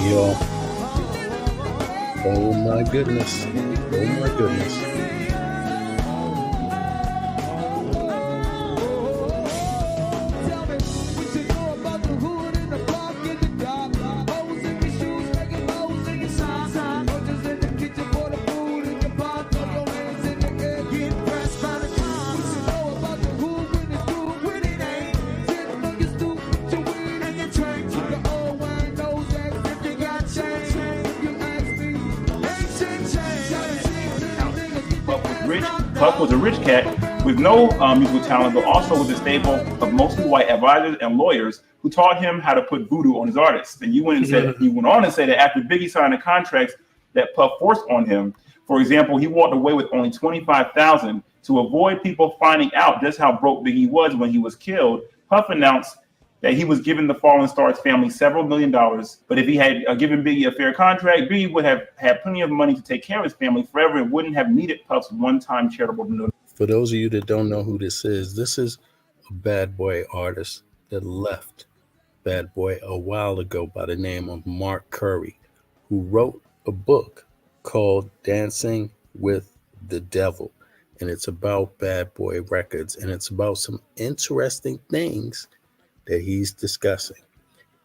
y'all. Oh my goodness. Oh my goodness. Puff was a rich cat with no musical talent, but also with a stable of mostly white advisors and lawyers who taught him how to put voodoo on his artists. And you went on and said that after Biggie signed the contracts that Puff forced on him, for example, he walked away with only $25,000 to avoid people finding out just how broke Biggie was when he was killed. Puff announced that he was giving the Fallen Stars family several $1 millions, but if he had given Biggie a fair contract, Biggie would have had plenty of money to take care of his family forever and wouldn't have needed Puff's one-time charitable donation. For those of you that don't know who this is a Bad Boy artist that left Bad Boy a while ago by the name of Mark Curry, who wrote a book called Dancing with the Devil. And it's about Bad Boy Records, and it's about some interesting things that he's discussing.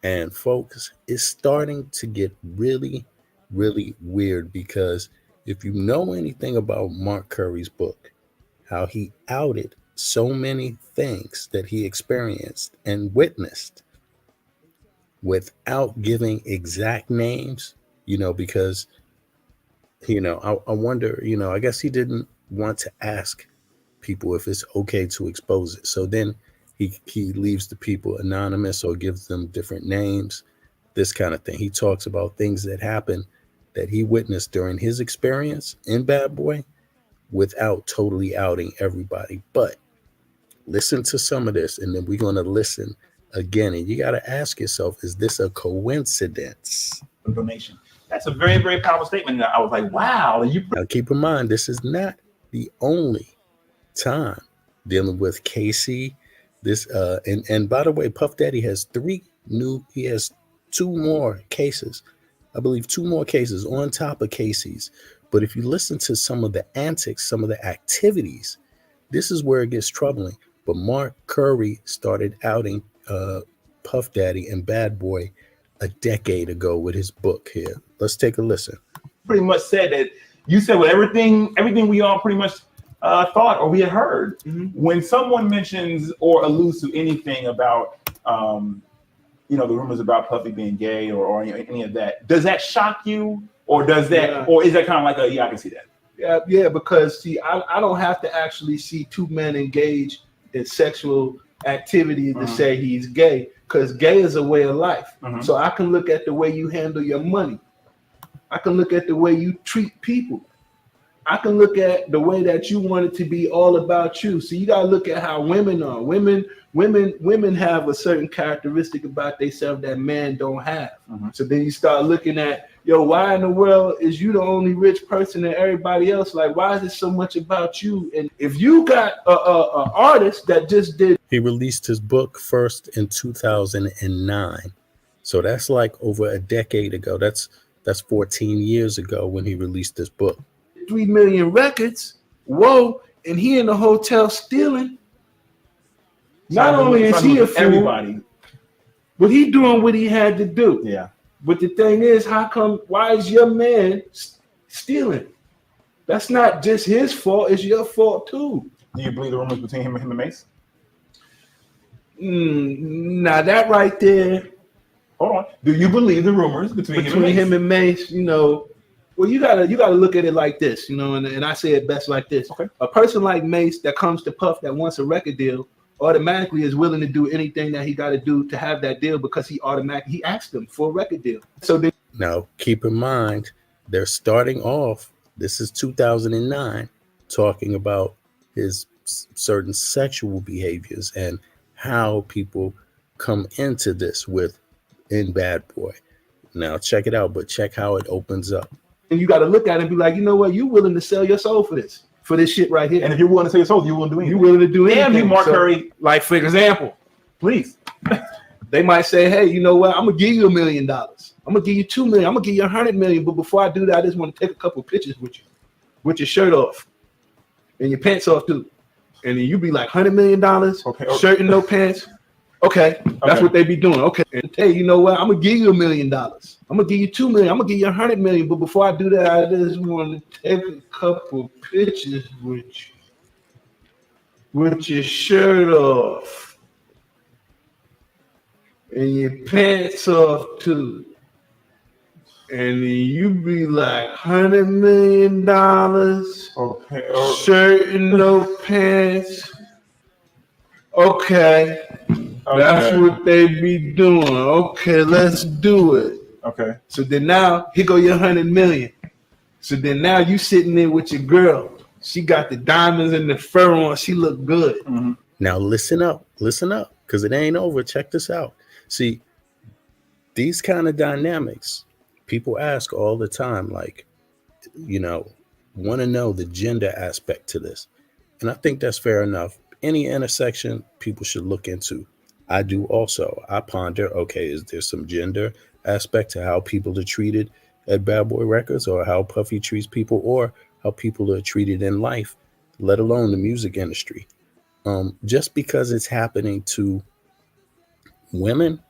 And folks, it's starting to get really, really weird, because if you know anything about Mark Curry's book, how he outed so many things that he experienced and witnessed without giving exact names, because, I wonder, I guess he didn't want to ask people if it's okay to expose it. So then he leaves the people anonymous or gives them different names, this kind of thing. He talks about things that happened that he witnessed during his experience in Bad Boy without totally outing everybody. But listen to some of this, and then we're going to listen again. And you got to ask yourself, is this a coincidence? Donation. That's a very, very powerful statement. I was like, wow. Now keep in mind, this is not the only time dealing with Casey. This and by the way, Puff Daddy has he has two more cases. I believe 2 more cases on top of Casey's. But if you listen to some of the antics, some of the activities, this is where it gets troubling. But Mark Curry started outing Puff Daddy and Bad Boy a decade ago with his book here. Let's take a listen. Pretty much said that you said with everything we all pretty much thought or we had heard. Mm-hmm. When someone mentions or alludes to anything about, the rumors about Puffy being gay or any of that, does that shock you, or does that, or is that kind of like I can see that? Yeah, because see, I don't have to actually see 2 men engage in sexual activity to say he's gay, because gay is a way of life. Mm-hmm. So I can look at the way you handle your money. I can look at the way you treat people. I can look at the way that you want it to be all about you. So you gotta look at how women are. Women have a certain characteristic about themselves that men don't have. Mm-hmm. So then you start looking at, why in the world is you the only rich person and everybody else? Like, why is it so much about you? And if you got a artist that just did. He released his book first in 2009. So that's like over a decade ago. That's 14 years ago when he released this book. 3 million records, whoa, and he in the hotel stealing. Not only is he a fool, everybody, but he doing what he had to do. Yeah. But the thing is, why is your man stealing? That's not just his fault, it's your fault too. Do you believe the rumors between him and Mace? Now that right there. Hold on. Do you believe the rumors between him and Mace? Well, you gotta look at it like this, and I say it best like this. Okay. A person like Mace that comes to Puff that wants a record deal automatically is willing to do anything that he got to do to have that deal, because he asked them for a record deal. So now keep in mind, they're starting off, this is 2009, talking about his certain sexual behaviors and how people come into this in Bad Boy. Now check it out, but check how it opens up. And you got to look at it and be like, you know what? You willing to sell your soul for this shit right here. And if you're willing to sell your soul, you're willing to do anything. You're willing to do anything. Damn you, Mark Curry. Like, for example, please. They might say, hey, you know what? I'm going to give you $1 million. I'm gonna give you 2 million. I'm gonna give you 100 million. But before I do that, I just want to take a couple pictures with you, with your shirt off and your pants off too. And then you be like $100 million, shirt and no pants. Okay, that's what they be doing. Okay, and hey, you know what? I'm gonna give you $1 million. I'm gonna give you 2 million. I'm gonna give you 100 million. But before I do that, I just want to take a couple pictures with you, with your shirt off and your pants off too. And then you be like $100 million, shirt and no pants. Okay, that's what they be doing. Okay, let's do it. Okay. So then now, here go your 100 million. So then now you sitting there with your girl. She got the diamonds and the fur on. She look good. Mm-hmm. Now listen up, because it ain't over. Check this out. See, these kind of dynamics, people ask all the time, like, want to know the gender aspect to this. And I think that's fair enough. Any intersection people should look into. I do also. I ponder, okay, is there some gender aspect to how people are treated at Bad Boy Records, or how Puffy treats people, or how people are treated in life, let alone the music industry? Just because it's happening to women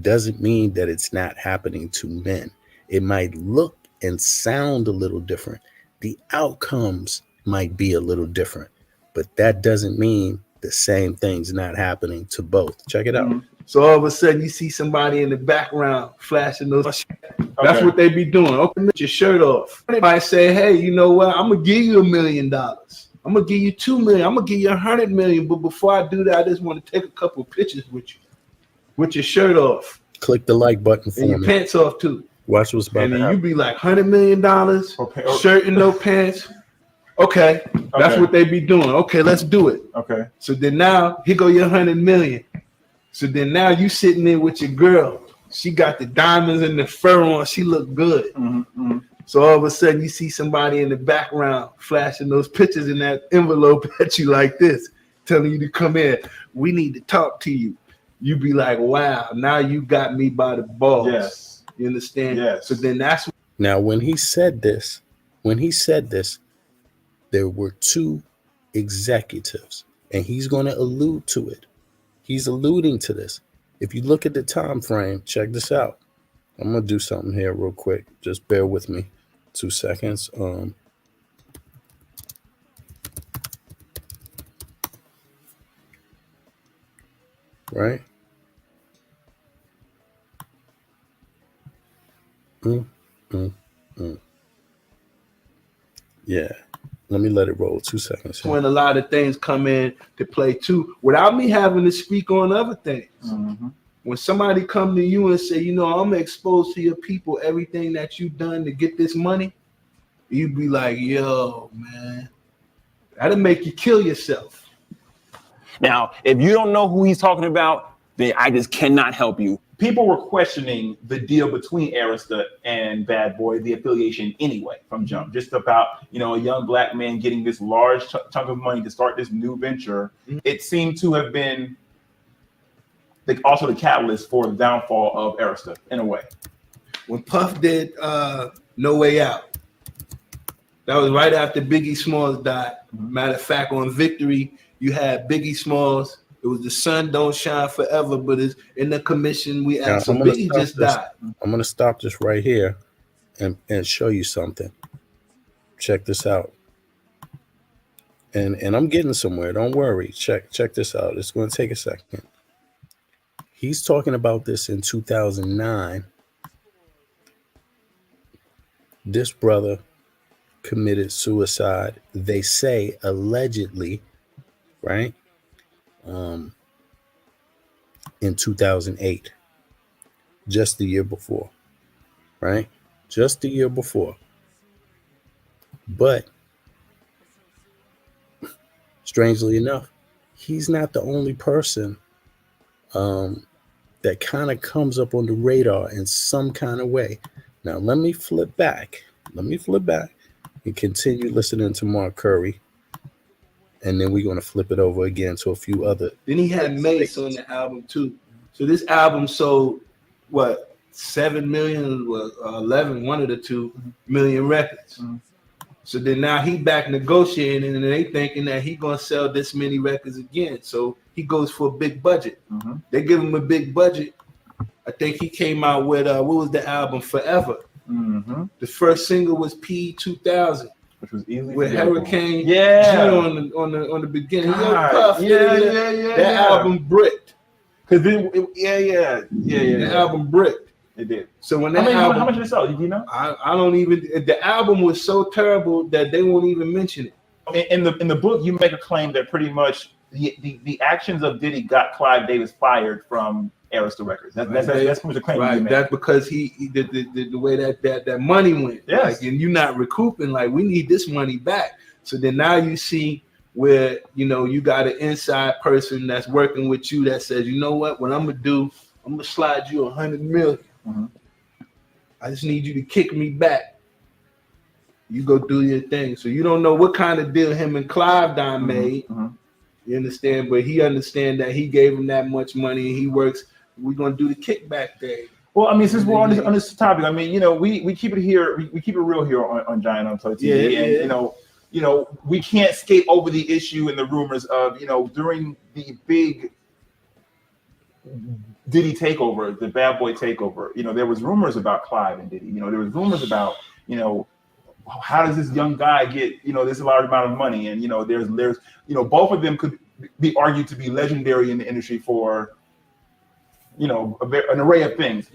doesn't mean that it's not happening to men. It might look and sound a little different. The outcomes might be a little different, but that doesn't mean the same thing's not happening to both. Check it out. Mm-hmm. So all of a sudden you see somebody in the background flashing those. That's what they be doing. Open your shirt off. They might say, hey, you know what? I'm gonna give you $1 million. I'm gonna give you 2 million. I'm gonna give you 100 million. But before I do that, I just want to take a couple pictures with you, with your shirt off. Click the like button for and your me. Pants off too. Watch what's about and to then happen. you be like $100 million, shirt and no pants. Okay, that's what they be doing. Okay, let's do it. Okay. So then now, here go your 100 million. So then now you sitting there with your girl. She got the diamonds and the fur on. She look good. Mm-hmm, mm-hmm. So all of a sudden you see somebody in the background flashing those pictures in that envelope at you like this, telling you to come in. We need to talk to you. You be like, wow, now you got me by the balls. Yes. You understand? Yes. So then that's now when he said this, there were two executives, and he's going to allude to it. He's alluding to this. If you look at the time frame, check this out. I'm going to do something here real quick. Just bear with me 2 seconds. Right? Yeah. Let me let it roll 2 seconds. when a lot of things come in to play too, without me having to speak on other things. Mm-hmm. When somebody come to you and say, you know, I'm exposed to your people, everything that you've done to get this money, you be like, yo, man, that'll make you kill yourself. Now, if you don't know who he's talking about, then I just cannot help you. People were questioning the deal between Arista and Bad Boy, the affiliation anyway, from jump, just about, a young black man getting this large chunk of money to start this new venture. Mm-hmm. It seemed to have been also the catalyst for the downfall of Arista in a way. When Puff did No Way Out, that was right after Biggie Smalls died. Mm-hmm. Matter of fact, on Victory, you had Biggie Smalls. It was The Sun Don't Shine Forever, but it's in the commission we asked. So Biggie just died. I'm going to stop this right here and show you something. Check this out. And I'm getting somewhere. Don't worry. Check this out. It's going to take a second. He's talking about this in 2009. This brother committed suicide. They say allegedly, right? In 2008, just the year before, right? Just the year before. But strangely enough, he's not the only person that kind of comes up on the radar in some kind of way. Now, let me flip back and continue listening to Mark Curry. And then we're going to flip it over again to a few other. Then he had Mace on the album too. So this album sold, what, 7 million or 11, one of the 2 million records. So then now he back negotiating, and they thinking that he gonna sell this many records again. So he goes for a big budget. They give him a big budget. I think he came out with what was the album Forever. The first single was P2000, which was easily with Hurricane G on the beginning. God, That album bricked. Cause the album bricked. It did. So when that how much did it sell? Do you know? I don't even. The album was so terrible that they won't even mention it. In the book, you make a claim that pretty much the actions of Diddy got Clive Davis fired from Arista Records. That's pretty much a claim. Right. You That's because the way that money went. Yes. Like, and you're not recouping. Like, we need this money back. So then now you see where you got an inside person that's working with you that says, you know what I'm gonna do? I'm gonna slide you $100 million. I just need you to kick me back. You go do your thing. So you don't know what kind of deal him and Clive Don made. You understand? But he understand that he gave him that much money and he works. We're gonna do the kickback thing. Well, I mean, since we're on this topic, I mean, we keep it here. We keep it real here on Giant Unplugged TV, and we can't skate over the issue and the rumors of during the big Diddy takeover, the Bad Boy takeover. There was rumors about Clive and Diddy. There was rumors about how does this young guy get this large amount of money? And there's both of them could be argued to be legendary in the industry for an array of things.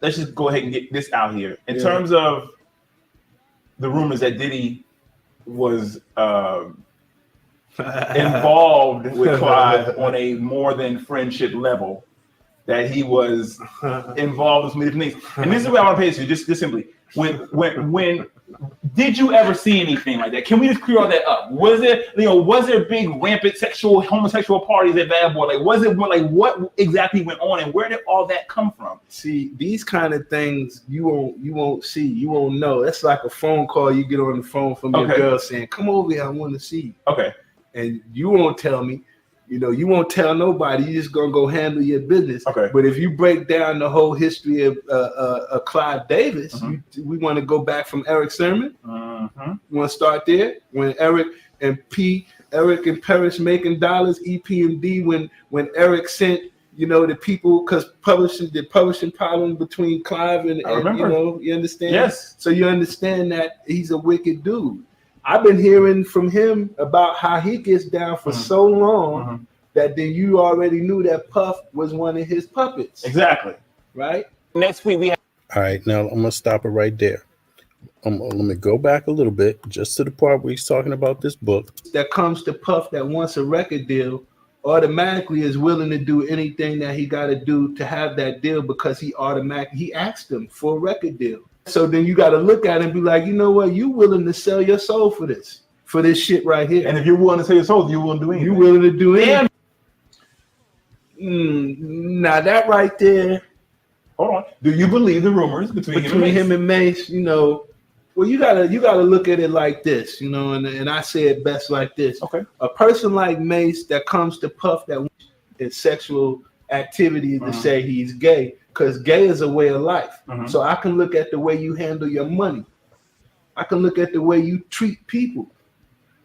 Let's just go ahead and get this out here. In terms of the rumors that Diddy was involved with Clive on a more than friendship level, that he was involved with some different things. And this is what I want to pay to you, just simply. When did you ever see anything like that? Can we just clear all that up? Was there big rampant homosexual parties at Bad Boy? Like, what exactly went on, and where did all that come from? See, these kind of things you won't see, you won't know. That's like a phone call you get on the phone from your girl saying, "Come over here, I want to see you." Okay. And you won't tell me. You won't tell nobody. You're just gonna go handle your business. Okay. But if you break down the whole history of Clive Davis, we want to go back from Eric Sermon. We want to start there when Eric and Paris making dollars, EPMD. When Eric sent the people, because the publishing problem between Clive and you understand. Yes. So you understand that he's a wicked dude. I've been hearing from him about how he gets down for so long that then you already knew that Puff was one of his puppets. Exactly. Right? Next week we have. All right, now I'm going to stop it right there. Let me go back a little bit, just to the part where he's talking about this book. That comes to Puff that wants a record deal, automatically is willing to do anything that he got to do to have that deal, because he asked him for a record deal. So then you got to look at it and be like, you know what? You willing to sell your soul for this shit right here. And if you're willing to sell your soul, you're willing to do anything. You willing to do anything. Now that right there. Hold on. Do you believe the rumors between him and Mace? Well, you gotta look at it like this, and I say it best like this. Okay. A person like Mace that comes to Puff that is sexual activity to say he's gay, because gay is a way of life. So I can look at the way you handle your money. I can look at the way you treat people.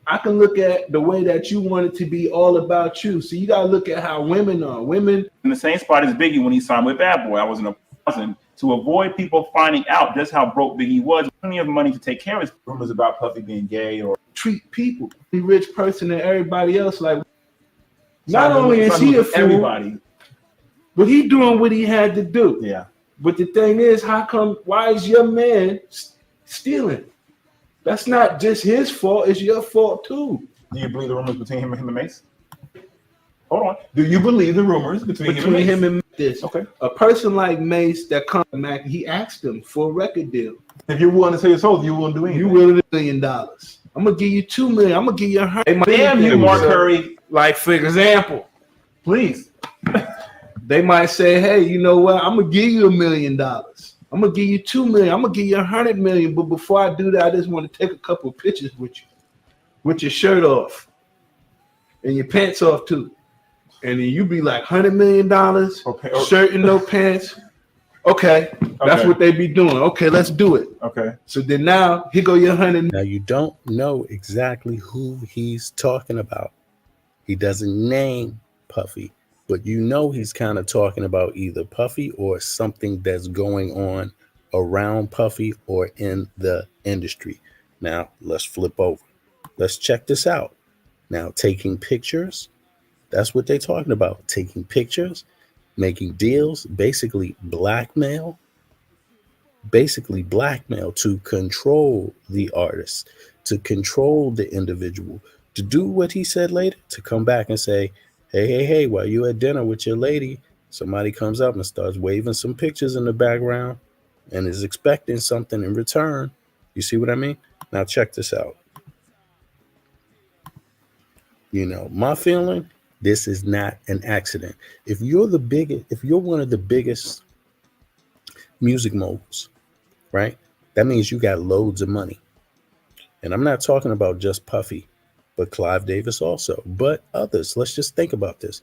I can look at the way that you want it to be all about you. So you gotta look at how women are. Women in the same spot as Biggie when he signed with Bad Boy. I was in a prison to avoid people finding out just how broke Biggie was. Plenty of money to take care of his rumors about Puffy being gay or treat people. The rich person and everybody else like. Not only is he a fool, everybody, but he doing what he had to do. Yeah. But the thing is, why is your man stealing? That's not just his fault, it's your fault too. Do you believe the rumors between him and Mace? Hold on. Do you believe the rumors between him and this? Okay. A person like Mace that comes back, he asked him for a record deal. If you're willing to sell your soul, you won't do anything. You willing to $1 million. I'm gonna give you $2 million. I'm gonna give you $100. Damn you, Mark Curry. Like, for example, please. They might say, hey, you know what? I'm gonna give you $1 million. I'm gonna give you $2 million. I'm gonna give you $100 million. But before I do that, I just want to take a couple of pictures with you, with your shirt off and your pants off too. And then you be like $100 million, shirt and no pants. Okay, that's Okay. what they be doing. Okay, let's do it. Okay. So then now here go your 100. Now you don't know exactly who he's talking about. He doesn't name Puffy, but you know he's kind of talking about either Puffy or something that's going on around Puffy or in the industry. Now let's flip over. Let's check this out. Now, taking pictures, that's what they're talking about. Taking pictures, making deals, basically blackmail to control the artist, to control the individual, to do what he said later, to come back and say, hey, while you at dinner with your lady, somebody comes up and starts waving some pictures in the background and is expecting something in return. You see what I mean? Now check this out. My feeling, this is not an accident. If you're one of the biggest music moguls, right? That means you got loads of money. And I'm not talking about just Puffy, but Clive Davis also, but others. Let's just think about this.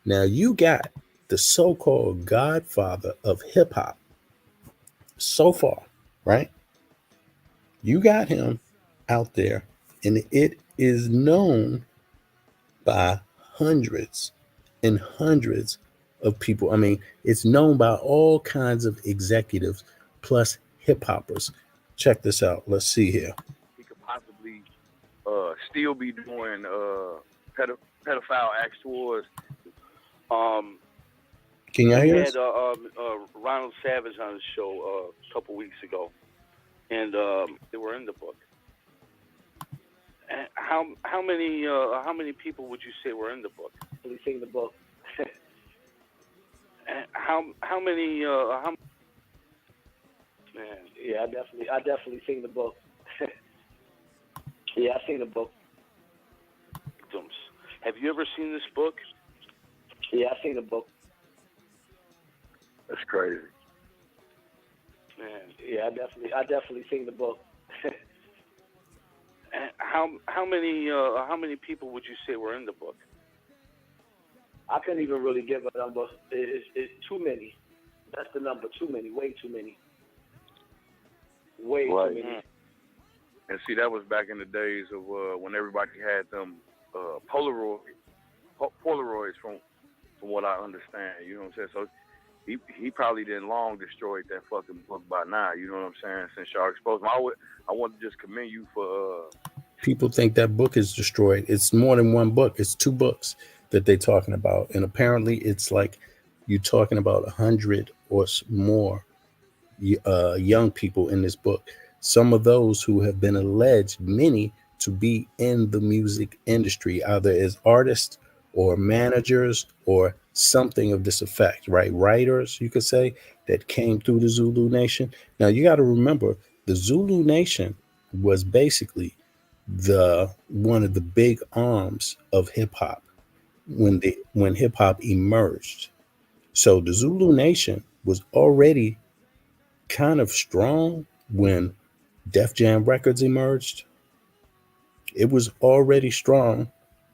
Now, you got the so called godfather of hip hop so far, right? You got him out there, and it is known by hundreds and hundreds of people. I mean, it's known by all kinds of executives plus hip hoppers. Check this out. Let's see here. He could possibly still be doing pedophile acts towards. Can y'all He hear had us? Ronald Savage on his show a couple weeks ago, and they were in the book. And how many people would you say were in the book? Really seen the book. And how many man? Yeah, I definitely seen the book. Yeah, I seen the book. Victims. Have you ever seen this book? Yeah, I seen the book. That's crazy. Man. Yeah, I definitely seen the book. And how many people would you say were in the book? I couldn't even really give a number. It's too many. That's the number. Too many. Way too many. Way Right. too many. And see, that was back in the days of when everybody had them Polaroids from what I understand. You know what I'm saying? So he probably didn't long destroyed that fucking book by now. You know what I'm saying? Since y'all exposed him, I want to just commend you for. People think that book is destroyed. It's more than one book. It's two books that they're talking about, and apparently, it's like you're talking about 100 or more young people in this book. Some of those who have been alleged, many, to be in the music industry, either as artists or managers or something of this effect, right? Writers, you could say, that came through the Zulu Nation. Now, you got to remember, the Zulu Nation was basically one of the big arms of hip hop when hip hop emerged. So the Zulu Nation was already kind of strong when Def Jam Records emerged. It was already strong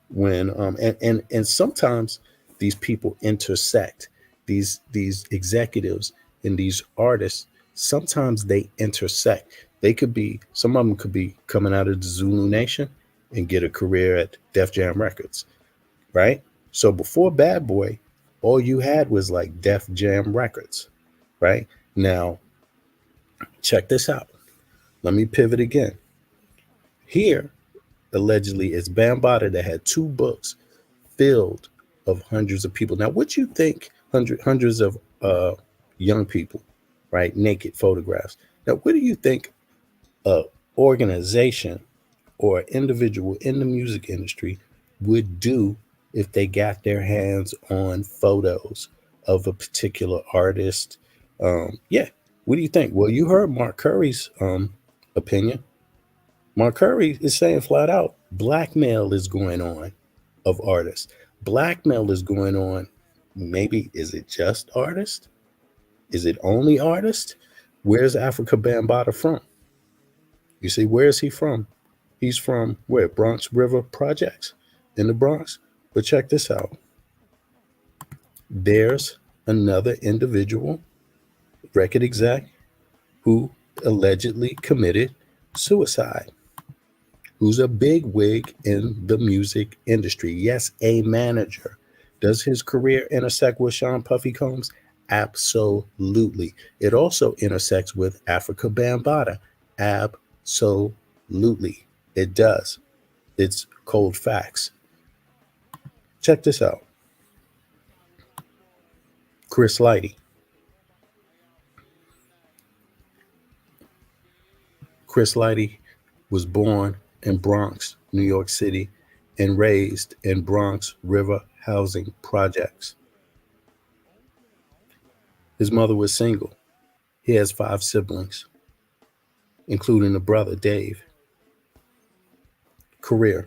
when and sometimes these people intersect. These executives and these artists, sometimes they intersect. Some of them could be coming out of the Zulu Nation and get a career at Def Jam Records, right? So before Bad Boy, all you had was like Def Jam Records, right? Now, check this out. Let me pivot again. Here, allegedly, it's Bambaataa that had two books filled of hundreds of people. Now, what you think, hundreds of young people, right? Naked photographs. Now, what do you think a organization or individual in the music industry would do if they got their hands on photos of a particular artist? Yeah. What do you think? Well, you heard Mark Curry's opinion. Mark Curry is saying flat out, blackmail is going on of artists. Blackmail is going on. Maybe, is it just artists? Is it only artists? Where's Africa Bambaataa from? You see, where is he from? He's from where? Bronx River Projects in the Bronx. But check this out. There's another individual record exec who allegedly committed suicide, who's a big wig in the music industry. Yes, a manager. Does his career intersect with Sean Puffy Combs? Absolutely. It also intersects with Africa Bambaataa. Absolutely. It does. It's cold facts. Check this out. Chris Lighty. Chris Lighty was born in Bronx, New York City, and raised in Bronx River housing projects. His mother was single. He has 5 siblings, including a brother, Dave. Career.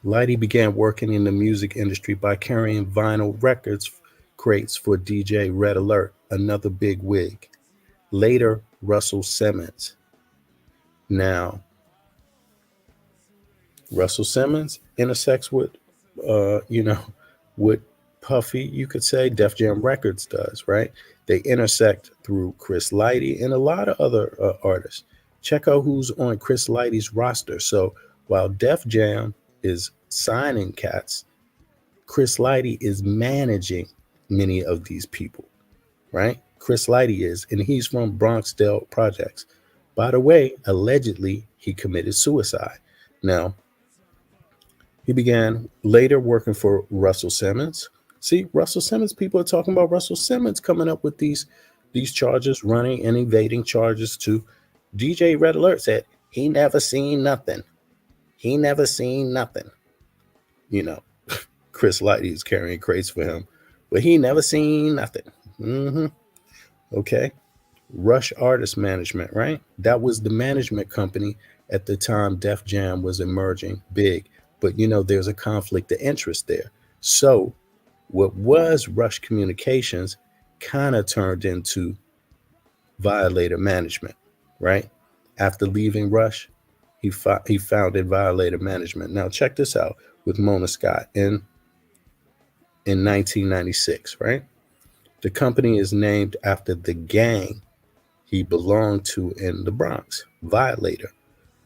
Lighty began working in the music industry by carrying vinyl records crates for DJ Red Alert, another big wig. Later, Russell Simmons. Now, Russell Simmons intersects with, with Puffy, you could say. Def Jam Records does, right? They intersect through Chris Lighty and a lot of other artists. Check out who's on Chris Lighty's roster. So while Def Jam is signing cats, Chris Lighty is managing many of these people, right? Chris Lighty is, and he's from Bronxdale Projects. By the way, allegedly, he committed suicide. Now, he began later working for Russell Simmons. See, Russell Simmons, people are talking about Russell Simmons coming up with these charges, running and evading charges to DJ Red Alert said he never seen nothing. He never seen nothing. You know, Chris Lighty is carrying crates for him, but he never seen nothing. Okay. Rush Artist Management, right? That was the management company at the time Def Jam was emerging big. But, there's a conflict of interest there. So what was Rush Communications kind of turned into Violator Management, right? After leaving Rush, he founded Violator Management. Now, check this out with Mona Scott in 1996, right? The company is named after the gang he belonged to in the Bronx. Violator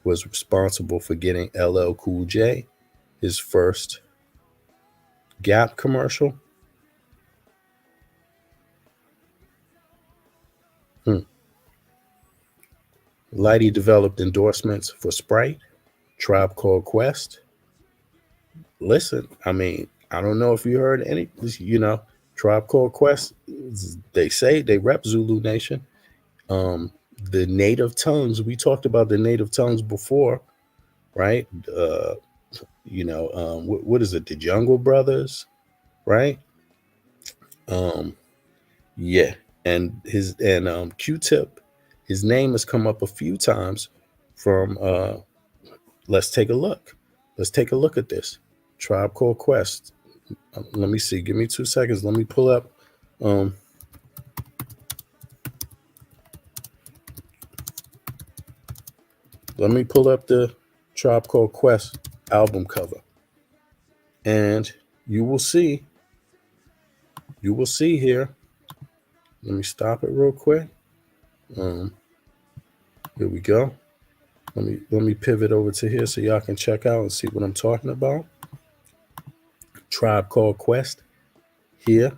was responsible for getting LL Cool J his first Gap commercial. Lighty developed endorsements for Sprite, Tribe Called Quest. Listen, I mean, I don't know if you heard any, Tribe Called Quest, they say they rep Zulu Nation. The native tongues, we talked about the native tongues before, right? What is it? The Jungle Brothers, right? Yeah. And Q-Tip, his name has come up a few times from, let's take a look. Let's take a look at this. Tribe Called Quest. Let me see. Give me 2 seconds. Let me pull up. Let me pull up the Tribe Called Quest album cover. And you will see here. Let me stop it real quick. Here we go. Let me pivot over to here so y'all can check out and see what I'm talking about. Tribe Called Quest. Here.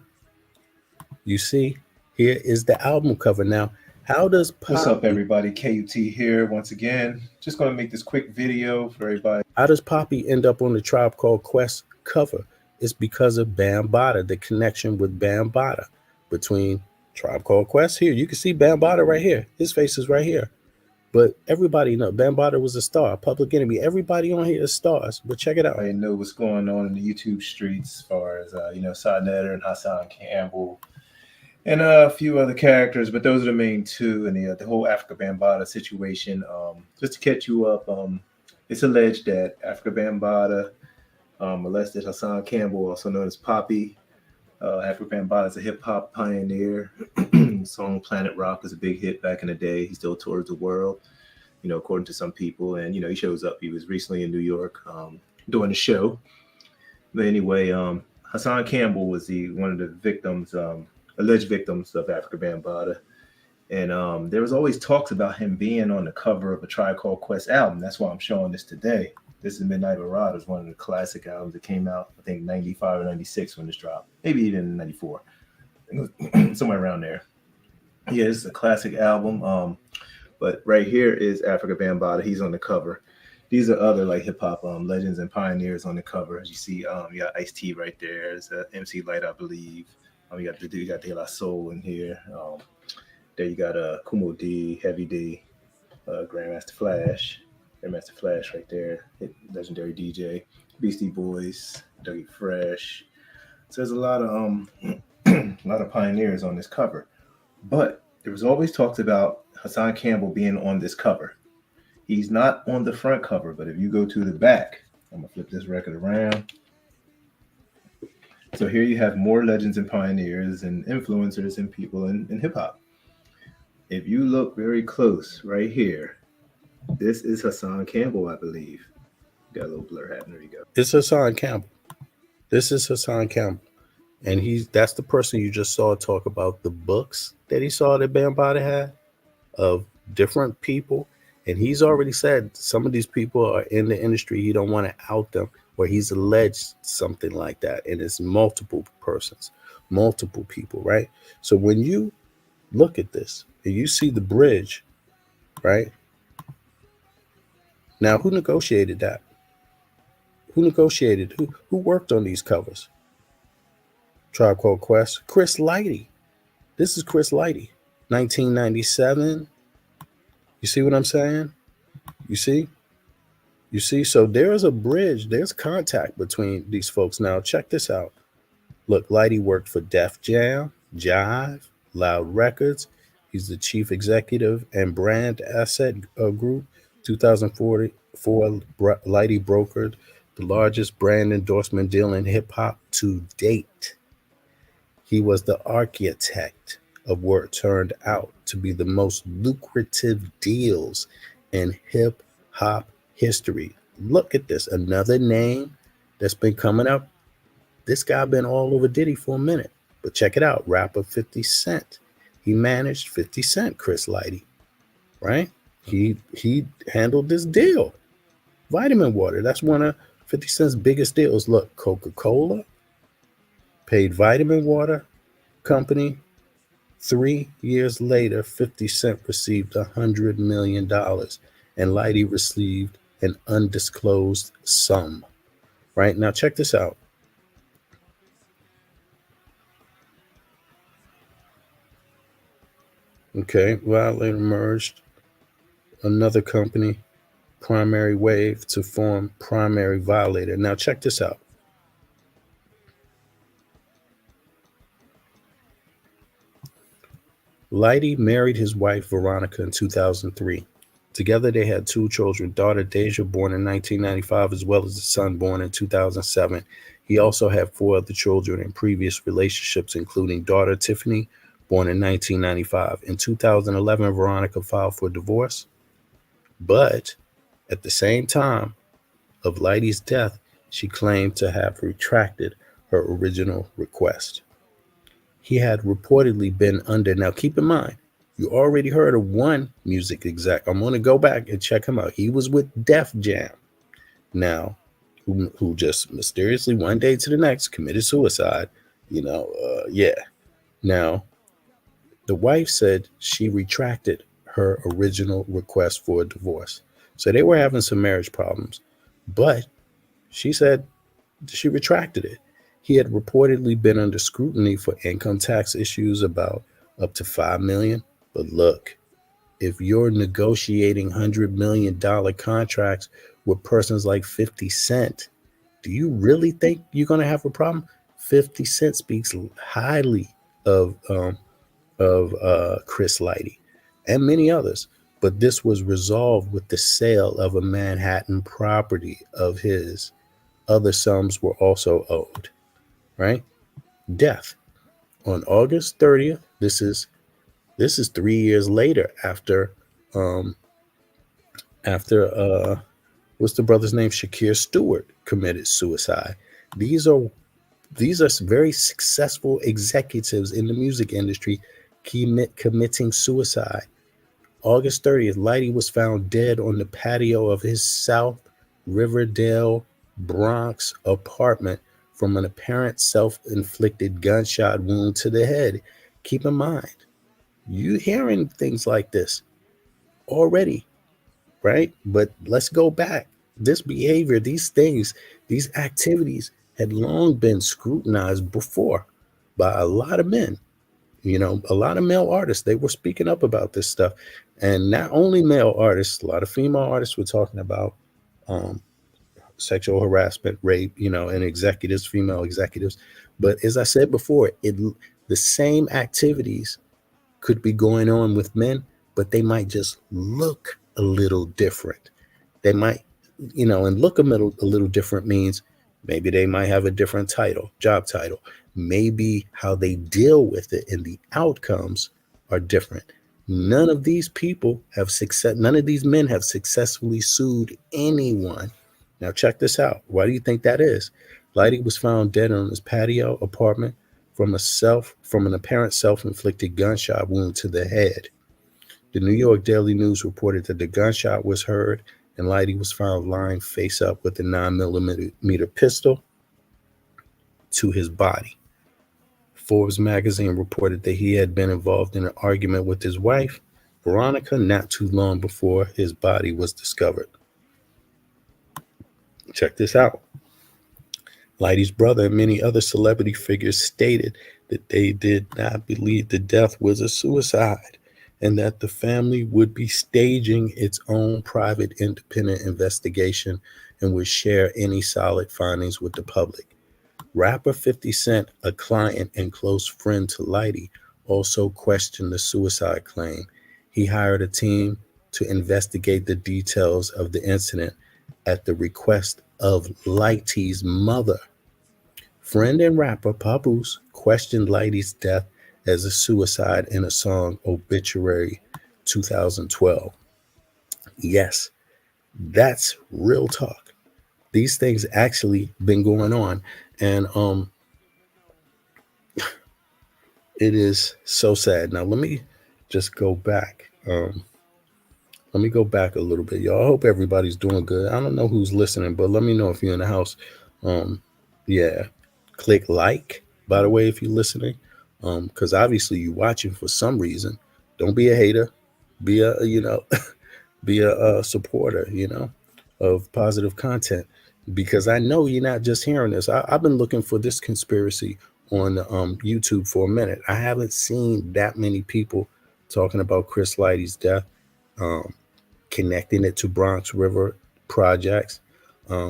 You see, here is the album cover. Now, how does Poppy... What's up, everybody? KUT here once again. Just going to make this quick video for everybody. How does Poppy end up on the Tribe Called Quest cover? It's because of Bambaataa, the connection with Bambaataa between Tribe Called Quest. Here, you can see Bambaataa right here. His face is right here. But everybody knows Bambaataa was a star, Public Enemy. Everybody on here is stars. But check it out. I know what's going on in the YouTube streets as far as, Sadnetter and Hassan Campbell and a few other characters. But those are the main two. And the whole Africa Bambaataa situation. Just to catch you up, it's alleged that Africa Bambaataa molested Hassan Campbell, also known as Poppy. Africa Bambaataa is a hip-hop pioneer. The song Planet Rock was a big hit back in the day. He still tours the world, according to some people. And, he shows up. He was recently in New York doing a show. But anyway, Hassan Campbell was one of the victims alleged victims of Africa Bambaataa. And there was always talks about him being on the cover of a Tribe Called Quest album. That's why I'm showing this today. This is Midnight Marauders, one of the classic albums that came out, I think, 95 or 96 when this dropped. Maybe even 94. Somewhere around there. Yeah, it's a classic album. But right here is Africa Bambaataa. He's on the cover. These are other like hip hop legends and pioneers on the cover. As you see, you got Ice-T right there. There's MC Light, I believe. You got De La Soul in here. There you got Kumo D, Heavy D, Grandmaster Flash right there, legendary DJ, Beastie Boys, Dougie Fresh. So there's a lot of pioneers on this cover. But there was always talks about Hassan Campbell being on this cover. He's not on the front cover, but if you go to the back, I'm gonna flip this record around. So here you have more legends and pioneers and influencers and people in hip hop. If you look very close right here, this is Hassan Campbell, I believe. Got a little blur happening. There you go. It's Hassan Campbell. This is Hassan Campbell. And that's the person you just saw talk about the books that he saw that Bambaataa had of different people. And he's already said some of these people are in the industry. He don't want to out them, or he's alleged something like that. And it's multiple persons, multiple people, right? So when you look at this and you see the bridge, right? Now, who negotiated that? Who negotiated? Who worked on these covers? Tribe Called Quest. Chris Lighty. This is Chris Lighty, 1997. You see what I'm saying? You see? So there's a bridge. There's contact between these folks. Now, check this out. Look, Lighty worked for Def Jam, Jive, Loud Records. He's the chief executive and brand asset group. 2004, Lighty brokered the largest brand endorsement deal in hip hop to date. He was the architect of what turned out to be the most lucrative deals in hip hop history. Look at this. Another name that's been coming up. This guy been all over Diddy for a minute. But check it out. Rapper 50 Cent. He managed 50 Cent, Chris Lighty. Right? He handled this deal. Vitamin Water. That's one of 50 Cent's biggest deals. Look, Coca-Cola paid Vitamin Water Company. 3 years later, 50 Cent received $100 million, and Lighty received an undisclosed sum. Right? Now, check this out. Okay, well, later merged another company, Primary Wave, to form Primary Violator. Now, check this out. Lighty married his wife, Veronica, in 2003. Together, they had 2 children, daughter Deja, born in 1995, as well as a son born in 2007. He also had 4 other children in previous relationships, including daughter Tiffany, born in 1995. In 2011, Veronica filed for divorce. But at the same time of Lighty's death, she claimed to have retracted her original request. He had reportedly been under, now keep in mind, you already heard of one music exec. I'm going to go back and check him out. He was with Def Jam. Now, who just mysteriously one day to the next committed suicide. Yeah. Now, the wife said she retracted her original request for a divorce. So they were having some marriage problems, but she said she retracted it. He had reportedly been under scrutiny for income tax issues about up to $5 million. But look, if you're negotiating $100 million contracts with persons like 50 Cent, do you really think you're going to have a problem? 50 Cent speaks highly of Chris Lighty and many others. But this was resolved with the sale of a Manhattan property of his. Other sums were also owed. Right? Death on August 30th. This is 3 years later after what's the brother's name? Shakir Stewart committed suicide. These are These are very successful executives in the music industry committing suicide. August 30th, Lighty was found dead on the patio of his South Riverdale, Bronx apartment from an apparent self-inflicted gunshot wound to the head. Keep in mind, you hearing things like this already, right? But let's go back. This behavior, these things, these activities had long been scrutinized before by a lot of men. You know, a lot of male artists, they were speaking up about this stuff. And not only male artists, a lot of female artists were talking about um, sexual harassment, rape, you know, and executives, female executives. But as I said before, the same activities could be going on with men, but they might just look a little different. They might, you know, and look a little different means maybe they might have a different title, job title. Maybe how they deal with it and the outcomes are different. None of these people have success. None of these men have successfully sued anyone. Now check this out. Why do you think that is? Lighty was found dead on his patio apartment from an apparent self-inflicted gunshot wound to the head. The New York Daily News reported that the gunshot was heard and Lighty was found lying face up with a 9mm pistol to his body. Forbes magazine reported that he had been involved in an argument with his wife, Veronica, not too long before his body was discovered. Check this out. Lighty's brother and many other celebrity figures stated that they did not believe the death was a suicide and that the family would be staging its own private independent investigation and would share any solid findings with the public. Rapper 50 Cent, a client and close friend to Lighty, also questioned the suicide claim. He hired a team to investigate the details of the incident at the request of Lighty's mother. Friend and rapper Papoose questioned Lighty's death as a suicide in a song Obituary 2012. Yes, that's real talk. These things actually been going on, and it is so sad. Now let me just go back. Let me go back a little bit, y'all. I hope everybody's doing good. I don't know who's listening, but let me know if you're in the house. Yeah, click like, by the way, if you're listening, because obviously you're watching for some reason. Don't be a hater. Be a, you know, be a supporter, you know, of positive content, because I know you're not just hearing this. I've been looking for this conspiracy on YouTube for a minute. I haven't seen that many people talking about Chris Lighty's death, connecting it to Bronx River projects,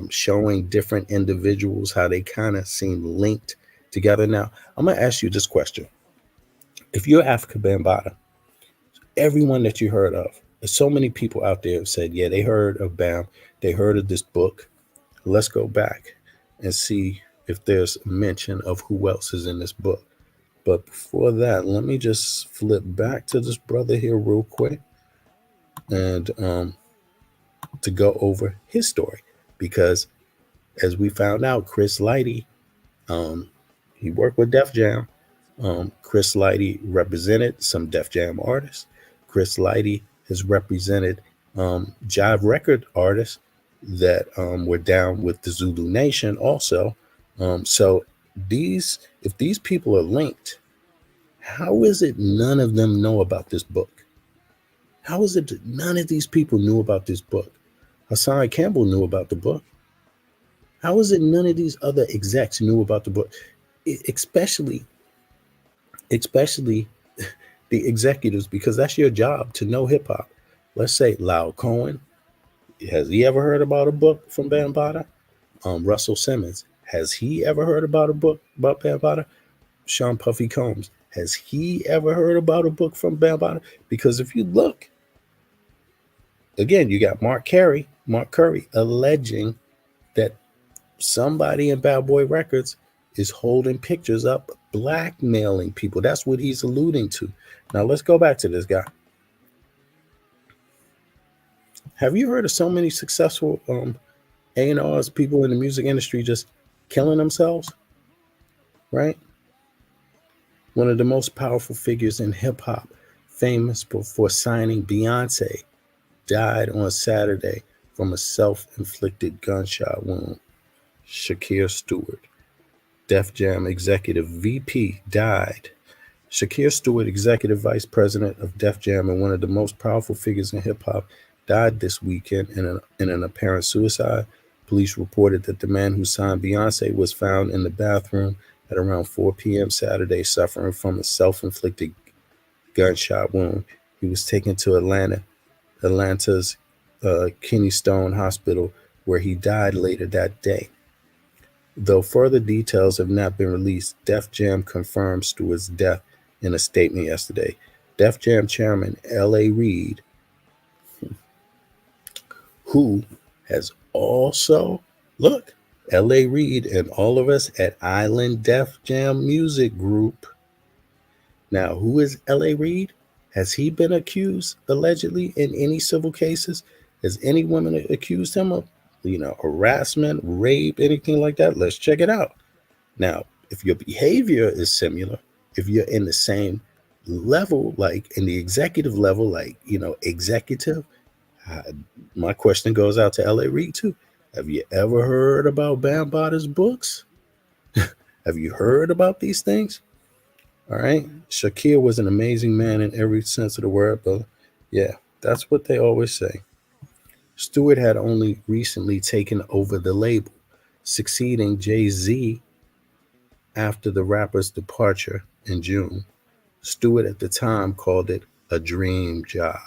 showing different individuals how they kind of seem linked together. Now, I'm going to ask you this question. If you're Africa Bambaataa, everyone that you heard of, there's so many people out there have said, yeah, they heard of Bam, they heard of this book. Let's go back and see if there's mention of who else is in this book. But before that, let me just flip back to this brother here real quick and to go over his story, because as we found out, Chris Lighty, he worked with Def Jam. Chris Lighty represented some Def Jam artists. Chris Lighty has represented Jive record artists that were down with the Zulu Nation also. So if these people are linked, how is it none of them know about this book? How is it that none of these people knew about this book? Hassan Campbell knew about the book. How is it none of these other execs knew about the book? Especially the executives, because that's your job to know hip hop. Let's say Lyle Cohen. Has he ever heard about a book from Bambaataa? Russell Simmons. Has he ever heard about a book about Bambaataa? Sean Puffy Combs. Has he ever heard about a book from Bambaataa? Because if you look, again, you got Mark Curry alleging that somebody in Bad Boy Records is holding pictures up, blackmailing people. That's what he's alluding to. Now let's go back to this guy. Have you heard of so many successful A&Rs, people in the music industry just killing themselves? right? One of the most powerful figures in hip hop, famous for signing Beyonce, died on Saturday from a self inflicted gunshot wound. Shakir Stewart, Def Jam executive VP, died. Shakir Stewart, executive vice president of Def Jam and one of the most powerful figures in hip hop, died this weekend in an apparent suicide. Police reported that the man who signed Beyonce was found in the bathroom at around 4 p.m. Saturday, suffering from a self inflicted gunshot wound. He was taken to Atlanta's Kenny Stone Hospital, where he died later that day. Though further details have not been released, Def Jam confirmed Stewart's death in a statement yesterday. Def Jam chairman L.A. Reid, who has also, look, L.A. Reid and all of us at Island Def Jam Music Group. Now, who is L.A. Reid? Has he been accused allegedly in any civil cases? Has any woman accused him of, harassment, rape, anything like that? Let's check it out. Now, if your behavior is similar, if you're in the same level, like in the executive level, like, executive, uh, my question goes out to L.A. Reid too. Have you ever heard about Bambaata's books? Have you heard about these things? All right. Shakir was an amazing man in every sense of the word, but yeah, that's what they always say. Stewart had only recently taken over the label, succeeding Jay-Z after the rapper's departure in June. Stewart at the time called it a dream job.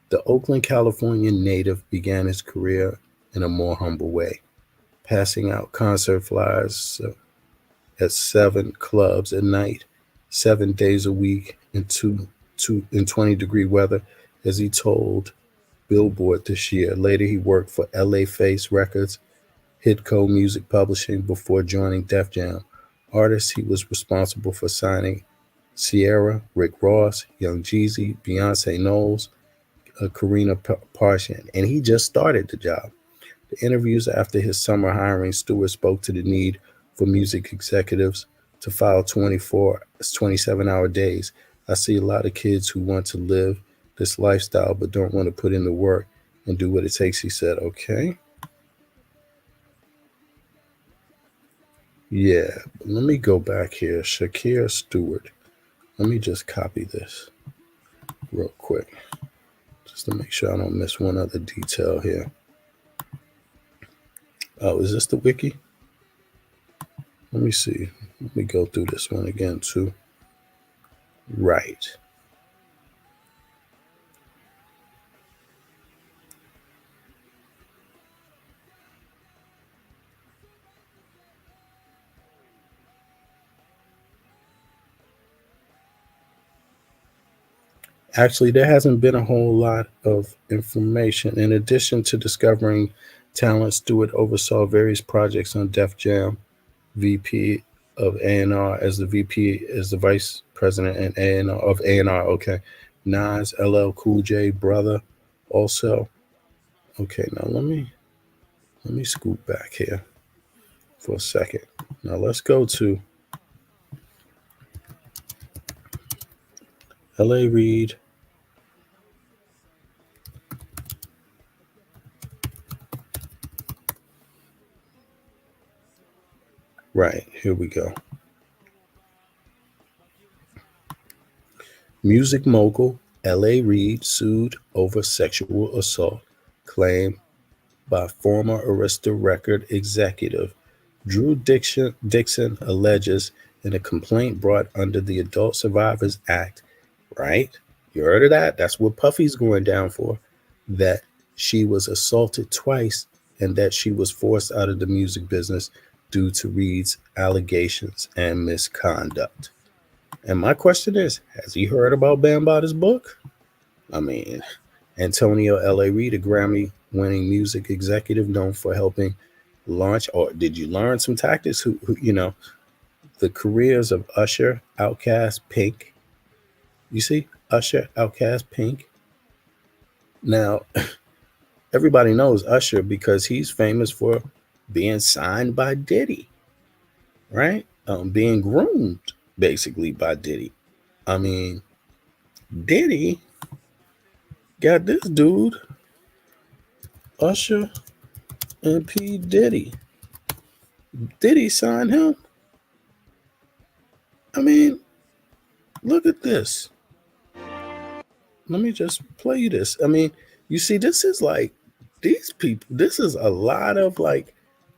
The Oakland, California native began his career in a more humble way, passing out concert flyers at 7 clubs at night, 7 days a week in 20-degree weather, as he told Billboard this year. Later, he worked for LA Face Records, Hitco Music Publishing before joining Def Jam. Artists he was responsible for signing: Sierra, Rick Ross, Young Jeezy, Beyonce Knowles, Karina Parshan, and he just started the job. The interviews after his summer hiring, Stewart spoke to the need for music executives to file 27-hour days. I see a lot of kids who want to live this lifestyle but don't want to put in the work and do what it takes, he said. Okay. Yeah, but let me go back here. Shakir Stewart. Let me just copy this real quick, just to make sure I don't miss one other detail here. Oh, is this the wiki? Let me see. Let me go through this one again, too. Right. Actually, there hasn't been a whole lot of information. In addition to discovering talent, Stewart oversaw various projects on Def Jam, VP of A&R, as the VP, as the vice president and A&R of A&R. Okay, Nas, LL Cool J, brother, also. Okay, now let me scoot back here for a second. Now let's go to L.A. Reid. Right, here we go. Music mogul L.A. Reid sued over sexual assault claim by former Arista record executive Drew Dixon alleges in a complaint brought under the Adult Survivors Act, right? You heard of that? That's what Puffy's going down for. That she was assaulted twice and that she was forced out of the music business due to Reid's allegations and misconduct. And my question is, has he heard about Bambaata's book? I mean, Antonio L.A. Reid, a Grammy-winning music executive known for helping launch, or did you learn some tactics? The careers of Usher, Outkast, Pink. You see, Usher, Outkast, Pink. Now, everybody knows Usher because he's famous for being signed by Diddy, right? being groomed basically by Diddy. I mean, Diddy got this dude, Usher and P. Diddy. Diddy signed him. I mean, look at this. Let me just play you this. I mean, you see, this is like these people. This is a lot of like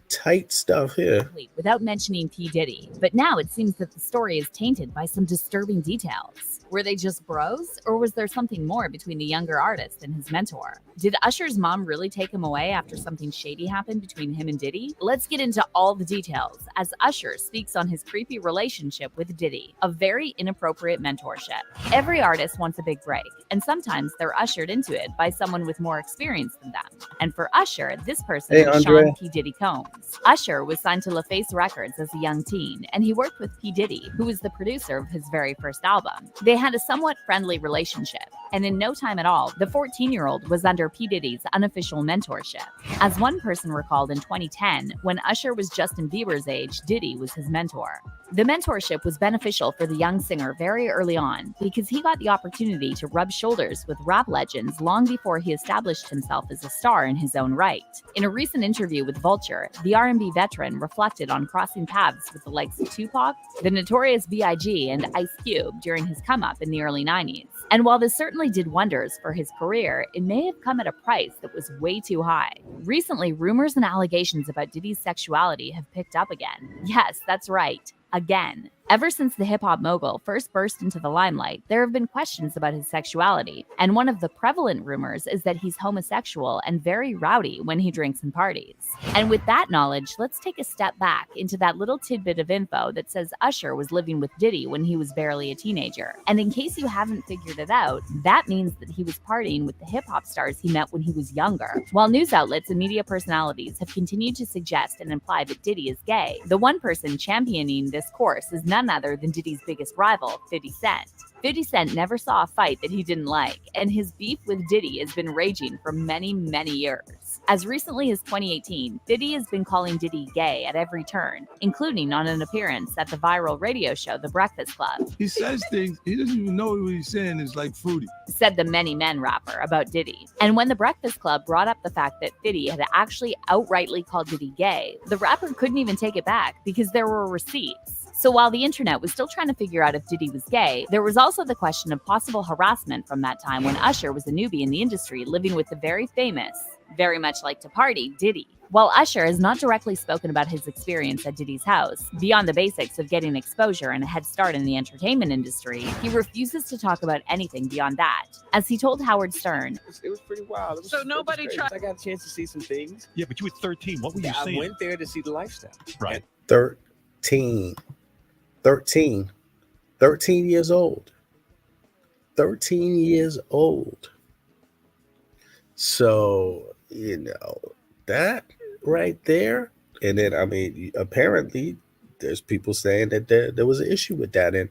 tight stuff here. Without mentioning P. Diddy. But now it seems that the story is tainted by some disturbing details. Were they just bros, or was there something more between the younger artist and his mentor? Did Usher's mom really take him away after something shady happened between him and Diddy? Let's get into all the details as Usher speaks on his creepy relationship with Diddy, a very inappropriate mentorship. Every artist wants a big break, and sometimes they're ushered into it by someone with more experience than them. And for Usher, this person was Sean P. Diddy Combs. Usher was signed to LaFace Records as a young teen, and he worked with P. Diddy, who was the producer of his very first album. They had a somewhat friendly relationship, and in no time at all, the 14-year-old was under P. Diddy's unofficial mentorship. As one person recalled in 2010, when Usher was Justin Bieber's age, Diddy was his mentor. The mentorship was beneficial for the young singer very early on because he got the opportunity to rub shoulders with rap legends long before he established himself as a star in his own right. In a recent interview with Vulture, the R&B veteran reflected on crossing paths with the likes of Tupac, the Notorious B.I.G., and Ice Cube during his come-up in the early 90s. And while this certainly did wonders for his career, it may have come at a price that was way too high. Recently, rumors and allegations about Diddy's sexuality have picked up again. Yes, that's right. Again. Ever since the hip-hop mogul first burst into the limelight, there have been questions about his sexuality, and one of the prevalent rumors is that he's homosexual and very rowdy when he drinks and parties. And with that knowledge, let's take a step back into that little tidbit of info that says Usher was living with Diddy when he was barely a teenager. And in case you haven't figured it out, that means that he was partying with the hip-hop stars he met when he was younger. While news outlets and media personalities have continued to suggest and imply that Diddy is gay, the one person championing this course is none other than Diddy's biggest rival, 50 Cent. 50 Cent never saw a fight that he didn't like, and his beef with Diddy has been raging for many, many years. As recently as 2018, Diddy has been calling Diddy gay at every turn, including on an appearance at the viral radio show The Breakfast Club. He says things, he doesn't even know what he's saying is like fruity, said the Many Men rapper about Diddy. And when The Breakfast Club brought up the fact that 50 had actually outrightly called Diddy gay, the rapper couldn't even take it back because there were receipts. So while the internet was still trying to figure out if Diddy was gay, there was also the question of possible harassment from that time when Usher was a newbie in the industry living with the very famous, very much like to party, Diddy. While Usher has not directly spoken about his experience at Diddy's house, beyond the basics of getting exposure and a head start in the entertainment industry, he refuses to talk about anything beyond that. As he told Howard Stern, it was pretty wild. So nobody tried. I got a chance to see some things. Yeah, but you were 13. What were you seeing? I went there to see the lifestyle. Right. 13 years old. 13 years old. So, that right there. And then, I mean, apparently there's people saying that there was an issue with that. And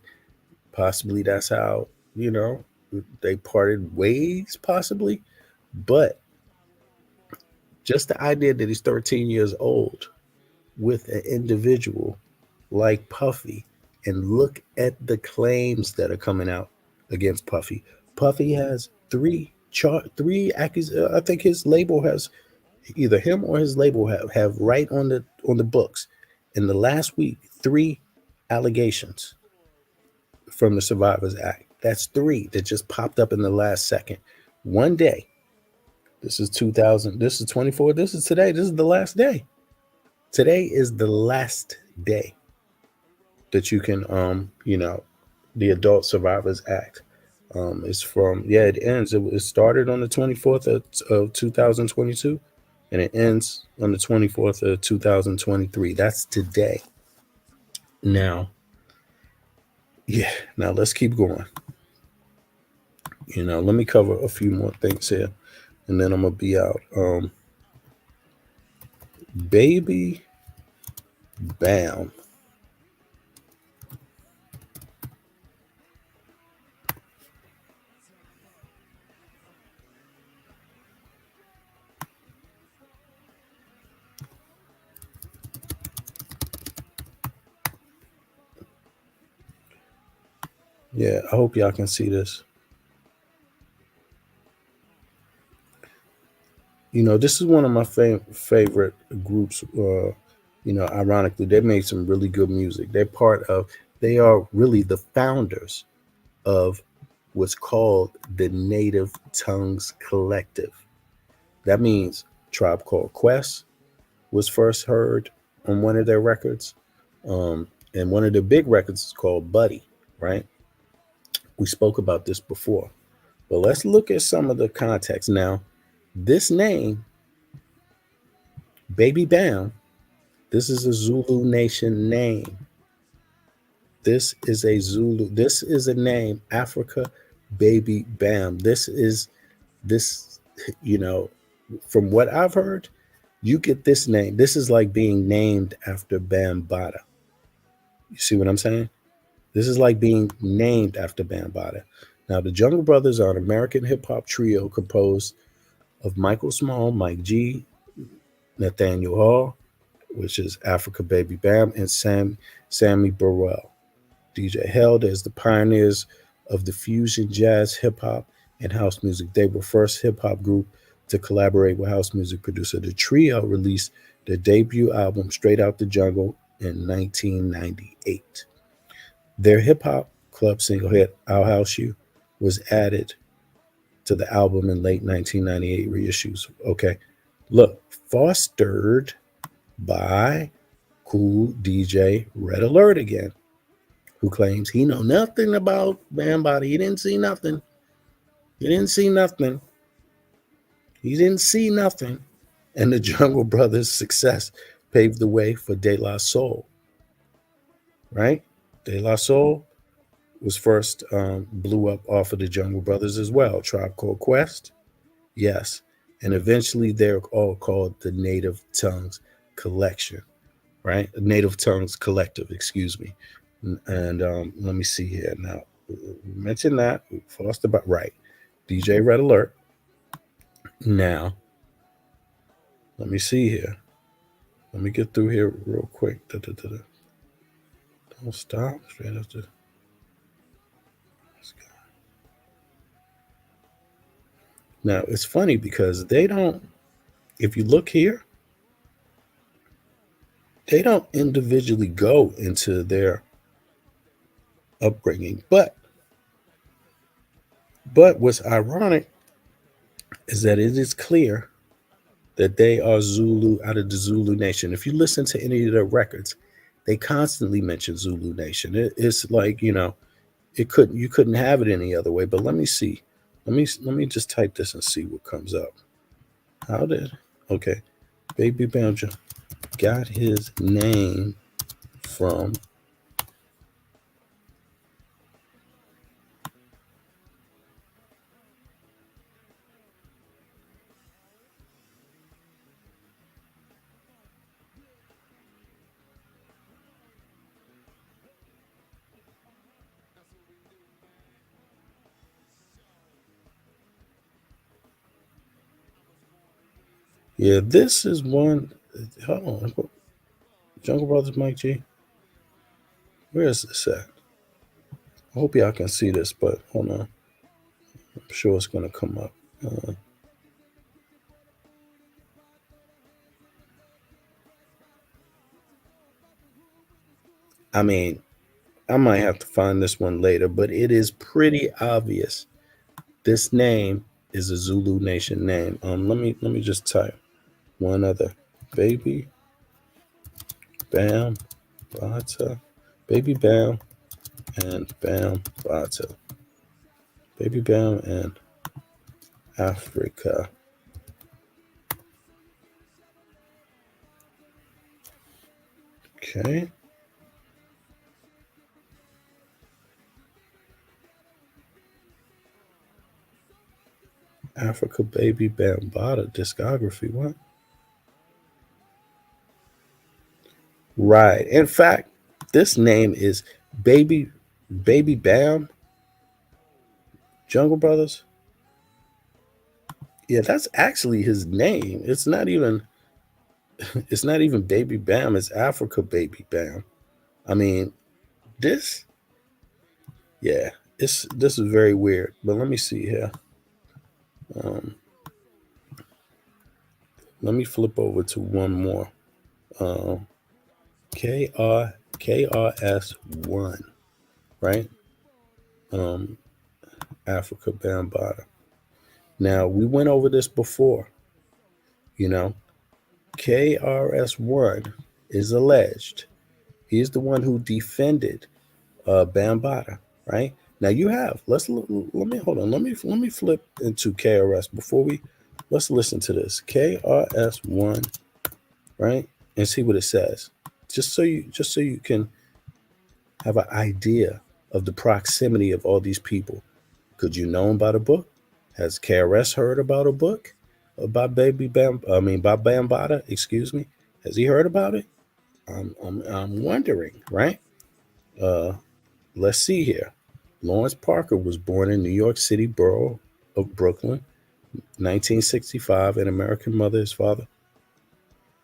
possibly that's how, they parted ways, possibly. But just the idea that he's 13 years old with an individual like Puffy, and look at the claims that are coming out against Puffy. Puffy has three accusations. I think his label has, either him or his label have right on the books in the last week, 3 allegations from the Survivors Act. That's 3 that just popped up in the last second. One day. This is 2000. This is 24. This is today. This is the last day. Today is the last day that you can, the Adult Survivors Act is from, it ends. It started on the 24th of 2022, and it ends on the 24th of 2023. That's today. Now let's keep going. Let me cover a few more things here, and then I'm going to be out. Baby Bam. Yeah, I hope y'all can see this. This is one of my favorite groups. Ironically, they made some really good music. They are really the founders of what's called the Native Tongues Collective. That means Tribe Called Quest was first heard on one of their records. And one of the big records is called Buddy, right? We spoke about this before. But let's look at some of the context. Now, this name, Baby Bam, this is a Zulu Nation name. This is a name, Africa Baby Bam. This, you know, from what I've heard, you get this name. This is like being named after Bambaataa. You see what I'm saying? This is like being named after Bambaataa. Now, the Jungle Brothers are an American hip hop trio composed of Michael Small, Mike G, Nathaniel Hall, which is Africa Baby Bam, and Sammy Burrell. DJ Held as the pioneers of the fusion jazz, hip hop, and house music. They were first hip hop group to collaborate with house music producer. The trio released their debut album, Straight Out the Jungle, in 1998. Their hip hop club single hit, I'll House You, was added to the album in late 1998 reissues. Okay, look, fostered by cool DJ Red Alert again, who claims he know nothing about Bambaataa. He didn't see nothing. He didn't see nothing. He didn't see nothing. And the Jungle Brothers' success paved the way for De La Soul. Right? De La Soul was first blew up off of the Jungle Brothers as well. Tribe Called Quest, yes. And eventually they're all called the Native Tongues Collection, right? Native Tongues Collective, excuse me. And let me see here. Now, we mentioned that. We lost about right. DJ Red Alert. Now, let me see here. Let me get through here real quick. Don't stop. Straight up to. Let's go. Now, it's funny because they don't, if you look here, they don't individually go into their upbringing. But what's ironic is that it is clear that they are Zulu, out of the Zulu Nation. If you listen to any of their records, they constantly mention Zulu Nation. It's like, you couldn't have it any other way. But let me see. Let me just type this and see what comes up. Okay, Baby Banja got his name from yeah, this is one. Hold on. Jungle Brothers, Mike G. Where is this at? I hope y'all can see this, but hold on. I'm sure it's going to come up. I mean, I might have to find this one later, but it is pretty obvious. This name is a Zulu Nation name. Let me just type one other. Baby Bam Bata. Baby Bam and Bam Bata. Baby Bam and Africa. Okay. Africa Baby Bambaataa discography. What? Right. In fact, this name is Baby Bam Jungle Brothers. Yeah, that's actually his name. It's not even Baby Bam, it's Africa Baby Bam. I mean, this, yeah, this is very weird. But let me see here. Let me flip over to one more. Um, KRS1, right? Um, Africa Bambaataa. Now we went over this before. You know, KRS1 is alleged. He's the one who defended Bambaataa, right? Now you have. Let me hold on. Let me flip into KRS before we. Let's listen to this. KRS1, right, and see what it says. Just so you can have an idea of the proximity of all these people. Could you know about a book? Has KRS heard about a book about about Bambaataa? Excuse me. Has he heard about it? I'm wondering, right? Let's see here. Lawrence Parker was born in New York City borough of Brooklyn, 1965, an American mother, his father,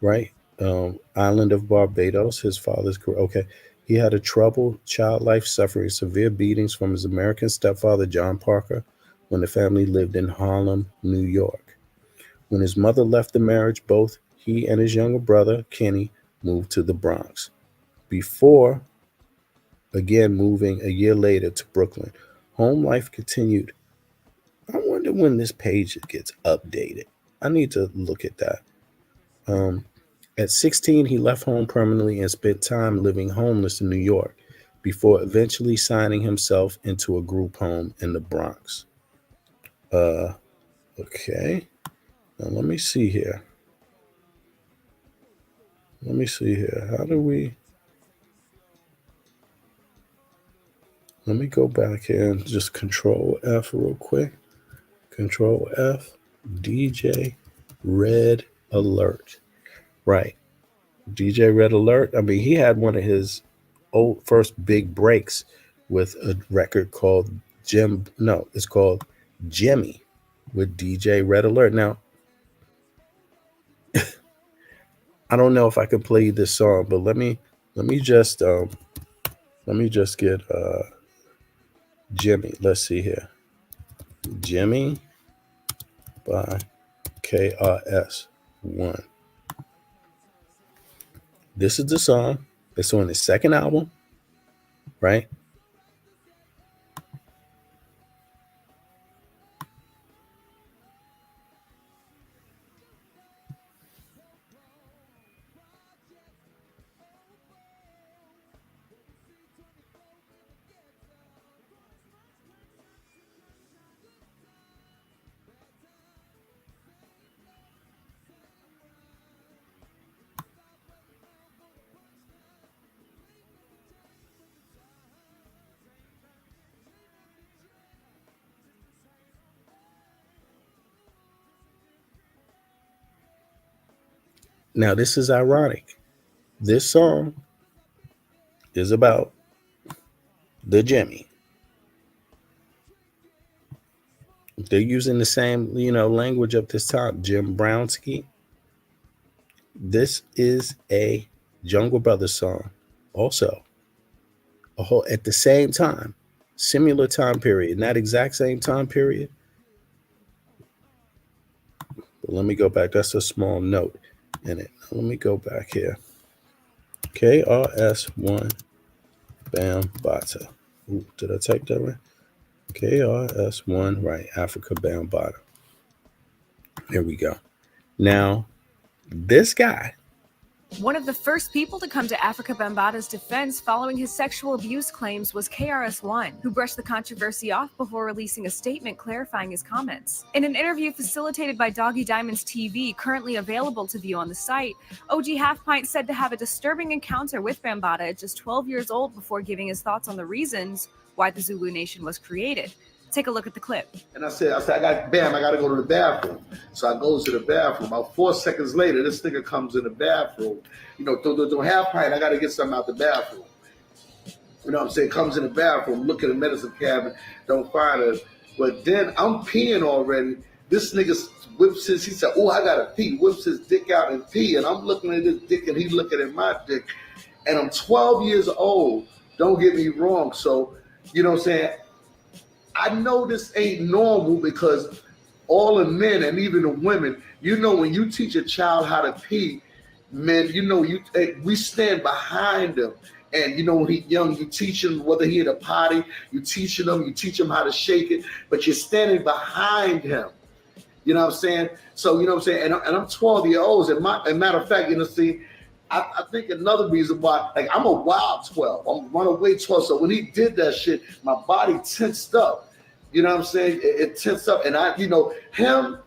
right? Island of Barbados, his father's career. Okay. He had a troubled child life, suffering severe beatings from his American stepfather, John Parker, when the family lived in Harlem, New York. When his mother left the marriage, both he and his younger brother, Kenny, moved to the Bronx. Before again moving a year later to Brooklyn, home life continued. I wonder when this page gets updated. I need to look at that. At 16, he left home permanently and spent time living homeless in New York before eventually signing himself into a group home in the Bronx. Okay. Now let me see here. How do we... Let me go back here and just Control F real quick. Control F, DJ Red Alert. Right. DJ Red Alert. I mean, he had one of his first big breaks with a record called it's called Jimmy with DJ Red Alert. Now, I don't know if I could play you this song, but let me just get Jimmy. Let's see here. Jimmy by KRS1. This is the song. It's on his second album, right? Now, this is ironic. This song is about the Jimmy. They're using the same, language of this time, Jim Brownski. This is a Jungle Brothers song. Also, at the same time, similar time period, not exact same time period. But let me go back. That's a small note in it. Let me go back here. KRS1 Bambaataa. Ooh, did I type that right? KRS1, right, Africa Bambaataa. Here we go. Now, this guy. One of the first people to come to Africa Bambaataa's defense following his sexual abuse claims was KRS-One, who brushed the controversy off before releasing a statement clarifying his comments. In an interview facilitated by Doggy Diamonds TV, currently available to view on the site, OG Half Pint said to have a disturbing encounter with Bambaataa at just 12 years old before giving his thoughts on the reasons why the Zulu Nation was created. Take a look at the clip. And I said, I got to go to the bathroom. So I go to the bathroom. About 4 seconds later, this nigga comes in the bathroom. Don't Half Pint, I got to get something out the bathroom. You know what I'm saying? Comes in the bathroom, look at the medicine cabinet, don't find it. But then I'm peeing already. This nigga whips he said, oh, I got to pee. Whips his dick out and pee. And I'm looking at his dick and he's looking at my dick. And I'm 12 years old. Don't get me wrong. So, you know what I'm saying? I know this ain't normal because all the men and even the women, when you teach a child how to pee, men, we stand behind them. And when he's young, you teach him whether he in a potty, you teach him how to shake it, but you're standing behind him. You know what I'm saying? So, you know what I'm saying? And I'm 12 years old. And matter of fact, I think another reason why, like, I'm a wild 12. I'm runaway 12. So when he did that shit, my body tensed up. You know what I'm saying? It tensed up. And him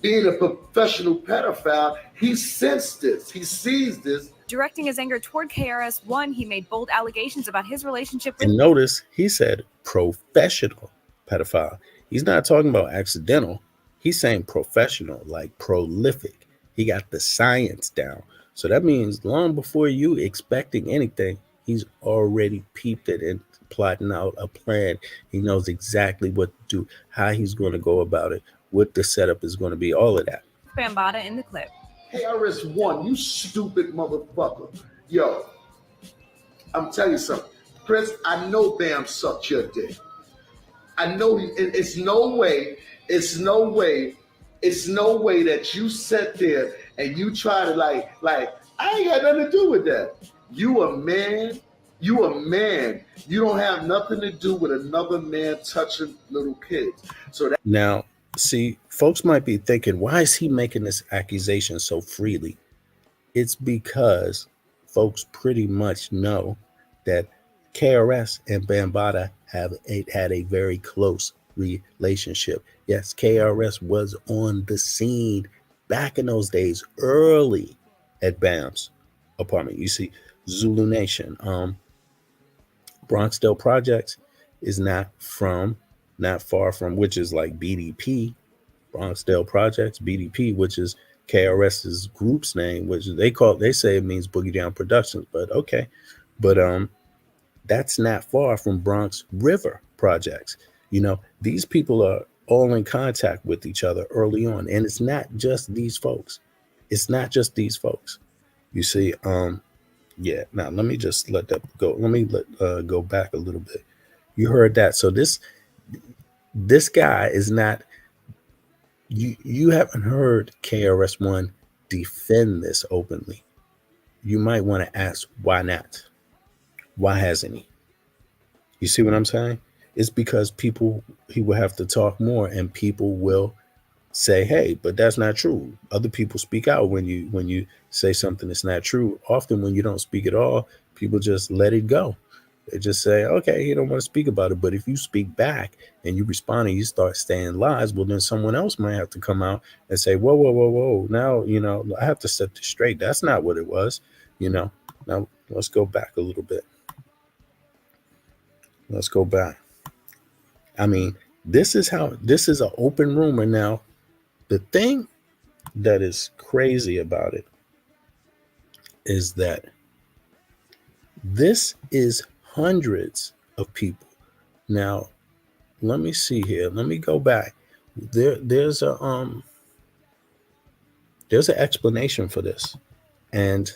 being a professional pedophile, he sensed this. He sees this. Directing his anger toward KRS-One, he made bold allegations about his relationship with... And notice he said professional pedophile. He's not talking about accidental. He's saying professional, like prolific. He got the science down. So that means long before you expecting anything, he's already peeped it and plotting out a plan. He knows exactly what to do, how he's going to go about it, what the setup is going to be, all of that. Bambaataa in the clip. KRS-One, you stupid motherfucker. Yo, I'm telling you something. Chris, I know Bam sucked your dick. I know it's no way that you sit there and you try to like I ain't got nothing to do with that. You a man. You don't have nothing to do with another man touching little kids. So that now, see, folks might be thinking, why is he making this accusation so freely? It's because folks pretty much know that KRS and Bambaataa had a very close relationship. Yes, KRS was on the scene back in those days, early at Bam's apartment. You see, Zulu Nation, Bronxdale Projects is not far from, which is like BDP, Bronxdale Projects, BDP, which is KRS's group's name, which they say it means Boogie Down Productions, but okay. But that's not far from Bronx River Projects. These people are all in contact with each other early on. And it's not just these folks. You see, yeah. Now let me just let that go. Let me go back a little bit. You heard that. So this guy is not, you haven't heard KRS-One defend this openly. You might want to ask, why not? Why hasn't he? You see what I'm saying? It's because he will have to talk more, and people will say, hey, but that's not true. Other people speak out when you say something that's not true. Often when you don't speak at all, people just let it go. They just say, okay, you don't want to speak about it. But if you speak back and you respond and you start saying lies, well, then someone else might have to come out and say, whoa. Now, I have to set this straight. That's not what it was. Now let's go back a little bit. Let's go back. I mean, this is an open rumor. Now, the thing that is crazy about it is that this is hundreds of people. Now, let me see here. Let me go back. There's an explanation for this, and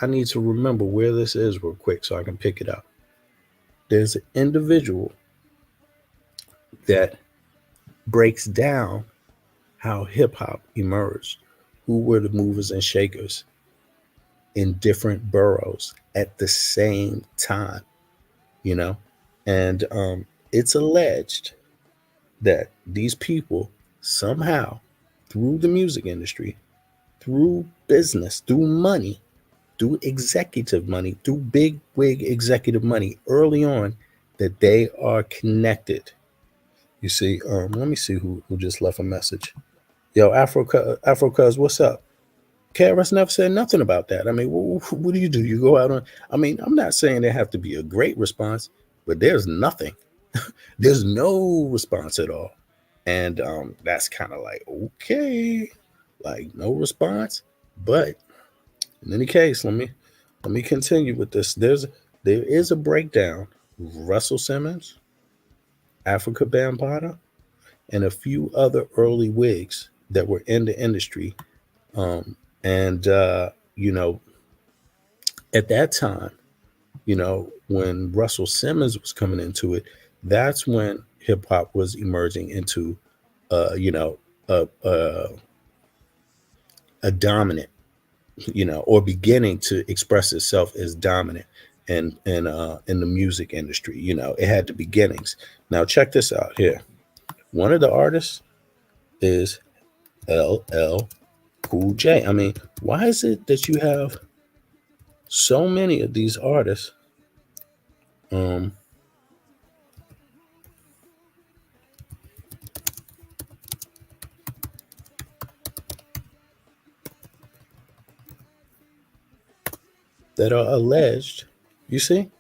I need to remember where this is real quick so I can pick it up. There's an individual that breaks down how hip hop emerged, who were the movers and shakers in different boroughs at the same time, and it's alleged that these people somehow, through the music industry, through business, through money, through executive money, through big wig executive money early on, that they are connected. You see, let me see who just left a message. Yo, Afro Cuz, what's up? KRS never said nothing about that. I mean, what do? You go out on, I mean, I'm not saying there have to be a great response, but there's nothing. There's no response at all. And that's kind of like, okay, like no response. But in any case, let me continue with this. There is a breakdown. Russell Simmons, Africa Bambaataa, and a few other early wigs that were in the industry. At that time, when Russell Simmons was coming into it, that's when hip hop was emerging into, you know, a dominant, you know, or beginning to express itself as dominant in the music industry. You know, it had the beginnings. Now check this out here. One of the artists is LL Cool J. I mean, why is it that you have so many of these artists that are alleged? You see?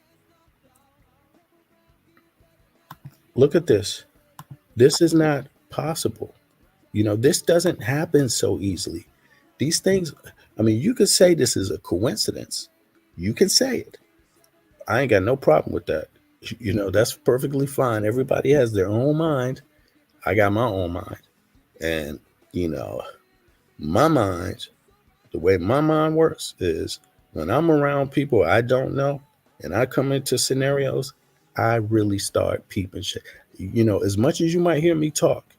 Look at this. This is not possible. You know, this doesn't happen so easily. These things, I mean, you could say this is a coincidence. You can say it. I ain't got no problem with that. You know, that's perfectly fine. Everybody has their own mind. I got my own mind. And, you know, my mind, the way my mind works is when I'm around people I don't know and I come into scenarios, I really start peeping shit. You know, as much as you might hear me talk,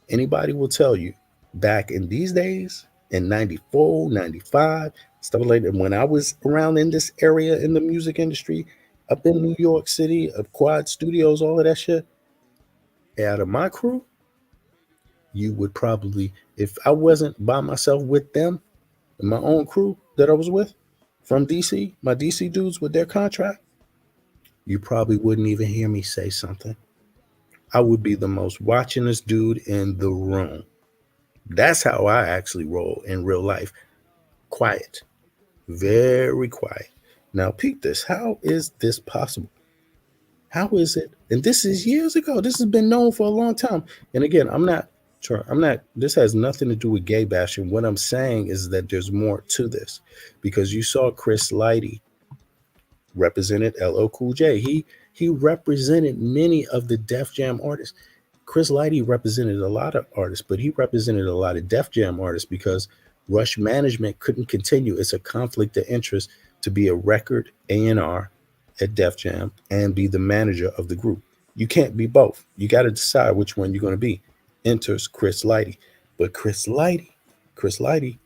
anybody will tell you back in these days, in 94, 95, stuff like that, when I was around in this area in the music industry, up in New York City, of Quad Studios, all of that shit, out of my crew, you would probably, if I wasn't by myself with them, and my own crew that I was with from DC, my DC dudes with their contract, you probably wouldn't even hear me say something. I would be the most watchingest dude in the room. That's how I actually roll in real life. Quiet. Very quiet. Now, peep this. How is this possible? How is it? And this is years ago. This has been known for a long time. And again, this has nothing to do with gay bashing. What I'm saying is that there's more to this because you saw Chris Lighty represented LL Cool J. He represented many of the Def Jam artists. Chris Lighty represented a lot of artists, but he represented a lot of Def Jam artists because Rush Management couldn't continue. It's a conflict of interest to be a record A&R at Def Jam and be the manager of the group. You can't be both. You got to decide which one you're going to be. Enters Chris Lighty. But Chris Lighty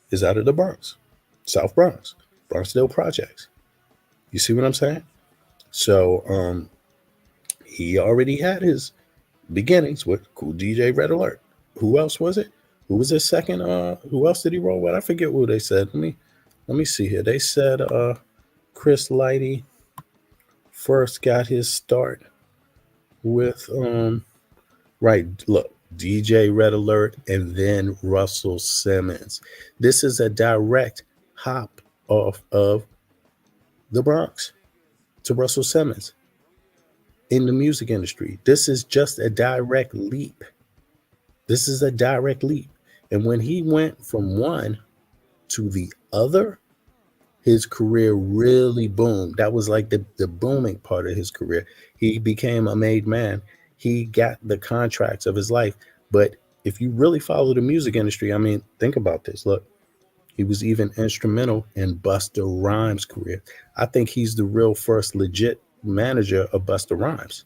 is out of the Bronx, South Bronx, Bronxdale Projects. You see what I'm saying? So he already had his beginnings with Cool DJ Red Alert. Who else was it? Who was his second? Who else did he roll with? I forget who they said. Let me see here. They said Chris Lighty first got his start with right, look, DJ Red Alert and then Russell Simmons. This is a direct hop off of the Bronx to Russell Simmons in the music industry. This is just a direct leap. This is a direct leap. And when he went from one to the other, his career really boomed. That was like the booming part of his career. He became a made man. He got the contracts of his life. But if you really follow the music industry, I mean, think about this. Look, he was even instrumental in Busta Rhymes' career. I think he's the real first legit manager of Busta Rhymes,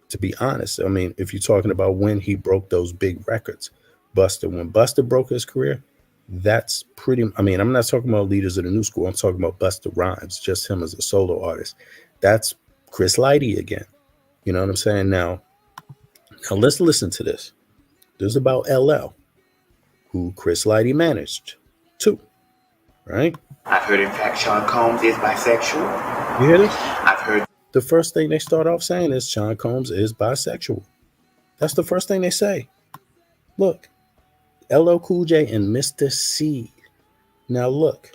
to be honest. I mean, if you're talking about when he broke those big records, when Busta broke his career, that's pretty, I mean, I'm not talking about leaders of the new school. I'm talking about Busta Rhymes, just him as a solo artist. That's Chris Lighty again. You know what I'm saying? Now let's listen to this. This is about LL, who Chris Lighty managed too, right? I've heard, in fact, Sean Combs is bisexual. You hear this? I've heard. The first thing they start off saying is Sean Combs is bisexual. That's the first thing they say. Look, LL Cool J and Mr. C. Now look,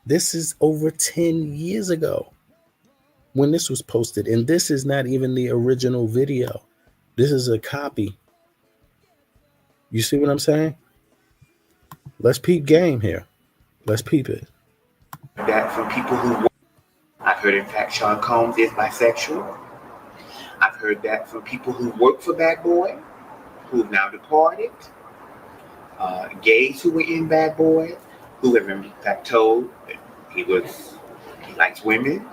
this is over 10 years ago when this was posted. And this is not even the original video. This is a copy. You see what I'm saying? Let's peep game here. Let's peep it. That from people who. I've heard, in fact, Sean Combs is bisexual. I've heard that from people who work for Bad Boy, who've now departed. Gays who were in Bad Boy, who have in fact told that he likes women,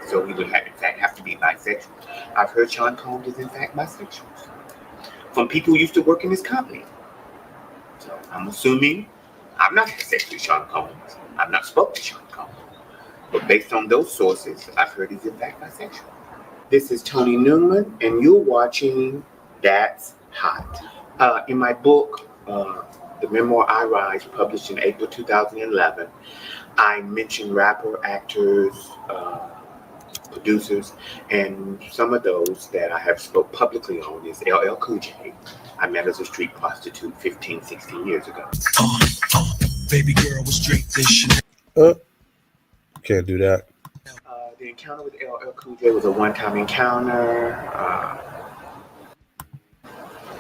so he would have, in fact, have to be bisexual. I've heard Sean Combs is in fact bisexual. From people who used to work in his company. So I'm assuming I'm not sex with Sean Combs. I've not spoken to Sean Combs. But based on those sources, I've heard he's in fact bisexual. This is Tony Newman, and you're watching That's Hot. In my book, The Memoir I Rise, published in April 2011, I mentioned rapper, actors, producers, and some of those that I have spoke publicly on is LL Cool J. I met as a street prostitute 15, 16 years ago. Baby girl was straight this Can't do that. The encounter with LL Cool J was a one-time encounter.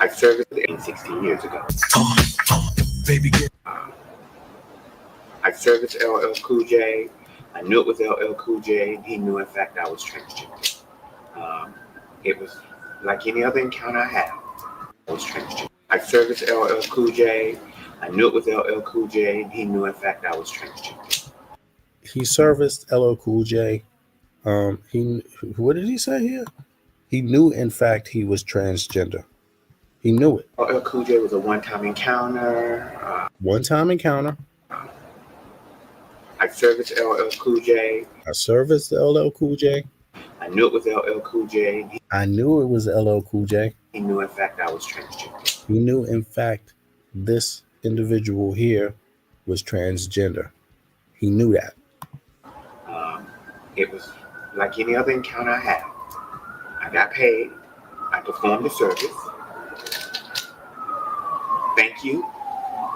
I served it 16 years ago. baby girl. I serviced LL Cool J. I knew it was LL Cool J. He knew, in fact, I was transgender. It was like any other encounter I had. I was transgender. I serviced LL Cool J. I knew it was LL Cool J. He knew, in fact, I was transgender. He serviced LL Cool J. What did he say here? He knew, in fact, he was transgender. He knew it. LL Cool J was a one-time encounter. One-time encounter. I serviced LL Cool J. I serviced LL Cool J. I knew it was LL Cool J. I knew it was LL Cool J. He knew, in fact, I was transgender. He knew, in fact, this individual here was transgender. He knew that. It was like any other encounter I had. I got paid. I performed the service. Thank you.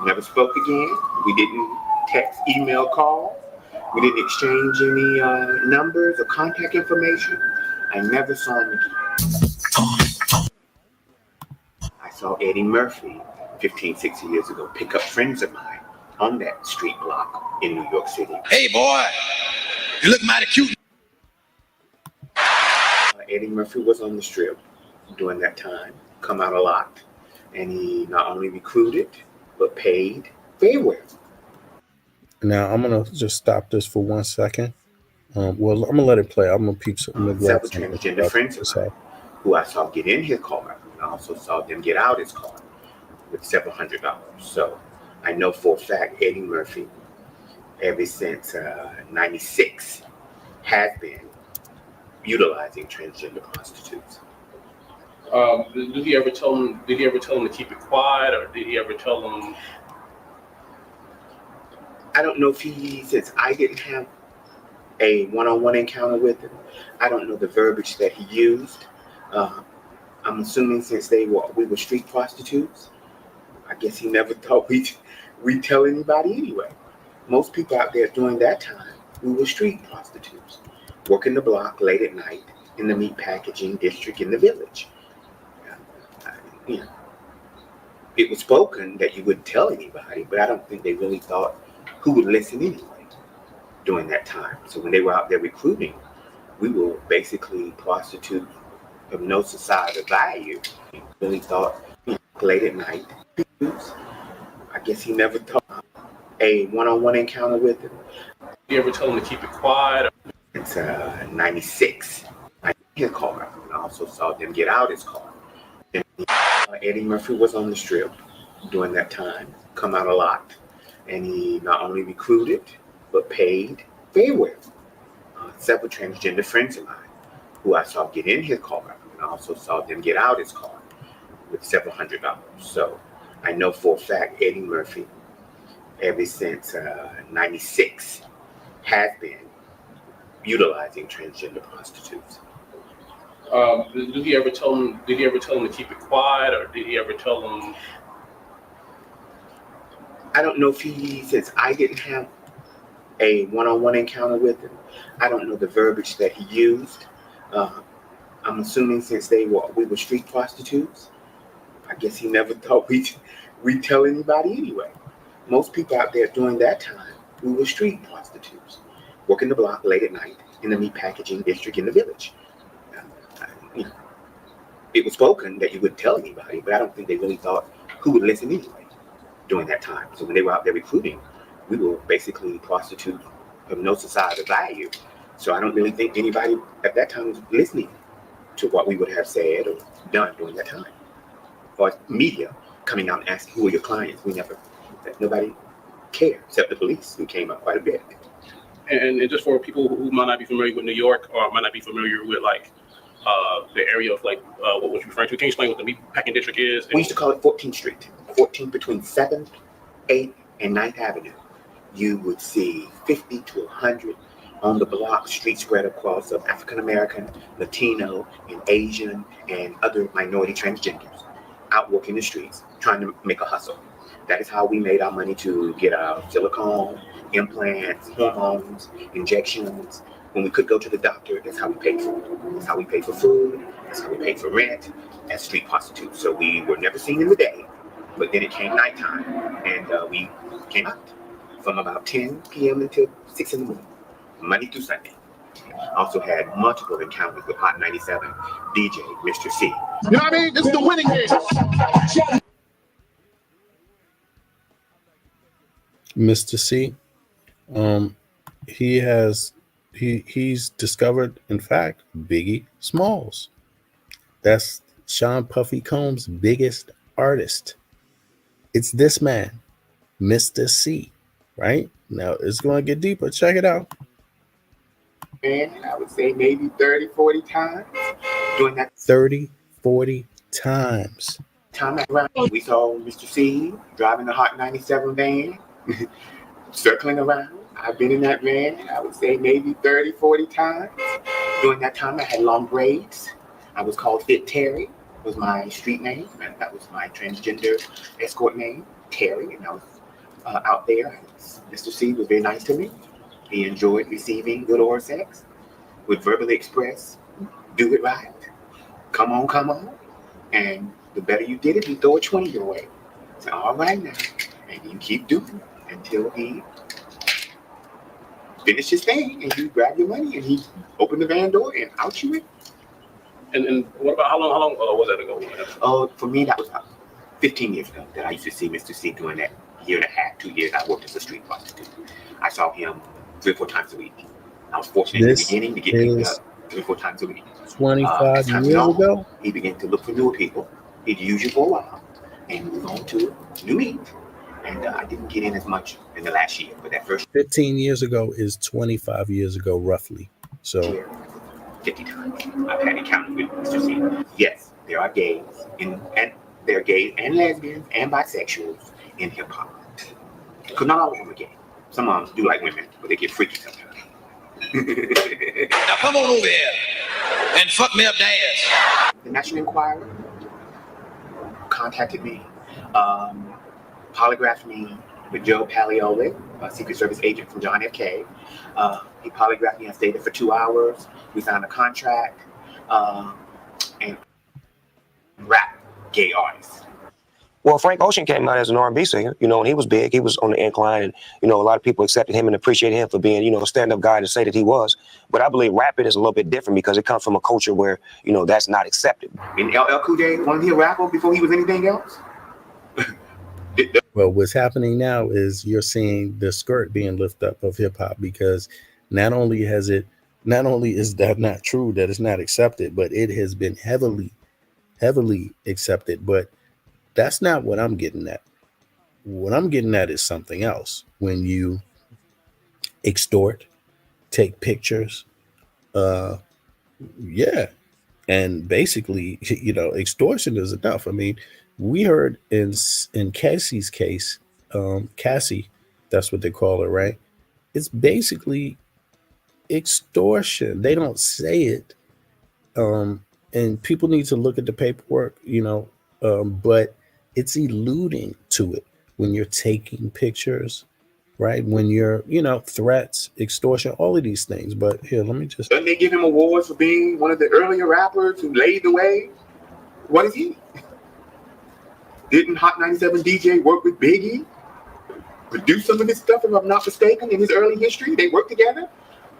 Never spoke again. We didn't text, email, call. We didn't exchange any numbers or contact information. I never saw him again. I saw Eddie Murphy 15, 16 years ago pick up friends of mine on that street block in New York City. Hey boy, you look mighty cute. Eddie Murphy was on the strip during that time, come out a lot. And he not only recruited, but paid very well. Now, I'm going to just stop this for 1 second. Well, I'm going to let it play. I'm going to peep something. Several transgender friends of mine who I saw get in his car, and I also saw them get out his car with several $100s. So I know for a fact Eddie Murphy, ever since 96, has been utilizing transgender prostitutes. Did he ever tell them to keep it quiet, or did he ever tell them? I don't know if since I didn't have a one-on-one encounter with him, I don't know the verbiage that he used. I'm assuming since we were street prostitutes, I guess he never thought we'd tell anybody anyway. Most people out there during that time, we were street prostitutes, working the block late at night in the meat packaging district in the village. It was spoken that you wouldn't tell anybody, but I don't think they really thought who would listen anyway during that time. So when they were out there recruiting, we were basically prostitutes of no societal value. He really thought late at night. I guess he never thought a one-on-one encounter with him. Did you ever tell him to keep it quiet? It's 96. I his car. I also saw them get out his car. And, Eddie Murphy was on the strip during that time, come out a lot. And he not only recruited, but paid very well. Several transgender friends of mine who I saw get in his car, and I also saw them get out his car with several $100s. So I know for a fact Eddie Murphy, ever since 96, has been utilizing transgender prostitutes. Did he ever tell them to keep it quiet, or did he ever tell them? I don't know if since I didn't have a one-on-one encounter with him, I don't know the verbiage that he used. I'm assuming since we were street prostitutes, I guess he never thought we'd tell anybody anyway. Most people out there during that time, we were street prostitutes, working the block late at night in the meat packaging district in the village. It was spoken that you wouldn't tell anybody, but I don't think they really thought who would listen anyway during that time. So when they were out there recruiting, we were basically prostitutes of no societal value. So I don't really think anybody at that time was listening to what we would have said or done during that time. Or media coming out and asking, who are your clients? Nobody cared except the police, who came up quite a bit. And just for people who might not be familiar with New York or might not be familiar with like the area of like what was you referring to, can you explain what the meatpacking district is? We used to call it 14th Street. 14th between 7th, 8th, and 9th Avenue. You would see 50 to 100 on the block, street spread across of African American, Latino, and Asian, and other minority transgenders out walking the streets trying to make a hustle. That is how we made our money to get our silicone, implants, hormones, injections. When we could go to the doctor, that's how we paid for it. That's how we paid for food. That's how we paid for rent as street prostitutes. So we were never seen in the day, but then it came nighttime, and we came out from about 10 p.m. until 6 in the morning, Monday through Sunday. Also had multiple encounters with Hot 97 DJ Mr. C. You know what I mean? This is the winning game. Mr. C, he's discovered, in fact, Biggie Smalls. That's Sean Puffy Combs' biggest artist. It's this man, Mr. C, right? Now it's going to get deeper. Check it out. And I would say maybe 30, 40 times doing that. 30, 40 times. Time around, we saw Mr. C driving the Hot 97 van, circling around. I've been in that van, I would say maybe 30, 40 times. During that time, I had long braids. I was called Fit Terry, was my street name. And that was my transgender escort name, Terry. And I was out there. Mr. C was very nice to me. He enjoyed receiving good oral sex, would verbally express, do it right, come on. And the better you did it, he throw a 20 your way. So, all right now. And you keep doing it until he finished his thing and you grab your money and he opened the van door and out you went. And what about how long was that ago? For me, that was about 15 years ago that I used to see Mr. C doing that. Year and a half, 2 years, I worked as a street prostitute. I saw him 3 or 4 times a week. I was fortunate in the beginning to get picked up 3 or 4 times a week. 25 years ago? He began to look for newer people. He'd use you for a while and move on to new meat. And I didn't get in as much in the last year, but that first 15 years ago is 25 years ago, roughly. So 50 times I've had encounters with Mr. C. Yes, there are gays, and there are gays and lesbians and bisexuals in hip hop. Because not all of them are gay. Some of them do like women, but they get freaky sometimes. Now come on over here and fuck me up the ass. The National Enquirer contacted me, polygraphed me with Joe Paglioli, a Secret Service agent from John F. K. He polygraphed me. I stayed there for 2 hours. We signed a contract and rap gay artists. Well, Frank Ocean came out as an R&B singer, and he was big. He was on the incline, and, a lot of people accepted him and appreciated him for being, a stand-up guy to say that he was. But I believe rapping is a little bit different because it comes from a culture where, that's not accepted. And LL Cool J, wasn't he a rapper before he was anything else? Well, what's happening now is you're seeing the skirt being lifted up of hip-hop because not only is that not true, that it's not accepted, but it has been heavily accepted. But that's not what I'm getting at. What I'm getting at is something else. When you extort, take pictures, and basically, extortion is enough. I mean, we heard in Cassie's case, Cassie, that's what they call her, right? It's basically extortion. They don't say it, and people need to look at the paperwork, but it's alluding to it when you're taking pictures, right? When you're, threats, extortion, all of these things. But here, let me just. Doesn't they give him awards for being one of the earlier rappers who laid the way? What is he? Didn't Hot 97 DJ work with Biggie? Produce some of his stuff, if I'm not mistaken, in his early history? They worked together?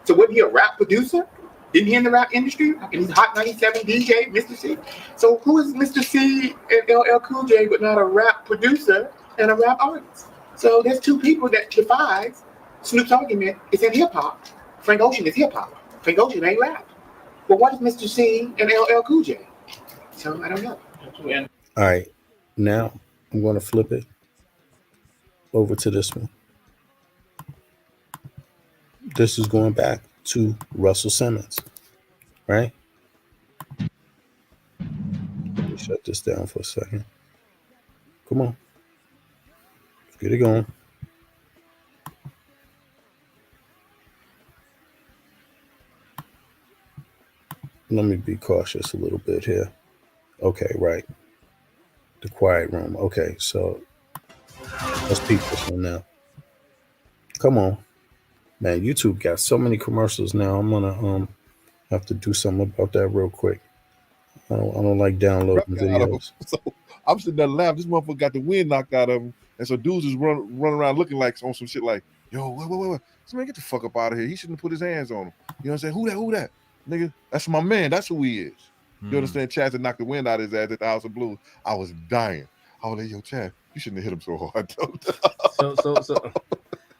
So wasn't he a rap producer? Isn't he in the rap industry? And he's Hot 97 DJ, Mr. C. So who is Mr. C and LL Cool J but not a rap producer and a rap artist? So there's two people that defies Snoop's argument. It's in hip hop. Frank Ocean is hip hop. Frank Ocean ain't rap. But what if Mr. C and LL Cool J? So I don't know. All right, now I'm going to flip it over to this one. This is going back to Russell Simmons, right? Let me shut this down for a second. Come on. Let's get it going. Let me be cautious a little bit here. Okay, right. The quiet room. Okay, so let's peep this one now. Come on. Man, YouTube got so many commercials now. I'm gonna have to do something about that real quick. I don't like downloading videos. So I'm sitting there laughing. This motherfucker got the wind knocked out of him, and so dudes is running around looking like on some shit like, yo, wait. So man, get the fuck up out of here. He shouldn't have put his hands on him. You know what I'm saying? Who that? Nigga, that's my man. That's who he is. You understand? Chaz had knocked the wind out of his ass at the House of Blues. I was dying. I was like, yo, Chaz, you shouldn't have hit him so hard.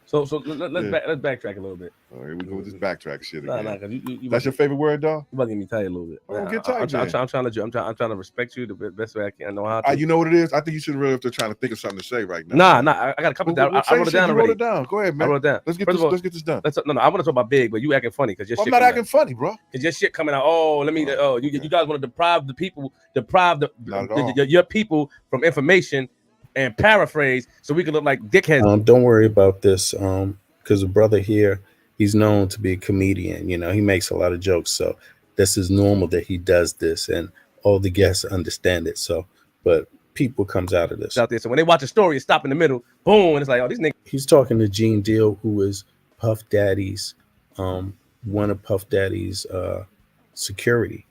So let's backtrack a little bit. All right, we go with this backtrack shit again. Nah, cause you that's your favorite word, dog? You about to get me tight a little bit. Get tight. I'm trying to respect you the best way I can. I know how to. You know what it is? I think you should really have to trying to think of something to say right now. Nah. I got a couple. I wrote it down already. Wrote it down. Go ahead, man. I wrote it down. Let's get this done. No, I want to talk about big, but you acting funny because your shit. I'm not acting funny, bro. Because your shit coming out. Oh, let me. You guys want to deprive the people, your people from information and paraphrase so we can look like dickheads. Don't worry about this. Because the brother here, he's known to be a comedian. You know, he makes a lot of jokes. So this is normal that he does this, and all the guests understand it. So, but people comes out of this. Out there. So when they watch a story, it stop in the middle, boom, and it's like, oh, these niggas. He's talking to Gene Deal, who is Puff Daddy's, one of Puff Daddy's security,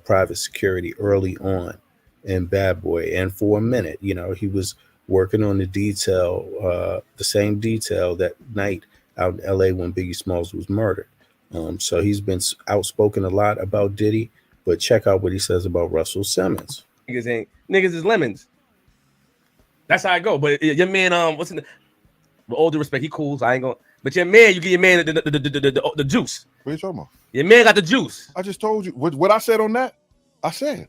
private security early on in Bad Boy. And for a minute, you know, he was working on the detail, the same detail that night out in LA when Biggie Smalls was murdered. So he's been outspoken a lot about Diddy, but check out what he says about Russell Simmons. Niggas is lemons. That's how I go. But your man, what's in the, with all due respect, he cool. So I ain't gonna. But your man, you give your man the juice. What are you talking about? Your man got the juice. I just told you what I said on that. I said.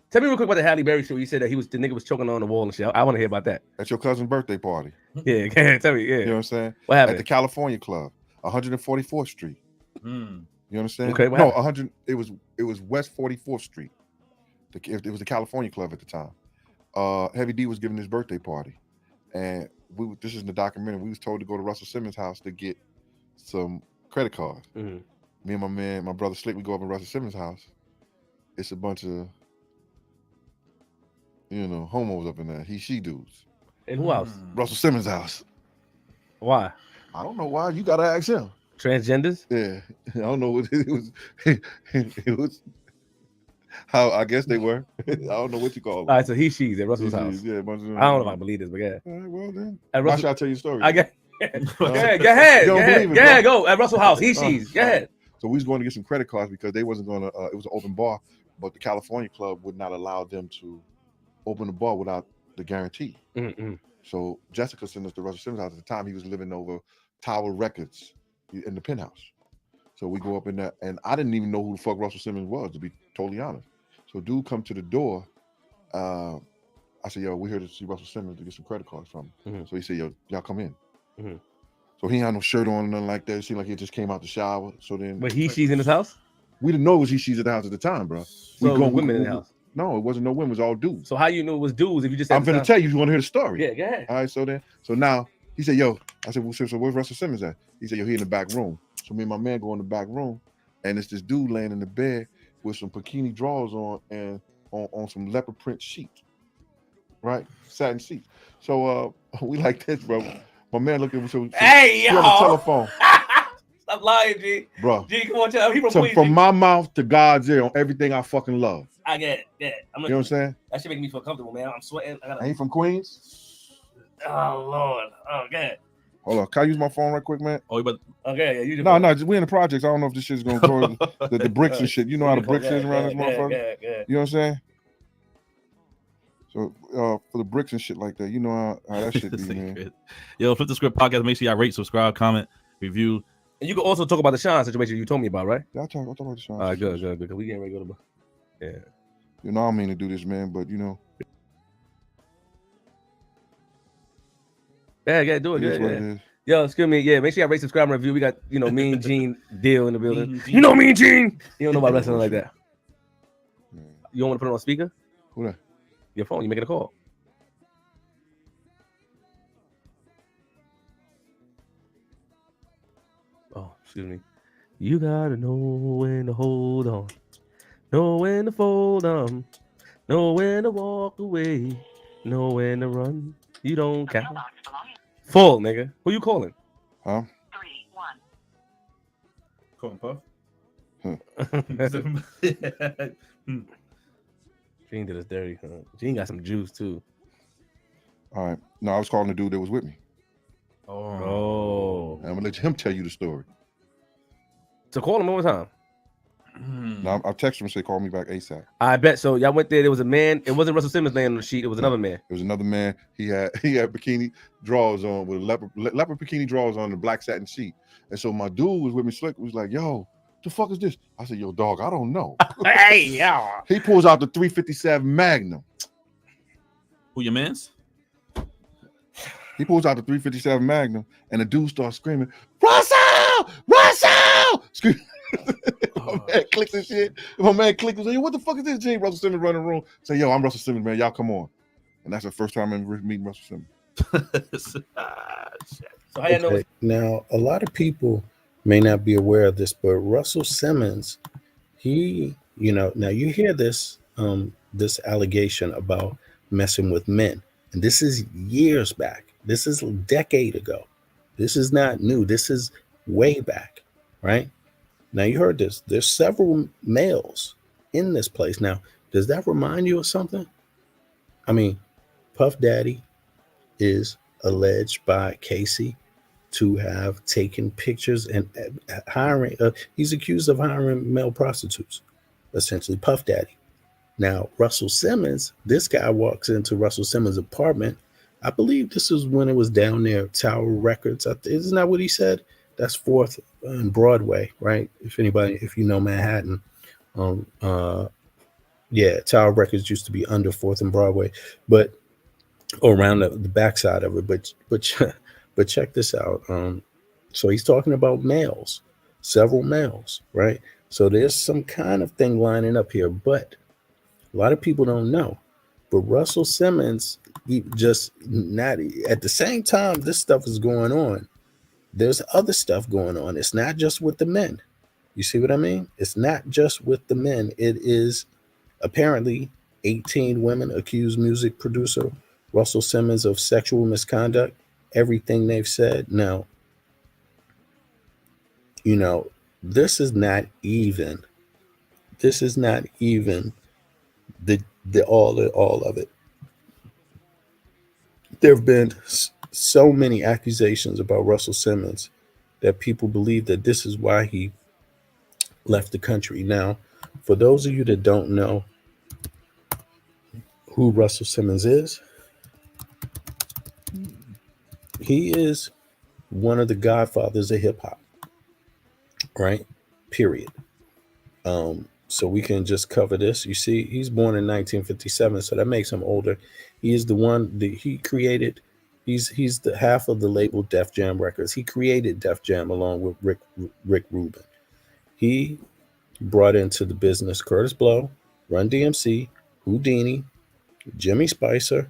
Tell me real quick about the Halle Berry show. You said that the nigga was choking on the wall and shit. I want to hear about that. At your cousin's birthday party. Yeah, tell me. Yeah, you know what I'm saying. What happened at the California Club, 144th Street? You understand? Okay, no, 100. It was West 44th Street. It was the California Club at the time. Heavy D was giving his birthday party, and this is in the documentary. We was told to go to Russell Simmons' house to get some credit cards. Me and my brother Slick, we go up in Russell Simmons' house. It's a bunch of homos up in there. She dudes. And who else? Russell Simmons' house. Why? I don't know why. You gotta ask him. Transgenders? Yeah, I don't know what it was. It was how I guess they were. I don't know what you call them. All right, so she's at Russell's house. Yeah, I don't know if I believe this, but yeah. All right, well then. Why should I tell you a story? Go ahead. Go at Russell's house. She's. Go ahead. So we was going to get some credit cards because they wasn't going to. It was an open bar, but the California Club would not allow them to open the bar without the guarantee. So Jessica sent us to Russell Simmons' house. At the time, he was living over Tower Records in the penthouse. So we go up in there, and I didn't even know who the fuck Russell Simmons was, to be totally honest. So dude come to the door. I said, yo, we're here to see Russell Simmons to get some credit cards from him. So he said, yo, y'all come in. So he had no shirt on, nothing like that. It seemed like he just came out the shower. So then, but she's in his house? We didn't know it was she's at the house at the time, bro. So women in the house? No, it wasn't no women. It was all dudes. So how you knew it was dudes if you just? I'm gonna tell you. You want to hear the story? Yeah, go ahead. All right. So now he said, yo. I said, well, so where's Russell Simmons at? He said, yo, he in the back room. So me and my man go in the back room, and it's this dude laying in the bed with some bikini drawers on and on some leopard print sheet, right? Satin sheet. So we like this, bro. My man looked at me. So hey, yo, on the telephone. Stop lying, G. Bro. G, come on, tell me. So from my mouth to God's ear on everything I fucking love. I get it. Yeah. You know what I'm saying? That should make me feel comfortable, man. I'm sweating. Ain't he from Queens? Oh Lord. Oh, God. Hold on. Can I use my phone right quick, man? Oh, but okay, yeah. No, we in the projects. I don't know if this shit's gonna go the bricks and shit. You know how the bricks is around this motherfucker. Yeah. You know what I'm saying? So for the bricks and shit like that, you know how that shit be, man. Yo, Flip the Script podcast. Make sure y'all rate, subscribe, comment, review. And you can also talk about the Sean situation you told me about, right? Yeah, I'll talk about the Sean. All right, good. We getting ready to go to. Yeah. You know, I don't mean to do this, man, but you know. Yeah, do it. It is what it Yeah. is. Yo, excuse me. Yeah, make sure you rate, subscribe, and review. We got, Mean Gene Deal in the building. You know Mean Gene. You don't know about wrestling like that. You don't want to put it on speaker? Who that? Your phone. You making a call. Oh, excuse me. You gotta know when to hold on, know when to fold on, know when to walk away, know when to run. You don't count. Full, nigga. Who you calling? Huh? 3-1. Calling Puff. Gene did us dirty. Huh? Gene got some juice too. All right. No, I was calling the dude that was with me. Oh. I'm gonna let him tell you the story. So call him one more time. Now I'll text him and say, call me back ASAP. I bet. So y'all went there. There was a man. It wasn't Russell Simmons laying on the sheet. It was another man. It was another man. He had bikini drawers on with leopard bikini drawers on the black satin sheet. And so my dude was with me. Slick was like, "Yo, the fuck is this?" I said, "Yo, dog, I don't know." Hey, yo. He pulls out the 357 Magnum. Who your man's? He pulls out the 357 Magnum, and the dude starts screaming, "Russell! Russell!" Screaming. My man clicks and shit. My man clicks and says, "What the fuck is this?" Gene Russell Simmons running the room. Say, "Yo, I'm Russell Simmons, man. Y'all come on." And that's the first time I'm meeting Russell Simmons. So how you know? Now, a lot of people may not be aware of this, but Russell Simmons, he, now you hear this this allegation about messing with men, and this is years back. This is a decade ago. This is not new. This is way back, right? Now you heard this. There's several males in this place. Now, does that remind you of something? I mean, Puff Daddy is alleged by Casey to have taken pictures and hiring. He's accused of hiring male prostitutes, essentially Puff Daddy. Now, Russell Simmons, this guy walks into Russell Simmons' apartment. I believe this is when it was down there, Tower Records. Isn't that what he said? That's 4th and Broadway, right? If you know Manhattan, Tower Records used to be under 4th and Broadway, but around the backside of it. But check this out. So he's talking about males, several males, right? So there's some kind of thing lining up here, but a lot of people don't know. But Russell Simmons, he just not at the same time this stuff is going on. There's other stuff going on. It's not just with the men. You see what I mean? It's not just with the men. It is apparently 18 women accuse music producer Russell Simmons of sexual misconduct. Everything they've said. Now, this is not even. This is not even the all of it. There have been so many accusations about Russell Simmons that people believe that this is why he left the country. Now, for those of you that don't know who Russell Simmons is, he is one of the godfathers of hip hop, right? Period. So we can just cover this. You see, he's born in 1957, so that makes him older. He is the one that he created. He's the half of the label Def Jam Records. He created Def Jam along with Rick Rubin. He brought into the business Curtis Blow, Run DMC, Houdini, Jimmy Spicer.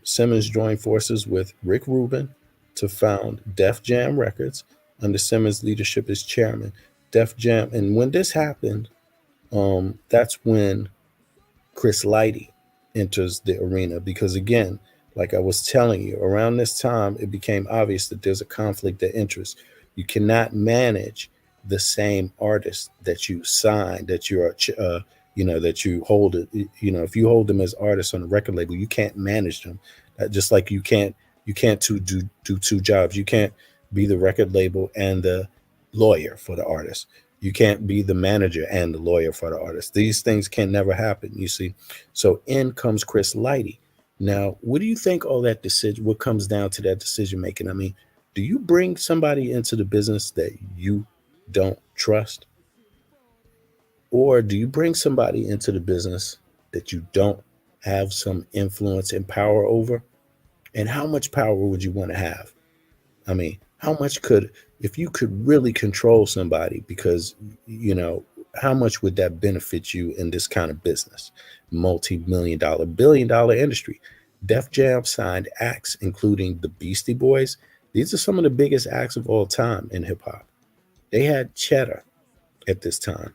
Simmons joined forces with Rick Rubin to found Def Jam Records under Simmons' leadership as chairman. Def Jam, and when this happened, that's when Chris Lighty enters the arena, because again, like I was telling you, around this time it became obvious that there's a conflict of interest. You cannot manage the same artist that you sign, that you're that you hold it. If you hold them as artists on a record label, you can't manage them. Just like you can't do two jobs. You can't be the record label and the lawyer for the artist. You can't be the manager and the lawyer for the artist. These things can never happen, you see. So in comes Chris Lighty. Now, what do you think all that decision, what comes down to that decision making? I mean, Do you bring somebody into the business that you don't trust? Or do you bring somebody into the business that you don't have some influence and power over? And how much power would you want to have? I mean, how much could, if you could really control somebody, because, how much would that benefit you in this kind of business? Multi-million dollar, billion-dollar industry. Def Jam signed acts, including the Beastie Boys. These are some of the biggest acts of all time in hip hop. They had Cheddar at this time.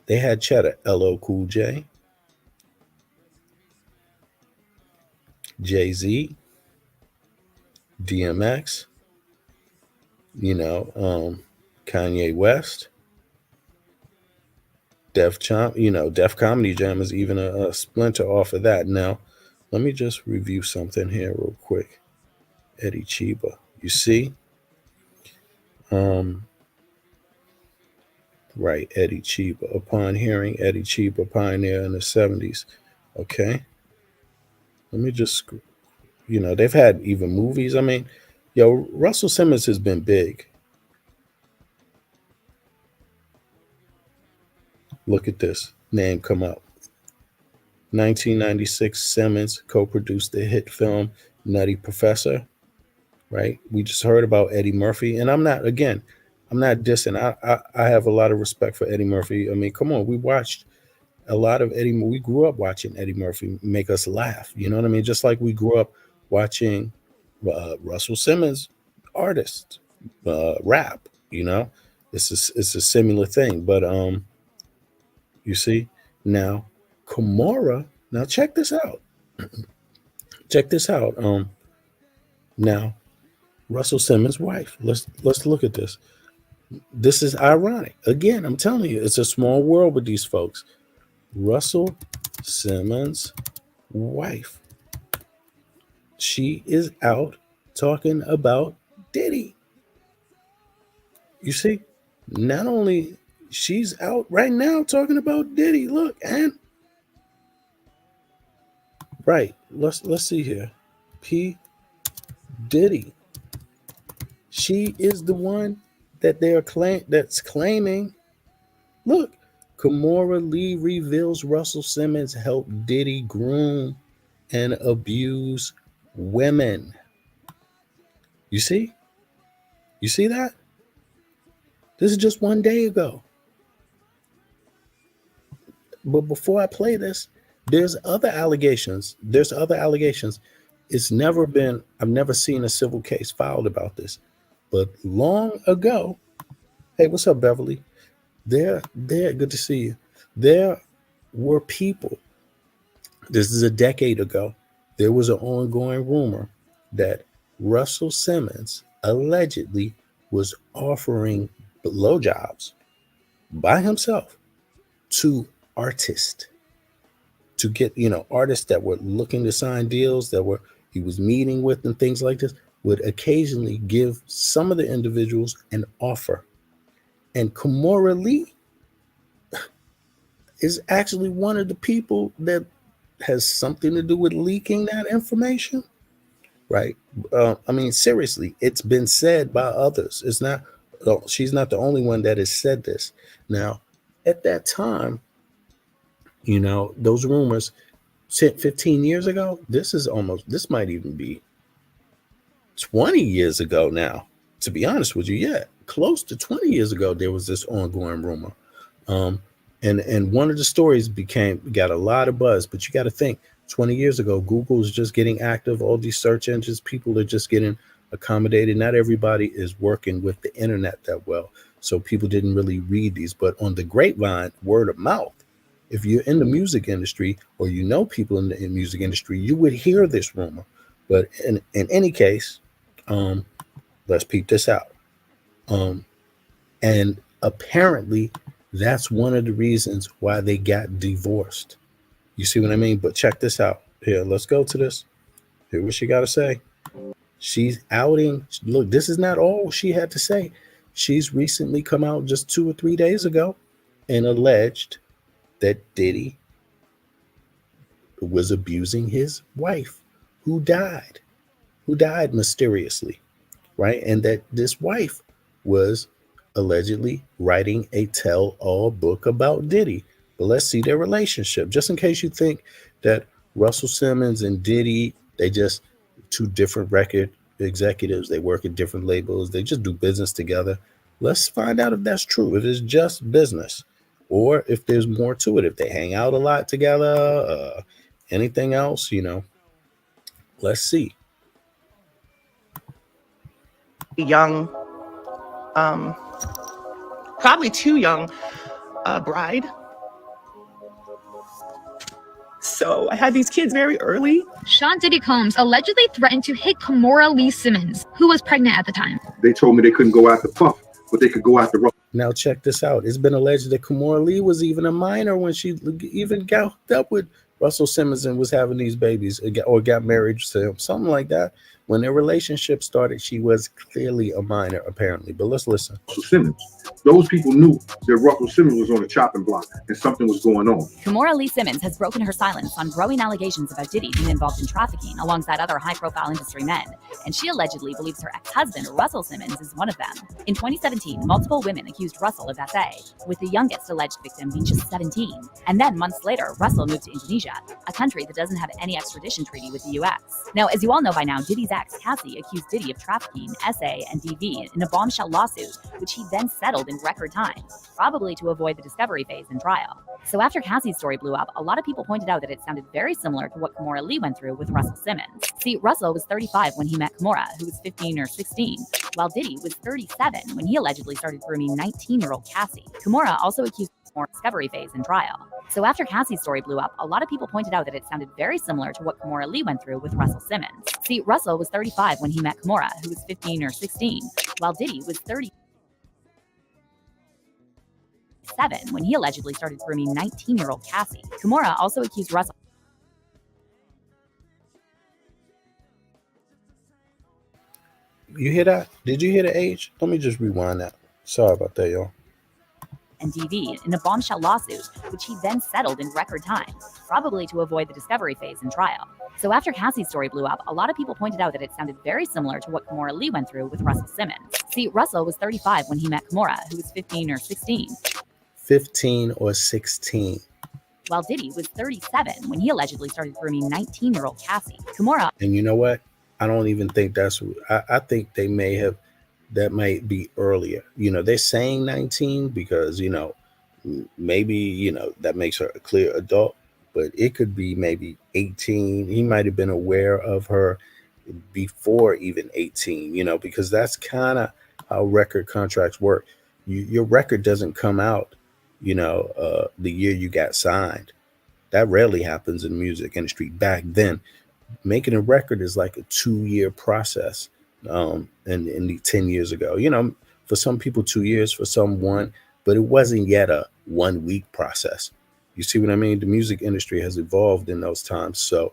They had Cheddar, LL Cool J, Jay-Z, DMX, Kanye West, Def Comedy Jam is even a splinter off of that. Now, let me just review something here real quick. Eddie Chiba, you see? Right, Eddie Chiba. Upon hearing Eddie Chiba, pioneer in the 70s. Okay. Let me just, they've had even movies. I mean, Russell Simmons has been big. Look at this name come up. 1996, Simmons co-produced the hit film Nutty Professor. Right? We just heard about Eddie Murphy, and I'm not dissing. I have a lot of respect for Eddie Murphy. I mean, come on, we watched a lot of Eddie. We grew up watching Eddie Murphy make us laugh. You know what I mean? Just like we grew up watching Russell Simmons, artist, rap. It's a similar thing. But you see now, Kimora. Now check this out. Check this out. Now, Russell Simmons' wife. Let's look at this. This is ironic. Again, I'm telling you, it's a small world with these folks. Russell Simmons' wife. She is out talking about Diddy. You see, not only she's out right now talking about Diddy. Look, and right. Let's see here. P. Diddy. She is the one that that's claiming. Look, Kimora Lee reveals Russell Simmons helped Diddy groom and abuse women. You see? You see that? This is just one day ago. But before I play this, there's other allegations. I've never seen a civil case filed about this. But long ago, hey, what's up, Beverly? There, good to see you. There were people, this is a decade ago, there was an ongoing rumor that Russell Simmons allegedly was offering blowjobs by himself to artists, to get, artists that were looking to sign deals that he was meeting with and things like this, would occasionally give some of the individuals an offer. And Kimora Lee is actually one of the people that has something to do with leaking that information, right? I mean, seriously, it's been said by others. She's not the only one that has said this. Now, at that time, those rumors 15 years ago, this might even be 20 years ago now, to be honest with you. Yeah, close to 20 years ago, there was this ongoing rumor. And one of the stories got a lot of buzz, but you got to think 20 years ago, Google is just getting active. All these search engines, people are just getting accommodated. Not everybody is working with the internet that well. So people didn't really read these, but on the grapevine, word of mouth, if you're in the music industry or people in the music industry, you would hear this rumor. But in any case, let's peep this out. And apparently that's one of the reasons why they got divorced. You see what I mean? But check this out. Here, let's go to this. Hear what she got to say. She's outing. Look, this is not all she had to say. She's recently come out just 2 or 3 days ago and alleged that Diddy was abusing his wife, who died mysteriously. right? And that this wife was allegedly writing a tell-all book about Diddy. But let's see their relationship, just in case you think that Russell Simmons and Diddy, they just two different record executives. They work at different labels. They just do business together. Let's find out if that's true. If it's just business, or if there's more to it. If they hang out a lot together, anything else, let's see. Young, probably too young, bride. So I had these kids very early. Sean Diddy Combs allegedly threatened to hit Kimora Lee Simmons, who was pregnant at the time. They told me they couldn't go after Puff, but they could go after Russell. Now check this out. It's been alleged that Kimora Lee was even a minor when she even got hooked up with Russell Simmons and was having these babies, or got married to him, something like that. When their relationship started, she was clearly a minor, apparently. But let's listen. Russell Simmons. Those people knew that Russell Simmons was on the chopping block and something was going on. Kimora Lee Simmons has broken her silence on growing allegations about Diddy being involved in trafficking alongside other high-profile industry men, and she allegedly believes her ex-husband, Russell Simmons, is one of them. In 2017, multiple women accused Russell of SA, with the youngest alleged victim being just 17. And then months later, Russell moved to Indonesia, a country that doesn't have any extradition treaty with the U.S. Now, as you all know by now, Diddy's ex, Cassie, accused Diddy of trafficking, SA, and DV in a bombshell lawsuit, which he then settled in record time, probably to avoid the discovery phase and trial. So after Cassie's story blew up, a lot of people pointed out that it sounded very similar to what Kimora Lee went through with Russell Simmons. See, Russell was 35 when he met Kimora, who was 15 or 16, while Diddy was 37 when he allegedly started grooming 19-year-old Cassie. Kimora also accused more discovery phase and trial. So after Cassie's story blew up, a lot of people pointed out that it sounded very similar to what Kimora Lee went through with Russell Simmons. See, Russell was 35 when he met Kimora, who was 15 or 16, while Diddy was 37 when he allegedly started grooming 19-year-old Cassie. Kimora also accused Russell. You hear that? Did you hear the age? Let me just rewind that. Sorry about that, y'all. And DV in a bombshell lawsuit, which he then settled in record time, probably to avoid the discovery phase and trial. So after Cassie's story blew up, a lot of people pointed out that it sounded very similar to what Kimora Lee went through with Russell Simmons. See, Russell was 35 when he met Kimora, who was 15 or 16. 15 or 16. While Diddy was 37 when he allegedly started grooming 19-year-old Cassie. Kimora. And you know what? I don't even think that's. I think they may have. That might be earlier. They're saying 19 because, maybe, that makes her a clear adult, but it could be maybe 18. He might have been aware of her before even 18, because that's kind of how record contracts work. Your record doesn't come out, the year you got signed. That rarely happens in the music industry. Back then, making a record is like a 2-year process. And 10 years ago, for some people 2 years, for some 1, but it wasn't yet a 1-week process. You see what I mean? The music industry has evolved in those times, so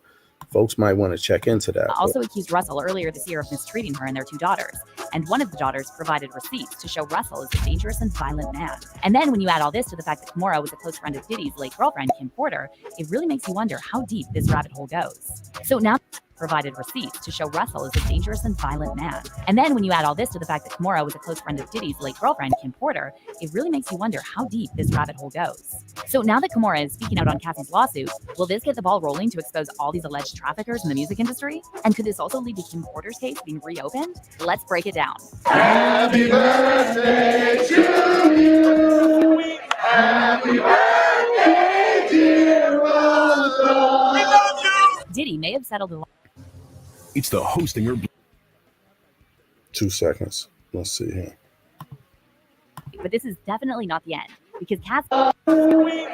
folks might want to check into that. Also accused Russell earlier this year of mistreating her and their 2 daughters, and one of the daughters provided receipts to show Russell as a dangerous and violent man. And then when you add all this to the fact that Kimora was a close friend of Diddy's late girlfriend, Kim Porter, it really makes you wonder how deep this rabbit hole goes. So now provided receipts to show Russell as a dangerous and violent man. And then when you add all this to the fact that Kimora was a close friend of Diddy's late girlfriend, Kim Porter, it really makes you wonder how deep this rabbit hole goes. So now that Kimora is speaking out on Cassie's lawsuit, will this get the ball rolling to expose all these alleged traffickers in the music industry? And could this also lead to Kim Porter's case being reopened? Let's break it down. Happy birthday to you. Happy birthday, dear Russell. We love you. Diddy may have settled the. It's the hosting or 2 seconds. Let's see here. But this is definitely not the end, because Cassie.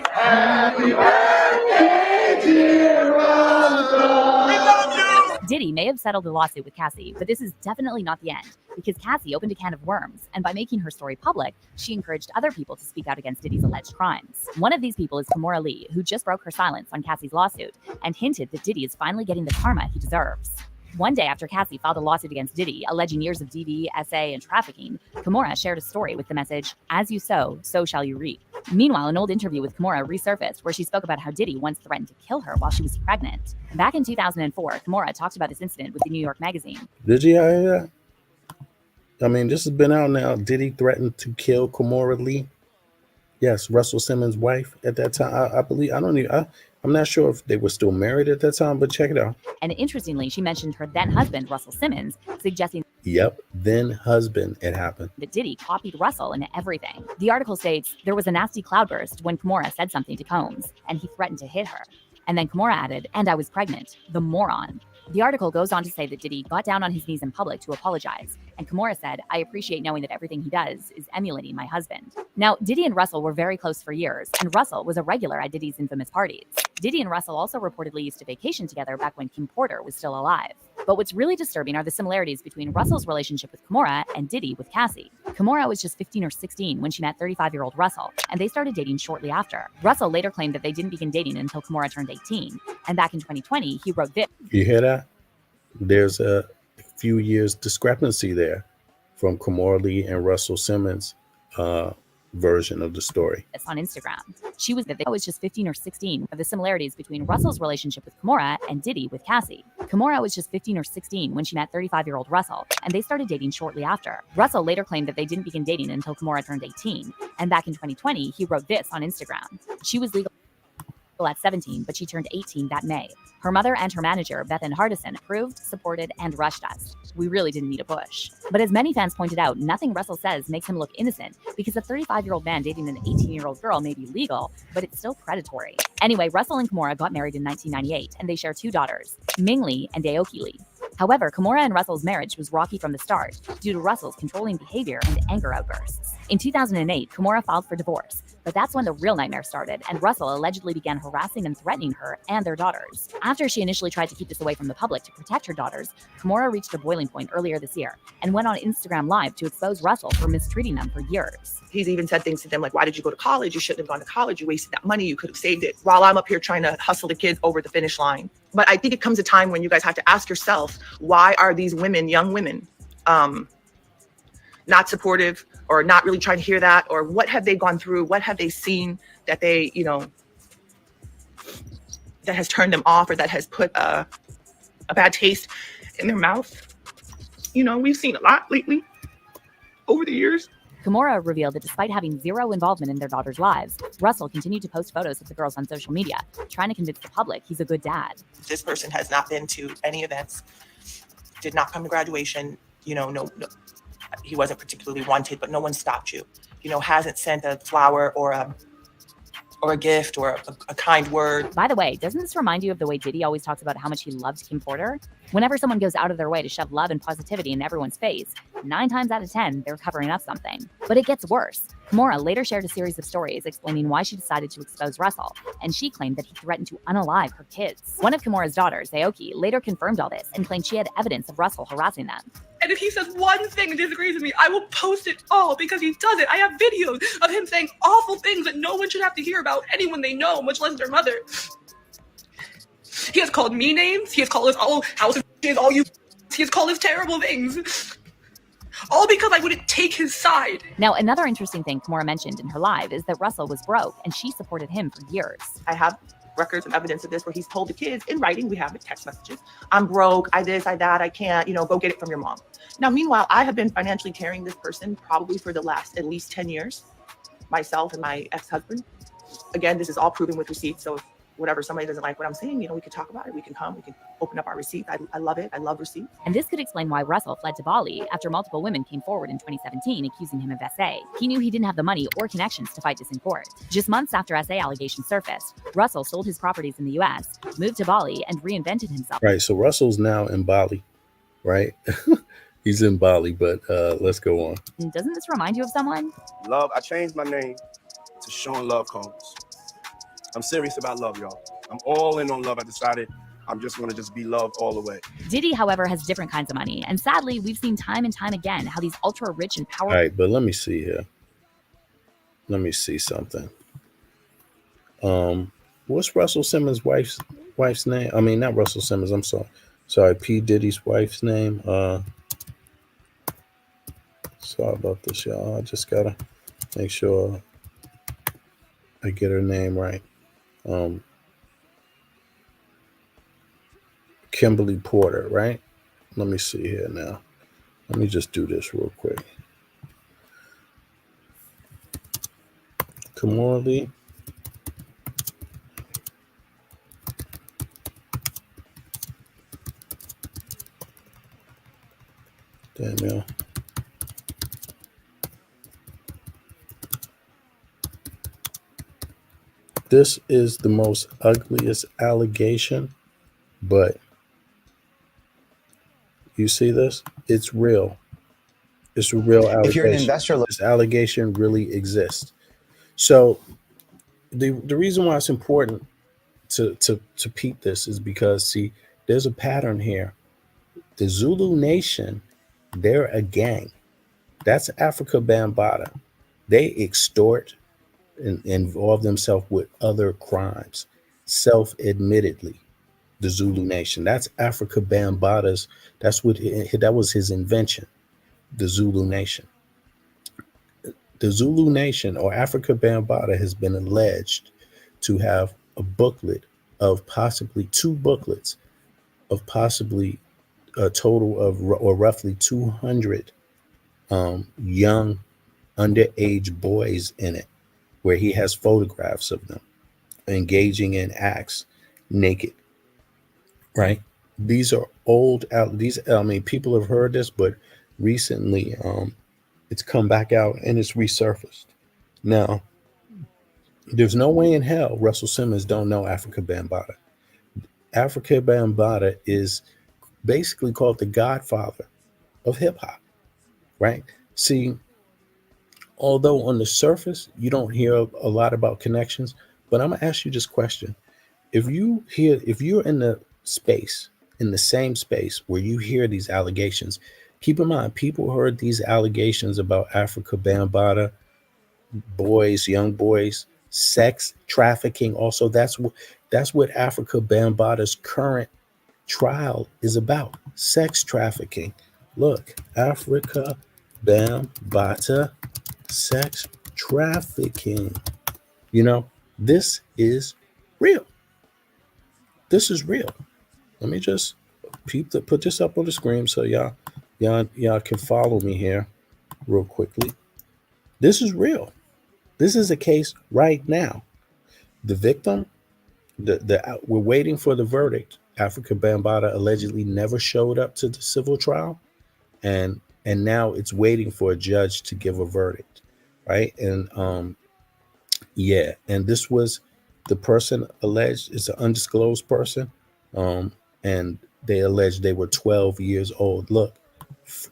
Happy birthday, dear Russell. We love you. Diddy may have settled the lawsuit with Cassie, but this is definitely not the end, because Cassie opened a can of worms, and by making her story public, she encouraged other people to speak out against Diddy's alleged crimes. One of these people is Kimora Lee, who just broke her silence on Cassie's lawsuit and hinted that Diddy is finally getting the karma he deserves. One day after Cassie filed a lawsuit against Diddy, alleging years of DV, SA, and trafficking, Kimora shared a story with the message, "As you sow, so shall you reap." Meanwhile, an old interview with Kimora resurfaced where she spoke about how Diddy once threatened to kill her while she was pregnant. Back in 2004, Kimora talked about this incident with the New York Magazine. Did you hear that? I mean, this has been out now. Diddy threatened to kill Kimora Lee. Yes, Russell Simmons' wife at that time. I believe. I don't even. I'm not sure if they were still married at that time, but check it out. And interestingly, she mentioned her then husband, Russell Simmons, suggesting Yep, then husband. It happened. that Diddy copied Russell in everything. The article states there was a nasty cloudburst when Kimora said something to Combs, and he threatened to hit her. And then Kimora added, "And I was pregnant. The moron." The article goes on to say that Diddy got down on his knees in public to apologize, and Kimora said, "I appreciate knowing that everything he does is emulating my husband." Now, Diddy and Russell were very close for years, and Russell was a regular at Diddy's infamous parties. Diddy and Russell also reportedly used to vacation together back when Kim Porter was still alive. But what's really disturbing are the similarities between Russell's relationship with Kimora and Diddy with Cassie. Kimora was just 15 or 16 when she met 35-year-old Russell, and they started dating shortly after. Russell later claimed that they didn't begin dating until Kimora turned 18, and back in 2020, he wrote this. You hear that? There's a few years discrepancy there from Kimora Lee and Russell Simmons' version of the story. On Instagram. She was that they was just 15 or 16 of the similarities between Russell's relationship with Kimora and Diddy with Cassie. Kimora was just 15 or 16 when she met 35-year-old Russell, and they started dating shortly after. Russell later claimed that they didn't begin dating until Kimora turned 18, and back in 2020, he wrote this on Instagram. She was legal at 17, but she turned 18 that May. Her mother and her manager, Bethan Hardison, approved, supported, and rushed us. We really didn't need a push. But as many fans pointed out, nothing Russell says makes him look innocent, because a 35-year-old man dating an 18-year-old girl may be legal, but it's still predatory. Anyway, Russell and Kimora got married in 1998, and they share 2 daughters, Ming Lee and Aoki Lee. However, Kimora and Russell's marriage was rocky from the start due to Russell's controlling behavior and anger outbursts. In 2008, Kimora filed for divorce, but that's when the real nightmare started, and Russell allegedly began harassing and threatening her and their daughters. After she initially tried to keep this away from the public to protect her daughters, Kimora reached a boiling point earlier this year and went on Instagram Live to expose Russell for mistreating them for years. He's even said things to them like, "Why did you go to college? You shouldn't have gone to college. You wasted that money. You could have saved it," while I'm up here trying to hustle the kids over the finish line. But I think it comes a time when you guys have to ask yourself, why are these women, young women, not supportive or not really trying to hear that? Or what have they gone through? What have they seen that they, that has turned them off or that has put a bad taste in their mouth? We've seen a lot lately over the years. Kimora revealed that despite having zero involvement in their daughters' lives, Russell continued to post photos of the girls on social media, trying to convince the public he's a good dad. This person has not been to any events, did not come to graduation, no, he wasn't particularly wanted, but no one stopped you, hasn't sent a flower or a gift or a kind word. By the way, doesn't this remind you of the way Diddy always talks about how much he loves Kim Porter? Whenever someone goes out of their way to shove love and positivity in everyone's face, 9 times out of 10, they're covering up something. But it gets worse. Kimora later shared a series of stories explaining why she decided to expose Russell, and she claimed that he threatened to unalive her kids. One of Kimora's daughters, Aoki, later confirmed all this and claimed she had evidence of Russell harassing them. And if he says one thing that disagrees with me, I will post it all because he does it. I have videos of him saying awful things that no one should have to hear about anyone they know, much less their mother. He has called me names. He has called us all house of all you. He has called us terrible things. All because I wouldn't take his side. Now, another interesting thing Kimora mentioned in her live is that Russell was broke and she supported him for years. I have records and evidence of this where he's told the kids in writing, we have it, text messages, "I'm broke, I this, I that, I can't, go get it from your mom." Now, meanwhile, I have been financially carrying this person probably for the last at least 10 years, myself and my ex-husband. Again, this is all proven with receipts. So if whatever, somebody doesn't like what I'm saying, we can talk about it. We can come, we can open up our receipts. I love it. I love receipts. And this could explain why Russell fled to Bali after multiple women came forward in 2017 accusing him of SA. He knew he didn't have the money or connections to fight this in court. Just months after SA allegations surfaced, Russell sold his properties in the US, moved to Bali, and reinvented himself. Right, so Russell's now in Bali, right? He's in Bali, but let's go on. Doesn't this remind you of someone? Love, I changed my name to Sean Love Combs. I'm serious about love, y'all. I'm all in on love. I decided I'm just going to just be loved all the way. Diddy, however, has different kinds of money. And sadly, we've seen time and time again how these ultra rich and powerful... All right, but let me see here. Let me see something. What's Russell Simmons' wife's name? I mean, not Russell Simmons. I'm sorry. Sorry, P. Diddy's wife's name. Sorry about this, y'all. I just got to make sure I get her name right. Kimberly Porter, right? Let me see here now. Let me just do this real quick. Kamali. Damn, yeah. This is the most ugliest allegation, but you see this? It's real. It's a real allegation. If you're an investor, This allegation really exists. So the reason why it's important to peep this is because, see, there's a pattern here. The Zulu Nation, they're a gang. That's Africa Bambaataa. They extort and involve themselves with other crimes, self-admittedly. The Zulu Nation. That's Africa Bambaataa's. That was his invention. The Zulu Nation. The Zulu Nation or Africa Bambaataa has been alleged to have a booklet of possibly 2 booklets of possibly a total of or roughly 200 young underage boys in it, where he has photographs of them engaging in acts naked. Right? These are old out. These, I mean, people have heard this, but recently it's come back out and it's resurfaced. Now, there's no way in hell Russell Simmons don't know Africa Bambaataa. Africa Bambaataa is basically called the godfather of hip hop, right? See, although on the surface you don't hear a lot about connections, but I'm gonna ask you this question: if you're in the space, in the same space where you hear these allegations, keep in mind people heard these allegations about Africa Bambaataa, boys, young boys, sex trafficking. Also, that's what Africa Bambaataa's current trial is about: sex trafficking. Look, Africa Bambaataa, sex trafficking. You know, this is real. This is real. Let me just put this up on the screen so y'all can follow me here real quickly. This is real. This is a case right now. The victim, we're waiting for the verdict. Africa Bambaataa allegedly never showed up to the civil trial, and now it's waiting for a judge to give a verdict, right? And yeah, and this was the person alleged is an undisclosed person, and they alleged they were 12 years old. Look,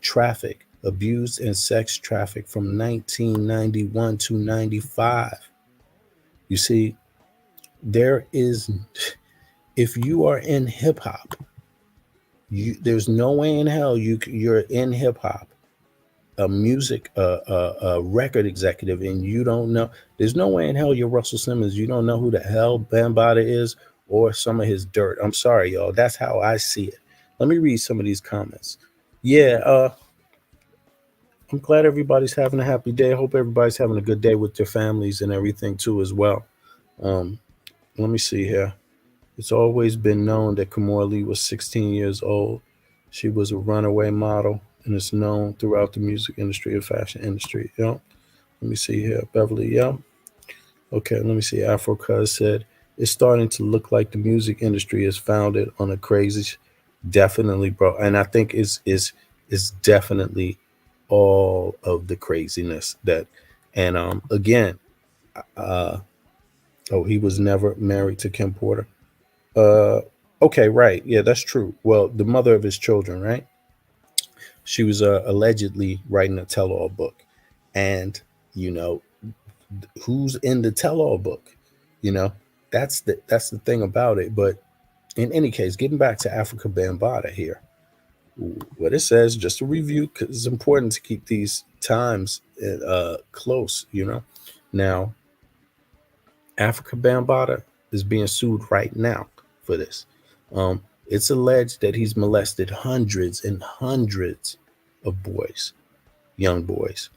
traffic, abused and sex traffic from 1991 to 95. You see, there is, if you are in hip hop, there's no way in hell you're in hip hop, a record executive, and you don't know. There's no way in hell you're Russell Simmons. You don't know who the hell Bambaataa is or some of his dirt. I'm sorry, y'all. That's how I see it. Let me read some of these comments. Yeah, I'm glad everybody's having a happy day. I hope everybody's having a good day with their families and everything too as well. Let me see here. It's always been known that Kimora Lee was 16 years old. She was a runaway model, and it's known throughout the music industry and fashion industry. Let me see here. Beverly, okay, let me see. Afro Cuz said, it's starting to look like the music industry is founded on a crazy, definitely, bro. And I think it's definitely all of the craziness that, and again, he was never married to Kim Porter. Okay, right. Yeah, that's true. Well, the mother of his children, right? She was allegedly writing a tell-all book. And, who's in the tell-all book? That's the thing about it. But in any case, getting back to Africa Bambaataa here, what it says, just a review, because it's important to keep these times close, Now, Africa Bambaataa is being sued right now for this. It's alleged that he's molested hundreds and hundreds of boys, young boys,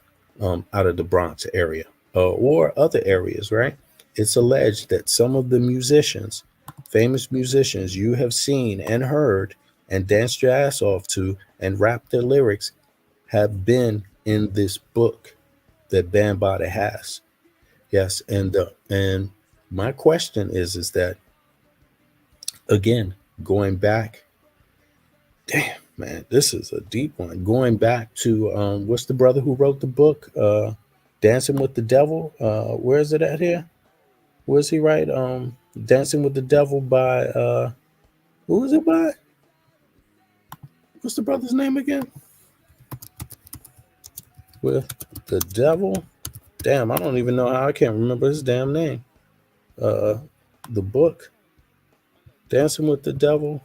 out of the Bronx area or other areas, right? It's alleged that some of the musicians, famous musicians you have seen and heard and danced your ass off to and rapped their lyrics, have been in this book that Bambaataa has. Yes, and my question is that, again, going back, damn man, this is a deep one. Going back to what's the brother who wrote the book, Dancing with the Devil? Where is it at here? Where's he right? Dancing with the Devil by who is it by? What's the brother's name again? With the Devil. Damn, I don't even know how. I can't remember his damn name. The book, Dancing with the Devil.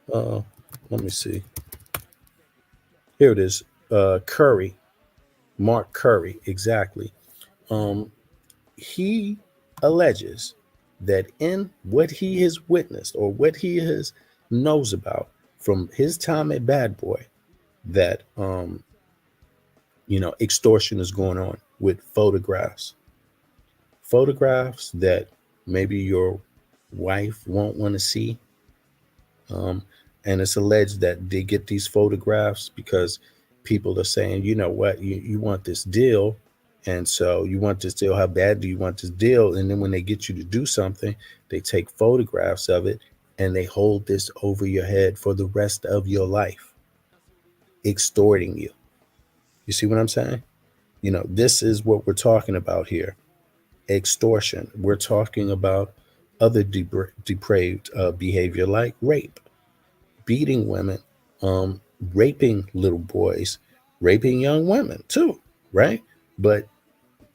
Let me see. Here it is. Curry, Mark Curry, exactly. He alleges that in what he has witnessed or what he has knows about from his time at Bad Boy, that extortion is going on with photographs that maybe your wife won't want to see. And it's alleged that they get these photographs because people are saying, you know what, you want this deal. And so you want this deal. How bad do you want this deal? And then when they get you to do something, they take photographs of it and they hold this over your head for the rest of your life, extorting you. You see what I'm saying? This is what we're talking about here. Extortion. We're talking about other depraved behavior like rape, beating women, raping little boys, raping young women too, right? But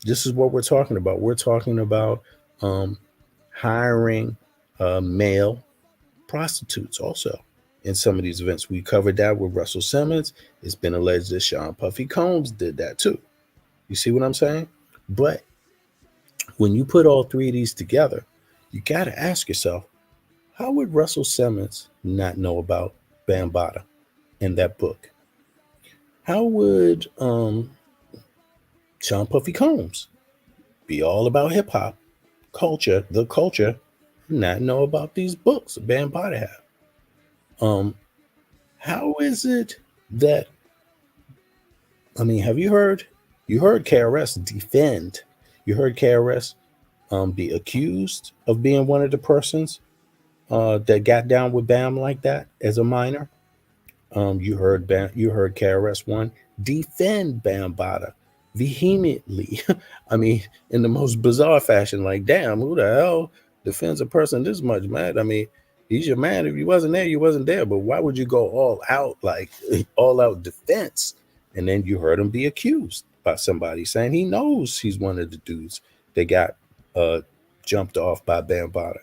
this is what we're talking about. We're talking about hiring male prostitutes also in some of these events. We covered that with Russell Simmons. It's been alleged that Sean Puffy Combs did that too. You see what I'm saying? But when you put all three of these together, you got to ask yourself, how would Russell Simmons not know about Bambaataa in that book? How would Sean Puffy Combs be all about hip hop culture, the culture, not know about these books Bambaataa have? How is it that, have you heard KRS defend? You heard KRS be accused of being one of the persons that got down with Bam like that as a minor. You heard KRS One defend Bambaataa vehemently. In the most bizarre fashion. Like, damn, who the hell defends a person this much, man? He's your man. If you wasn't there, you wasn't there. But why would you go all out, like all out defense? And then you heard him be accused by somebody saying he knows he's one of the dudes that got jumped off by Bambaataa.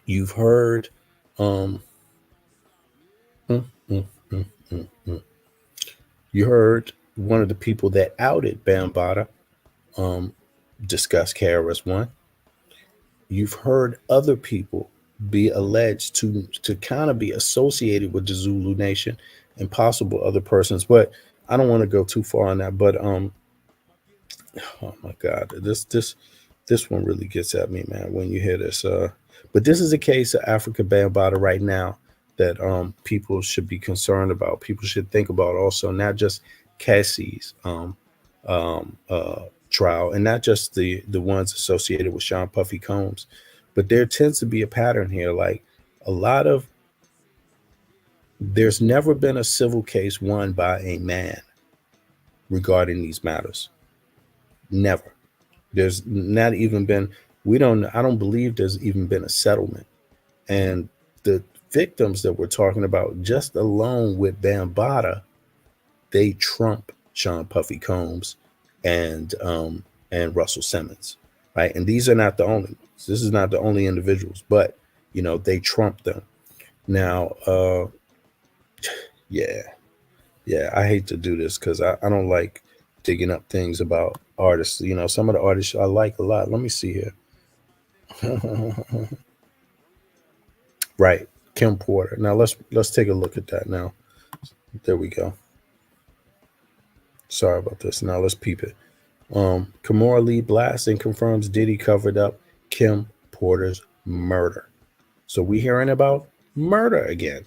You've heard you heard one of the people that outed Bambaataa discuss KRS-One. You've heard other people be alleged to kind of be associated with the Zulu Nation and possible other persons, but I don't want to go too far on that. But oh my God, this one really gets at me, man, when you hear this. But this is a case of Africa Bambaataa right now that people should be concerned about. People should think about also, not just Cassie's trial and not just the ones associated with Sean Puffy Combs, but there tends to be a pattern here. Like there's never been a civil case won by a man regarding these matters. Never. There's not even been, I don't believe there's even been a settlement. And the victims that we're talking about, just alone with Bambaataa, they trump Sean Puffy Combs and Russell Simmons, right? And these are not the only ones. This is not the only individuals, but they trump them. Now, yeah, I hate to do this because I don't like digging up things about artists. Some of the artists I like a lot. Let me see here. Right, Kim Porter. Now let's take a look at that now. There we go. Sorry about this. Now let's peep it. Kimora Lee blasts and confirms Diddy covered up Kim Porter's murder. So we hearing about murder again.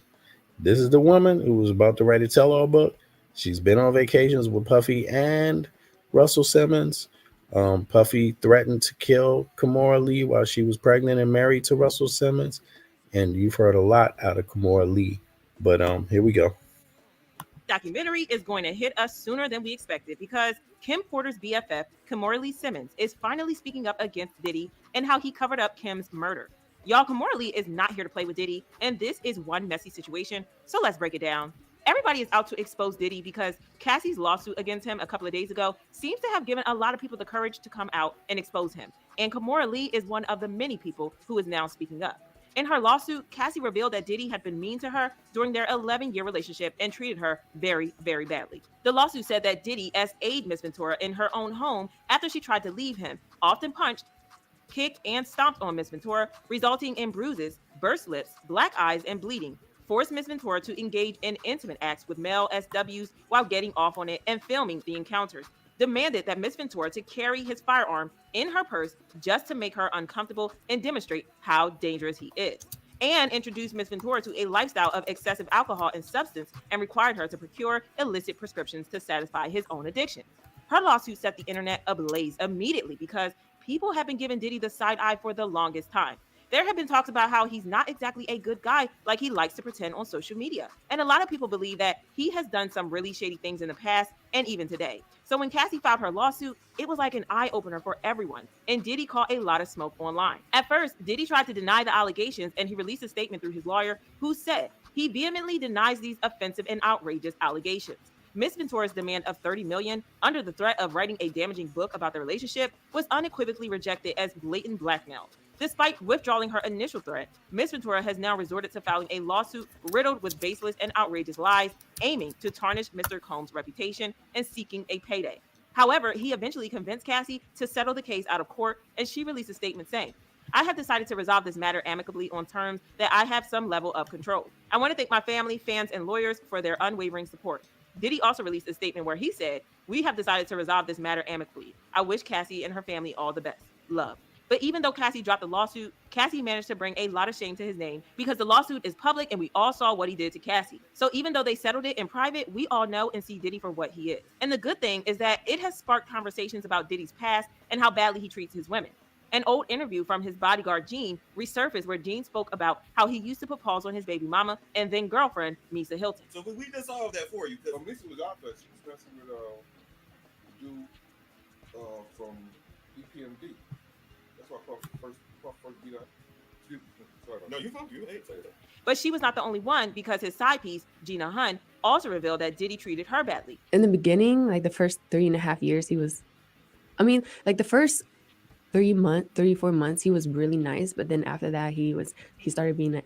This is the woman who was about to write a tell-all book She's been on vacations with Puffy and Russell Simmons. Puffy threatened to kill Kimora Lee while she was pregnant and married to Russell Simmons. And you've heard a lot out of Kimora Lee. But here we go. Documentary is going to hit us sooner than we expected because Kim Porter's BFF, Kimora Lee Simmons, is finally speaking up against Diddy and how he covered up Kim's murder. Y'all, Kimora Lee is not here to play with Diddy, and this is one messy situation, so let's break it down. Everybody is out to expose Diddy because Cassie's lawsuit against him a couple of days ago seems to have given a lot of people the courage to come out and expose him. And Kimora Lee is one of the many people who is now speaking up. In her lawsuit, Cassie revealed that Diddy had been mean to her during their 11-year relationship and treated her very, very badly. The lawsuit said that Diddy essayed Miss Ventura in her own home after she tried to leave him, often punched, kicked, and stomped on Miss Ventura, resulting in bruises, burst lips, black eyes, and bleeding, forced Miss Ventura to engage in intimate acts with male SWs while getting off on it and filming the encounters, demanded that Miss Ventura to carry his firearm in her purse just to make her uncomfortable and demonstrate how dangerous he is, and introduced Miss Ventura to a lifestyle of excessive alcohol and substance and required her to procure illicit prescriptions to satisfy his own addiction. Her lawsuit set the internet ablaze immediately because people have been giving Diddy the side eye for the longest time. There have been talks about how he's not exactly a good guy like he likes to pretend on social media. And a lot of people believe that he has done some really shady things in the past and even today. So when Cassie filed her lawsuit, it was like an eye-opener for everyone. And Diddy caught a lot of smoke online. At first, Diddy tried to deny the allegations and he released a statement through his lawyer who said he vehemently denies these offensive and outrageous allegations. Miss Ventura's demand of $30 million under the threat of writing a damaging book about the relationship was unequivocally rejected as blatant blackmail. Despite withdrawing her initial threat, Miss Ventura has now resorted to filing a lawsuit riddled with baseless and outrageous lies, aiming to tarnish Mr. Combs' reputation and seeking a payday. However, he eventually convinced Cassie to settle the case out of court, and she released a statement saying, "I have decided to resolve this matter amicably on terms that I have some level of control. I want to thank my family, fans, and lawyers for their unwavering support." Diddy also released a statement where he said, "We have decided to resolve this matter amicably. I wish Cassie and her family all the best. Love." But even though Cassie dropped the lawsuit, Cassie managed to bring a lot of shame to his name because the lawsuit is public and we all saw what he did to Cassie. So even though they settled it in private, we all know and see Diddy for what he is. And the good thing is that it has sparked conversations about Diddy's past and how badly he treats his women. An old interview from his bodyguard Gene resurfaced where Gene spoke about how he used to put paws on his baby mama and then girlfriend Misa Hilton. So we just solved that for you. Because Lisa was out there. She was messing with dude from EPMD. That's why Puff first beat up. No, you ain't say that. But she was not the only one because his side piece, Gina Hunn, also revealed that Diddy treated her badly. In the beginning, like the first 3.5 years, the first 3-4 months, he was really nice. But then after that, he started being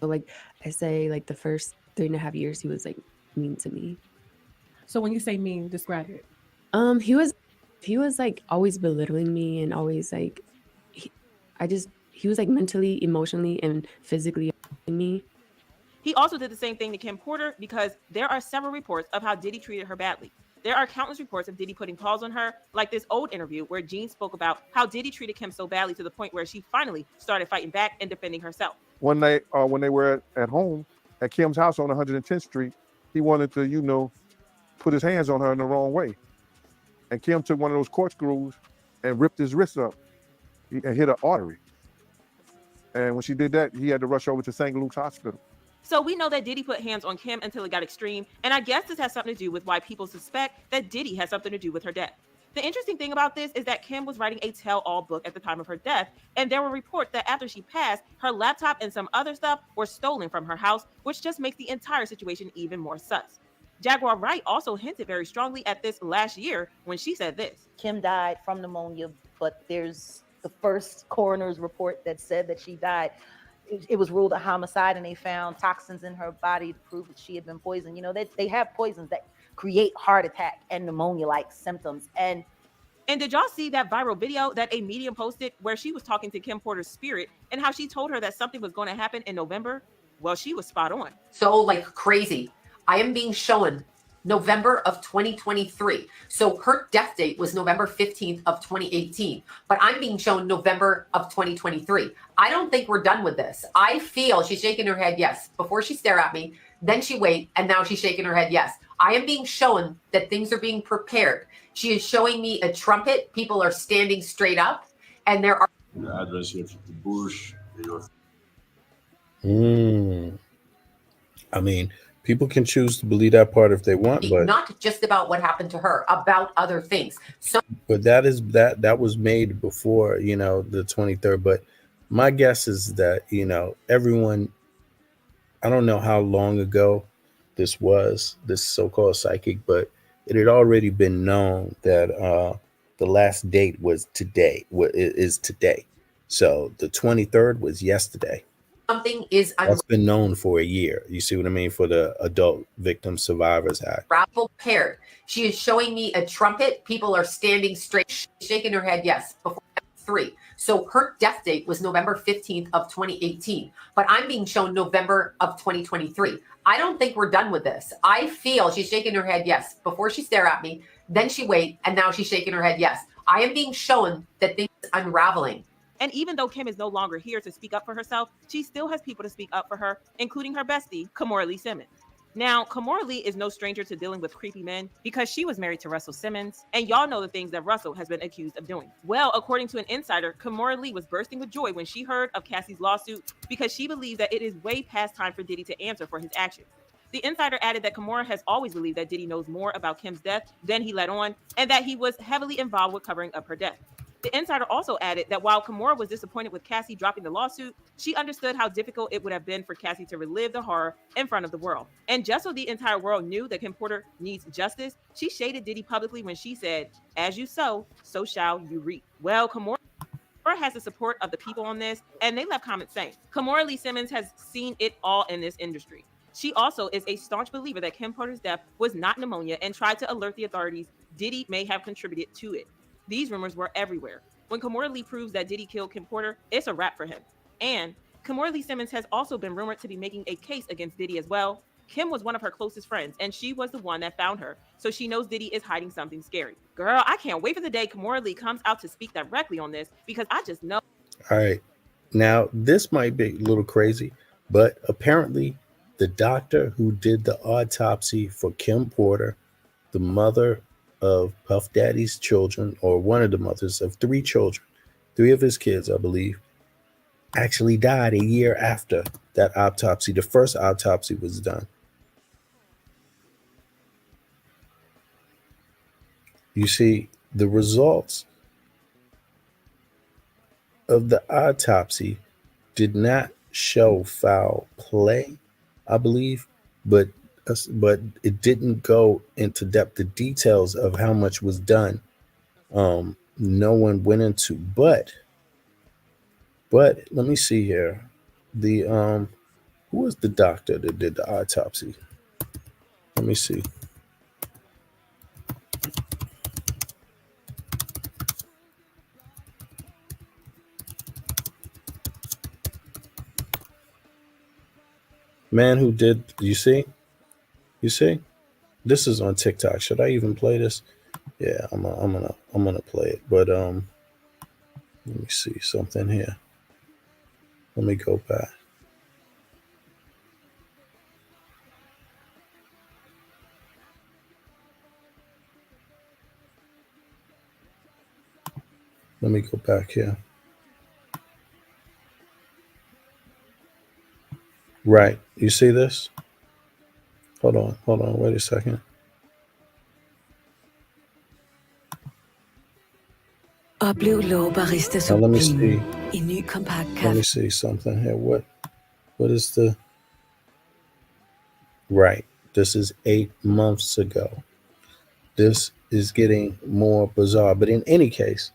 the first 3.5 years, he was like mean to me. So when you say mean, describe it. He was like always belittling me and always like, he was like mentally, emotionally, and physically abusing me. He also did the same thing to Kim Porter because there are several reports of how Diddy treated her badly. There are countless reports of Diddy putting paws on her, like this old interview where Gene spoke about how Diddy treated Kim so badly to the point where she finally started fighting back and defending herself. One night, when they were at home at Kim's house on 110th Street, he wanted to, put his hands on her in the wrong way. And Kim took one of those corkscrews and ripped his wrist up and hit an artery. And when she did that, he had to rush over to St. Luke's Hospital. So we know that Diddy put hands on Kim until it got extreme, and I guess this has something to do with why people suspect that Diddy has something to do with her death. The interesting thing about this is that Kim was writing a tell-all book at the time of her death, and there were reports that after she passed, her laptop and some other stuff were stolen from her house, which just makes the entire situation even more sus. Jaguar Wright also hinted very strongly at this last year when she said this. Kim died from pneumonia, but there's the first coroner's report that said that she died. It was ruled a homicide, and they found toxins in her body to prove that she had been poisoned. They have poisons that create heart attack and pneumonia-like symptoms. And did y'all see that viral video that a medium posted where she was talking to Kim Porter's spirit and how she told her that something was going to happen in November? Well, she was spot on. So crazy. I am being shown November of 2023. So her death date was November 15th of 2018, but I'm being shown November of 2023. I don't think we're done with this. I feel she's shaking her head yes before she stare at me, then she wait, and now she's shaking her head yes. I am being shown that things are being prepared. She is showing me a trumpet. People are standing straight up, and there are The address here to Bush. I mean, people can choose to believe that part if they want, but not just about what happened to her, about other things. So that was made before, the 23rd. But my guess is that, everyone, I don't know how long ago this was, this so-called psychic, but it had already been known that the last date was today, is today. So the 23rd was yesterday. something is That's been known for a year. You see what I mean? For the Adult Victim Survivors Act. prepared. She is showing me a trumpet. People are standing straight, shaking her head yes, before 3. So her death date was November 15th of 2018, but I'm being shown November of 2023. I don't think we're done with this. I feel she's shaking her head yes before she stare at me, then she wait, and now she's shaking her head yes. I am being shown that things are unraveling. And even though Kim is no longer here to speak up for herself, she still has people to speak up for her, including her bestie, Kimora Lee Simmons. Now, Kimora Lee is no stranger to dealing with creepy men because she was married to Russell Simmons, and y'all know the things that Russell has been accused of doing. Well, according to an insider, Kimora Lee was bursting with joy when she heard of Cassie's lawsuit because she believes that it is way past time for Diddy to answer for his actions. The insider added that Kimora has always believed that Diddy knows more about Kim's death than he let on, and that he was heavily involved with covering up her death. The insider also added that while Kimora was disappointed with Cassie dropping the lawsuit, she understood how difficult it would have been for Cassie to relive the horror in front of the world. And just so the entire world knew that Kim Porter needs justice, she shaded Diddy publicly when she said, "As you sow, so shall you reap." Well, Kimora has the support of the people on this, and they left comments saying, Kimora Lee Simmons has seen it all in this industry. She also is a staunch believer that Kim Porter's death was not pneumonia and tried to alert the authorities Diddy may have contributed to it. These rumors were everywhere. When Kimora Lee proves that Diddy killed Kim Porter, it's a wrap for him. And Kimora Lee Simmons has also been rumored to be making a case against Diddy as well. Kim was one of her closest friends, and she was the one that found her, so she knows Diddy is hiding something scary. Girl, I can't wait for the day Kimora Lee comes out to speak directly on this because I just know. All right. Now, this might be a little crazy, but apparently the doctor who did the autopsy for Kim Porter, the mother of Puff Daddy's children, or one of the mothers of 3 children, 3 of his kids, I believe, actually died a year after that autopsy. The first autopsy was done. You see, the results of the autopsy did not show foul play, I believe, but it didn't go into depth. The details of how much was done, no one went into. But let me see here. The who was the doctor that did the autopsy? Let me see. Man who did, you see? This is on TikTok. Should I even play this? Yeah, I'm gonna play it. But let me see something here. Let me go back. Let me go back here. Right. You see this? Hold on. Wait a second. Oplev lovbarista Now, som let me see. en ny kompakt Let kaffe. me see something here. What is the right? This is 8 months ago. This is getting more bizarre. But in any case,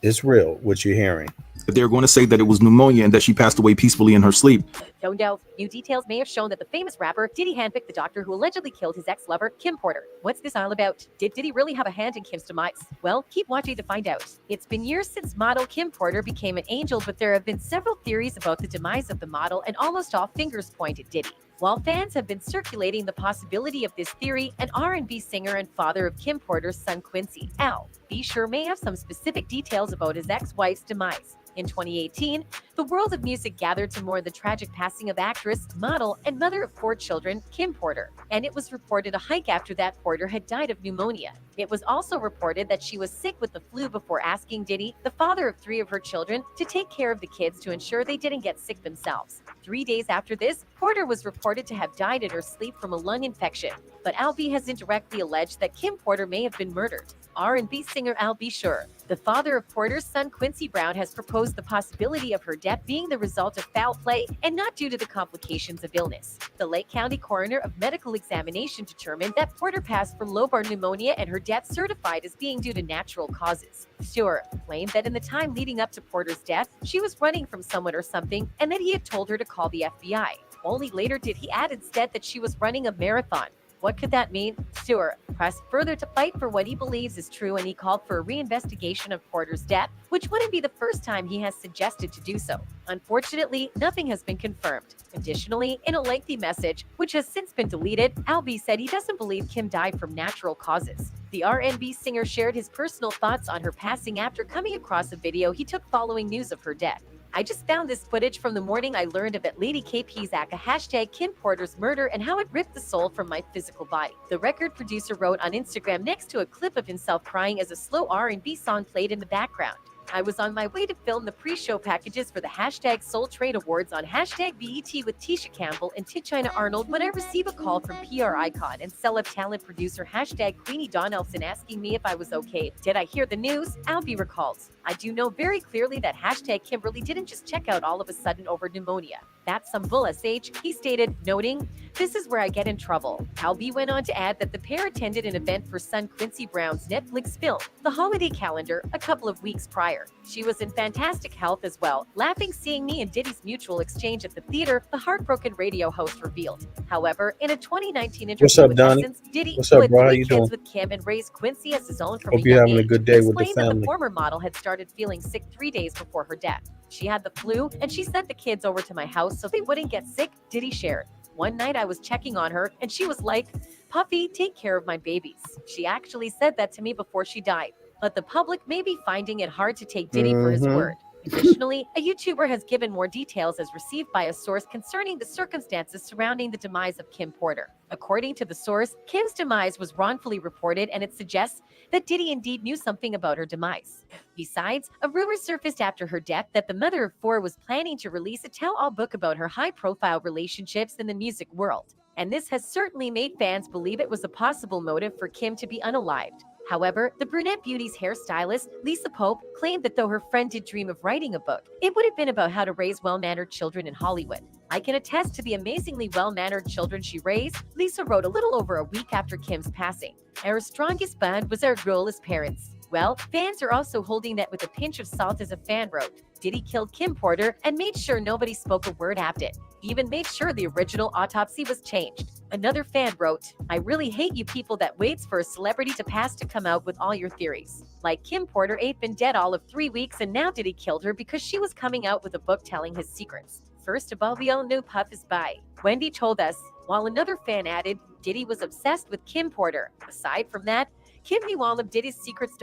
it's real what you're hearing. They're going to say that it was pneumonia and that she passed away peacefully in her sleep. Don't doubt. New details may have shown that the famous rapper Diddy handpicked the doctor who allegedly killed his ex-lover, Kim Porter. What's this all about? Did Diddy really have a hand in Kim's demise? Well, keep watching to find out. It's been years since model Kim Porter became an angel, but there have been several theories about the demise of the model, and almost all fingers point at Diddy. While fans have been circulating the possibility of this theory, an R&B singer and father of Kim Porter's son Quincy, Al, be sure may have some specific details about his ex-wife's demise. In 2018, The world of music gathered to mourn the tragic passing of actress, model, and mother of 4 children, Kim Porter. And it was reported a hike after that Porter had died of pneumonia. It was also reported that she was sick with the flu before asking Diddy, the father of 3 of her children, to take care of the kids to ensure they didn't get sick themselves. 3 days after this, Porter was reported to have died in her sleep from a lung infection. But Al B has indirectly alleged that Kim Porter may have been murdered. R&B singer Al B Sure, the father of Porter's son Quincy Brown, has proposed the possibility of her death being the result of foul play and not due to the complications of illness. The Lake County coroner of medical examination determined that Porter passed from lobar pneumonia and her death certified as being due to natural causes. Sure claimed that in the time leading up to Porter's death, she was running from someone or something and that he had told her to call the FBI. Only later did he add instead that she was running a marathon. What could that mean? Stewart pressed further to fight for what he believes is true, and he called for a reinvestigation of Porter's death, which wouldn't be the first time he has suggested to do so. Unfortunately, nothing has been confirmed. Additionally, in a lengthy message, which has since been deleted, Albee said he doesn't believe Kim died from natural causes. The R&B singer shared his personal thoughts on her passing after coming across a video he took following news of her death. I just found this footage from the morning I learned of it. Lady KP's aka hashtag Kim Porter's murder and how it ripped the soul from my physical body. The record producer wrote on Instagram next to a clip of himself crying as a slow R&B song played in the background. I was on my way to film the pre-show packages for the hashtag Soul Trade Awards on hashtag BET with Tisha Campbell and Tichina Arnold when I receive a call from PR icon and celeb talent producer hashtag Queenie Donaldson asking me if I was okay. Did I hear the news? Albee recalls. I do know very clearly that hashtag Kimberly didn't just check out all of a sudden over pneumonia. That's some bull SH, he stated, noting, "This is where I get in trouble." Albee went on to add that the pair attended an event for son Quincy Brown's Netflix film, The Holiday Calendar, a couple of weeks prior. She was in fantastic health as well, laughing seeing me and Diddy's mutual exchange at the theater, the heartbroken radio host revealed. However, in a 2019 interview What's up, with Donnie? Essence, Diddy, What's who up, had bro? How 3 you kids doing? with Kim and raised Quincy as his own from Hope a you're young having a age, good day with the explained that the family. former model had started feeling sick 3 days before her death. She had the flu, and she sent the kids over to my house so they wouldn't get sick, Diddy shared. One night I was checking on her, and she was like, "Puffy, take care of my babies." She actually said that to me before she died. But the public may be finding it hard to take Diddy for his Mhm. word. Additionally, a YouTuber has given more details as received by a source concerning the circumstances surrounding the demise of Kim Porter. According to the source, Kim's demise was wrongfully reported, and it suggests that Diddy indeed knew something about her demise. Besides, a rumor surfaced after her death that the mother of 4 was planning to release a tell-all book about her high-profile relationships in the music world. And this has certainly made fans believe it was a possible motive for Kim to be unalived. However, the brunette beauty's hairstylist, Lisa Pope, claimed that though her friend did dream of writing a book, it would have been about how to raise well-mannered children in Hollywood. "I can attest to the amazingly well-mannered children she raised," Lisa wrote a little over a week after Kim's passing. "Our strongest bond was our role as parents." Well, fans are also holding that with a pinch of salt, as a fan wrote. Diddy killed Kim Porter and made sure nobody spoke a word after it. He even made sure the original autopsy was changed. Another fan wrote, "I really hate you people that waits for a celebrity to pass to come out with all your theories. Like Kim Porter ain't been dead all of 3 weeks and now Diddy killed her because she was coming out with a book telling his secrets. First of all, we all knew Puff is bi." Wendy told us, while another fan added, "Diddy was obsessed with Kim Porter. Aside from that, Kim knew all of Diddy's secrets.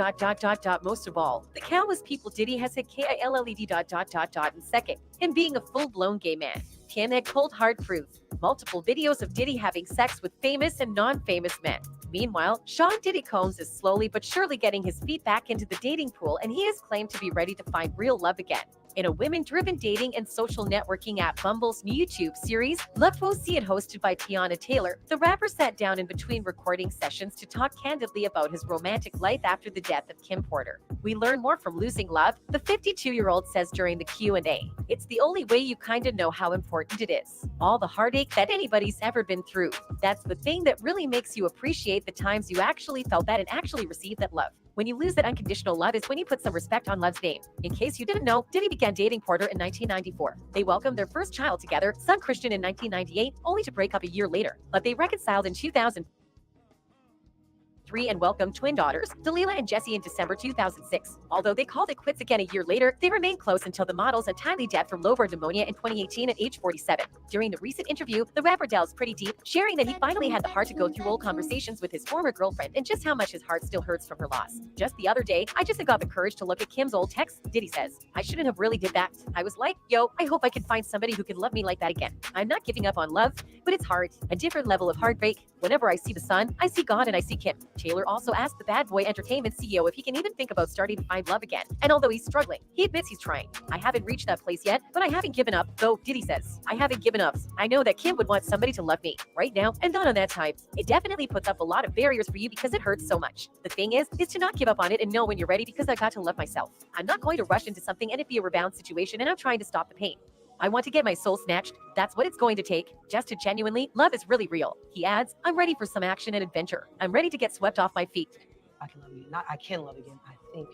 Most of all, the countless people Diddy has had killed. And second, him being a full-blown gay man. Kim had cold hard proof. Multiple videos of Diddy having sex with famous and non-famous men. Meanwhile, Sean Diddy Combs is slowly but surely getting his feet back into the dating pool, and he has claimed to be ready to find real love again. In a women-driven dating and social networking app Bumble's new YouTube series, Love Will See It, hosted by Tiana Taylor, the rapper sat down in between recording sessions to talk candidly about his romantic life after the death of Kim Porter. We learn more from Losing Love, the 52-year-old says during the Q&A. "It's the only way you kind of know how important it is. All the heartache that anybody's ever been through. That's the thing that really makes you appreciate the times you actually felt that and actually received that love. When you lose that unconditional love is when you put some respect on love's name." In case you didn't know, Diddy began dating Porter in 1994. They welcomed their first child together, son Christian, in 1998, only to break up a year later. But they reconciled in 2003 2003 and welcomed twin daughters, Delilah and Jessie, in December 2006. Although they called it quits again a year later, they remained close until the model's untimely death from lobar pneumonia in 2018 at age 47. During the recent interview, the rapper delves pretty deep, sharing that he finally had the heart to go through old conversations with his former girlfriend and just how much his heart still hurts from her loss. Just the other day, I just got the courage to look at Kim's old text. Diddy says, I shouldn't have really did that. I was like, yo, I hope I can find somebody who can love me like that again. I'm not giving up on love, but it's hard. A different level of heartbreak. Whenever I see the sun, I see God and I see Kim. Taylor also asked the Bad Boy Entertainment CEO if he can even think about starting to find love again. And although he's struggling, he admits he's trying. I haven't reached that place yet, but I haven't given up, though Diddy says, I haven't given up. I know that Kim would want somebody to love me right now and not on that time. It definitely puts up a lot of barriers for you because it hurts so much. The thing is to not give up on it and know when you're ready, because I got to love myself. I'm not going to rush into something and it be a rebound situation, and I'm trying to stop the pain. I want to get my soul snatched. That's what it's going to take, just to genuinely love is really real. He adds, I'm ready for some action and adventure. I'm ready to get swept off my feet. I can love again. Not I can love again. I think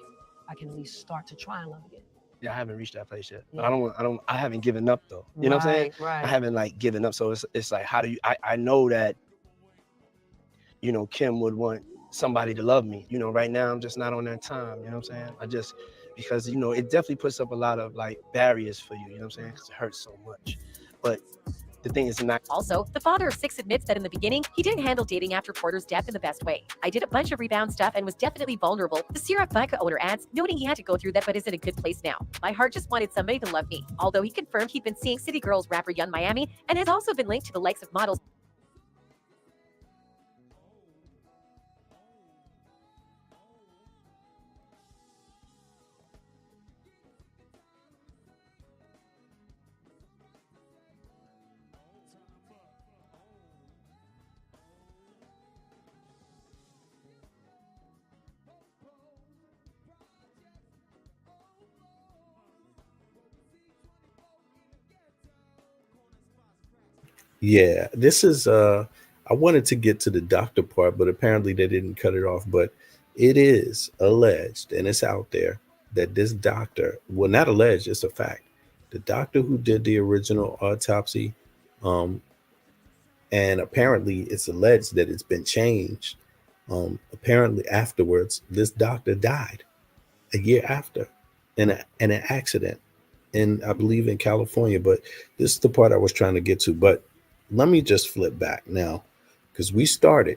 I can at least start to try and love again. Yeah, I haven't reached that place yet. Yeah. I haven't given up though. You know what I'm saying? Right. I haven't like given up. So it's like, how do you, I know that, you know, Kim would want somebody to love me. You know, right now I'm just not on that time. You know what I'm saying? Because, you know, it definitely puts up a lot of like barriers for you. You know what I'm saying? Because it hurts so much. But the thing is not. Also, the father of 6 admits that in the beginning, he didn't handle dating after Porter's death in the best way. I did a bunch of rebound stuff and was definitely vulnerable. The Sierra Vodka owner adds, noting he had to go through that but is in a good place now. My heart just wanted somebody to love me. Although he confirmed he'd been seeing City Girls rapper Young Miami and has also been linked to the likes of models. Yeah, this is I wanted to get to the doctor part, but apparently they didn't cut it off. But it is alleged, and it's out there, that this doctor, well, not alleged, it's a fact. The doctor who did the original autopsy, and apparently it's alleged that it's been changed. Apparently afterwards, this doctor died a year after in an accident in, I believe, in California. But this is the part I was trying to get to. But let me just flip back now, because we started.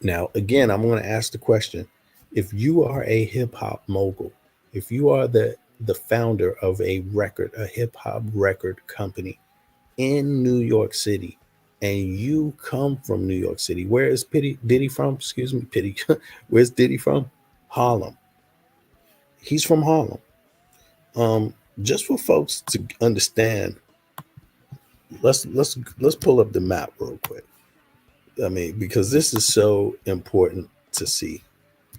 Now, again, I'm going to ask the question. If you are a hip hop mogul, if you are the founder of a hip hop record company in New York City, and you come from New York City, where is Diddy from? Excuse me, Pity. Where's Diddy from? Harlem. He's from Harlem. Just for folks to understand, let's pull up the map real quick. I mean, because this is so important to see.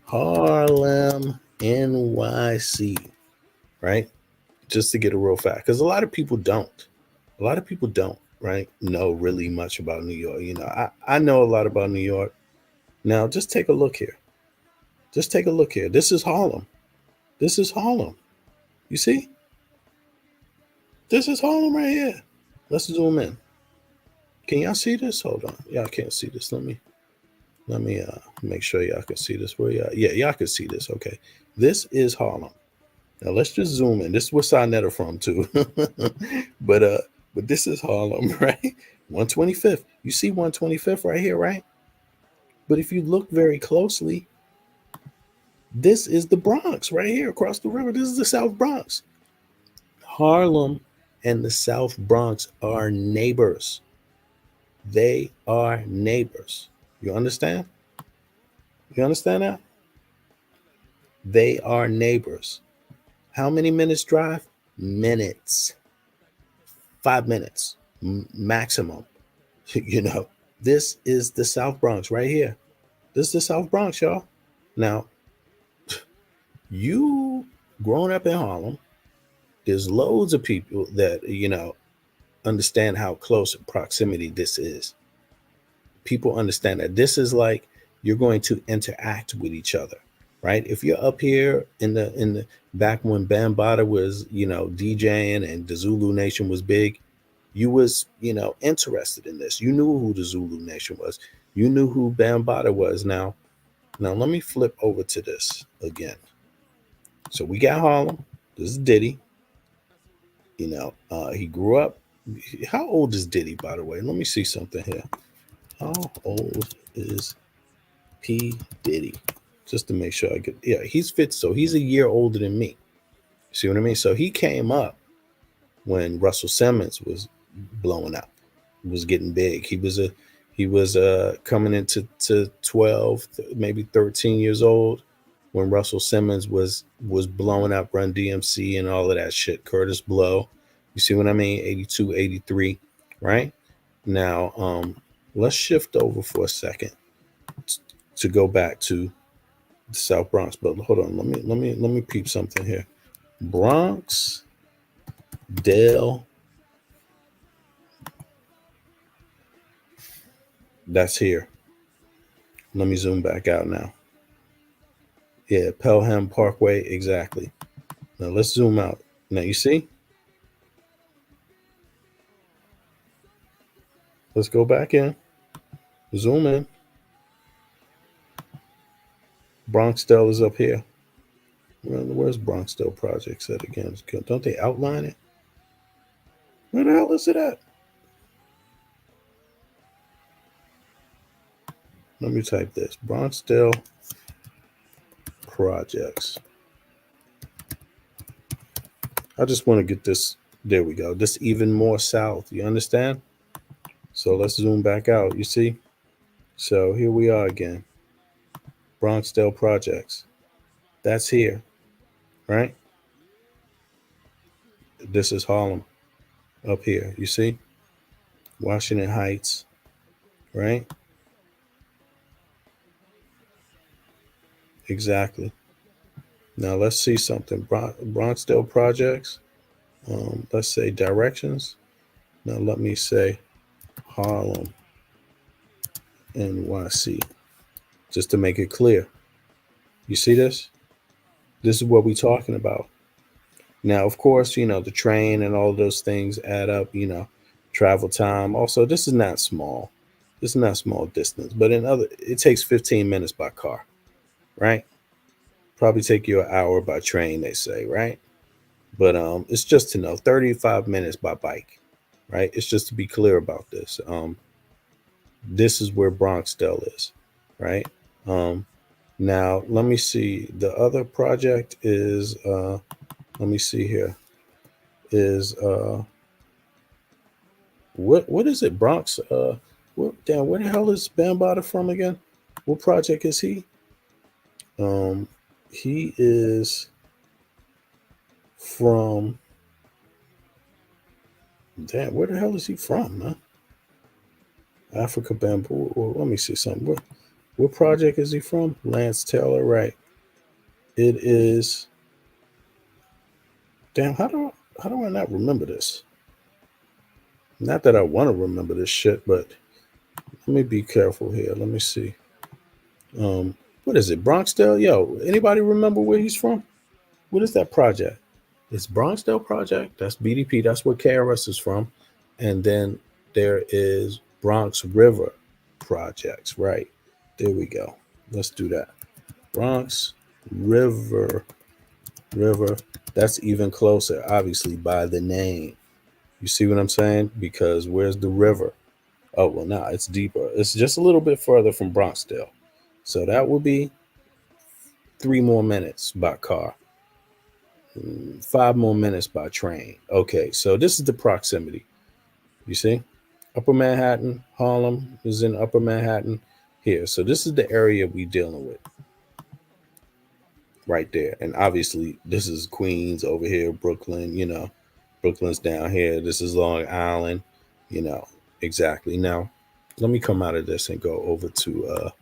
Harlem, NYC, right? Just to get a real fact, because a lot of people don't, right, know really much about New York. You know, I know a lot about New York. Now, just take a look here. This is Harlem. You see? This is Harlem right here. Let's zoom in. Can y'all see this? Hold on. Y'all can't see this. Let me make sure y'all can see this. Where y'all? Yeah, y'all can see this. Okay. This is Harlem. Now let's just zoom in. This is where Sinetta from too. but this is Harlem, right? 125th. You see 125th right here, right? But if you look very closely, this is the Bronx right here across the river. This is the South Bronx. Harlem and the South Bronx are neighbors. They are neighbors. You understand? You understand that? They are neighbors. How many minutes drive? Minutes. 5 minutes maximum. You know, this is the South Bronx right here. This is the South Bronx, y'all. Now, you growing up in Harlem, there's loads of people that, you know, understand how close proximity this is. People understand that this is like you're going to interact with each other, right? If you're up here in the back when Bambaataa was, you know, DJing and the Zulu Nation was big, you was, you know, interested in this. You knew who the Zulu Nation was. You knew who Bambaataa was. Now, Now let me flip over to this again. So we got Harlem. This is Diddy. You know, he grew up. How old is Diddy, by the way? Let me see something here. How old is P. Diddy? Just to make sure I get. Yeah, he's fit. So he's a year older than me. See what I mean? So he came up when Russell Simmons was blowing up, was getting big. He was coming into 12, maybe 13 years old when Russell Simmons was blowing up Run DMC and all of that shit. Curtis Blow. You see what I mean? 82, 83, right? Now, let's shift over for a second to go back to the South Bronx. But hold on, let me peep something here. Bronx, Dale. That's here. Let me zoom back out now. Yeah, Pelham Parkway, exactly. Now let's zoom out. Now you see? Let's go back in. Zoom in. Bronxdale is up here. Where's Bronxdale Projects at again? Don't they outline it? Where the hell is it at? Let me type this. Bronxdale Projects. I just want to get this. There we go. This even more south. You understand? So let's zoom back out. You see? So here we are again. Bronxdale Projects. That's here, right? This is Harlem up here. You see? Washington Heights, right? Exactly. Now let's see something. Bronxdale Projects. Let's say directions. Now let me say Harlem, NYC, just to make it clear. You see this? This is what we're talking about. Now, of course, you know, the train and all those things add up, you know, travel time. Also, this is not small. This is not small distance, but it takes 15 minutes by car, right? Probably take you an hour by train, they say, right? But it's just to know 35 minutes by bike, right? It's just to be clear about this. This is where Bronxdale is, right? Now let me see. The other project is let me see here. Is what is it? Bronx where the hell is Bambaataa from again? What project is he? He is from where the hell is he from, man? Africa Bamboo. Well, let me see something. What project is he from? Lance Taylor, right? It is. Damn, how do I not remember this? Not that I want to remember this shit, but let me be careful here. Let me see. What is it? Bronxdale? Yo, anybody remember where he's from? What is that project? It's Bronxdale Project. That's BDP. That's where KRS is from. And then there is Bronx River Projects, right? There we go. Let's do that. Bronx River. That's even closer, obviously, by the name. You see what I'm saying? Because where's the river? Oh, well, now it's deeper. It's just a little bit further from Bronxdale. So that will be 3 more minutes by car. 5 more minutes by train. Okay, so this is the proximity. You see? Upper Manhattan, Harlem is in Upper Manhattan here. So this is the area we're dealing with. Right there. And obviously, this is Queens over here, Brooklyn, you know. Brooklyn's down here. This is Long Island, you know. Exactly. Now, let me come out of this and go over to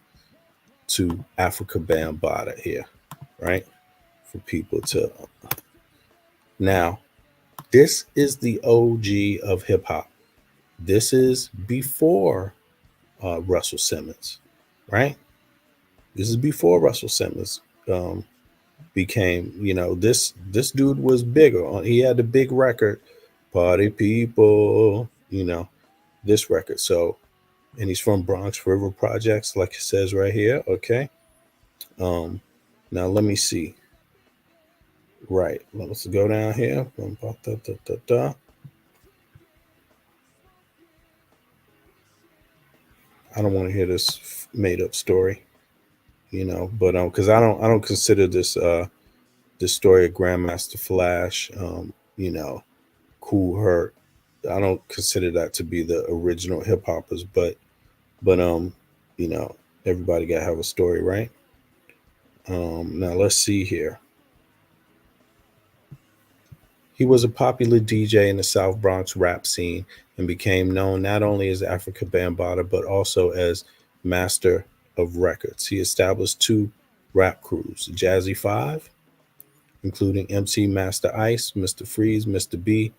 Africa Bambaataa here, right? For people to. Now, this is the OG of hip hop. This is before Russell Simmons, right? This is before Russell Simmons became, you know, this dude was bigger. He had the big record, Party People, you know, this record. So, and he's from Bronx River Projects, like it says right here. Okay. Now let me see. Right, let's go down here. I don't want to hear this made up story, but because I don't consider this story of Grandmaster Flash, Cool Herc. I don't consider that to be the original hip hoppers, but you know, everybody gotta have a story, right? Now let's see here. He was a popular DJ in the South Bronx rap scene and became known not only as Africa Bambaataa but also as Master of Records. He established two rap crews, Jazzy Five, including MC Master Ice, Mr. Freeze, Mr. B,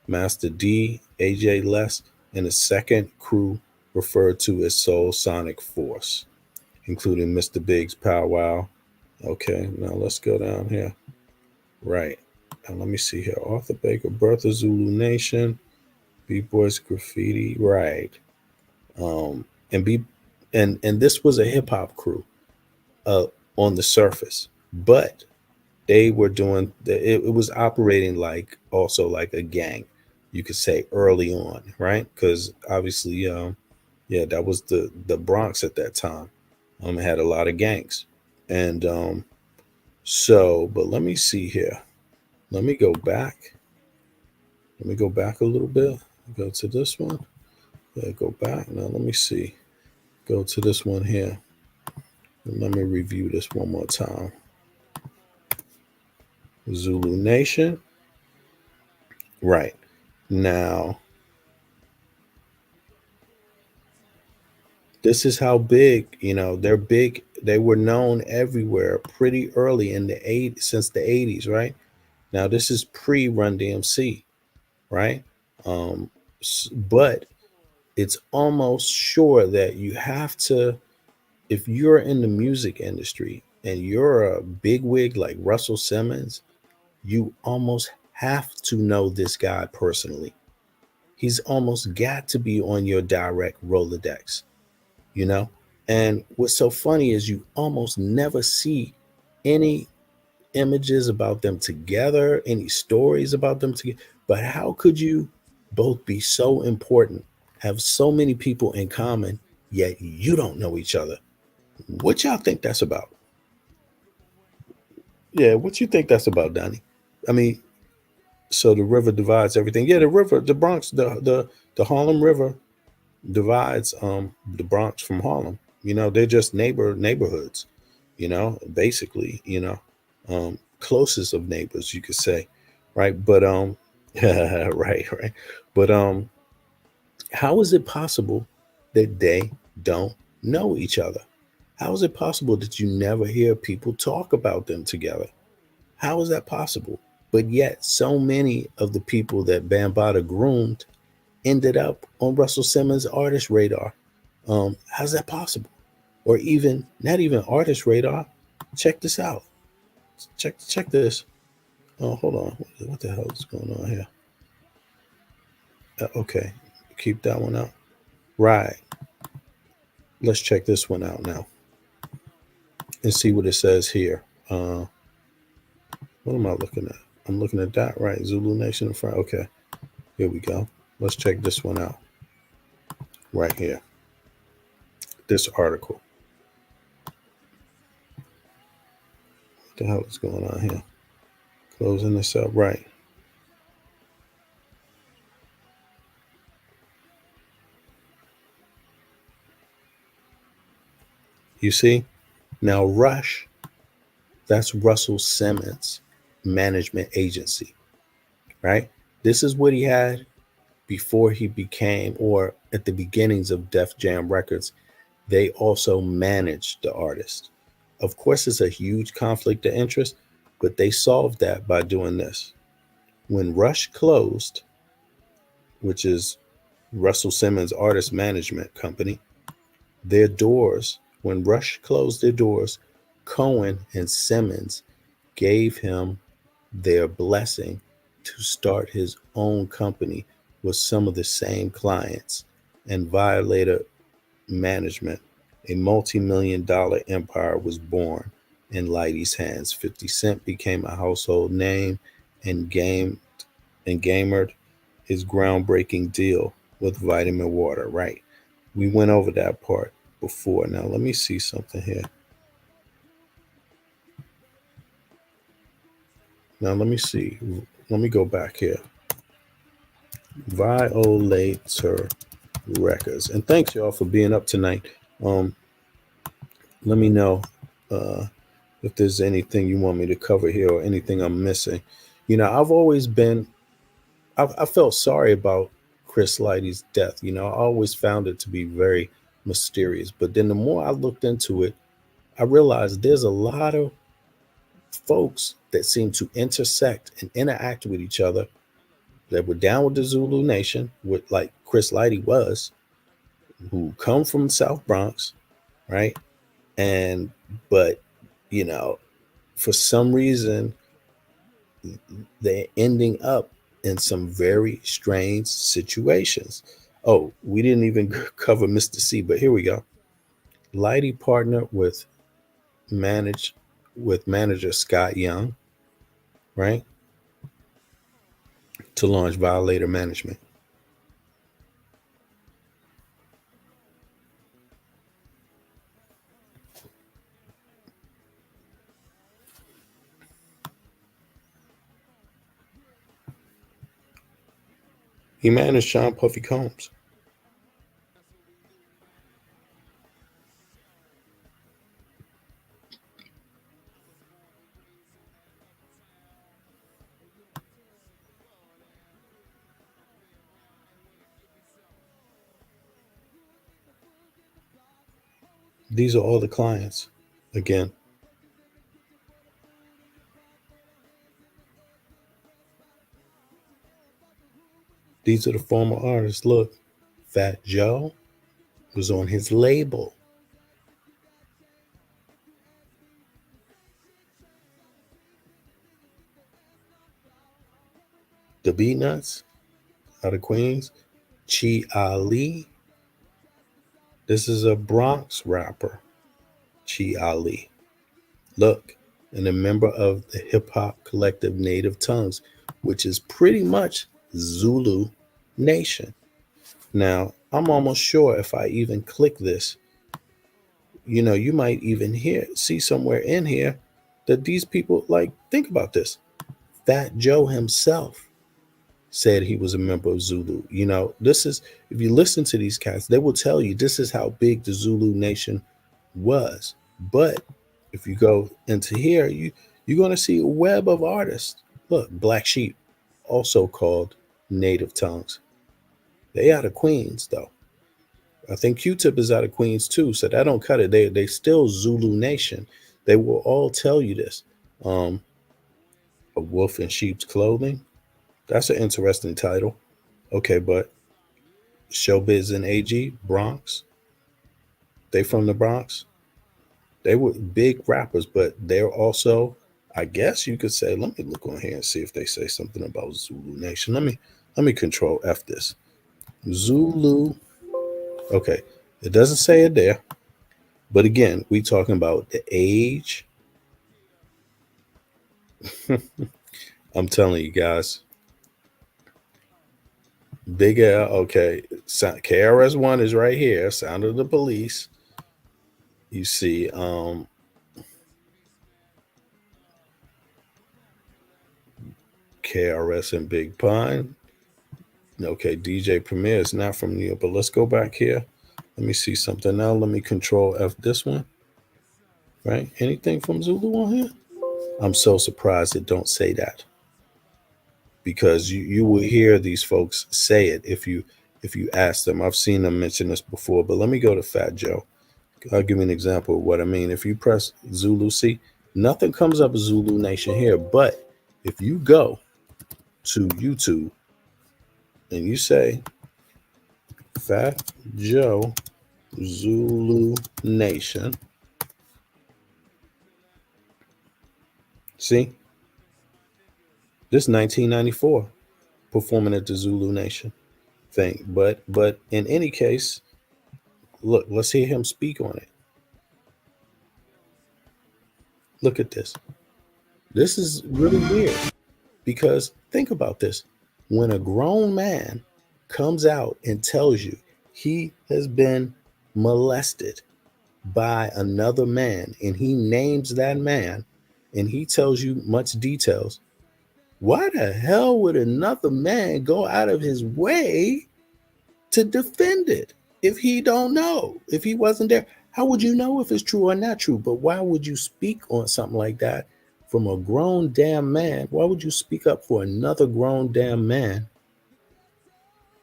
Master D, AJ Les, and a second crew referred to as Soul Sonic Force, including Mr. Biggs, Pow Wow. Okay, now let's go down here. Right. Now let me see here. Arthur Baker, Bertha Zulu Nation, Beat Boys Graffiti. Right. Um, and be and this was a hip hop crew on the surface, but they were doing it was operating like also like a gang, you could say, early on, right? Because obviously, yeah, that was the Bronx at that time. It had a lot of gangs, and but let me see here. Let me go back. Let me go back a little bit. Go to this one. Yeah, go back. Now let me see. Go to this one here. And let me review this one more time. Zulu Nation. Right. Now, this is how big, they're big. They were known everywhere pretty early in the since the 80s, right? Now, this is pre-Run DMC, right? But it's almost sure that you have to, if you're in the music industry and you're a bigwig like Russell Simmons, you almost have to know this guy personally. He's almost got to be on your direct Rolodex, And what's so funny is you almost never see any images about them together, any stories about them together. But how could you both be so important, have so many people in common, yet you don't know each other? What y'all think that's about? Yeah, what you think that's about, Donnie? I mean, so the river divides everything. Yeah, the river, the Bronx, the Harlem River divides the Bronx from Harlem. They're just neighborhoods, basically, closest of neighbors, you could say, right? But right. But how is it possible that they don't know each other? How is it possible that you never hear people talk about them together? How is that possible? But yet so many of the people that Bambaataa groomed ended up on Russell Simmons' artist radar. How's that possible? Or even not even artist radar. Check this out. Check this. Oh, hold on. What the hell is going on here? Okay, keep that one out. Right. Let's check this one out now and see what it says here. What am I looking at? I'm looking at that, right? Zulu Nation in front. Okay, here we go. Let's check this one out. Right here. This article. What the hell is going on here? Closing this up, right? You see? Now, Rush, that's Russell Simmons' management agency, right? This is what he had before he became, or at the beginnings of Def Jam Records. They also managed the artist. Of course, it's a huge conflict of interest, but they solved that by doing this. When Rush closed, which is Russell Simmons' artist management company, their doors, when Rush closed their doors, Cohen and Simmons gave him their blessing to start his own company with some of the same clients and Violator Management A multi-million-dollar empire was born in Lighty's hands. 50 Cent became a household name and gamered his groundbreaking deal with Vitamin Water, right? We went over that part before. Now let me see something here. Now let me see. Let me go back here. Violator Records. And thanks y'all for being up tonight. Let me know if there's anything you want me to cover here or anything I'm missing. You know, I've always been, I felt sorry about Chris Lighty's death. You know, I always found it to be very mysterious. But then the more I looked into it, I realized there's a lot of folks that seem to intersect and interact with each other that were down with the Zulu Nation, with like Chris Lighty was, who come from South Bronx, right? And but you know, for some reason, they're ending up in some very strange situations. Oh, we didn't even cover Mr. C, but here we go. Lighty partnered with manager Scott Young, right, to launch Violator Management. He managed Sean Puffy Combs. These are all the clients. Again, these are the former artists. Look, Fat Joe was on his label. The Beatnuts out of Queens. Chi Ali. This is a Bronx rapper. Chi Ali. Look, and a member of the hip hop collective Native Tongues, which is pretty much Zulu Nation. Now, I'm almost sure if I even click this, you know, you might even see somewhere in here that these people, like, think about this. Fat Joe himself said he was a member of Zulu. You know, this is, if you listen to these cats, they will tell you this is how big the Zulu Nation was. But if you go into here, you're going to see a web of artists. Look, Black Sheep, also called Native Tongues. They out of Queens, though. I think Q-Tip is out of Queens too, so that don't cut it. They still Zulu Nation. They will all tell you this. A wolf in sheep's clothing. That's an interesting title. Okay, but Showbiz and AG, Bronx. They from the Bronx. They were big rappers, but they're also, I guess you could say, let me look on here and see if they say something about Zulu Nation. Let me control F this. Zulu. Okay, it doesn't say it there. But again, we talking about the age. I'm telling you guys. Big L, okay. KRS-One is right here. Sound of the Police. You see, KRS and Big Pun. Okay, DJ Premier is not from New York, but let's go back here. Let me see something now. Let me control F this one. Right? Anything from Zulu on here? I'm so surprised it don't say that. Because you will hear these folks say it if you ask them. I've seen them mention this before, but let me go to Fat Joe. I'll give you an example of what I mean. If you press Zulu, see, nothing comes up as Zulu Nation here. But if you go to YouTube and you say Fat Joe Zulu Nation, see, this 1994 performing at the Zulu Nation thing. But in any case, look, let's hear him speak on it. Look at this. This is really weird because think about this. When a grown man comes out and tells you he has been molested by another man and he names that man and he tells you much details, why the hell would another man go out of his way to defend it if he don't know, if he wasn't there? How would you know if it's true or not true? But why would you speak on something like that from a grown damn man? Why would you speak up for another grown damn man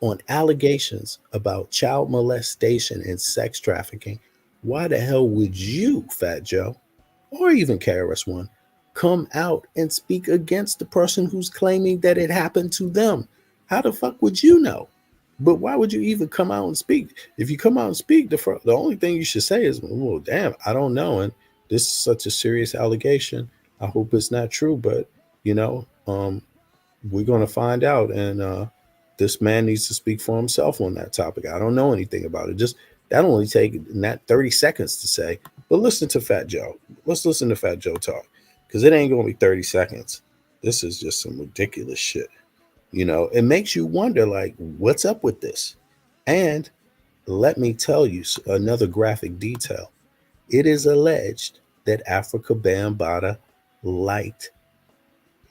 on allegations about child molestation and sex trafficking? Why the hell would you, Fat Joe, or even KRS-One, come out and speak against the person who's claiming that it happened to them? How the fuck would you know? But why would you even come out and speak? If you come out and speak, the only thing you should say is, well, damn, I don't know. And this is such a serious allegation. I hope it's not true, but, we're going to find out. And this man needs to speak for himself on that topic. I don't know anything about it. Just that only take not 30 seconds to say. But listen to Fat Joe. Let's listen to Fat Joe talk, because it ain't going to be 30 seconds. This is just some ridiculous shit. It makes you wonder, like, what's up with this? And let me tell you another graphic detail. It is alleged that Africa Bambaataa liked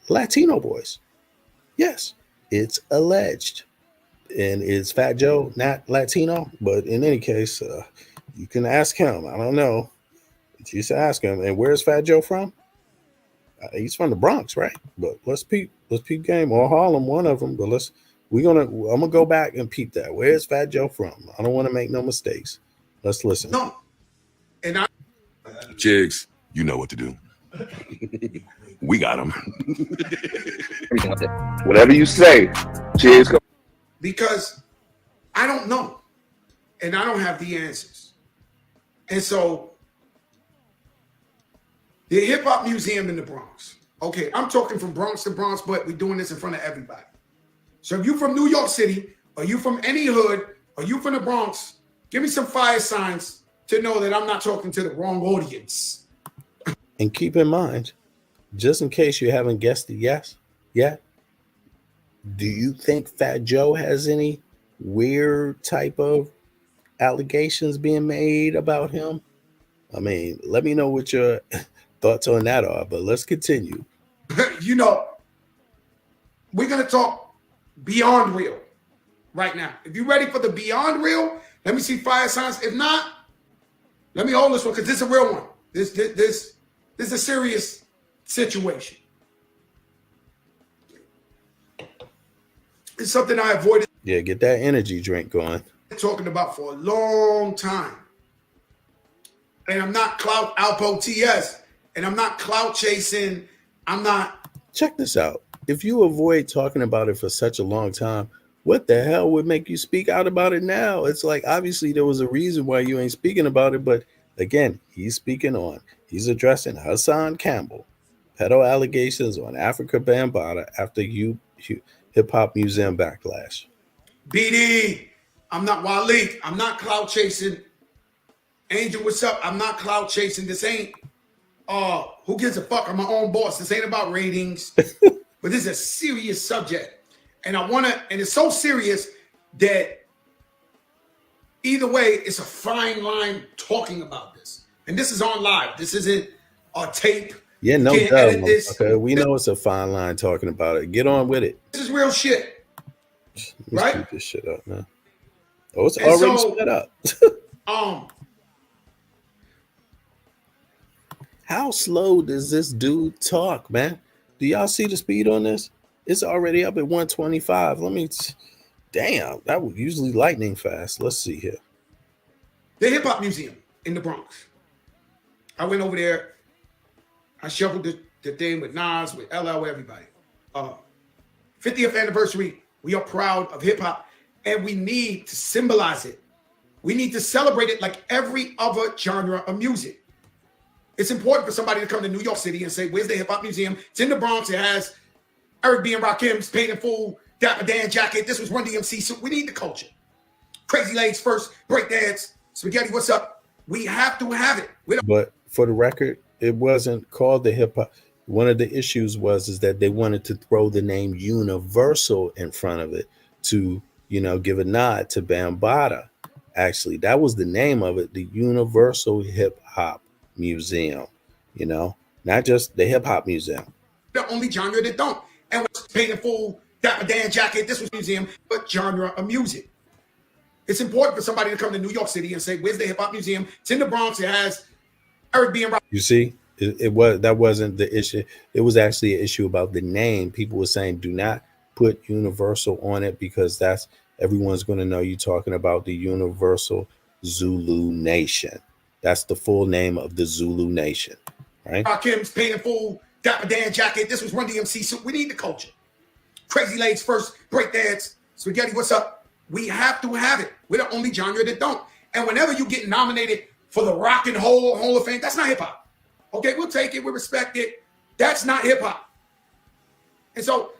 Latino boys. Yes, it's alleged. And is Fat Joe not Latino? But in any case, you can ask him. I don't know. You should ask him. And where's Fat Joe from? He's from the Bronx, right? But let's peep game, or Harlem, one of them. But I'm gonna go back and peep that. Where's Fat Joe from? I don't want to make no mistakes. Let's listen. No, and Jigs, you know what to do. We got him. whatever you say, Jigs. Because I don't know, and I don't have the answers, and so. The Hip Hop Museum in the Bronx. Okay, I'm talking from Bronx to Bronx, but we're doing this in front of everybody. So if you from New York City, or you from any hood, or you from the Bronx, give me some fire signs to know that I'm not talking to the wrong audience. And keep in mind, just in case you haven't guessed it yet, do you think Fat Joe has any weird type of allegations being made about him? I mean, let me know what your thoughts on that are, but let's continue. We're going to talk beyond real right now. If you're ready for the beyond real, let me see fire signs. If not, let me hold this one, because this is a real one. This is a serious situation. It's something I avoided. Yeah, get that energy drink going. Talking about for a long time. And I'm not clout Alpo TS. And I'm not clout chasing. I'm not. Check this out. If you avoid talking about it for such a long time, what the hell would make you speak out about it now? It's like, obviously there was a reason why you ain't speaking about it. But again, he's speaking on. He's addressing Hassan Campbell, pedo allegations on Africa Bambaataa after Hip Hop Museum backlash. BD, I'm not Waleed. I'm not clout chasing. Angel, what's up? I'm not clout chasing. This ain't who gives a fuck? I'm my own boss. This ain't about ratings. But this is a serious subject. And it's so serious that either way, it's a fine line talking about this. And this is on live. This isn't a tape. Yeah, no doubt. Okay, we know it's a fine line talking about it. Get on with it. This is real shit. Let's keep this shit up, man. Oh, it's already sped up. How slow does this dude talk, man? Do y'all see the speed on this? It's already up at 125. Damn, that was usually lightning fast. Let's see here. The Hip Hop Museum in the Bronx. I went over there. I shuffled the thing with Nas, with LL, with everybody. 50th anniversary. We are proud of hip hop, and we need to symbolize it. We need to celebrate it like every other genre of music. It's important for somebody to come to New York City and say, where's the Hip Hop Museum? It's in the Bronx. It has Eric B. and Rakim's Paid in Full, Dapper Dan jacket. This was Run DMC. So we need the culture. Crazy Legs first, breakdance, spaghetti, what's up? We have to have it. But for the record, it wasn't called the hip hop. One of the issues is that they wanted to throw the name Universal in front of it to, give a nod to Bambaataa. Actually, that was the name of it, the Universal Hip Hop Museum, not just the Hip Hop Museum. The only genre that don't. And was painting full Dapper Dan jacket. This was museum, but genre of music. It's important for somebody to come to New York City and say, where's the hip hop museum? It's in the Bronx. It has Eric B. and Rob. You see, that wasn't the issue. It was actually an issue about the name. People were saying, do not put Universal on it because everyone's going to know you're talking about the Universal Zulu Nation. That's the full name of the Zulu Nation, right? Kim's painting full Dapper Dan jacket. This was Run DMC. So we need the culture. Crazy Legs first breakdance. Spaghetti, what's up? We have to have it. We're the only genre that don't. And whenever you get nominated for the Rock and Roll Hall of Fame, that's not hip hop. Okay, we'll take it. We respect it. That's not hip hop. And so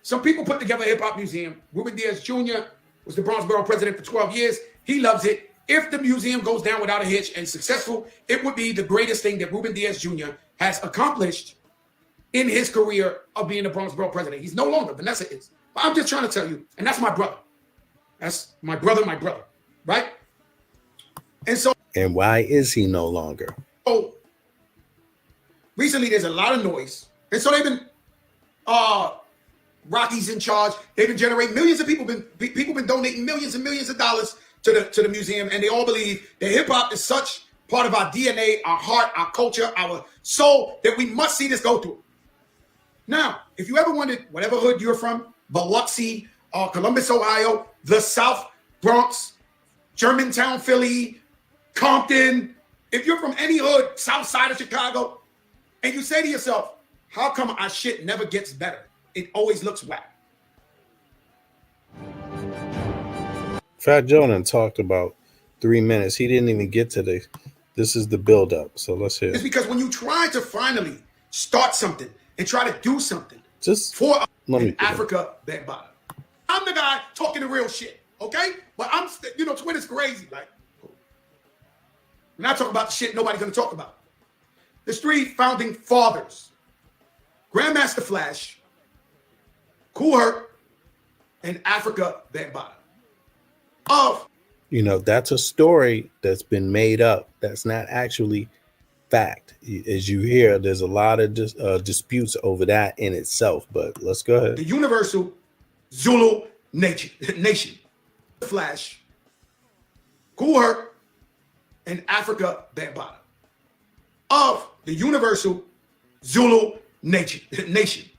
some people put together a hip hop museum. Ruben Diaz Jr. was the Bronx Borough president for 12 years. He loves it. If the museum goes down without a hitch and successful, it would be the greatest thing that Ruben Diaz Jr. has accomplished in his career of being the Bronx Borough president. He's no longer. Vanessa is. But I'm just trying to tell you, and that's my brother. That's my brother, right? And why is he no longer? So recently there's a lot of noise. And so they've been Rocky's in charge. They've been generating millions of people been donating millions and millions of dollars to the museum, and they all believe that hip hop is such part of our DNA, our heart, our culture, our soul, that we must see this go through. Now, if you ever wondered, whatever hood you're from, Biloxi, Columbus, Ohio, the South Bronx, Germantown, Philly, Compton, if you're from any hood, south side of Chicago, and you say to yourself, how come our shit never gets better? It always looks whack. Fat Joe done talked about 3 minutes. He didn't even get to this is the build up. So let's hear it. It's because when you try to finally start something and try to do something just for Africa, Bambaataa. I'm the guy talking the real shit, okay? But I'm, Twitter's crazy. Like, when I talk about the shit nobody's gonna talk about. There's 3 founding fathers: Grandmaster Flash, Kool Herc, and Africa Bambaataa. That's a story that's been made up. That's not actually fact. As you hear, there's a lot of disputes over that in itself. But let's go ahead. The Universal Zulu Nation. Flash, Kool Herc, and Africa Bambaataa of the Universal Zulu Nation.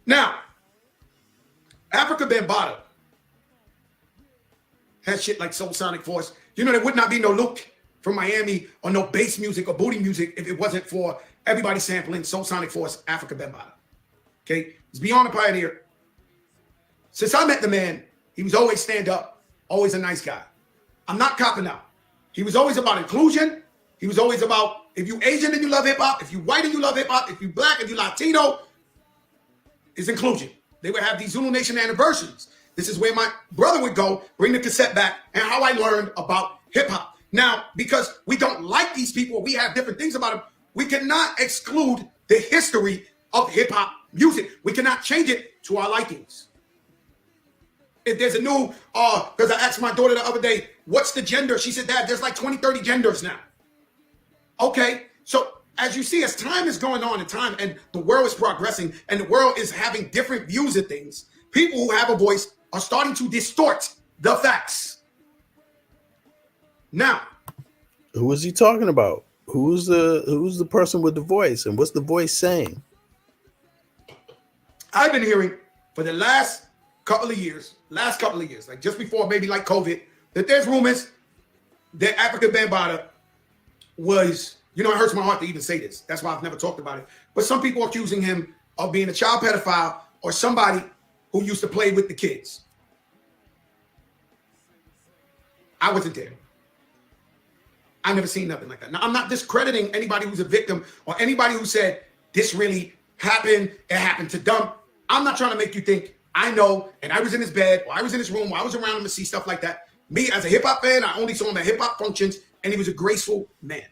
Now, Africa Bambaataa has shit like Soul Sonic Force. There would not be no Luke from Miami or no bass music or booty music if it wasn't for everybody sampling Soul Sonic Force, Africa Bambaataa. Okay? He's beyond a pioneer. Since I met the man, he was always stand up, always a nice guy. I'm not copping out. He was always about inclusion. He was always about, if you Asian and you love hip hop, if you white and you love hip hop, if you black and you Latino, it's inclusion. They would have these Zulu Nation anniversaries. This is where my brother would go, bring the cassette back, and how I learned about hip hop. Now, because we don't like these people, we have different things about them, we cannot exclude the history of hip hop music. We cannot change it to our likings. If there's a new, because I asked my daughter the other day, what's the gender? She said, Dad, there's like 20, 30 genders now. Okay, so as you see, as time is going on and the world is progressing and the world is having different views of things, people who have a voice are starting to distort the facts. Now, who is he talking about? Who's the person with the voice, and what's the voice saying? I've been hearing for the last couple of years, like just before maybe like COVID, that there's rumors that Africa Bambaataa was, it hurts my heart to even say this. That's why I've never talked about it. But some people are accusing him of being a child pedophile or somebody who used to play with the kids. I wasn't there. I never seen nothing like that. Now, I'm not discrediting anybody who's a victim or anybody who said this really happened, it happened to them. I'm not trying to make you think I know, and I was in his bed, or I was in his room, or I was around him to see stuff like that. Me, as a hip-hop fan, I only saw him at hip-hop functions, and he was a graceful man.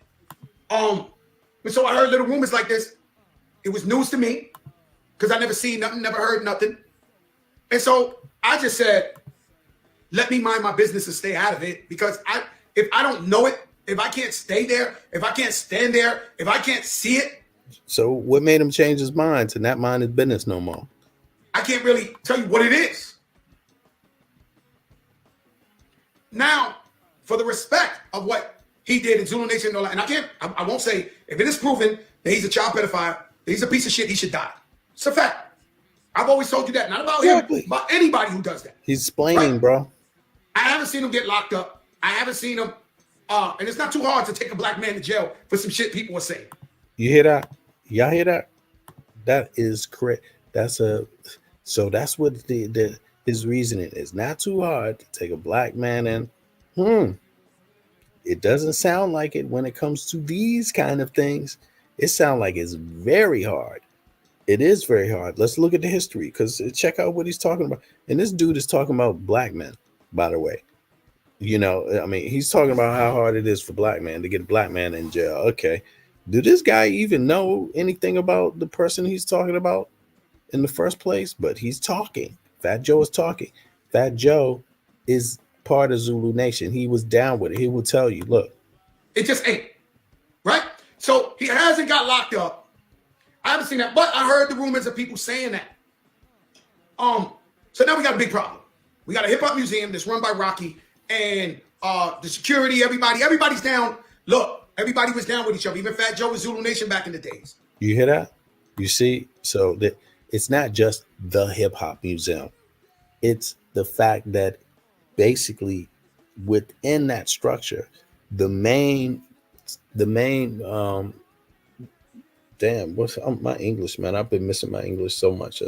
And so I heard little rumors like this. It was news to me because I never seen nothing, never heard nothing. And so I just said, let me mind my business and stay out of it, because if I don't know it, if I can't stay there, if I can't stand there, if I can't see it. So what made him change his mind to not mind his business no more? I can't really tell you what it is. Now, for the respect of what he did in Zulu Nation and all that, and I won't say, if it is proven that he's a child pedophile, that he's a piece of shit, he should die. It's a fact. I've always told you that. Not about him, about anybody who does that. He's explaining, bro. I haven't seen him get locked up. I haven't seen him, and it's not too hard to take a black man to jail for some shit people are saying. You hear that? Y'all hear that? That is correct. So that's what his reasoning is. Not too hard to take a black man and it doesn't sound like it when it comes to these kind of things. It sounds like it's very hard. It is very hard. Let's look at the history, because check out what he's talking about. And this dude is talking about black men, by the way. You know, I mean, he's talking about how hard it is for black men to get a black man in jail. Okay. Do this guy even know anything about the person he's talking about in the first place? But he's talking. Fat Joe is talking. Fat Joe is part of Zulu Nation. He was down with it. He will tell you, look. It just ain't. Right? So he hasn't got locked up. I haven't seen that, but I heard the rumors of people saying that. So now we got a big problem. We got a hip hop museum that's run by Rocky, and the security, everybody's down. Look, everybody was down with each other. Even Fat Joe was Zulu Nation back in the days. You hear that? You see? So that it's not just the hip hop museum. It's the fact that basically within that structure, the main damn, what's my English, man? I've been missing my English so much.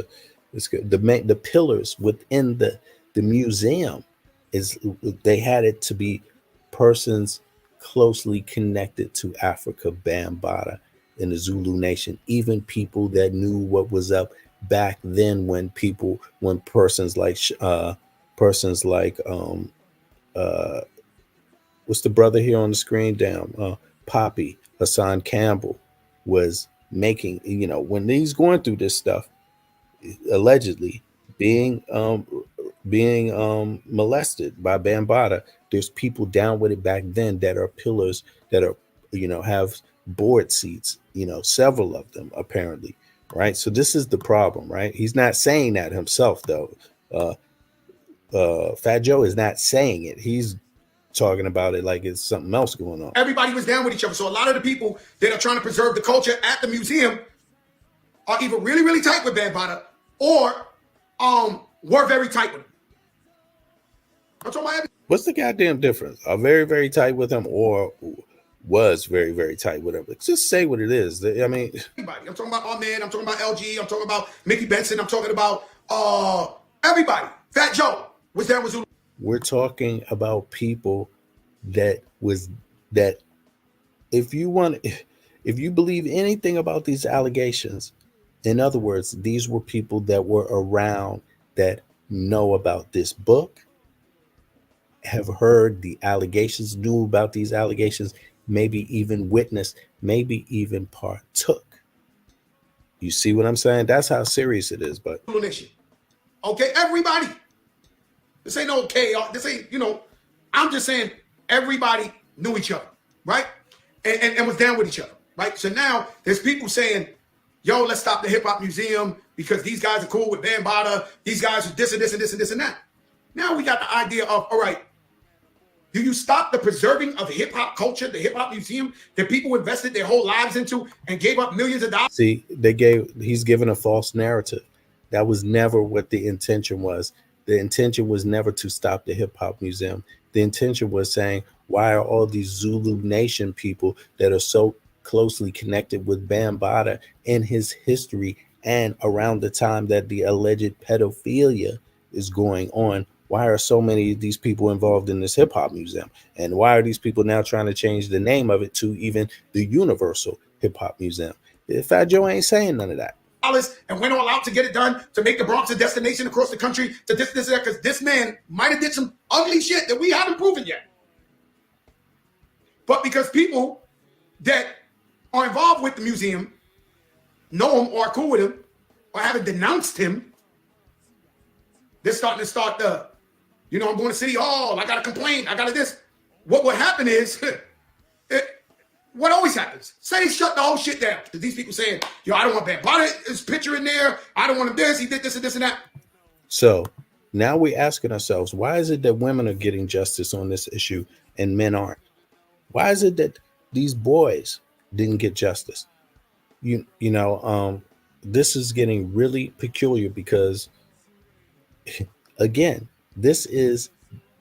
It's good. The pillars within the museum is, they had it to be persons closely connected to Africa, Bambaataa, in the Zulu Nation, even people that knew what was up back then, when persons like what's the brother here on the screen? Damn, Poppy Hassan Campbell was making, you know, when he's going through this stuff, allegedly being molested by Bambaataa. There's people down with it back then that are pillars, that are, you know, have board seats, you know, several of them apparently, right? So this is the problem, right? He's not saying that himself, though. Fat Joe is not saying it. He's talking about it like it's something else going on. Everybody was down with each other. So a lot of the people that are trying to preserve the culture at the museum are either really, really tight with Bambaataa or were very tight with him. I'm talking about What's the goddamn difference? Are very, very tight with him, or was very, very tight with him? Let's just say what it is. I mean, everybody. I'm talking about Ahmed. I'm talking about LG. I'm talking about Mickey Benson. I'm talking about everybody. Fat Joe was down with Zulu. We're talking about people that if you believe anything about these allegations, in other words, these were people that were around, that know about this book, have heard the allegations, knew about these allegations, maybe even witnessed, maybe even partook. You see what I'm saying? That's how serious it is. But okay, everybody. This ain't okay. This ain't, you know, I'm just saying everybody knew each other, right? And was down with each other, right? So now there's people saying, yo, let's stop the hip hop museum because these guys are cool with Bambaataa. These guys are this and this and this and this and that. Now we got the idea of, all right, do you stop the preserving of the hip hop culture, the hip hop museum that people invested their whole lives into and gave up millions of dollars? See, he's given a false narrative. That was never what the intention was. The intention was never to stop the hip hop museum. The intention was saying, why are all these Zulu Nation people that are so closely connected with Bambaataa in his history and around the time that the alleged pedophilia is going on? Why are so many of these people involved in this hip hop museum? And why are these people now trying to change the name of it to even the Universal Hip Hop Museum? Fat Joe ain't saying none of that. And went all out to get it done, to make the Bronx a destination across the country, to this, that, because this man might have did some ugly shit that we haven't proven yet. But because people that are involved with the museum know him or are cool with him or haven't denounced him, they're starting to start the, I'm going to City Hall, I got a complaint, I got this. What will happen is, what always happens, say they shut the whole shit down. Because these people saying, I don't want Bambaataa, picture in there, I don't want him this, he did this and this and that. So now we're asking ourselves, why is it that women are getting justice on this issue and men aren't? Why is it that these boys didn't get justice? This is getting really peculiar because, again, this is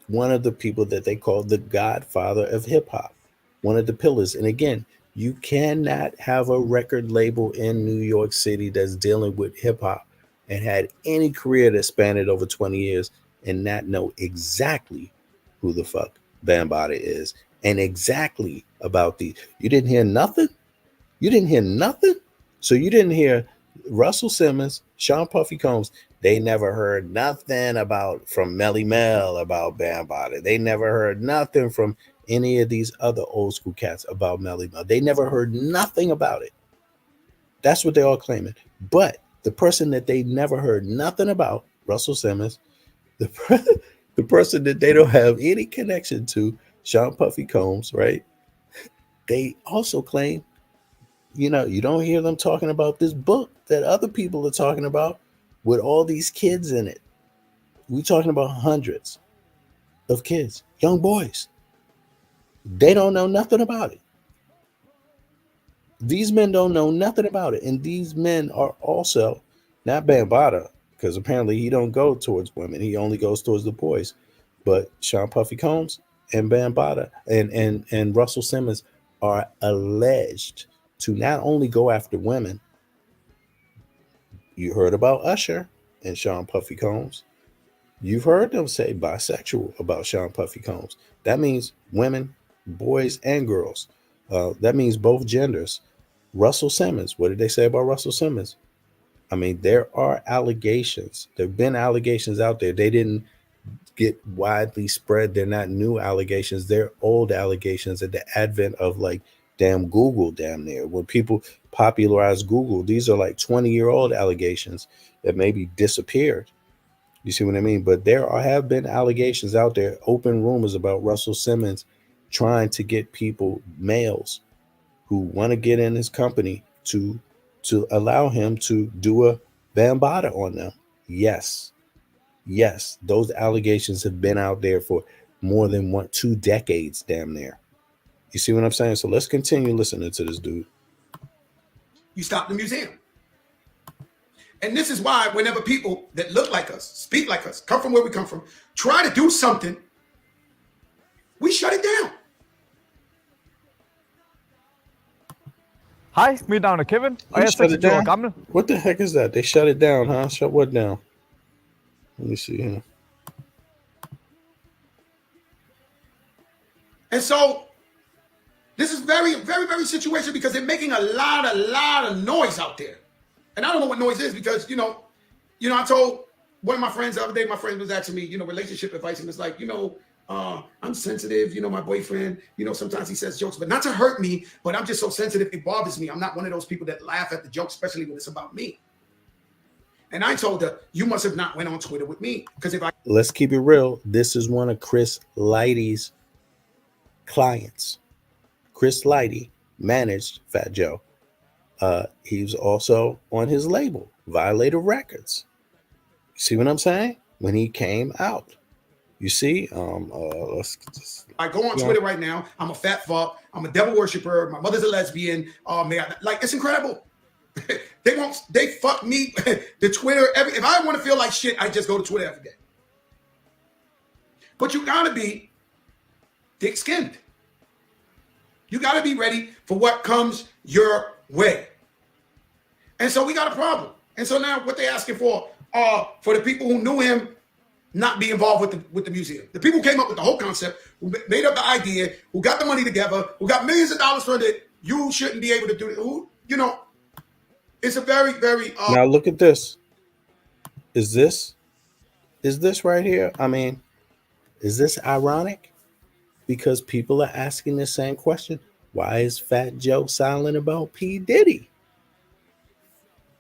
one of the people that they call the godfather of hip hop, one of the pillars. And again, you cannot have a record label in New York City that's dealing with hip hop and had any career that spanned over 20 years and not know exactly who the fuck Bambaataa is and exactly about the. You didn't hear nothing? You didn't hear nothing? So you didn't hear Russell Simmons, Sean Puffy Combs. They never heard nothing from Melly Mel about Bambaataa. They never heard nothing from any of these other old school cats about Melly Mel. They never heard nothing about it. That's what they're all claiming. But the person that they never heard nothing about, Russell Simmons, the person that they don't have any connection to, Sean Puffy Combs, right? They also claim, you don't hear them talking about this book that other people are talking about with all these kids in it. We're talking about hundreds of kids, young boys. They don't know nothing about it. These men don't know nothing about it. And these men are also not Bambaataa, because apparently he don't go towards women. He only goes towards the boys. But Sean Puffy Combs and Bambaataa and Russell Simmons are alleged to not only go after women. You heard about Usher and Sean Puffy Combs. You've heard them say bisexual about Sean Puffy Combs. That means women, boys, and girls. That means both genders. Russell Simmons, what did they say about Russell Simmons? I mean, there are allegations. There have been allegations out there. They didn't get widely spread. They're not new allegations. They're old allegations at the advent of damn Google damn near. When people popularized Google, these are 20-year-old allegations that maybe disappeared. You see what I mean? But there have been allegations out there, open rumors about Russell Simmons trying to get people, males, who want to get in his company to allow him to do a Bambaataa on them. Yes, those allegations have been out there for more than 2 decades, damn near. You see what I'm saying? So let's continue listening to this dude. You stop the museum. And this is why whenever people that look like us, speak like us, come from where we come from, try to do something, we shut it down. Hej, mit navn er Kevin, og jeg er 26 år gammel. What the heck is that? They shut it down, huh? Shut what down? Let me see here. And so this is very, very, very situation because they're making a lot of noise out there. And I don't know what noise is because, I told one of my friends the other day, my friend was asking me, relationship advice. And it's like, I'm sensitive, my boyfriend, sometimes he says jokes, but not to hurt me, but I'm just so sensitive, it bothers me. I'm not one of those people that laugh at the jokes, especially when it's about me. And I told her, you must have not went on Twitter with me. Because let's keep it real. This is one of Chris Lighty's clients. Chris Lighty managed Fat Joe. He was also on his label, Violator Records. See what I'm saying? When he came out. You see, I go on Twitter right now. I'm a fat fuck. I'm a devil worshiper. My mother's a lesbian. It's incredible. They fuck me. The Twitter. If I want to feel like shit, I just go to Twitter every day. But you gotta be thick-skinned. You gotta be ready for what comes your way. And so we got a problem. And so now what they're asking for the people who knew him not be involved with the museum. The people who came up with the whole concept, who made up the idea, who got the money together, who got millions of dollars for it, you shouldn't be able to do it. It's a very, very... Now look at this. Is this right here? I mean, is this ironic? Because people are asking the same question. Why is Fat Joe silent about P. Diddy?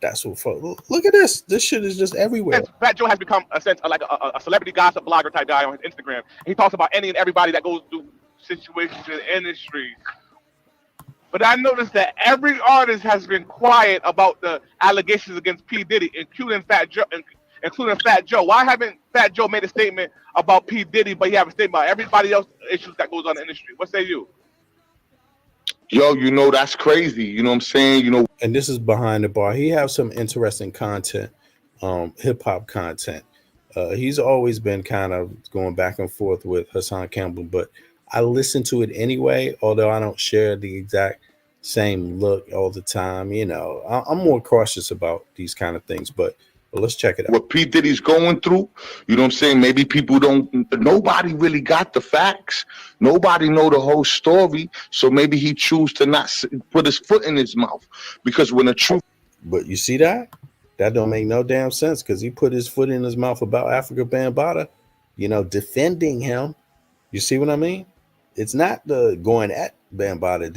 That's what. Look at this. This shit is just everywhere. Fat Joe has become a sense like a celebrity gossip blogger type guy on his Instagram. He talks about any and everybody that goes through situations in the industry. But I noticed that every artist has been quiet about the allegations against P. Diddy, including Fat Joe. Why haven't Fat Joe made a statement about P. Diddy, but he have a statement about everybody else issues that goes on in the industry? What say you? Yo, you know, that's crazy. You know what I'm saying? You know, and this is behind the bar. He has some interesting content, hip hop content. He's always been kind of going back and forth with Hassan Campbell, but I listen to it anyway, although I don't share the exact same look all the time. You know, I'm more cautious about these kind of things, but let's check it out. What P. Diddy's going through, you know what I'm saying? Maybe people nobody really got the facts. Nobody know the whole story. So maybe he choose to not put his foot in his mouth, because when the truth. But you see that? That don't make no damn sense, because he put his foot in his mouth about Africa Bambaataa, you know, defending him. You see what I mean? It's not the going at Bambaataa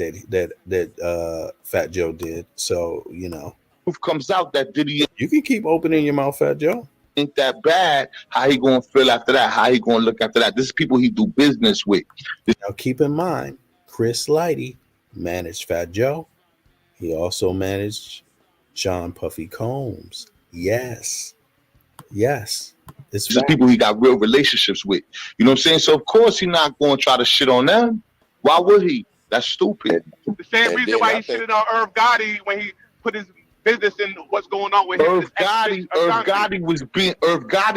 that Fat Joe did. So, you know. Comes out that Diddy, you can keep opening your mouth, Fat Joe. Ain't that bad? How he gonna feel after that? How he gonna look after that? This is people he do business with. Now keep in mind, Chris Lighty managed Fat Joe. He also managed Sean Puffy Combs. Yes. It's just people he got real relationships with. You know what I'm saying? So of course he's not gonna try to shit on them. Why would he? That's stupid. The same reason why he shitted on Irv Gotti when he put his business in what's going on with him. Irv Gotti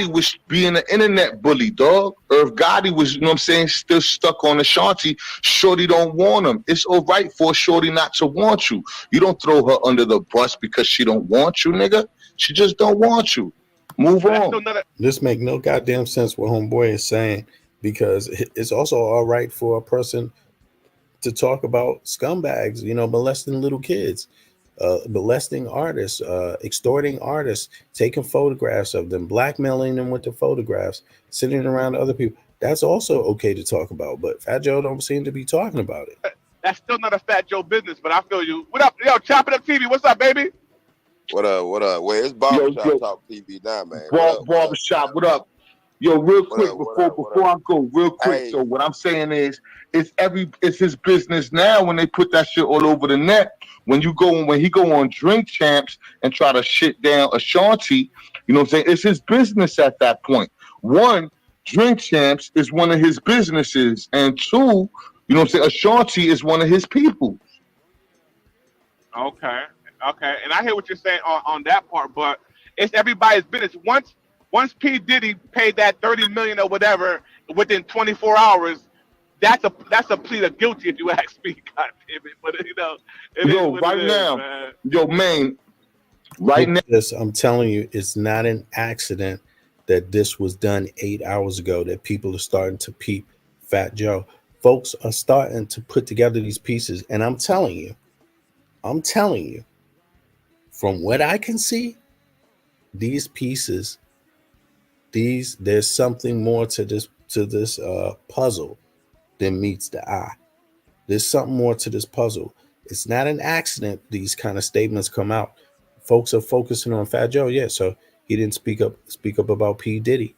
was being an internet bully, dog. Irv Gotti was, you know what I'm saying, still stuck on Ashanti. Shorty don't want him. It's all right for a shorty not to want you. You don't throw her under the bus because she don't want you, nigga. She just don't want you. Move on. This make no goddamn sense what homeboy is saying, because it's also all right for a person to talk about scumbags, you know, molesting little kids. Molesting artists, extorting artists, taking photographs of them, blackmailing them with the photographs, sitting around other people. That's also okay to talk about, but Fat Joe don't seem to be talking about it. That's still not a Fat Joe business, but I feel you. What up, yo, Chop It Up TV? What's up, baby? What up? Wait, it's Barbershop Talk TV now, man. Barbershop, what up? Yo, real quick, before I go, real quick. Hey. So what I'm saying is, it's his business now when they put that shit all over the net. When he go on Drink Champs and try to shit down Ashanti, you know what I'm saying? It's his business at that point. One, Drink Champs is one of his businesses, and two, you know what I'm saying? Ashanti is one of his people. Okay, and I hear what you're saying on that part, but it's everybody's business. Once P. Diddy paid that $30 million or whatever within 24 hours. That's a plea of guilty, if you ask me. God damn it! But you know, right now, this, I'm telling you, it's not an accident that this was done 8 hours ago. That people are starting to peep Fat Joe. Folks are starting to put together these pieces, and I'm telling you, from what I can see, these pieces, there's something more to this puzzle than meets the eye. There's something more to this puzzle. It's not an accident these kind of statements come out. Folks are focusing on Fat Joe, yeah. So he didn't speak up about P. Diddy.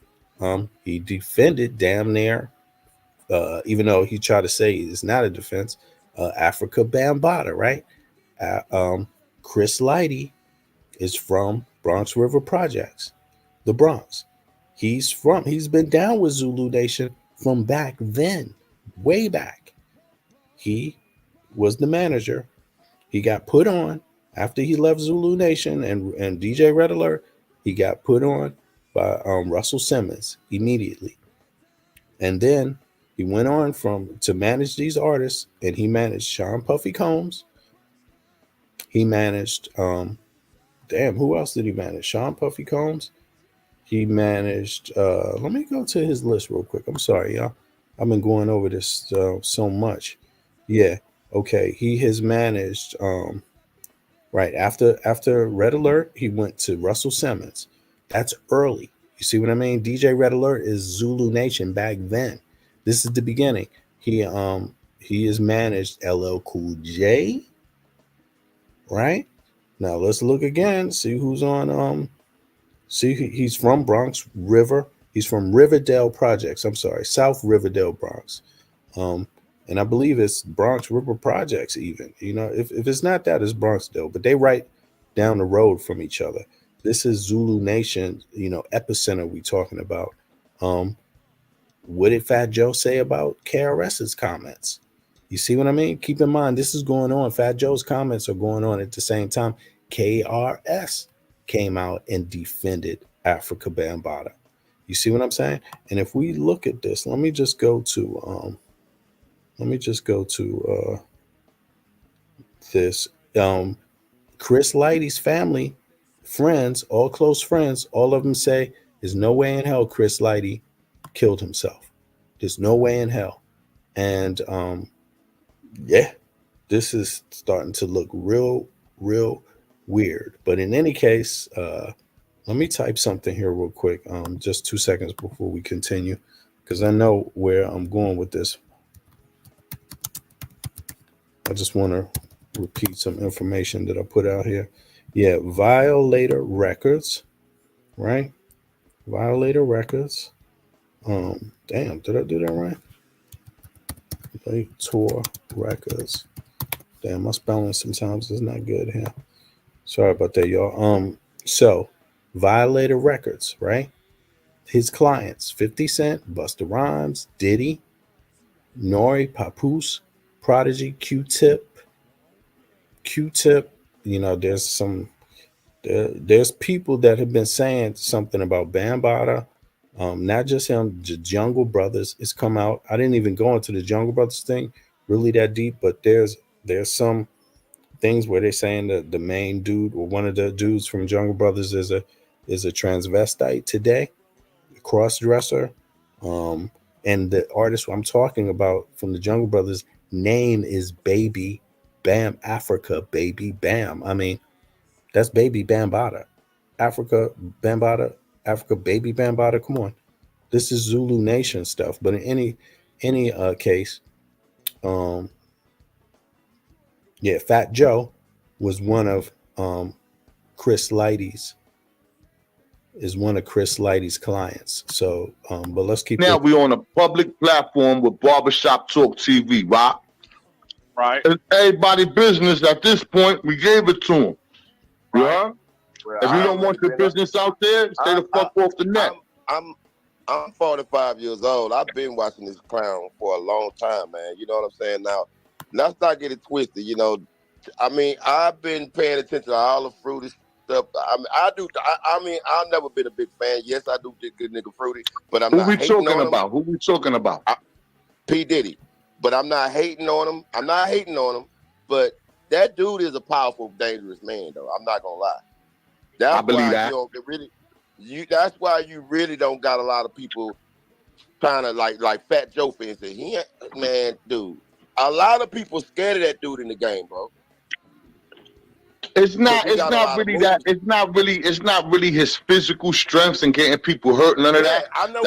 He defended damn near, even though he tried to say it's not a defense. Africa Bambaataa, right? Chris Lighty is from Bronx River Projects, the Bronx. He's been down with Zulu Nation from back then. Way back. He was the manager. He got put on after he left Zulu Nation and DJ Red Alert. He got put on by Russell Simmons immediately. And then he went on to manage these artists, and he managed Sean Puffy Combs. He managed who else did he manage? Sean Puffy Combs. He managed let me go to his list real quick. I'm sorry, y'all. I've been going over this so much. Yeah. Okay. He has managed right after Red Alert, he went to Russell Simmons. That's early. You see what I mean? DJ Red Alert is Zulu Nation back then. This is the beginning. He he has managed LL Cool J. Right now, let's look again. See who's on. He's from Bronx River. He's from Riverdale Projects. I'm sorry, South Riverdale, Bronx. And I believe it's Bronx River Projects. Even if it's not that, it's Bronxdale. But they right down the road from each other. This is Zulu Nation. Epicenter we talking about. What did Fat Joe say about KRS's comments? You see what I mean? Keep in mind, this is going on. Fat Joe's comments are going on at the same time. KRS came out and defended Africa Bambaataa. You see what I'm saying? And if we look at this, let me just go to this. Chris Lighty's family, friends, all close friends, all of them say there's no way in hell Chris Lighty killed himself. There's no way in hell. And yeah, this is starting to look real weird. But in any case, let me type something here real quick. Just 2 seconds before we continue, because I know where I'm going with this. I just want to repeat some information that I put out here. Yeah, Violator Records, right? Violator Records. Damn, did I do that right? Tour Records. Damn, my spelling sometimes is not good here. Sorry about that, y'all. So Violator Records, right? His clients: 50 Cent, Busta Rhymes, Diddy, Nori, Papoose, Prodigy, Q-Tip. There's people that have been saying something about Bambaataa. Not just him, the Jungle Brothers has come out. I didn't even go into the Jungle Brothers thing really that deep, but there's some things where they're saying that the main dude or one of the dudes from Jungle Brothers is a transvestite today, a cross-dresser. And the artist I'm talking about from the Jungle Brothers name is Baby Bam Africa, Baby Bam. I mean, that's Baby Bambaataa. Africa Bambaataa, Africa Baby Bambaataa. Come on. This is Zulu Nation stuff. But in any case, Fat Joe was one of Chris Lighty's clients. So, but let's keep now we're on a public platform with Barbershop Talk TV, right? Right. It's everybody's business at this point. We gave it to them. Yeah. Well, If you don't want your business out there, stay the fuck off the net. I'm 45 years old. I've been watching this clown for a long time, man. You know what I'm saying? Now, let's not get it twisted. I mean, I've been paying attention to all the Fruity stuff. I've never been a big fan. Yes, I do get good nigga Fruity, but I'm not hating on him. Who we talking about? P. Diddy. But I'm not hating on him. But that dude is a powerful, dangerous man, though. I'm not gonna lie. I believe that. That's why you really don't got a lot of people trying to like Fat Joe, for instance. Dude. A lot of people scared of that dude in the game, bro. It's not really his physical strengths and getting people hurt. None of that. I know.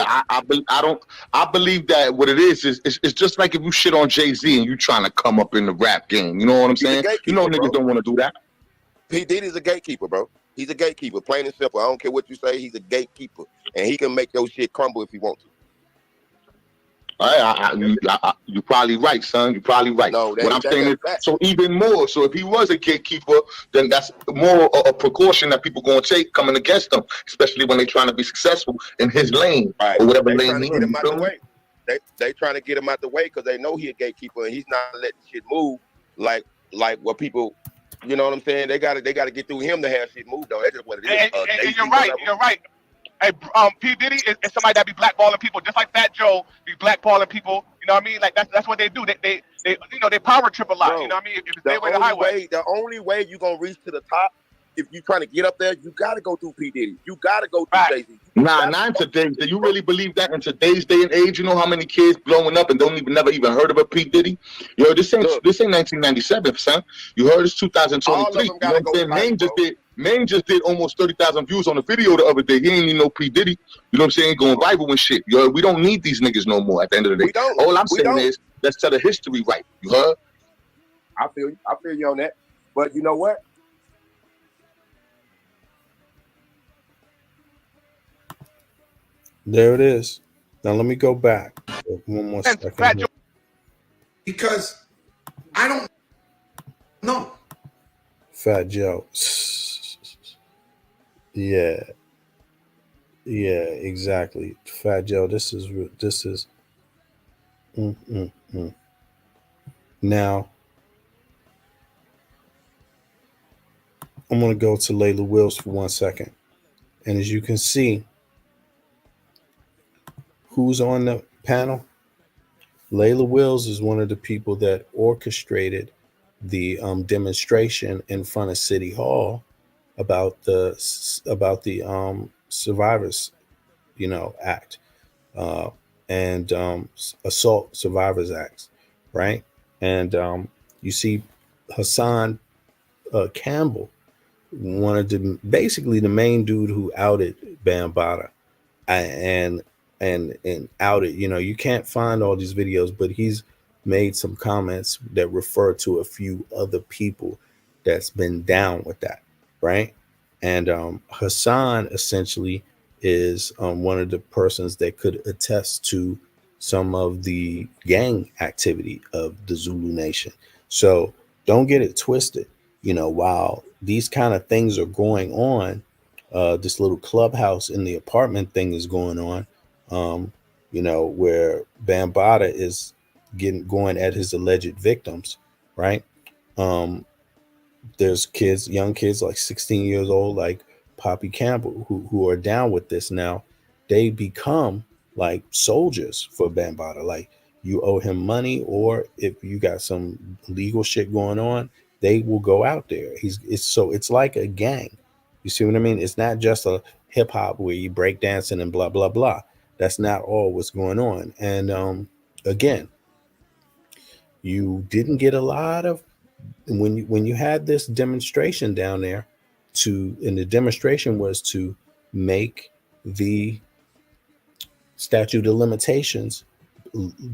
I believe that what it is it's just like if you shit on Jay-Z and you trying to come up in the rap game. You know what I'm saying? Niggas don't want to do that. P. Diddy's a gatekeeper, bro. He's a gatekeeper, plain and simple. I don't care what you say. He's a gatekeeper, and he can make your shit crumble if he wants to. You're probably right, son. You're probably right. No, what I'm saying is, so even more. So if he was a gatekeeper, then that's more a precaution that people gonna take coming against him, especially when they're trying to be successful in his lane or whatever lane he's in. They trying to get him out the way because they know he's a gatekeeper and he's not letting shit move like what people. You know what I'm saying? They gotta get through him to have shit move though. That's just what it is. And you're right. You're right. Hey, P. Diddy is somebody that be blackballing people, just like Fat Joe be blackballing people. You know what I mean? Like that's what they do. They power trip a lot. Bro, you know what I mean? If it's their way to highway. The only way you gonna reach to the top, if you trying to get up there, you gotta go through P. Diddy. You gotta go through Jay-Z. Not in today's day. You really believe that in today's day and age? You know how many kids blowing up and never even heard of a P. Diddy? Yo, this ain't 1997, son. You heard it's 2023. You know what I'm saying? Maine just did almost 30,000 views on the video the other day. He ain't even no P. Diddy. You know what I'm saying? Going viral and shit. Yo, we don't need these niggas no more at the end of the day. All I'm saying is Let's set a history right. You heard? I feel you on that. But you know what? There it is. Now let me go back one more And second. Fat Here. Joe, Because I don't know. Fat Joe. Yeah, yeah, exactly. Fat Joe. This is. Mm, mm, mm. Now I'm gonna go to Layla Wills for 1 second, and as you can see, who's on the panel? Layla Wills is one of the people that orchestrated the demonstration in front of City Hall about the Survivors, Act, uh, and Assault Survivors Acts, right? And you see Hassan Campbell, one of basically the main dude who outed Bambaataa, and outed. You can't find all these videos, but he's made some comments that refer to a few other people that's been down with that, right? And Hassan essentially is one of the persons that could attest to some of the gang activity of the Zulu Nation. So don't get it twisted. While these kind of things are going on, this little clubhouse in the apartment thing is going on, where Bambaataa is going at his alleged victims, right? Um, there's young kids like 16 years old, like Poppy Campbell, who are down with this now. They become like soldiers for Bambaataa. Like, you owe him money, or if you got some legal shit going on, they will go out there. It's like a gang. You see what I mean? It's not just a hip hop where you break dancing and blah blah blah. That's not all what's going on. And again, you didn't get a lot of when you had this demonstration down there and the demonstration was to make the statute of limitations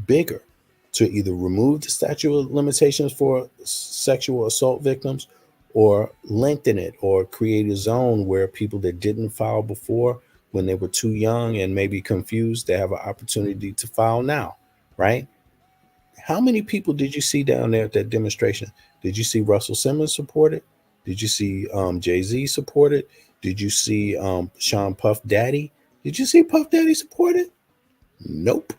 bigger, to either remove the statute of limitations for sexual assault victims, or lengthen it, or create a zone where people that didn't file before, when they were too young and maybe confused, they have an opportunity to file now, right? How many people did you see down there at that demonstration? Did you see Russell Simmons support it? Did you see Jay-Z support it? Did you see Sean Puff Daddy? Did you see Puff Daddy support it? Nope.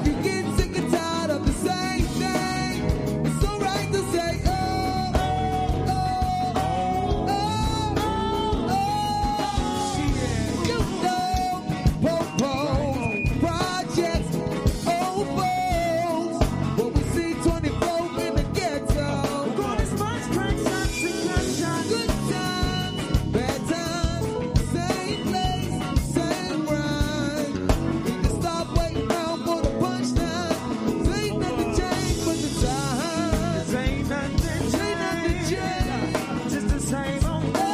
You get sick and tired of the same thing. It's alright to say, you know, projects, ovals. What we see 24 in the ghetto. Good times, bad times, same place, same rhyme. We can stop waiting around for the punchline. Ain't nothing changed but the time. Ain't nothing changed, just the same old thing.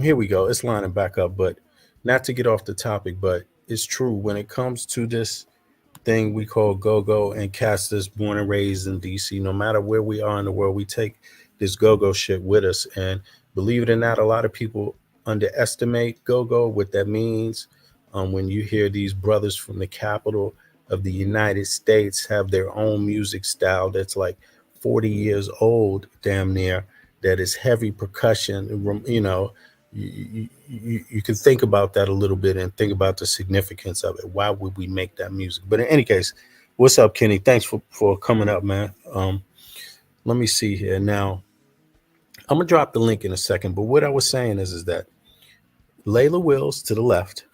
Here we go. It's lining back up, but not to get off the topic, but it's true when it comes to this thing we call go-go and cats that's born and raised in DC. No matter where we are in the world, we take this go-go shit with us. And believe it or not, a lot of people underestimate go-go, what that means. When you hear these brothers from the capital of the United States have their own music style that's like 40 years old, damn near, that is heavy percussion, you know, you can think about that a little bit and think about the significance of it. Why would we make that music? But in any case, what's up, Kenny? Thanks for coming up, man. Let me see here. Now, I'm gonna drop the link in a second, but what I was saying is that Layla Wills to the left,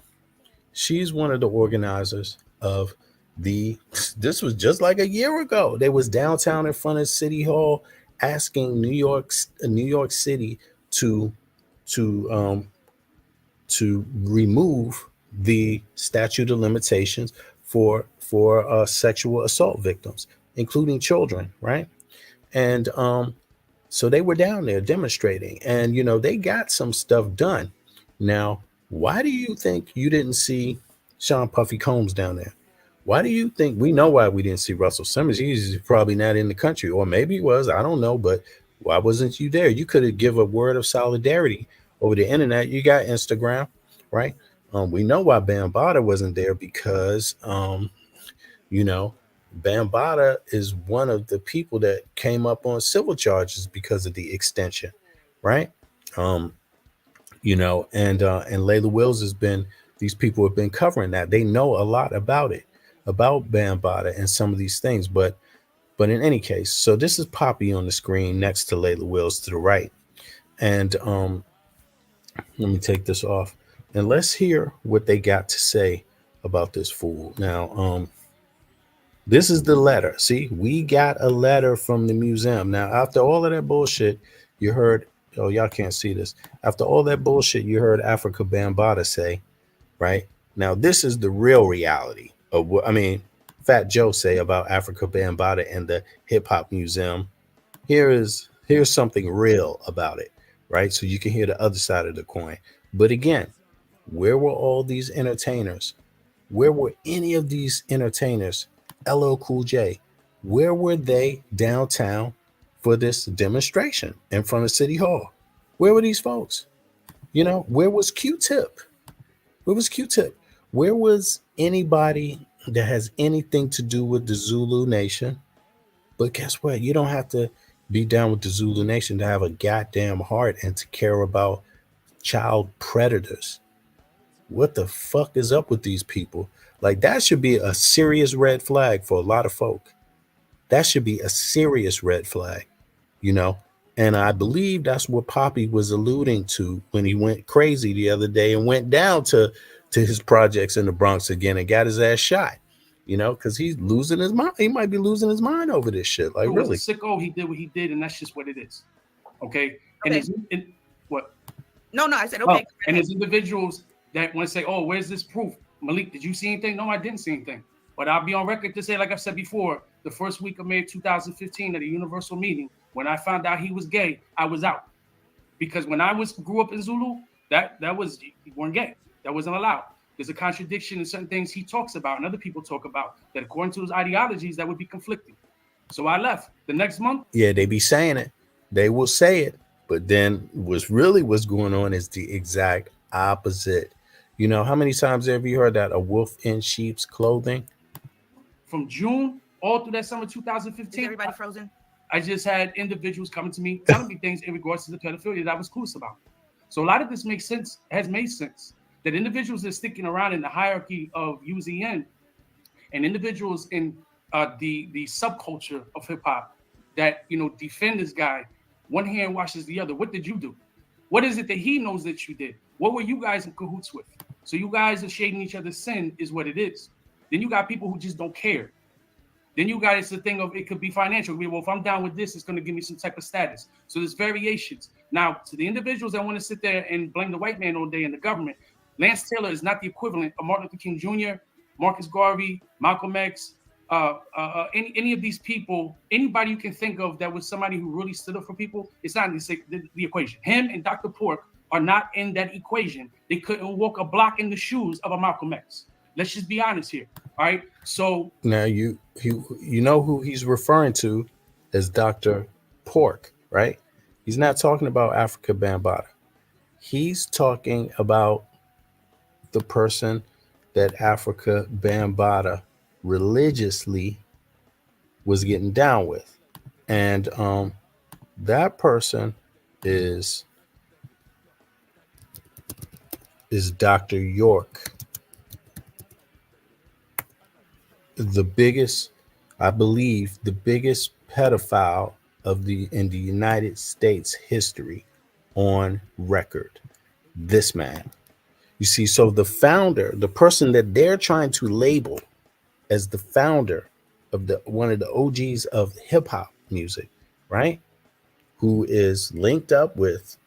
she's one of the organizers of this was just like a year ago. They was downtown in front of City Hall asking New York City to remove the statute of limitations for sexual assault victims, including children, right? And so they were down there demonstrating, and you know they got some stuff done. Now, why do you think you didn't see Sean Puffy Combs down there? Why do you think we know why we didn't see Russell Simmons? He's probably not in the country, or maybe he was. I don't know, but why wasn't you there? You could have give a word of solidarity over the internet. You got Instagram, right? We know why Bambaataa wasn't there because, you know, Bambaataa is one of the people that came up on civil charges because of the extension, right? You know, and Layla Wills has been. These people have been covering that. They know a lot about it, about Bambaataa and some of these things. But in any case, so this is Poppy on the screen next to Layla Wills to the right. And let me take this off. And let's hear what they got to say about this fool. Now, this is the letter. See, we got a letter from the museum. Now, after all of that bullshit, you heard, oh, y'all can't see this. After all that bullshit, you heard Africa Bambaataa say, right? Now, this is the real reality of what, I mean, Fat Joe say about Africa Bambaataa and the Hip Hop Museum. Here's something real about it, right? So you can hear the other side of the coin. But again, where were all these entertainers? Where were any of these entertainers? LL Cool J, where were they downtown for this demonstration in front of City Hall? Where were these folks? You know, where was Q-Tip? Where was Q-Tip? Where was anybody that has anything to do with the Zulu Nation? But guess what? You don't have to be down with the Zulu Nation to have a goddamn heart and to care about child predators. What the fuck is up with these people? Like, that should be a serious red flag for a lot of folk. That should be a serious red flag, you know? And I believe that's what Poppy was alluding to when he went crazy the other day and went down to his projects in the Bronx again and got his ass shot, you know, because he's losing his mind. He might be losing his mind over this shit. Like, really. Sicko, he did what he did, and that's just what it is. Okay? And what? No, I said, okay. And there's individuals that want to say, oh, where's this proof? Malik, did you see anything? No, I didn't see anything. But I'll be on record to say, like I've said before, the first week of May 2015 at a Universal meeting, when I found out he was gay, I was out. Because when I grew up in Zulu, that was, you weren't gay. That wasn't allowed. there's a contradiction in certain things he talks about and other people talk about that according to his ideologies that would be conflicting. So I left. The next month, Yeah, they be saying it. They will say it, but then what's going on is the exact opposite. You know, how many times have you heard that a wolf in sheep's clothing? from June all through that summer 2015, everybody frozen? I just had individuals coming to me telling me things in regards to the pedophilia that I was clueless about. So a lot of this makes sense, has made sense. That individuals that are sticking around in the hierarchy of UZN and individuals in the subculture of hip hop that defend this guy, one hand washes the other. What did you do? What is it that he knows that you did? What were you guys in cahoots with? So you guys are shading each other's sin is what it is. Then you got people who just don't care. Then you got it's the thing of it could be financial. Well, if I'm down with this, it's going to give me some type of status. So there's variations. Now, to the individuals that want to sit there and blame the white man all day and the government, Lance Taylor is not the equivalent of Martin Luther King Jr., Marcus Garvey, Malcolm X, any of these people, anybody you can think of that was somebody who really stood up for people. It's not in the equation. Him and Dr. Pork are not in that equation. They couldn't walk a block in the shoes of a Malcolm X. Let's just be honest here. All right. So now you know who he's referring to as Dr. Pork, right? He's not talking about Africa Bambaataa. He's talking about the person that Africa Bambaataa religiously was getting down with. And that person is Dr. York. The biggest, I believe, the biggest pedophile in the United States history on record. This man. You see, so the founder, the person that they're trying to label as the founder of one of the OGs of hip hop music, right? Who is linked up with,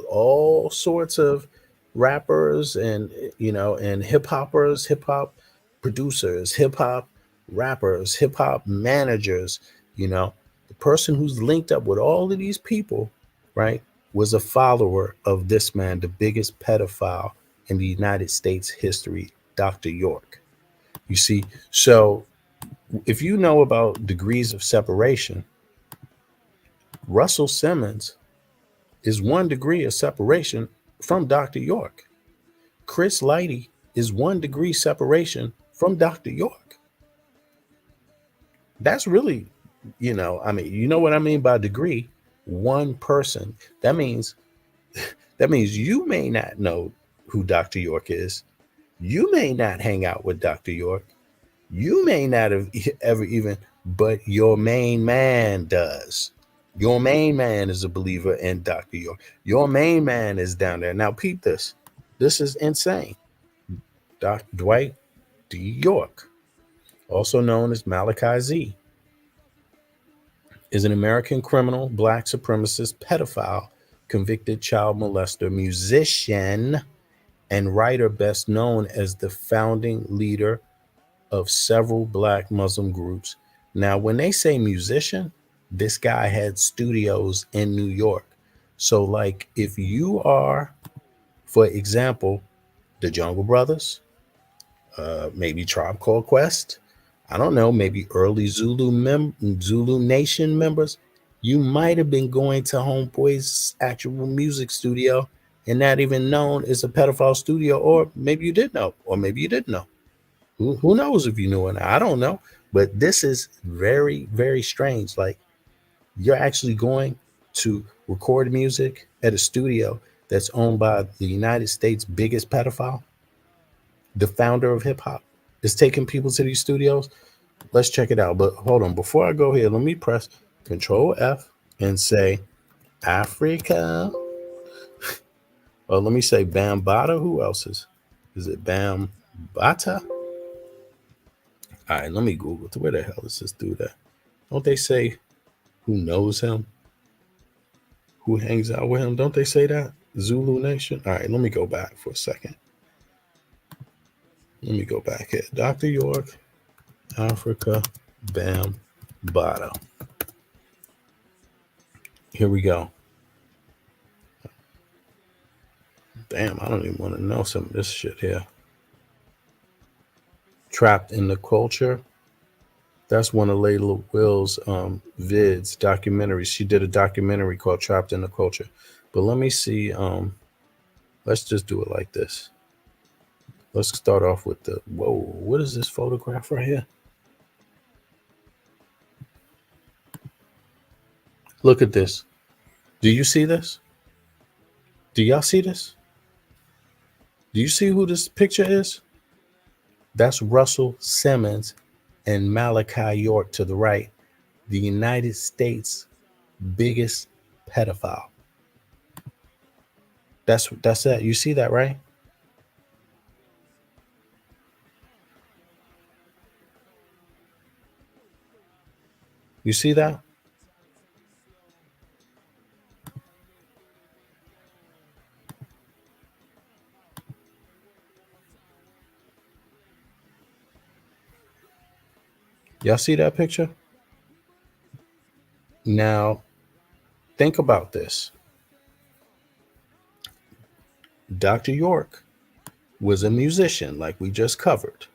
all sorts of rappers and, and hip hoppers, hip hop producers, hip hop rappers, hip hop managers, the person who's linked up with all of these people, right, was a follower of this man, the biggest pedophile in the United States history, Dr. York. You see, so if you know about degrees of separation, Russell Simmons is 1 degree of separation from Dr. York. Chris Lighty is 1 degree separation from Dr. York. That's really, you know what I mean by degree? 1 person. That means you may not know who Dr. York is. You may not hang out with Dr. York. You may not have ever even, but your main man does. Your main man is a believer in Dr. York. Your main man is down there. Now, peep this. This is insane. Dr. Dwight D. York, also known as Malachi Z, is an American criminal, black supremacist, pedophile, convicted child molester, musician, and writer best known as the founding leader of several black Muslim groups. Now, when they say musician, this guy had studios in New York. So, like, if you are, for example, the Jungle Brothers, maybe Tribe Called Quest, I don't know, maybe early Zulu Nation members, you might have been going to Homeboy's actual music studio and not even known it's a pedophile studio, or maybe you did know, or maybe you didn't know. Who knows if you knew or not? I don't know. But this is very, very strange. Like, you're actually going to record music at a studio that's owned by the United States' biggest pedophile. The founder of hip hop is taking people to these studios. Let's check it out. But hold on. Before I go here, let me press Control F and say Africa. Or let me say Bambaataa. Who else is it Bambaataa? All right, let me Google it. Where the hell is this dude at? Don't they say who knows him? Who hangs out with him? Don't they say that? Zulu Nation? All right, let me go back for a second. Let me go back here. Dr. York, Africa, Bambaataa. Here we go. Damn, I don't even want to know some of this shit here. Trapped in the Culture. That's one of Layla Will's vids, documentaries. She did a documentary called Trapped in the Culture. But let me see. Let's just do it like this. Let's start off with the, whoa, what is this photograph right here? Look at this. Do you see this? Do y'all see this? Do you see who this picture is? That's Russell Simmons and Malachi York to the right, the United States' biggest pedophile. That's that. You see that, right? You see that? Y'all see that picture? Now, think about this. Dr. York was a musician, like we just covered.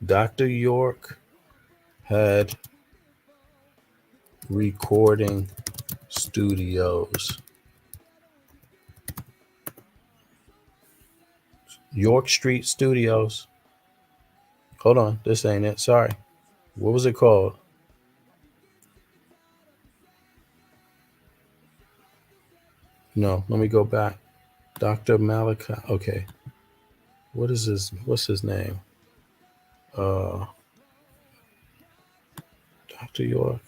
Dr. York had recording studios. York Street Studios. Hold on, this ain't it. Sorry. What was it called? No, let me go back. Dr. Malachi. Okay. What is this? What's his name? Dr. York.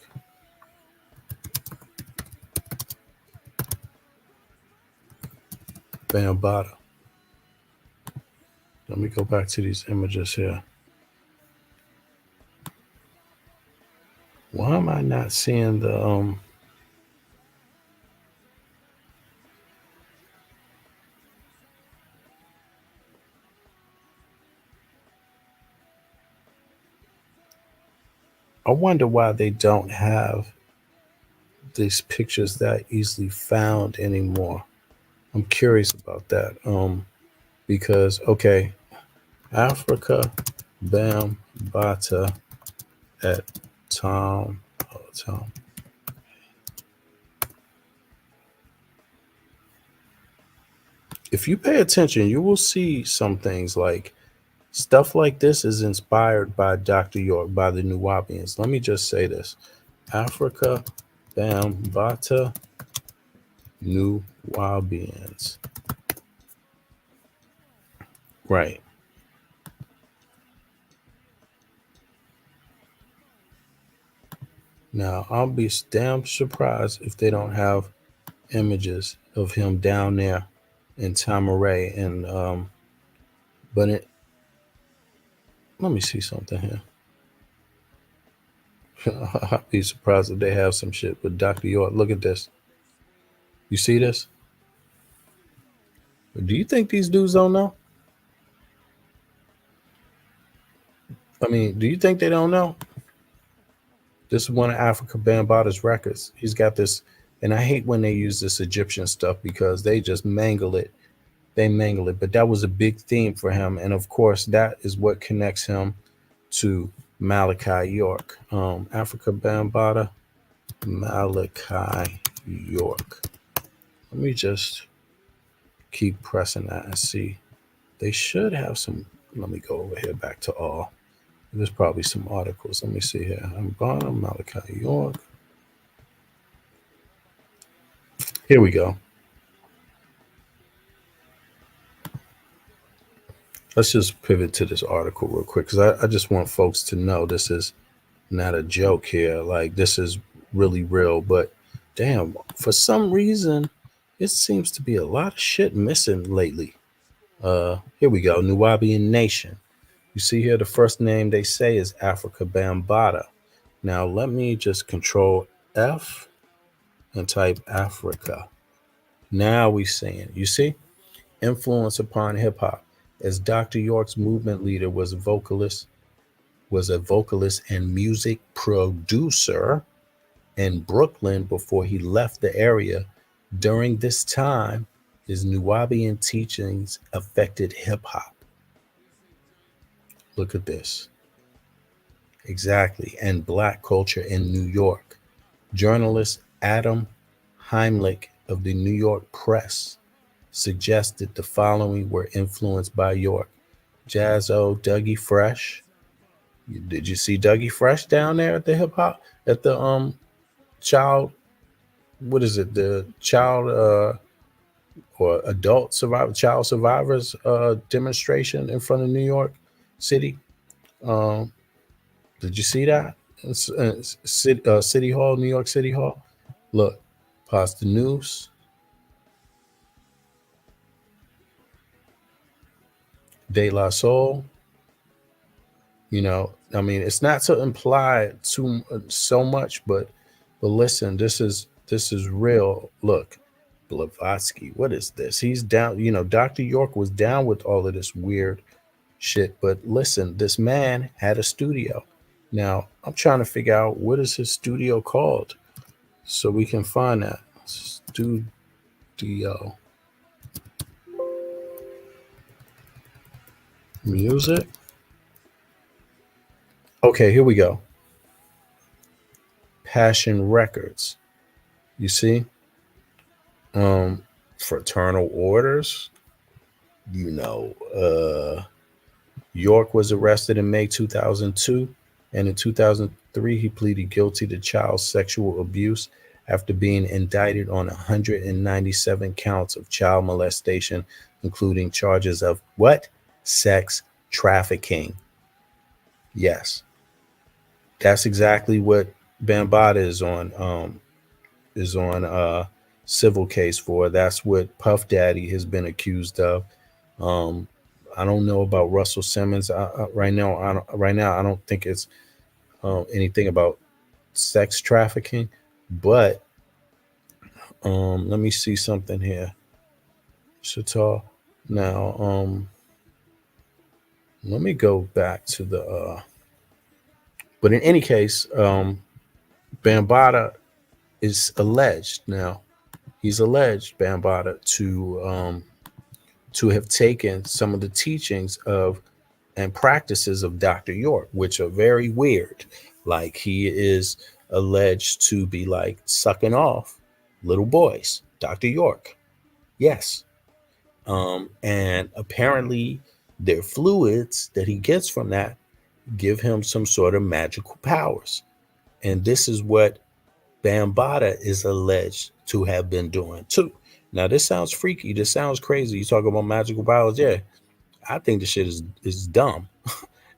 Bambata. Let me go back to these images here. Why am I not seeing the I wonder why they don't have these pictures that easily found anymore. I'm curious about that. Because okay, Africa Bambata at Tom. If you pay attention, you will see some things like stuff like this is inspired by Dr. York, by the Nuwabians. Let me just say this. Africa Bambata Nuwabians. Right. Now, I'll be damn surprised if they don't have images of him down there in Tamaray. And but let me see something here. I'd be surprised if they have some shit with Dr. York. Look at this. You see this? Do you think these dudes don't know? I mean, do you think they don't know? This is one of Africa Bambaata's records. He's got this, and I hate when they use this Egyptian stuff because they just mangle it. They mangle it. But that was a big theme for him. And of course, that is what connects him to Malachi York. Africa Bambaataa, Malachi York. Let me just keep pressing that and see. They should have some. Let me go over here back to all. There's probably some articles. Let me see here. Bambaataa, Malachi York. Here we go. Let's just pivot to this article real quick because I just want folks to know this is not a joke here. Like, this is really real. But damn, for some reason, it seems to be a lot of shit missing lately. Here we go. Nuwaubian Nation. You see here, the first name they say is Africa Bambaataa. Now, let me just control F and type Africa. Now we saying, you see, influence upon hip hop. As Dr. York's movement leader was a vocalist and music producer in Brooklyn before he left the area. During this time, his Nuwaubian teachings affected hip hop. Look at this. Exactly. And black culture in New York. Journalist Adam Heimlich of the New York Press suggested the following were influenced by York. Jazzo, Dougie Fresh. Did you see Dougie Fresh down there at the hip hop at the child? What is it? The child or adult survivor, child survivors demonstration in front of New York City. Um, did you see that? City Hall, New York City Hall. Look, past the news. De La Soul. You know, I mean, it's not to imply too so much, but listen, this is real. Look, Blavatsky, what is this? He's down. You know, Dr. York was down with all of this weird shit. But listen, this man had a studio. Now I'm trying to figure out what is his studio called, so we can find that studio. Music. Okay, here we go. Passion Records. You see, fraternal orders. You know, York was arrested in May 2002, and in 2003 he pleaded guilty to child sexual abuse after being indicted on 197 counts of child molestation, including charges of what? Sex trafficking. Yes, that's exactly what Bambaataa is on civil case for. That's what Puff Daddy has been accused of. Um, I don't know about Russell Simmons right now. I don't think it's anything about sex trafficking. But let me see something here. Shatar. Now, let me go back to the. But in any case, Bambaataa is alleged now. He's alleged Bambaataa to have taken some of the teachings of and practices of Dr. York, which are very weird. Like he is alleged to be like sucking off little boys, Dr. York. Yes. And apparently their fluids that he gets from that give him some sort of magical powers. And this is what Bambaataa is alleged to have been doing too. Now, this sounds freaky. This sounds crazy. You talk about magical powers. Yeah, I think the shit is dumb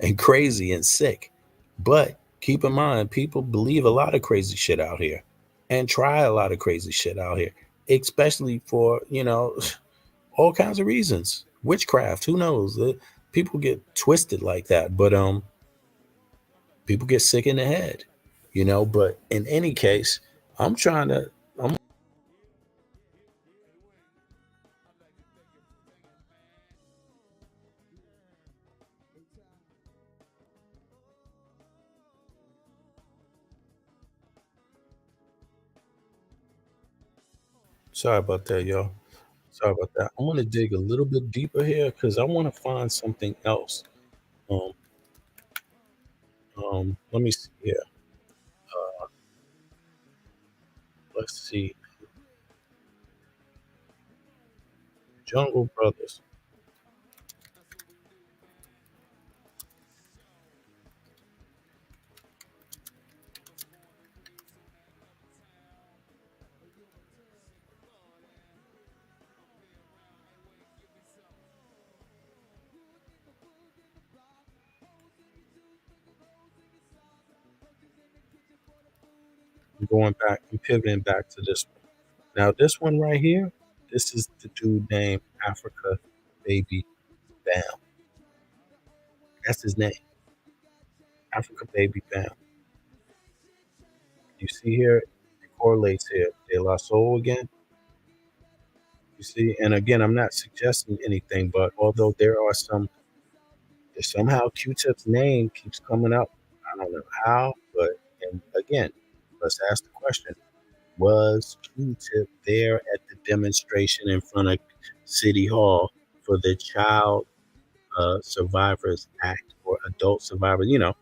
and crazy and sick. But keep in mind, people believe a lot of crazy shit out here and try a lot of crazy shit out here, especially for, all kinds of reasons. Witchcraft, who knows? People get twisted like that, but people get sick in the head, but in any case, I'm sorry about that, y'all. Sorry about that. I want to dig a little bit deeper here because I want to find something else. Um, let me see here. Uh, let's see. Jungle Brothers. I'm going back. I'm pivoting back to this one. Now, this one right here. This is the dude named Africa Baby Bam. That's his name. Africa Baby Bam. You see here, it correlates here. De La Soul again. You see, and again, I'm not suggesting anything, but although somehow Q-Tip's name keeps coming up. I don't know how, but and again, let's ask the question: was Q-Tip there at the demonstration in front of City Hall for the Child Survivors Act or adult survivors. You know,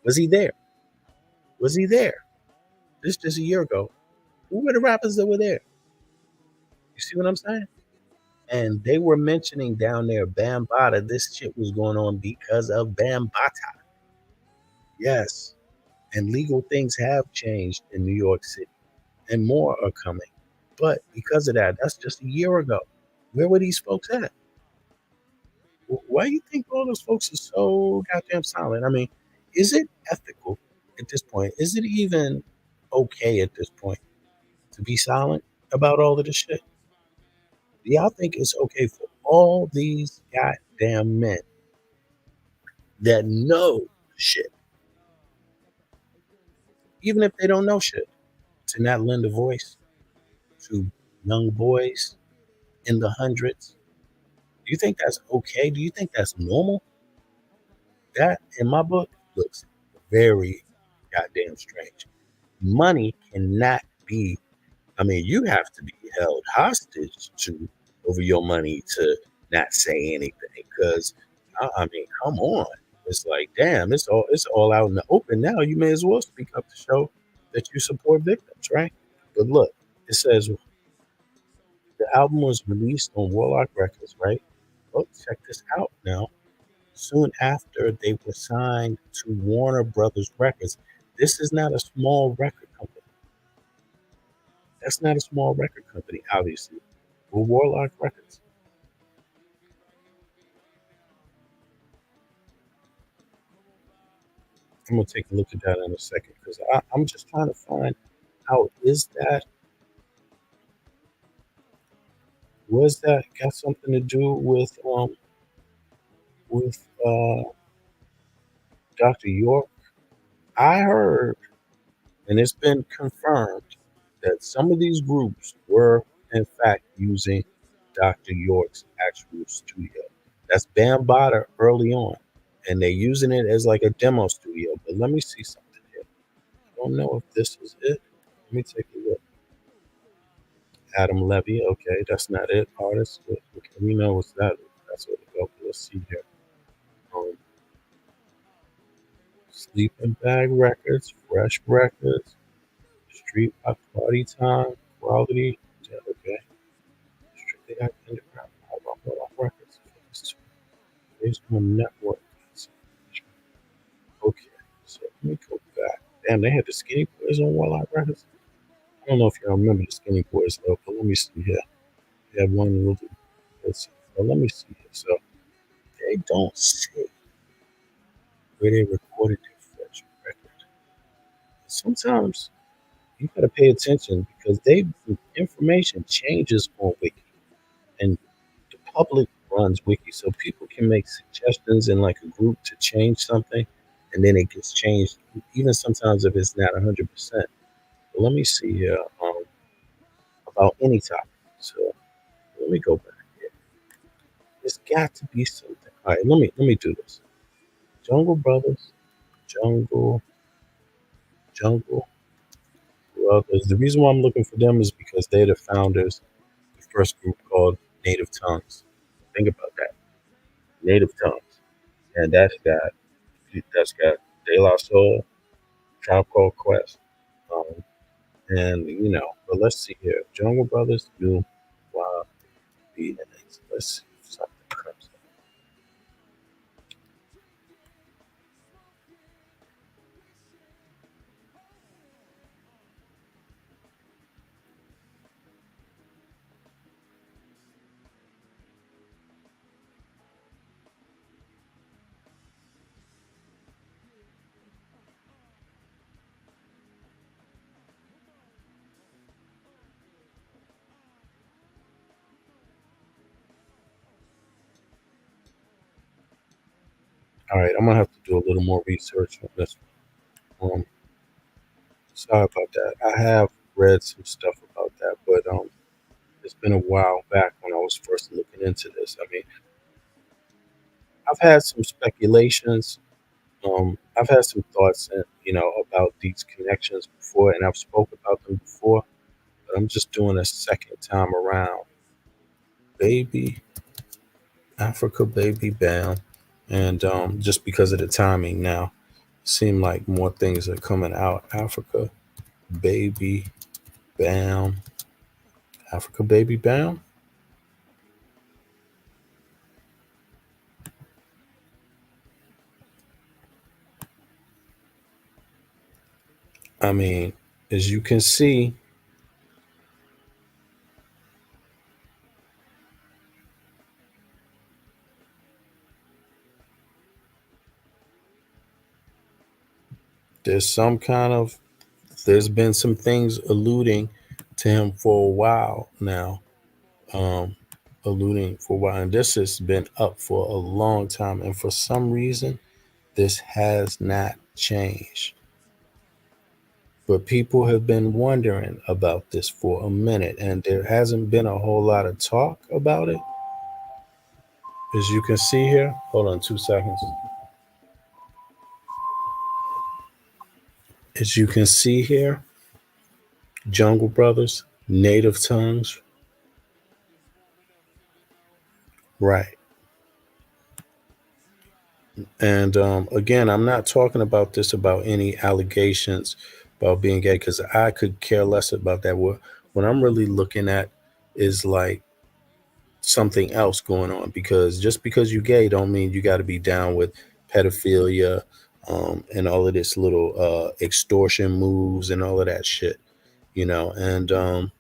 was he there? Was he there? This just a year ago. Who were the rappers that were there? You see what I'm saying? And they were mentioning down there Bambata. This shit was going on because of Bambata. Yes. And legal things have changed in New York City, and more are coming. But because of that, that's just a year ago. Where were these folks at? Why do you think all those folks are so goddamn silent? I mean, is it ethical at this point? Is it even okay at this point to be silent about all of this shit? Do y'all think it's okay for all these goddamn men that know shit, even if they don't know shit, to not lend a voice to young boys in the hundreds? Do you think that's okay? Do you think that's normal? That, in my book, looks very goddamn strange. Money cannot be, I mean, you have to be held hostage to over your money to not say anything. Because, I mean, come on. It's like, damn, it's all out in the open now. You may as well speak up to show that you support victims, right? But look, it says the album was released on Warlock Records, right? Well, check this out now. Soon after, they were signed to Warner Brothers Records. This is not a small record company. That's not a small record company, obviously. But Warlock Records. I'm gonna take a look at that in a second because I'm just trying to find out, is that, was that got something to do with with Dr. York? I heard, and it's been confirmed, that some of these groups were in fact using Dr. York's actual studio. That's Bambata early on, and they're using it as like a demo studio. But let me see something here. I don't know if this is it. Let me take a look. Adam Levy, okay, that's not it. Artist, okay, we know what's that. That's what it is. Let's see here. Sleeping Bag Records, Fresh Records, Street Pop Party Time, Quality, yeah, okay. Strictly Underground, Warlock Records, based on network. Okay, so let me go back. Damn, they had the Skinny Boys on Warlock Records. I don't know if y'all remember the Skinny Boys though, but let me see here. They had one little. Let's see. Well, let me see here. So they don't say where they recorded their first record. Sometimes you gotta pay attention because the information changes on Wiki, and the public runs Wiki, so people can make suggestions in like a group to change something, and then it gets changed, even sometimes if it's not 100%. But let me see here about any topic. So let me go back here. There's got to be something. All right, let me do this. Jungle Brothers, Jungle Brothers. The reason why I'm looking for them is because they're the founders of the first group called Native Tongues. Think about that. Native Tongues. And that's got De La Soul, Tribe Called Quest. And but let's see here. Jungle Brothers do YBNX. Let's see if something comes up. All right, I'm gonna have to do a little more research on this one. Sorry about that. I have read some stuff about that, but it's been a while back when I was first looking into this. I mean, I've had some speculations. I've had some thoughts, about these connections before, and I've spoke about them before. But I'm just doing a second time around. Baby, Africa, baby, bam, And just because of the timing now, seem like more things are coming out. Africa Baby Bam. Africa Baby Bam. I mean, as you can see, there's some kind of, there's been some things alluding to him for a while now. Um, Alluding for a while. And this has been up for a long time. And for some reason, this has not changed. But people have been wondering about this for a minute, and there hasn't been a whole lot of talk about it. As you can see here, hold on 2 seconds. As you can see here, Jungle Brothers, Native Tongues, right. And again, I'm not talking about this about any allegations about being gay, because I could care less about that. What I'm really looking at is like something else going on, because just because you're gay don't mean you got to be down with pedophilia, and all of this little extortion moves and all of that shit, you know. And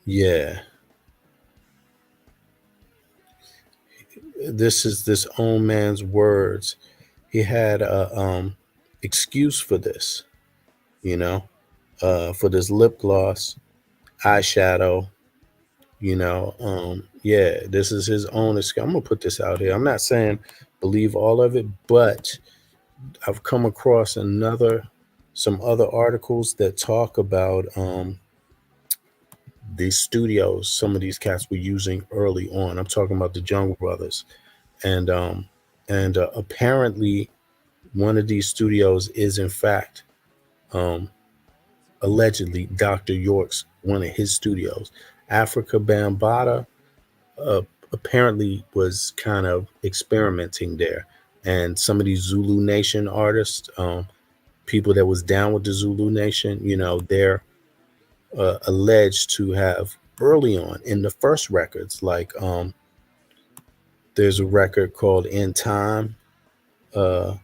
yeah, this is this own man's words. He had a excuse for this, you know, for this lip gloss, eyeshadow, you know. Yeah, this is his own excuse. I'm gonna put this out here. I'm not saying believe all of it, but I've come across some other articles that talk about these studios some of these cats were using early on. I'm talking about the Jungle Brothers, and apparently one of these studios is in fact, um, allegedly, Dr. York's one of his studios. Africa Bambaataa uh, apparently was kind of experimenting there, and some of these Zulu Nation artists, people that was down with the Zulu Nation, you know, they're alleged to have early on in the first records, like there's a record called In Time. Uh,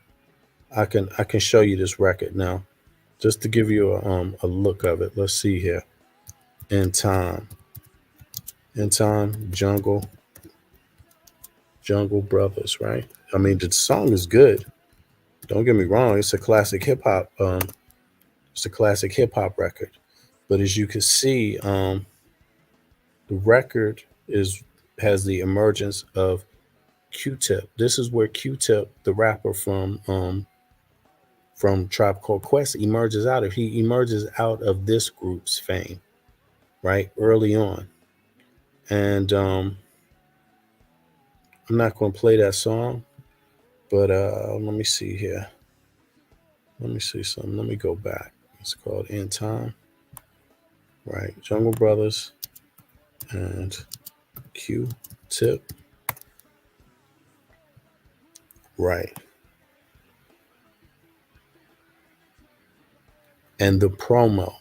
I can show you this record now, just to give you a look of it. Let's see here. In Time. In Time, Jungle Brothers, right? I mean, the song is good. Don't get me wrong; it's a classic hip hop. It's a classic hip hop record. But as you can see, the record is has the emergence of Q-Tip. This is where Q-Tip, the rapper from Tribe Called Quest, emerges out of. He emerges out of this group's fame, right, early on. And I'm not going to play that song, but let me see here. Let me see something. Let me go back. It's called In Time, right? Jungle Brothers and Q-Tip, right? And the promo,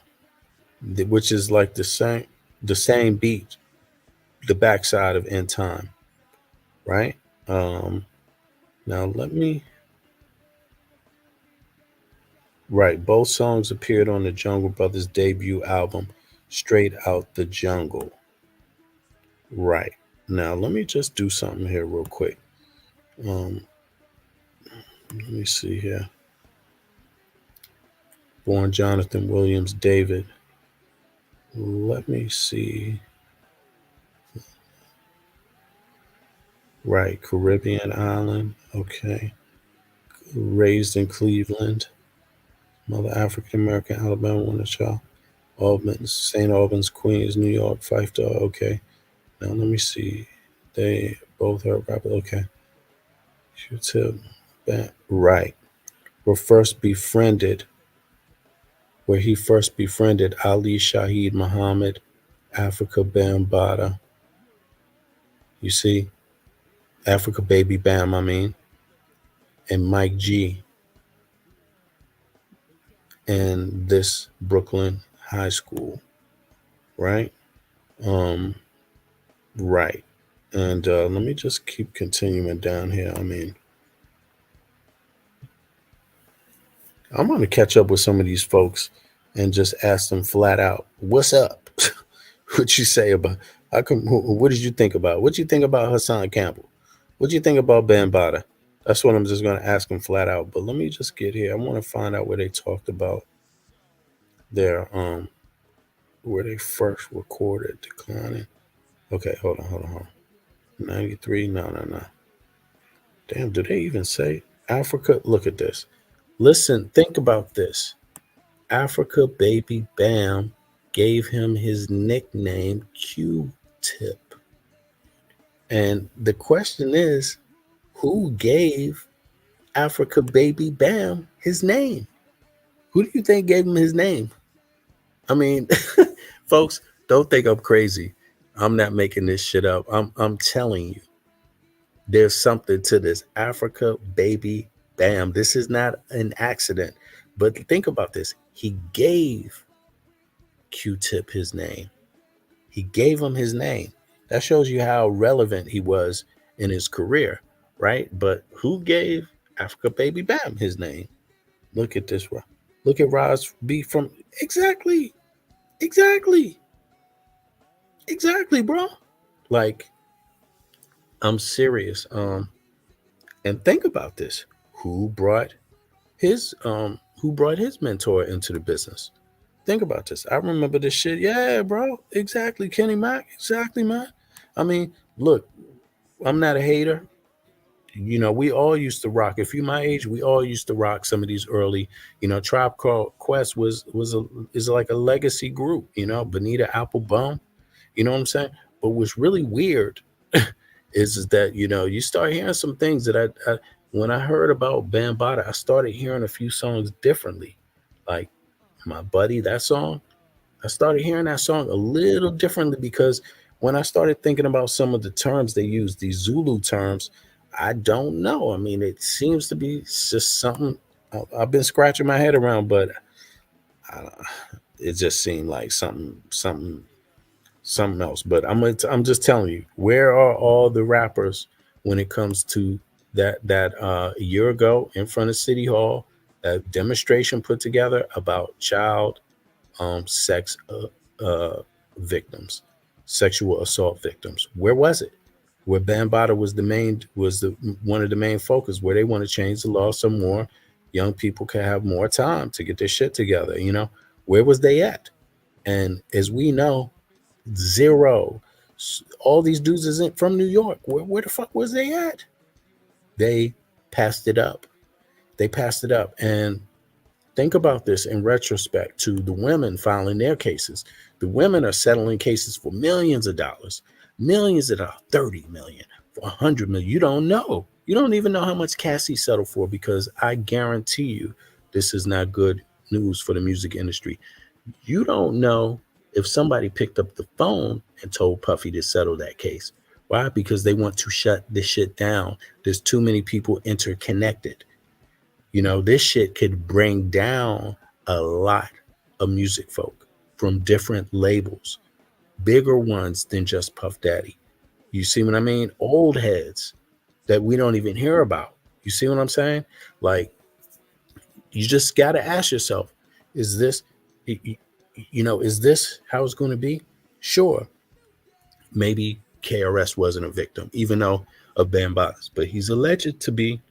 which is like the same beat, the backside of In Time, right? Now let me. Right, both songs appeared on the Jungle Brothers debut album, Straight Out the Jungle. Right. Now let me just do something here real quick. Let me see here. Born Jonathan Williams David. Let me see. Right, Caribbean island. Okay. Raised in Cleveland. Mother African American, Alabama, one child. Albans, St. Albans, Queens, New York, Fife Dog. Okay. Now let me see. They both are rapper. Okay. Q-Tip. Right. Were first befriended. Where he first befriended Ali Shaheed Muhammad, Africa Bambaataa. You see? Africa Baby Bam, I mean, and Mike G and this Brooklyn high school, right? Um, right. And let me just keep continuing down here. I mean, I'm going to catch up with some of these folks and just ask them flat out, what's up? What you say about, what did you think about? What you think about Hassan Campbell? What do you think about Bambaataa? That's what I'm just going to ask them flat out. But let me just get here. I want to find out where they talked about their, where they first recorded Declining. Okay, hold on. 93, no. Damn, do they even say Africa? Look at this. Listen, think about this. Africa Baby Bam gave him his nickname Q-Tip. And the question is, who gave Africa Baby Bam his name? Who do you think gave him his name? I mean, folks, don't think I'm crazy. I'm not making this shit up. I'm telling you, there's something to this. Africa Baby Bam. This is not an accident. But think about this. He gave Q-Tip his name. He gave him his name. That shows you how relevant he was in his career, right? But who gave Africa Baby Bam his name? Look at this. Look at Roz B from exactly, bro. Like, I'm serious. And think about this. Who brought his mentor into the business? Think about this. I remember this shit. Yeah, bro. Exactly. Kenny Mack. Exactly, man. I mean, look, I'm not a hater. You know, we all used to rock. If you my age, we all used to rock some of these early, Tribe Called Quest is like a legacy group, Bonita Applebum, you know what I'm saying? But what's really weird is that, you start hearing some things that I when I heard about Bambaataa, I started hearing a few songs differently. Like My Buddy, that song, I started hearing that song a little differently because when I started thinking about some of the terms they use, these Zulu terms, I don't know. I mean, it seems to be just something I've been scratching my head around, but it just seemed like something else. But I'm just telling you, where are all the rappers when it comes to that a year ago in front of City Hall, that demonstration put together about child sex victims, sexual assault victims? Where was it? Where Bambaataa was one of the main focus, where they want to change the law some more. Young people can have more time to get their shit together. Where was they at? And as we know, zero. All these dudes isn't from New York. Where the fuck was they at? They passed it up. And think about this in retrospect to the women filing their cases. The women are settling cases for millions of dollars, 30 million, for 100 million. You don't know. You don't even know how much Cassie settled for, because I guarantee you this is not good news for the music industry. You don't know if somebody picked up the phone and told Puffy to settle that case. Why? Because they want to shut this shit down. There's too many people interconnected. This shit could bring down a lot of music folk from different labels, bigger ones than just Puff Daddy. You see what I mean? Old heads that we don't even hear about. You see what I'm saying? Like, you just got to ask yourself, is this how it's going to be? Sure. Maybe KRS wasn't a victim, even though of Bambaata's, but he's alleged to be.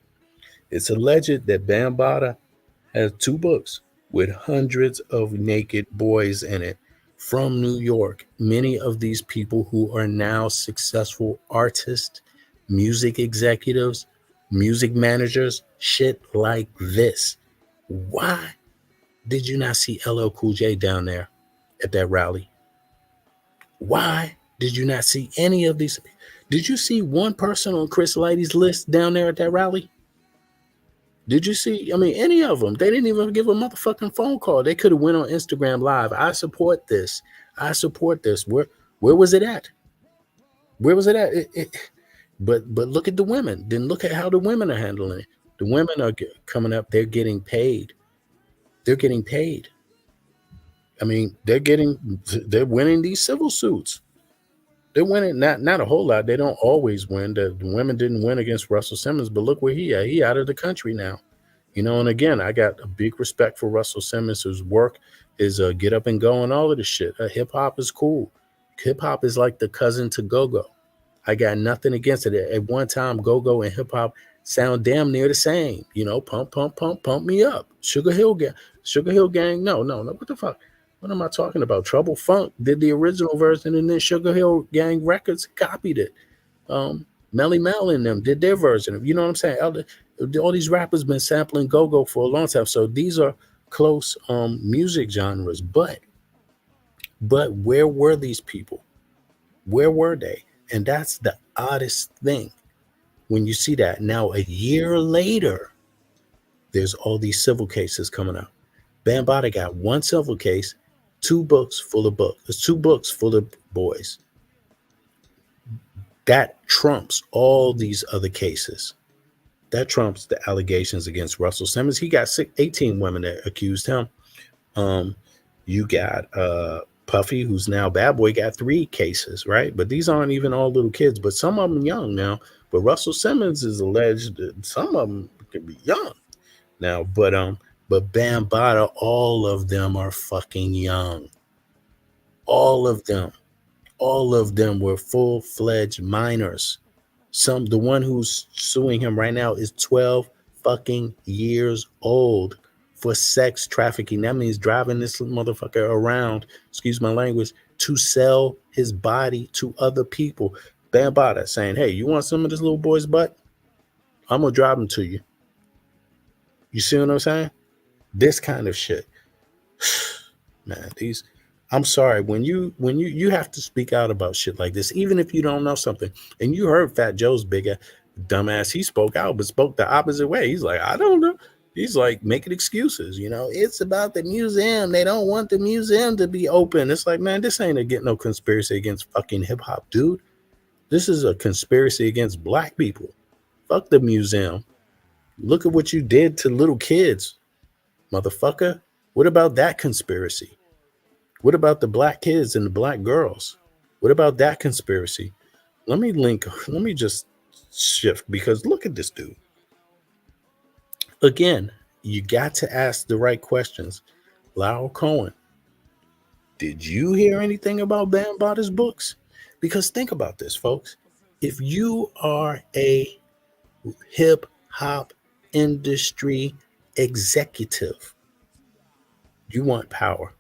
It's alleged that Bambaataa has 2 books with hundreds of naked boys in it from New York. Many of these people who are now successful artists, music executives, music managers, shit like this. Why did you not see LL Cool J down there at that rally? Why did you not see any of these? Did you see one person on Chris Lighty's list down there at that rally? Did you see? I mean, any of them? They didn't even give a motherfucking phone call. They could have went on Instagram Live. I support this. Where was it at? Where was it at? But look at the women. Then look at how the women are handling it. The women are coming up. They're getting paid. They're getting paid. I mean, they're winning these civil suits. They're winning not a whole lot. They don't always win. The women didn't win against Russell Simmons, but look where he at. He out of the country now. You know, and again, I got a big respect for Russell Simmons, whose work is get up and go and all of this shit. Hip hop is cool. Hip hop is like the cousin to go go. I got nothing against it. At one time, go go and hip hop sound damn near the same. You know, pump, pump, pump, pump me up. Sugar Hill Gang. No. What the fuck? What am I talking about? Trouble Funk did the original version, and then Sugar Hill Gang Records copied it. Melly Mel and them did their version of, you know what I'm saying? All these rappers been sampling go-go for a long time. So these are close music genres. But where were these people? Where were they? And that's the oddest thing when you see that. Now, a year later, there's all these civil cases coming out. Bambaataa got one civil case, 2 books full of books. There's 2 books full of boys. That trumps all these other cases. That trumps the allegations against Russell Simmons. He got 18 women that accused him. You got Puffy, who's now Bad Boy, got 3 cases, right? But these aren't even all little kids, but some of them young now. But Russell Simmons is alleged that some of them could be young now. But Bambaataa, all of them are fucking young. All of them were full-fledged minors. The one who's suing him right now is 12 fucking years old for sex trafficking. That means driving this motherfucker around, excuse my language, to sell his body to other people. Bambaataa saying, hey, you want some of this little boy's butt? I'm gonna drive him to you. You see what I'm saying? This kind of shit. Man, I'm sorry, when you have to speak out about shit like this, even if you don't know something. And you heard Fat Joe's big dumbass. He spoke out, but spoke the opposite way. He's like, I don't know. He's like making excuses. You know, it's about the museum. They don't want the museum to be open. It's like, man, this ain't no conspiracy against fucking hip hop, dude. This is a conspiracy against black people. Fuck the museum. Look at what you did to little kids, motherfucker. What about that conspiracy? What about the black kids and the black girls? What about that conspiracy? Let me just shift, because look at this dude. Again, you got to ask the right questions. Lyle Cohen, did you hear anything about Bambaataa's books? Because think about this, folks. If you are a hip hop industry executive, you want power.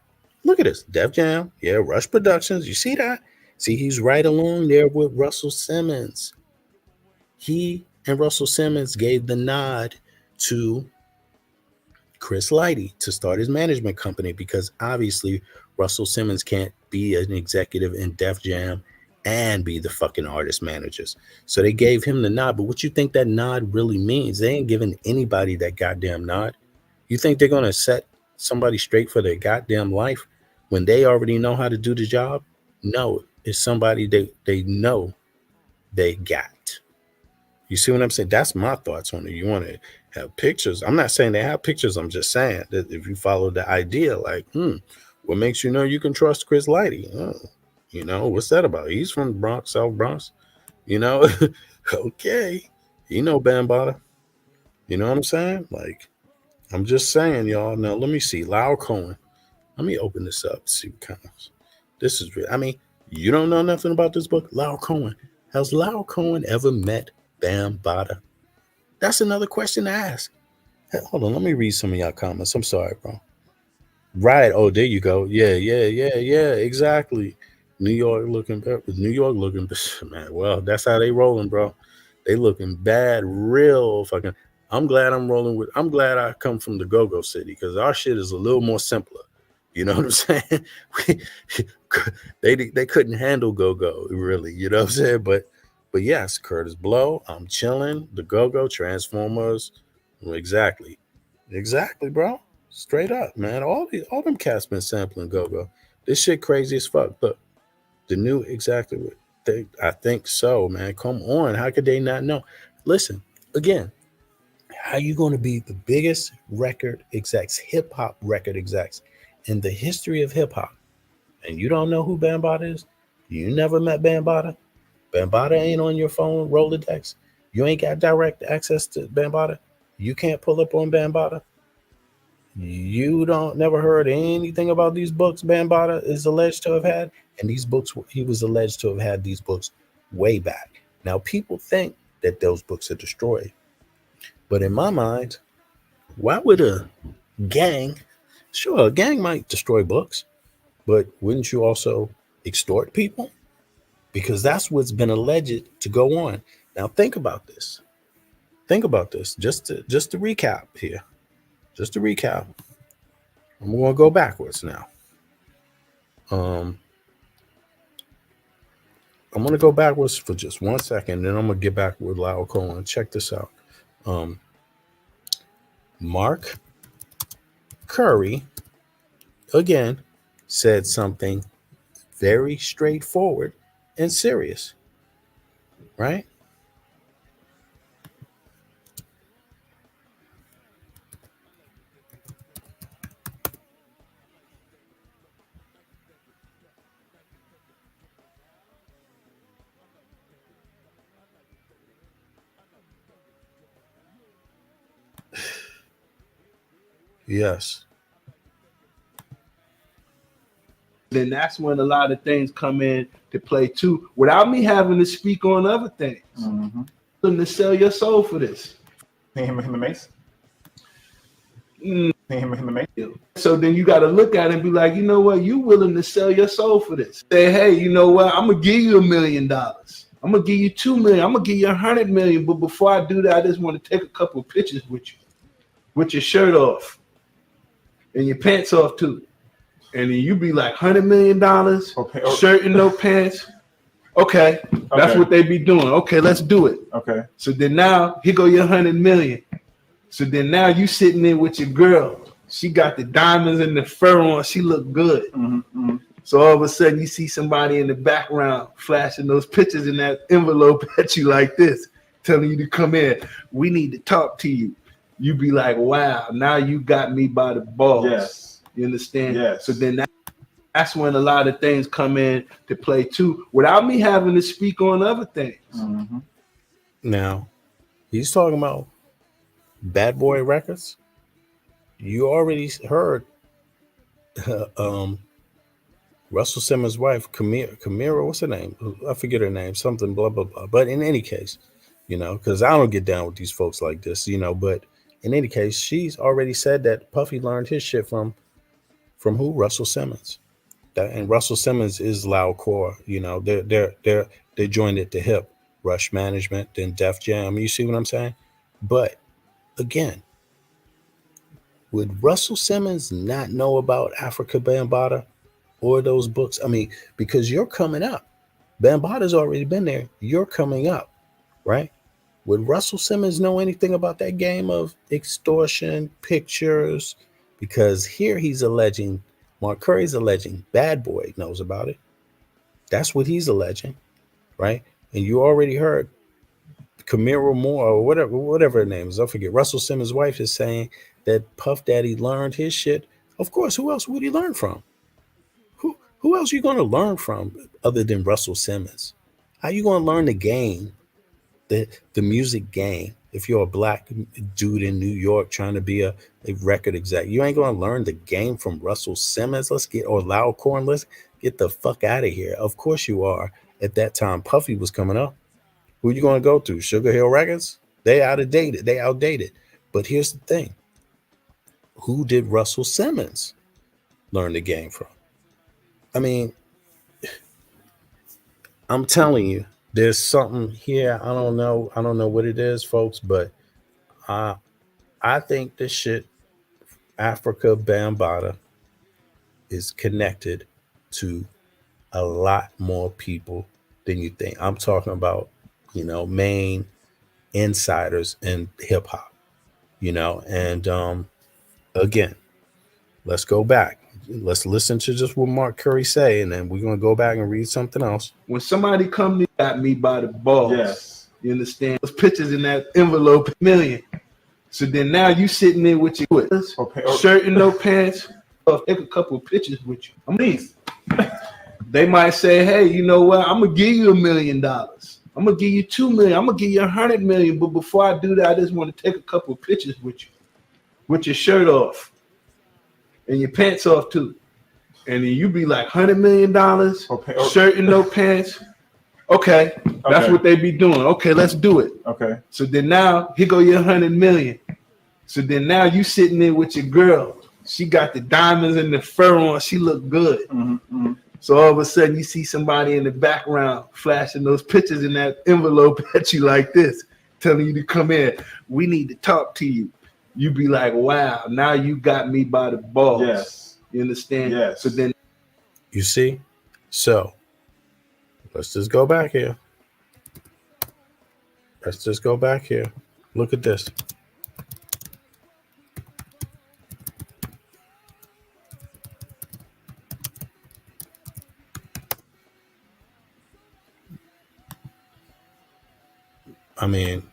Look at this. Def Jam. Yeah, Rush Productions. You see that? See, he's right along there with Russell Simmons. He and Russell Simmons gave the nod to Chris Lighty to start his management company, because obviously Russell Simmons can't be an executive in Def Jam and be the fucking artist managers. So they gave him the nod. But what you think that nod really means? They ain't giving anybody that goddamn nod. You think they're going to set somebody straight for their goddamn life when they already know how to do the job? No, it's somebody they know they got. You see what I'm saying? That's my thoughts on it. You want to have pictures. I'm not saying they have pictures. I'm just saying that if you follow the idea, like, what makes you know you can trust Chris Lighty? Oh, you know, what's that about? He's from the Bronx, South Bronx. You know, okay. You know Bambaataa. You know what I'm saying? Like, I'm just saying, y'all. Now, let me see. Lyle Cohen. Let me open this up. See what kind of. This is real. I mean, you don't know nothing about this book? Lyle Cohen. Has Lyle Cohen ever met Bambaataa? That's another question to ask. Hey, hold on. Let me read some of y'all comments. I'm sorry, bro. Right. Oh, there you go. Yeah. Exactly. New York looking, man. Well, that's how they rolling, bro. They looking bad, real fucking. I'm glad I come from the go-go city, because our shit is a little more simpler. You know what I'm saying? They couldn't handle go-go, really. You know what I'm saying? But yes, Curtis Blow, I'm chilling. The go-go, Transformers, exactly, bro. Straight up, man. All them cats been sampling go-go. This shit crazy as fuck. Look, the new exactly. think so, man. Come on, how could they not know? Listen, again, how you going to be the biggest record execs, hip hop record execs in the history of hip hop, and you don't know who Bambaataa is? You never met Bambaataa? Bambaataa ain't on your phone Rolodex. You ain't got direct access to Bambaataa. You can't pull up on Bambaataa. You don't never heard anything about these books Bambaataa is alleged to have had, and these books he was alleged to have had these books way back. Now people think that those books are destroyed, but in my mind, why would a gang? Sure, a gang might destroy books, but wouldn't you also extort people? Because that's what's been alleged to go on. Now think about this. Think about this. Just to recap here. Just to recap. I'm going to go backwards now. I'm going to go backwards for just 1 second, then I'm going to get back with Lyle Cohen. Check this out. Mark Curry, again, said something very straightforward and serious, right? Yes. Then that's when a lot of things come in to play too, without me having to speak on other things. Mm-hmm. To sell your soul for this. Him and Mace. So then you got to look at it and be like, you know what? You willing to sell your soul for this? Say, hey, you know what? I'm gonna give you $1 million. I'm gonna give you $2 million. I'm gonna give you $100 million. But before I do that, I just want to take a couple of pictures with you, with your shirt off and your pants off too. And then you be like $100 million, shirt and no pants. Okay, that's what they be doing. Okay, let's do it. Okay. So then now here go your $100 million. So then now you sitting there with your girl. She got the diamonds and the fur on. She look good. Mm-hmm. So all of a sudden you see somebody in the background flashing those pictures in that envelope at you like this, telling you to come in. We need to talk to you. You be like, wow, now you got me by the balls. Yes. You understand? Yes. So then that's when a lot of things come in to play too, without me having to speak on other things. Mm-hmm. Now, he's talking about Bad Boy Records. You already heard Russell Simmons' wife, Kamira, what's her name? I forget her name, something blah, blah, blah. But in any case, because I don't get down with these folks like this, but in any case, she's already said that Puffy learned his shit from who? Russell Simmons. And Russell Simmons is loudcore. They're joined at the hip. Rush Management, then Def Jam. You see what I'm saying? But again, would Russell Simmons not know about Africa Bambaataa or those books? I mean, because you're coming up. Bambaata's already been there. You're coming up, right? Would Russell Simmons know anything about that game of extortion, pictures? Because here he's alleging, Mark Curry's alleging Bad Boy knows about it. That's what he's alleging, right? And you already heard Kamira Moore or whatever her name is. I forget. Russell Simmons' wife is saying that Puff Daddy learned his shit. Of course, who else would he learn from? Who else are you going to learn from other than Russell Simmons? How you going to learn the game, the music game? If you're a black dude in New York trying to be a record exec, you ain't going to learn the game from Russell Simmons. Or Loudcorn. Let's get the fuck out of here. Of course you are. At that time, Puffy was coming up. Who you going to go to? Sugar Hill Records? They outdated. But here's the thing. Who did Russell Simmons learn the game from? I mean, I'm telling you, there's something here. I don't know what it is, folks, but I think this shit, Africa Bambaataa, is connected to a lot more people than you think. I'm talking about, main insiders in hip hop, and again, let's go back. let's listen to just what Mark Curry say, and then we're gonna go back and read something else. When somebody come to got me by the balls, Yes. you understand? Those pictures in that envelope, million. So then now you sitting there with your shirt and no pants. Take a couple of pictures with you. I mean, they might say, hey, you know what? I'm gonna give you $1 million. I'm gonna give you $2 million. I'm gonna give you 100 million. But before I do that, I just want to take a couple of pictures with you, with your shirt off and your pants off too. And then you be like $100 million, shirt and no pants. Okay, that's Okay. what they be doing. Okay, let's do it. Okay. So then now here go your 100 million. So then now you sitting there with your girl. She got the diamonds and the fur on. She look good. So all of a sudden you see somebody in the background flashing those pictures in that envelope at you like this, telling you to come in. We need to talk to you. You be like, wow, now you got me by the balls. Yes. You understand? Yes. So then You see? So let's just go back here. Let's just go back here. Look at this. I mean,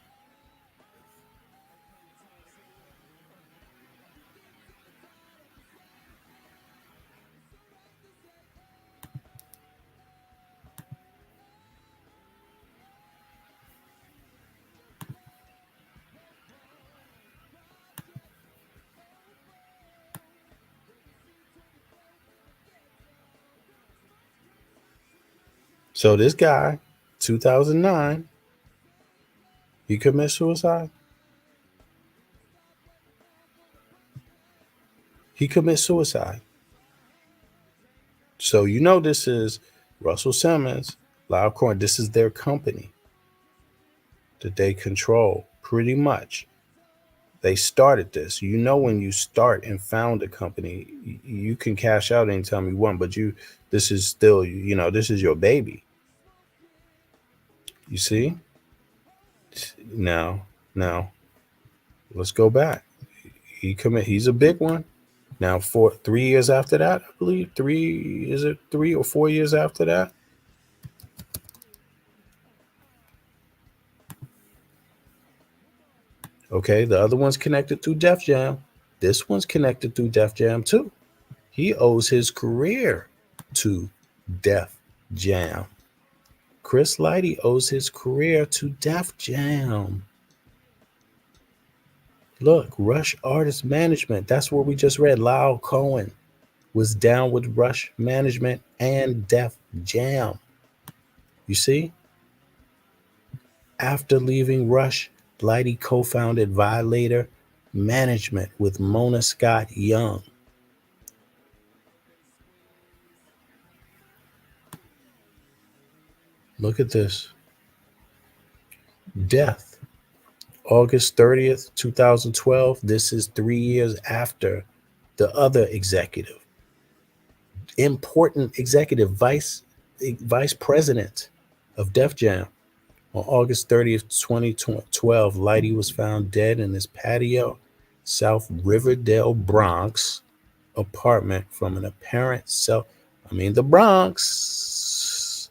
so this guy, 2009, he commits suicide. He commits suicide. So you know this is Russell Simmons, Loud Corn. This is their company that they control pretty much. They started this. You know, when you start and found a company, you can cash out anytime you want, but this is still, this is your baby. You see? Now, let's go back. He's a big one. Now, 3 years after that, I believe 3 or 4 years after that? Okay, the other one's connected through Def Jam. This one's connected through Def Jam too. He owes his career to Def Jam. Chris Lighty owes his career to Def Jam. Look, Rush Artist Management. That's what we just read. Lyle Cohen was down with Rush Management and Def Jam. You see? After leaving Rush, Lighty co-founded Violator Management with Mona Scott Young. Look at this. Death, August 30th, 2012. This is 3 years after the other executive. Important executive, vice president of Def Jam. On August 30th, 2012, Lighty was found dead in his patio, South Riverdale, Bronx apartment from an apparent the Bronx.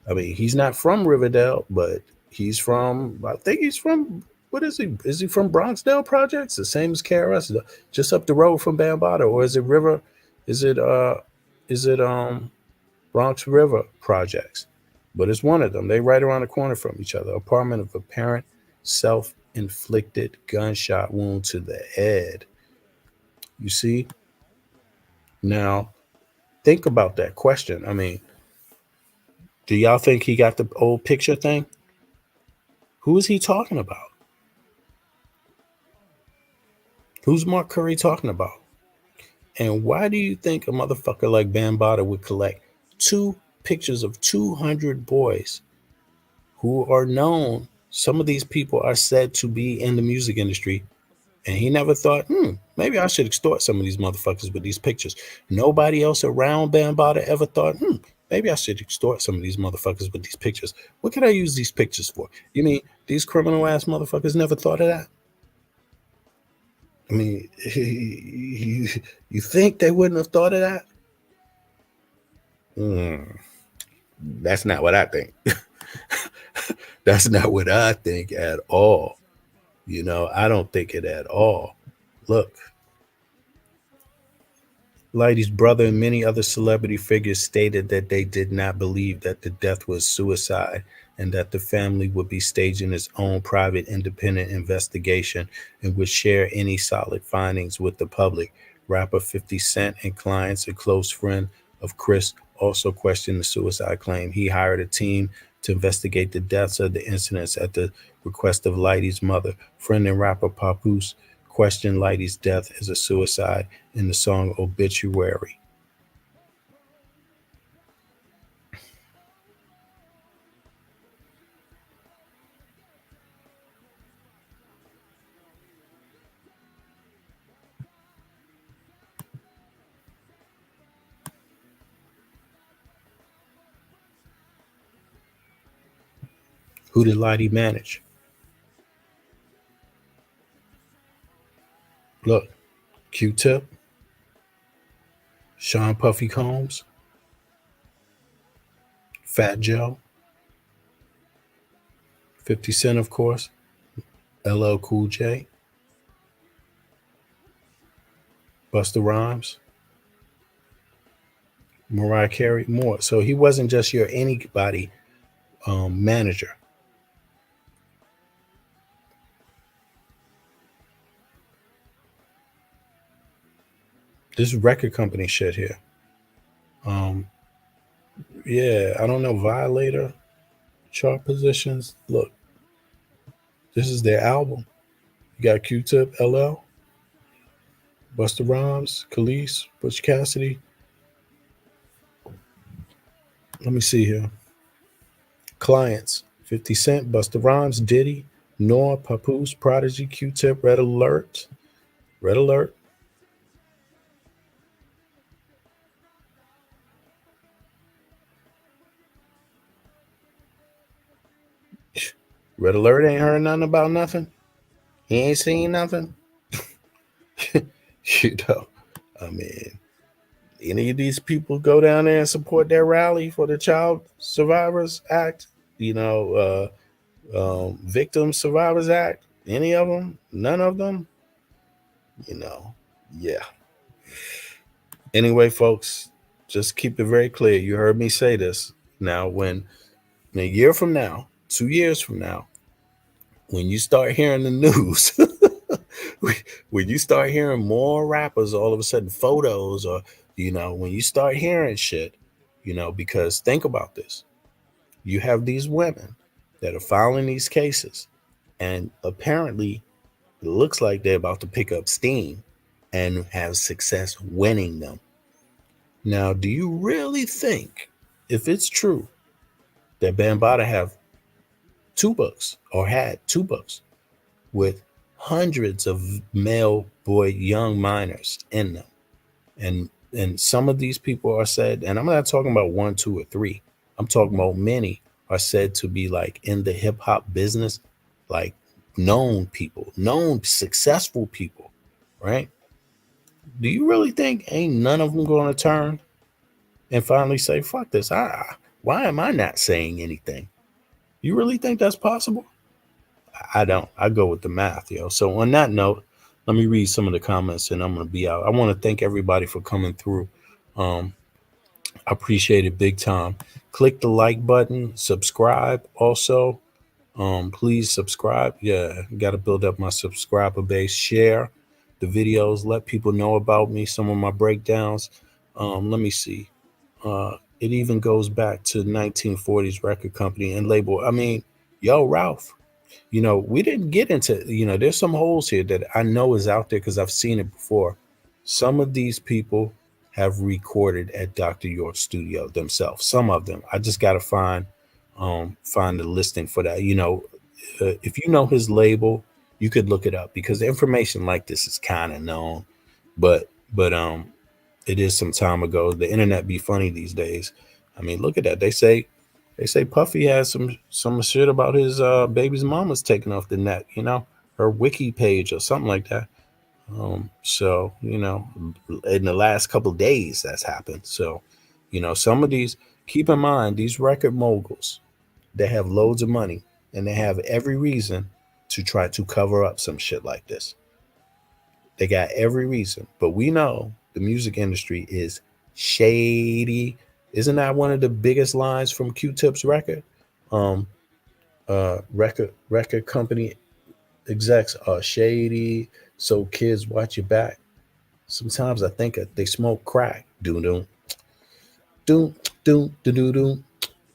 I mean, he's not from Riverdale, but he's from, I think he's from, what is he? Is he from Bronxdale Projects? The same as KRS, just up the road from Bambaataa, or is it Bronx River Projects? But it's one of them. They right around the corner from each other. Apartment of apparent self-inflicted gunshot wound to the head. You see? Now, think about that question. I mean, do y'all think he got the old picture thing? Who is he talking about? Who's Mark Curry talking about? And why do you think a motherfucker like Bambaataa would collect 2 pictures of 200 boys who are known? Some of these people are said to be in the music industry, and he never thought, maybe I should extort some of these motherfuckers with these pictures. Nobody else around Bambaataa ever thought, maybe I should extort some of these motherfuckers with these pictures. What can I use these pictures for? You mean these criminal ass motherfuckers never thought of that? I mean, you think they wouldn't have thought of that? That's not what I think. That's not what I think at all. You know, I don't think it at all. Look, Lighty's brother and many other celebrity figures stated that they did not believe that the death was suicide and that the family would be staging its own private independent investigation and would share any solid findings with the public. Rapper 50 Cent and clients, a close friend of Chris, also questioned the suicide claim. He hired a team to investigate the deaths of the incidents at the request of Lighty's mother. Friend and rapper Papoose questioned Lighty's death as a suicide in the song Obituary. Who did Lighty manage? Look, Q-Tip, Sean Puffy Combs, Fat Joe, 50 Cent, of course, LL Cool J, Busta Rhymes, Mariah Carey, more. So he wasn't just your anybody manager. This record company shit here. Yeah, I don't know, Violator, chart positions. Look, this is their album. You got Q-Tip, LL, Busta Rhymes, Khalees, Butch Cassidy. Let me see here. Clients: 50 Cent, Busta Rhymes, Diddy, Noah, Papoose, Prodigy, Q-Tip, Red Alert. Red Alert. Red Alert ain't heard nothing about nothing. He ain't seen nothing. You know, I mean, any of these people go down there and support their rally for the Child Survivors Act, you know, Victim Survivors Act, any of them, none of them, you know, yeah. Anyway, folks, just keep it very clear. You heard me say this. Now, when a year from now, 2 years from now, when you start hearing the news, when you start hearing more rappers all of a sudden photos, or you know, when you start hearing shit, you know, because think about this. You have these women that are filing these cases, and apparently it looks like they're about to pick up steam and have success winning them. Now, do you really think, if it's true, that Bambaataa have 2 books or had 2 books with hundreds of male boy young minors in them, and some of these people are said, and I'm not talking about 1, 2, or 3, I'm talking about many are said to be like in the hip hop business, like known people, known successful people, right? Do you really think ain't none of them going to turn and finally say, fuck this, why am I not saying anything? You really think that's possible? I don't. I go with the math, yo. So on that note, let me read some of the comments and I'm going to be out. I want to thank everybody for coming through. I appreciate it big time. Click the like button, subscribe also. Please subscribe. Yeah, got to build up my subscriber base. Share the videos. Let people know about me, some of my breakdowns. Let me see. It even goes back to 1940s record company and label. I mean, yo, Ralph, you know, we didn't get into, you know, there's some holes here that I know is out there because I've seen it before. Some of these people have recorded at Dr. York's studio themselves. Some of them. I just got to find the listing for that. You know, if you know his label, you could look it up because the information like this is kind of known, but it is some time ago. The internet be funny these days. I mean, look at that. They say Puffy has some shit about his baby's mama's taken off the net, you know, her wiki page or something like that. So, you know, in the last couple of days that's happened. So, you know, some of these, keep in mind, these record moguls, they have loads of money and they have every reason to try to cover up some shit like this. They got every reason. But we know the music industry is shady. Isn't that one of the biggest lines from Q-Tip's record? Um, record company execs are shady, so kids watch your back. Sometimes I think they smoke crack. Doom doom doom doom doom doom doom.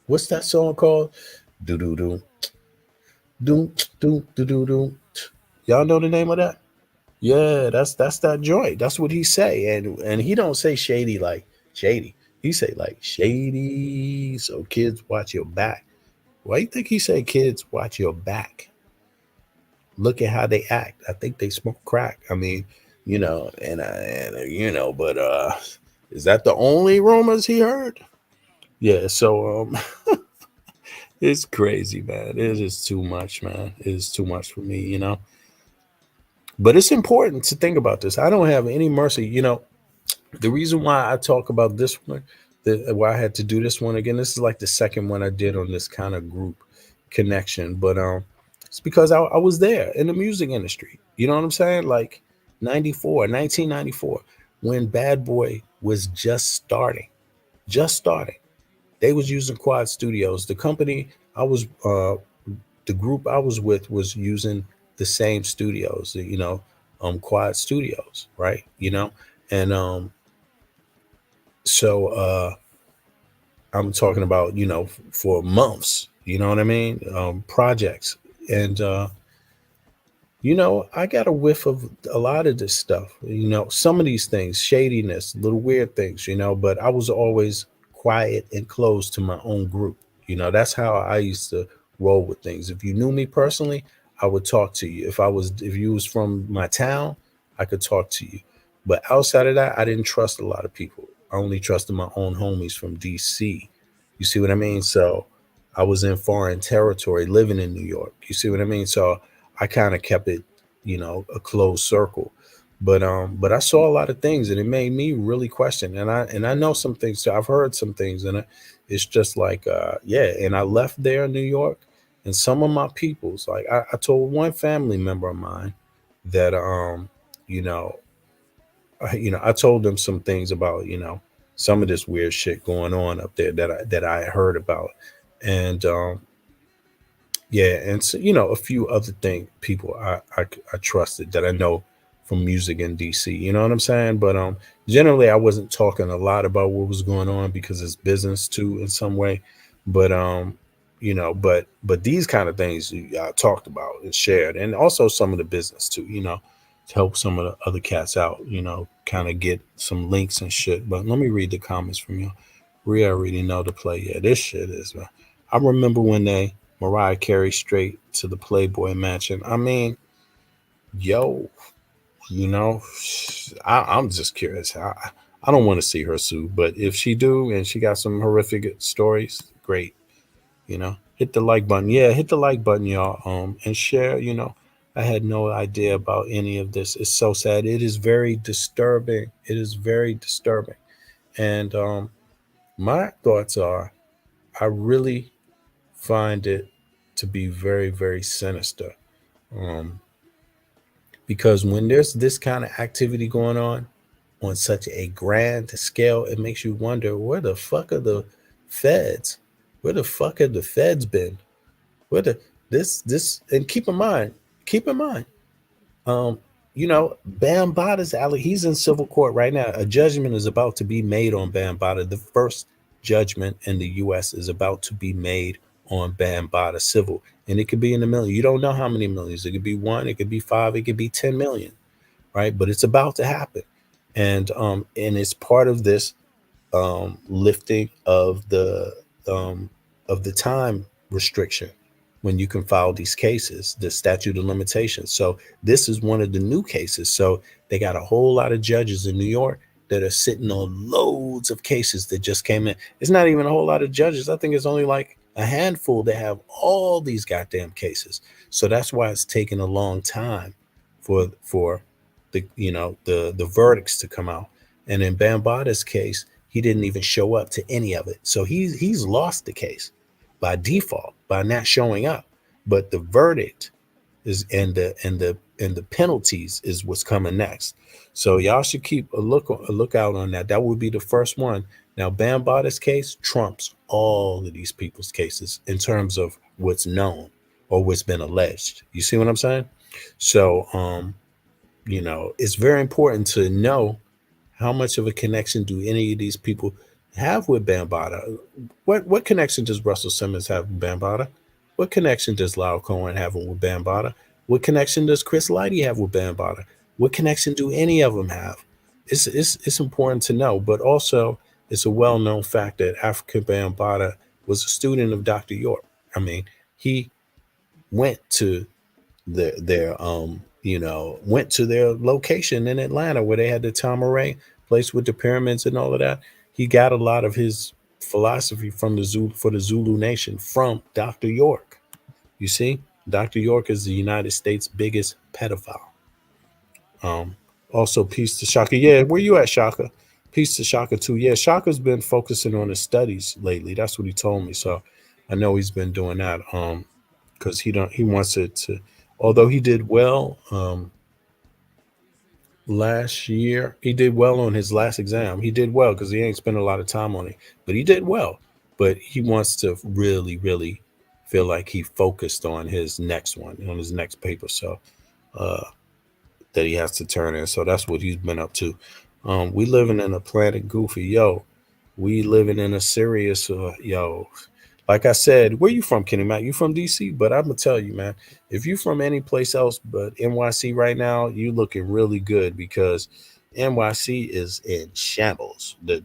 What's that song called? Doom doom doom doom doom doom doom doom. Y'all know the name of that? Yeah, that's that joint. That's what he say, and he don't say shady like shady. He say like shady, so kids watch your back. Why you think he say kids watch your back? Look at how they act. I think they smoke crack. I mean, you know, and you know, but is that the only rumors he heard? Yeah, so it's crazy, man. It is too much, man. It is too much for me, you know. But it's important to think about this. I don't have any mercy, you know. The reason why I talk about this one, why I had to do this one again, this is like the second one I did on this kind of group connection, but it's because I was there in the music industry. You know what I'm saying? Like 1994, when Bad Boy was just starting. They was using Quad Studios. The company I was, the group I was with was using the same studios, you know, Quad Studios, right? You know, and so I'm talking about, you know, for months, you know what I mean? Projects. And you know, I got a whiff of a lot of this stuff. You know, some of these things, shadiness, little weird things, you know, but I was always quiet and close to my own group. You know, that's how I used to roll with things. If you knew me personally, I would talk to you. If you was from my town, I could talk to you. But outside of that, I didn't trust a lot of people. I only trusted my own homies from DC. You see what I mean? So I was in foreign territory living in New York. You see what I mean? So I kind of kept it, you know, a closed circle. But I saw a lot of things and it made me really question. And I know some things too. I've heard some things and it's just like yeah, and I left there in New York and some of my peoples, like I told one family member of mine that you know, I told them some things about, you know, some of this weird shit going on up there that I heard about. And yeah, and so, you know, a few other people I trusted that I know from music in DC. You know what I'm saying? But generally I wasn't talking a lot about what was going on because it's business too in some way. But you know, but these kind of things I talked about and shared, and also some of the business too. You know, to help some of the other cats out. You know, kind of get some links and shit. But let me read the comments from you. We already know the play. Yeah, this shit is. I remember when they Mariah Carey straight to the Playboy Mansion. I mean, yo, you know, I'm just curious. I don't want to see her sue, but if she do and she got some horrific stories, great. You know, hit the like button. Yeah, hit the like button, y'all. And share. You know, I had no idea about any of this. It's so sad. It is very disturbing. It is very disturbing. And my thoughts are, I really find it to be very, very sinister. Um, because when there's this kind of activity going on such a grand scale, it makes you wonder where the fuck are the feds? Where the fuck have the feds been? Where the this and keep in mind, um, you know, Bambatta's alley. He's in civil court right now. A judgment is about to be made on Bambaataa. The first judgment in the U.S. is about to be made on Bambaataa civil, and it could be in a million. You don't know how many millions. It could be one. It could be five. It could be 10 million. Right, but it's about to happen, and it's part of this lifting of the time restriction when you can file these cases, the statute of limitations. So this is one of the new cases. So they got a whole lot of judges in New York that are sitting on loads of cases that just came in. It's not even a whole lot of judges. I think it's only like a handful that have all these goddamn cases. So that's why it's taking a long time for the verdicts to come out. And in Bambaata's case, he didn't even show up to any of it. So he's lost the case by default by not showing up. But the verdict is and the penalties is what's coming next. So y'all should keep a lookout on that. That would be the first one. Now Bambaata's case trumps all of these people's cases in terms of what's known or what's been alleged. You see what I'm saying? So it's very important to know how much of a connection do any of these people have with Bambaataa. What connection does Russell Simmons have with Bambaataa? What connection does Lyle Cohen have with Bambaataa? What connection does Chris Lighty have with Bambaataa? What connection do any of them have? It's important to know, but also it's a well-known fact that Africa Bambaataa was a student of Dr. York. I mean, he went to went to their location in Atlanta where they had the Tamaray place with the pyramids and all of that. He got a lot of his philosophy from the Zulu Nation from Dr. York. You see, Dr. York is the United States' biggest pedophile. Also, peace to Shaka. Yeah, where you at, Shaka? Peace to Shaka too. Yeah, Shaka's been focusing on his studies lately. That's what he told me. So I know he's been doing that. Because he wants it to. Although he did well last year, he did well on his last exam. He did well because he ain't spent a lot of time on it, but he did well. But he wants to really, really feel like he focused on his next one, on his next paper. So that he has to turn in. So that's what he's been up to. We living in a planet goofy, yo. We living in a serious, yo. Like I said, where you from, Kenny Mac? You from DC? But I'm gonna tell you, man, if you from any place else but NYC right now, you looking really good because NYC is in shambles. The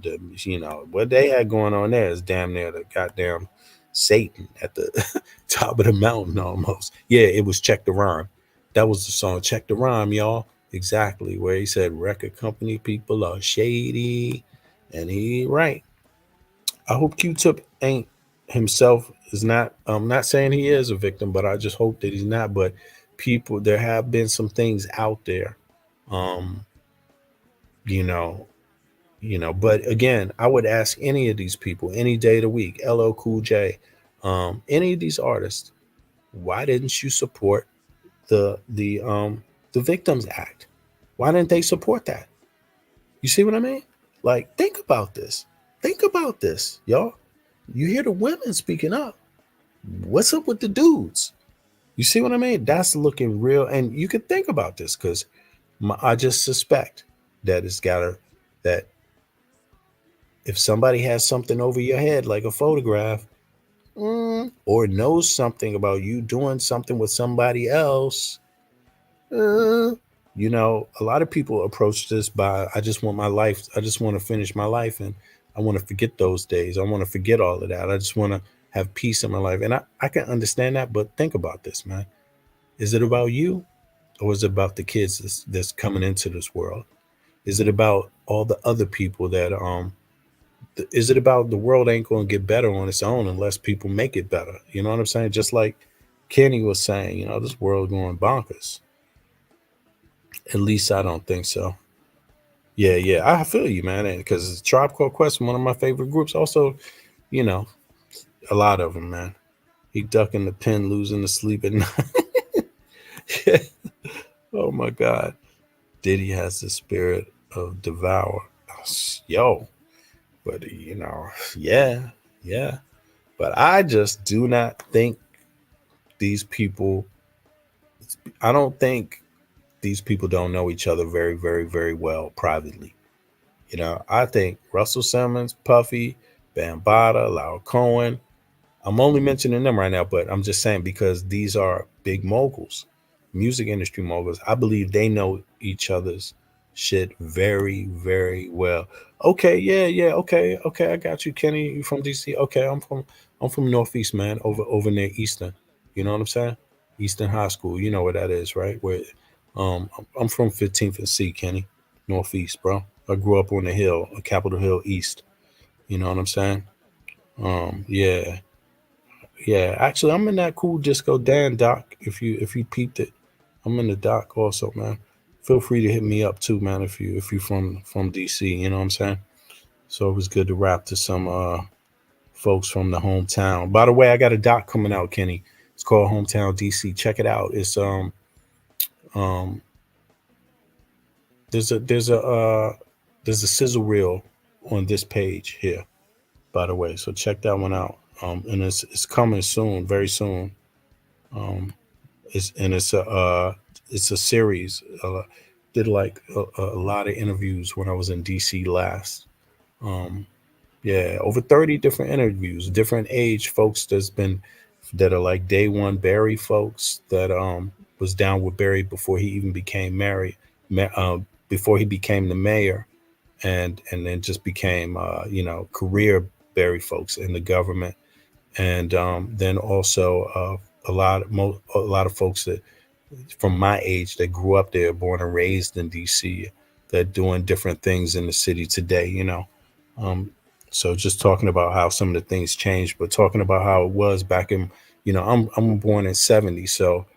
what they had going on there is damn near the goddamn Satan at the top of the mountain almost. Yeah, it was Check the Rhyme. That was the song Check the Rhyme, y'all. Exactly where he said record company people are shady, and he right. I hope Q-Tip ain't himself is not. I'm not saying he is a victim, but I just hope that he's not. But people, there have been some things out there, um, you know, But again, I would ask any of these people any day of the week, LL Cool J, any of these artists, why didn't you support the Victims Act? Why didn't they support that? You see what I mean? Like, think about this. Think about this, y'all. You hear the women speaking up. What's up with the dudes? You see what I mean? That's looking real. And you could think about this because I just suspect that that if somebody has something over your head, like a photograph, or knows something about you doing something with somebody else, a lot of people approach this by, I just want my life. I just want to finish my life. And I want to forget those days. I want to forget all of that. I just want to have peace in my life. And I can understand that. But think about this, man. Is it about you or is it about the kids that's coming into this world? Is it about all the other people that, is it about the world ain't going to get better on its own unless people make it better? You know what I'm saying? Just like Kenny was saying, this world going bonkers. At least I don't think so. Yeah, I feel you, man. Because Tribe Called Quest, one of my favorite groups. Also, a lot of them, man. He ducking the pen, losing the sleep at night. Oh my God. Diddy has the spirit of devour. Yo. But yeah. But I just do not think these people, I don't think these people don't know each other very, very, very well privately. I think Russell Simmons, Puffy, Bambaataa, Lyle Cohen, I'm only mentioning them right now, but I'm just saying because these are big moguls, music industry moguls. I believe they know each other's shit very, very well. Okay, yeah, okay, I got you, Kenny. You from DC? Okay, I'm from Northeast, man, over near Eastern. You know what I'm saying? Eastern High School. You know where that is, right? Where I'm from 15th and C, Kenny, Northeast, bro. I grew up on the hill, Capitol Hill East. You know what I'm saying? Yeah. Yeah, actually, I'm in that cool disco Dan doc. If you peeped it, I'm in the doc also, man. feel free to hit me up too, man. If you from DC, you know what I'm saying. So it was good to rap to some folks from the hometown. By the way, I got a doc coming out, Kenny. It's called Hometown DC. Check it out. It's um there's a sizzle reel on this page here, by the way. So check that one out. And it's coming soon, very soon. Um, it's a series. Did like a lot of interviews when I was in DC last. Um, yeah, over 30 different interviews, different age folks that are like day one Barry folks that was down with Barry before he even became married, before he became the mayor, and then just became career Barry folks in the government, and then also a lot of folks that from my age that grew up there, born and raised in DC, that doing different things in the city today, Um, so just talking about how some of the things changed, but talking about how it was back in, I'm born in '70, so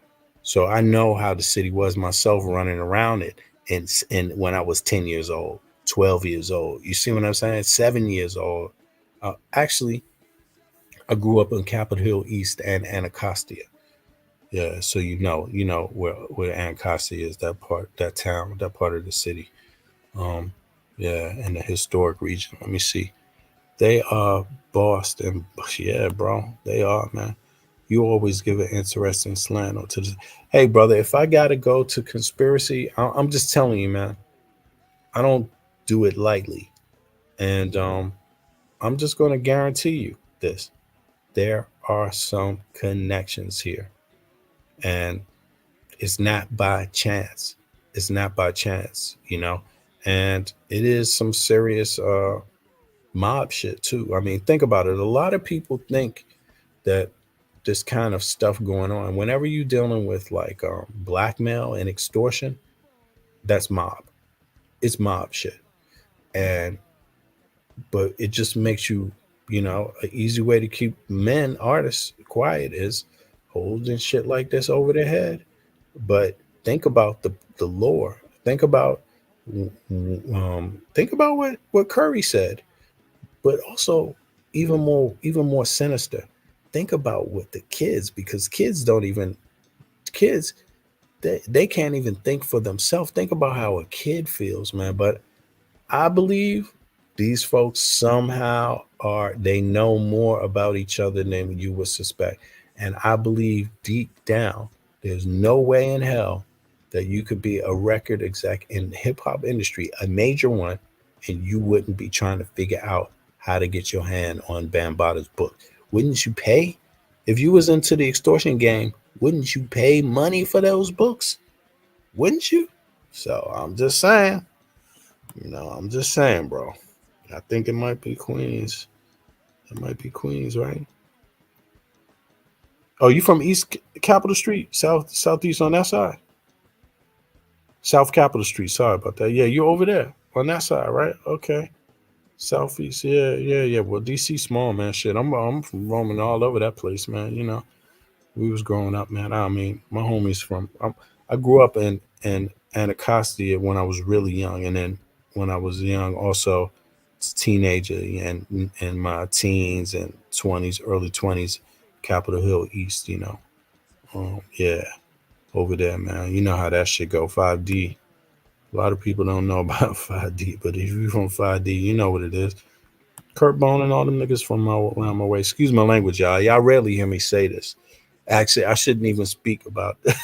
I know how the city was myself running around it, and when I was 10 years old, 12 years old. You see what I'm saying? 7 years old. Actually, I grew up in Capitol Hill East and Anacostia. Yeah, so you know where Anacostia is, that part, that town, that part of the city. Um, yeah, in the historic region. Let me see. They are Boston. Yeah, bro, they are, man. You always give an interesting slant to this. Hey, brother, if I gotta go to conspiracy, I'm just telling you, man. I don't do it lightly, and I'm just going to guarantee you this: there are some connections here, and it's not by chance. It's not by chance, and it is some serious mob shit too. I mean, think about it. A lot of people think that this kind of stuff going on, whenever you're dealing with like blackmail and extortion, that's mob. It's mob shit, and but it just makes an easy way to keep men artists quiet is holding shit like this over their head. But think about the lore. Think about what Curry said, but also even more sinister. Think about what the kids, because kids, they can't even think for themselves. Think about how a kid feels, man. But I believe these folks somehow they know more about each other than you would suspect. And I believe deep down, there's no way in hell that you could be a record exec in the hip hop industry, a major one, and you wouldn't be trying to figure out how to get your hand on Bambaata's book. Wouldn't you pay? If you was into the extortion game, wouldn't you pay money for those books? Wouldn't you? So I'm just saying. I'm just saying, bro. I think it might be Queens. It might be Queens, right? Oh, you from East Capitol Street, Southeast on that side? South Capitol Street. Sorry about that. Yeah, you're over there on that side, right? Okay. Southeast. Yeah, yeah, yeah. Well, DC small, man. Shit, I'm from roaming all over that place, man. We was growing up, man. I mean, my homies I grew up in Anacostia when I was really young, and then when I was young, also as a teenager and in my teens and 20s, early 20s, Capitol Hill East. Yeah, over there, man. You know how that shit go. 5D. A lot of people don't know about 5D, but if you're from 5D, you know what it is. Kurt Bone and all them niggas from around my way. Excuse my language, y'all. Y'all rarely hear me say this. Actually, I shouldn't even speak about it.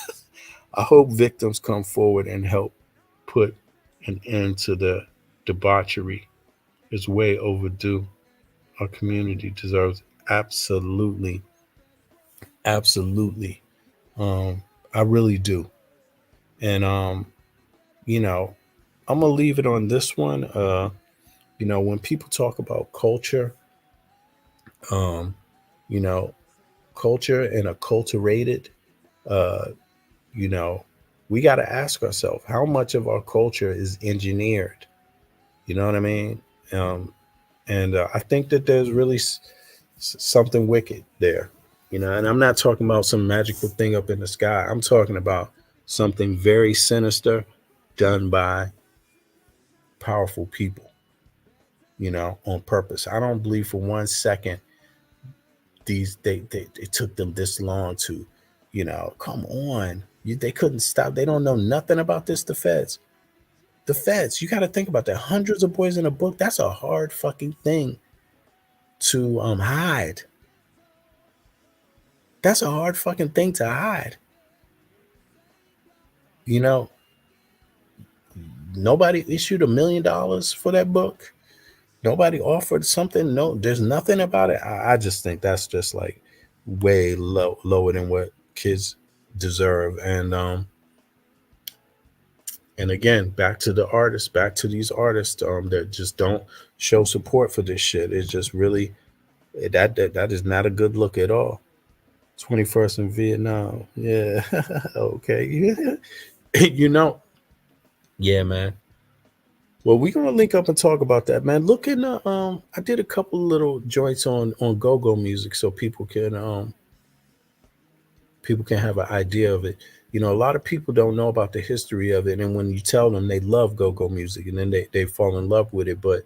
I hope victims come forward and help put an end to the debauchery. It's way overdue. Our community deserves absolutely, absolutely. I really do. And you know, I'm gonna leave it on this one. When people talk about culture, um, you know, culture and acculturated, uh, you know, we got to ask ourselves how much of our culture is engineered. You know what I mean? And I think that there's really something wicked there. And I'm not talking about some magical thing up in the sky. I'm talking about something very sinister done by powerful people, you know, on purpose. I don't believe for 1 second it took them this long to, you know, come on. They couldn't stop. They don't know nothing about this. The feds. The feds. You got to think about that. Hundreds of boys in a book. That's a hard fucking thing to hide. That's a hard fucking thing to hide. You know, nobody issued $1 million for that book. Nobody offered something. No, there's nothing about it. I just think that's just like way lower than what kids deserve. And again, back to the artists, back to these artists that just don't show support for this shit. It's just really that is not a good look at all. 21st in Vietnam. Yeah. Okay. You know, yeah, man. Well, we're gonna link up and talk about that, man. Look in the I did a couple little joints on go-go music so people can have an idea of it. You know, a lot of people don't know about the history of it, and when you tell them, they love go-go music, and then they fall in love with it. But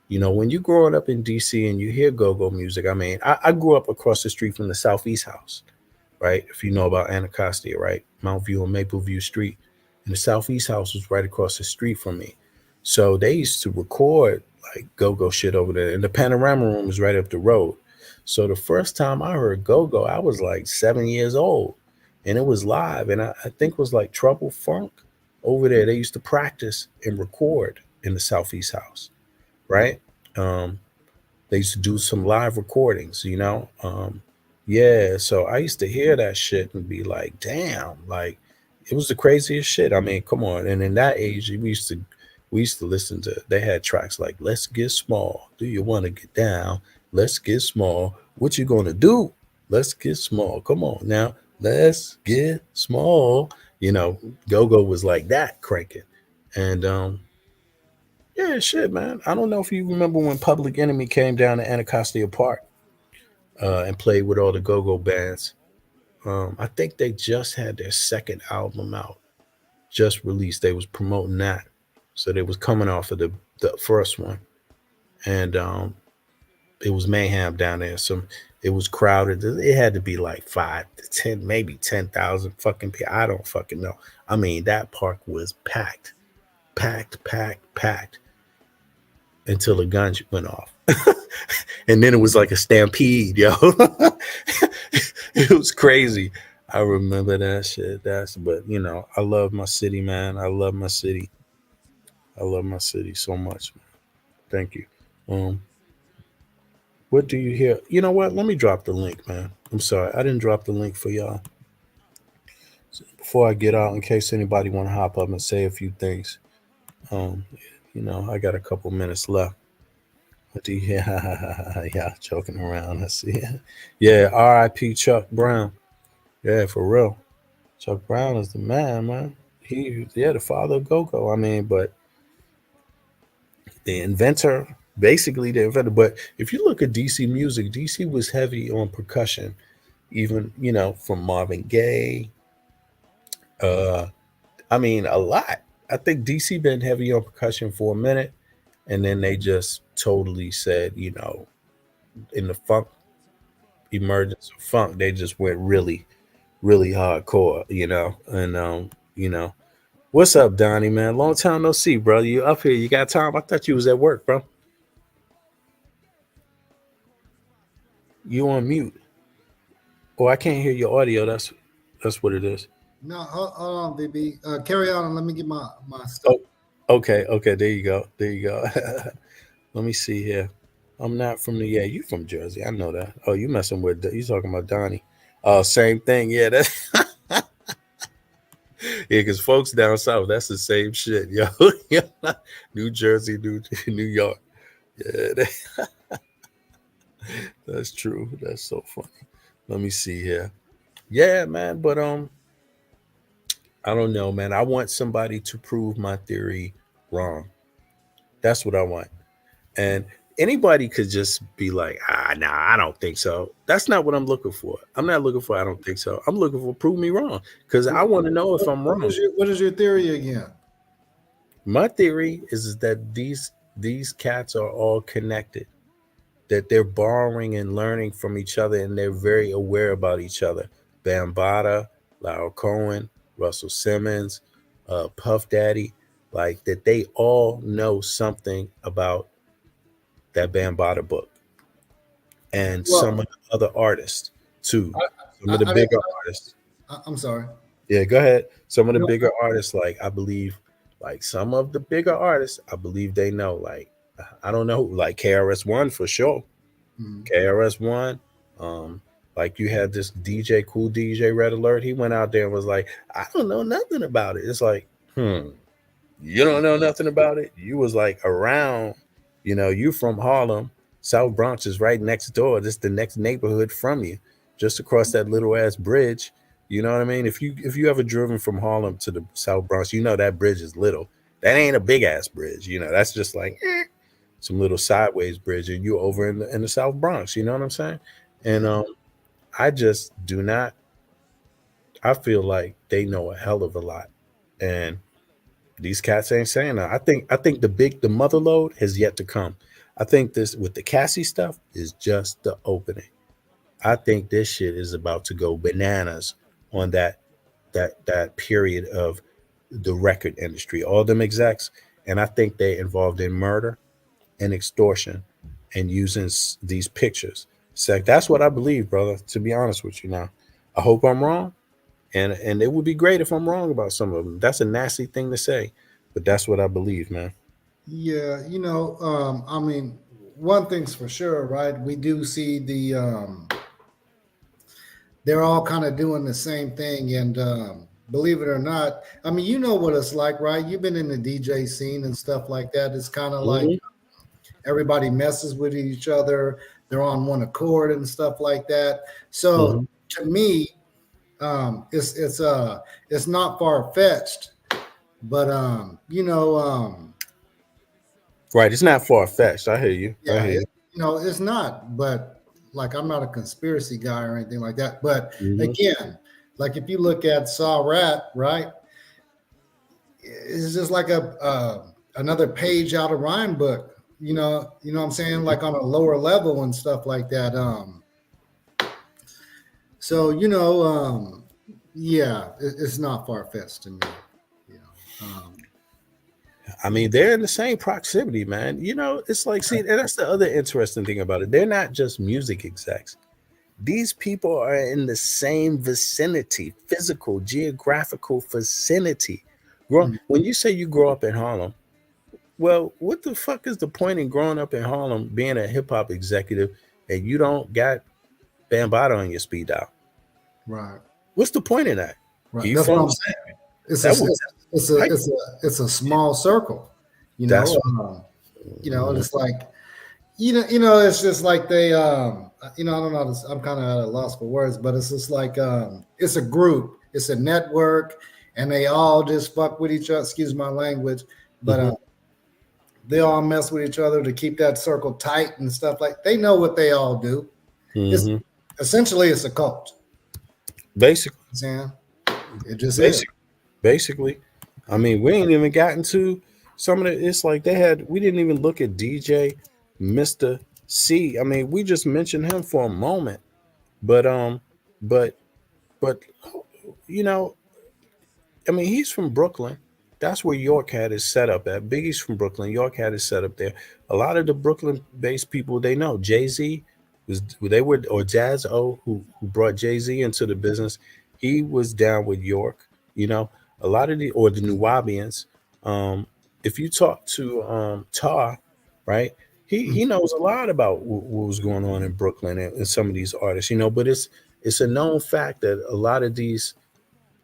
you know, when you're growing up in DC and you hear go-go music, I mean, I grew up across the street from the Southeast House, right? If you know about Anacostia, right? Mount View and Maple View Street. And the Southeast House was right across the street from me. So they used to record like go-go shit over there. And the Panorama Room was right up the road. So the first time I heard go-go, I was like 7 years old. And it was live. And I think it was like Trouble Funk over there. They used to practice and record in the Southeast House, right? They used to do some live recordings, you know? Yeah, so I used to hear that shit and be like, damn, like it was the craziest shit. I mean, come on. And in that age, we used to listen to, they had tracks like Let's Get Small. Do you want to get down? Let's get small. What you gonna do? Let's get small. Come on now. Let's get small. You know, go-go was like that cranking. And yeah, shit, man. I don't know if you remember when Public Enemy came down to Anacostia Park and played with all the go-go bands. I think they just had their second album out, just released. They was promoting that, so they was coming off of the first one, and it was mayhem down there. It was crowded. It had to be like 5 to 10, maybe 10,000 fucking people. I don't fucking know. I mean, that park was packed until the guns went off. And then it was like a stampede, yo. It was crazy. I remember that shit. But you know, I love my city, man. I love my city. I love my city so much, man. Thank you. What do you hear? You know what? Let me drop the link, man. I'm sorry. I didn't drop the link for y'all. So before I get out, in case anybody want to hop up and say a few things. You know, I got a couple minutes left. What do you hear? Yeah, joking around. I see. Yeah, R.I.P. Chuck Brown. Yeah, for real. Chuck Brown is the man. The father of go-go. I mean, but the inventor, basically the inventor. But if you look at DC music, DC was heavy on percussion, even, you know, from Marvin Gaye. I mean, a lot. I think DC been heavy on percussion for a minute, and then they just totally said, you know, in the funk emergence of funk, they just went really, really hardcore, you know. And you know, what's up, Donnie, man? Long time no see, bro. You up here? You got time? I thought you was at work, bro. You on mute? Oh, I can't hear your audio. That's what it is. No, hold on, BB. Carry on and let me get my stuff. Oh, okay. There you go. Let me see here. I'm not from the. Yeah, you from Jersey. I know that. Oh, you messing with? You talking about Donnie? Oh, same thing. Yeah, that. Yeah, because folks down south, that's the same shit, yo. New Jersey, New York. Yeah, that's true. That's so funny. Let me see here. Yeah, man, but I don't know, man. I want somebody to prove my theory wrong. That's what I want. And anybody could just be like, nah, I don't think so. That's not what I'm looking for. I'm not looking for I don't think so. I'm looking for prove me wrong, because I want to know if I'm wrong. What is your theory again? My theory is that these cats are all connected, that they're borrowing and learning from each other, and they're very aware about each other. Bambaataa, Lyle Cohen, Russell Simmons, Puff Daddy, like that they all know something about that Bambaataa book, and some Well, of the other artists too. Some of the I didn't. bigger artists. I'm sorry. Yeah, go ahead. Some of the No, bigger artists, like I believe, like some of the bigger artists, I believe they know. Like I don't know, like KRS-One for sure. mhm. KRS-One. Um, like you had this DJ, cool DJ Red Alert. He went out there and was like, I don't know nothing about it. It's like, you don't know nothing about it. You was like around, you from Harlem. South Bronx is right next door. This the next neighborhood from you, just across that little ass bridge. You know what I mean? If you ever driven from Harlem to the South Bronx, you know that bridge is little. That ain't a big ass bridge. That's just like some little sideways bridge, and you over in the South Bronx. You know what I'm saying? And I just do not. I feel like they know a hell of a lot, and these cats ain't saying that. I think the mother load has yet to come. I think this with the Cassie stuff is just the opening. I think this shit is about to go bananas on that period of the record industry. All them execs, and I think they involved in murder and extortion and using these pictures. So that's what I believe, brother. To be honest with you, now I hope I'm wrong, and it would be great if I'm wrong about some of them. That's a nasty thing to say, but that's what I believe, man. Yeah, I mean, one thing's for sure, right? We do see they're all kind of doing the same thing, and believe it or not, I mean, you know what it's like, right? You've been in the DJ scene and stuff like that. It's kind of like Mhm. everybody messes with each other. They're on one accord and stuff like that. So Mhm. to me, it's not far fetched, but Right, it's not far fetched. I hear you. I yeah, hear you. it's not. But like, I'm not a conspiracy guy or anything like that. But Mhm. again, like if you look at Saw Rat, right, it's just like a another page out of rhyme book. What I'm saying, like on a lower level and stuff like that. So yeah, it's not far fetched to me. You know, I mean, they're in the same proximity, man. It's like, see, and that's the other interesting thing about it. They're not just music execs. These people are in the same vicinity, physical, geographical vicinity. When you say you grow up in Harlem, well, what the fuck is the point in growing up in Harlem, being a hip hop executive, and you don't got Bambaataa on your speed dial? right. What's the point in that? Right. You That's feel what what I'm I'm saying. saying? It's a That was it's a hype. it's a it's a small circle. You That's know, what. it's like it's just like they I don't know. I'm kind of at a loss for words, but it's just like it's a group, it's a network, and they all just fuck with each other. Excuse my language, but Mhm. they all mess with each other to keep that circle tight and stuff. Like they know what they all do. It's Mhm. essentially it's a cult. Basically, Sam, it just is. basic, basically. I mean, we ain't even gotten to some of the. It's like we didn't even look at DJ Mister C. I mean, we just mentioned him for a moment, but but but you know, I mean, he's from Brooklyn. That's where York had his setup at. Biggie's from Brooklyn. York had his setup there. A lot of the Brooklyn-based people they know. Jay-Z was they were or Jazz O who brought Jay-Z into the business. He was down with York. A lot of the Nuwabians. Um, if you talk to Tar, right? He knows a lot about what was going on in Brooklyn and some of these artists. But it's a known fact that a lot of these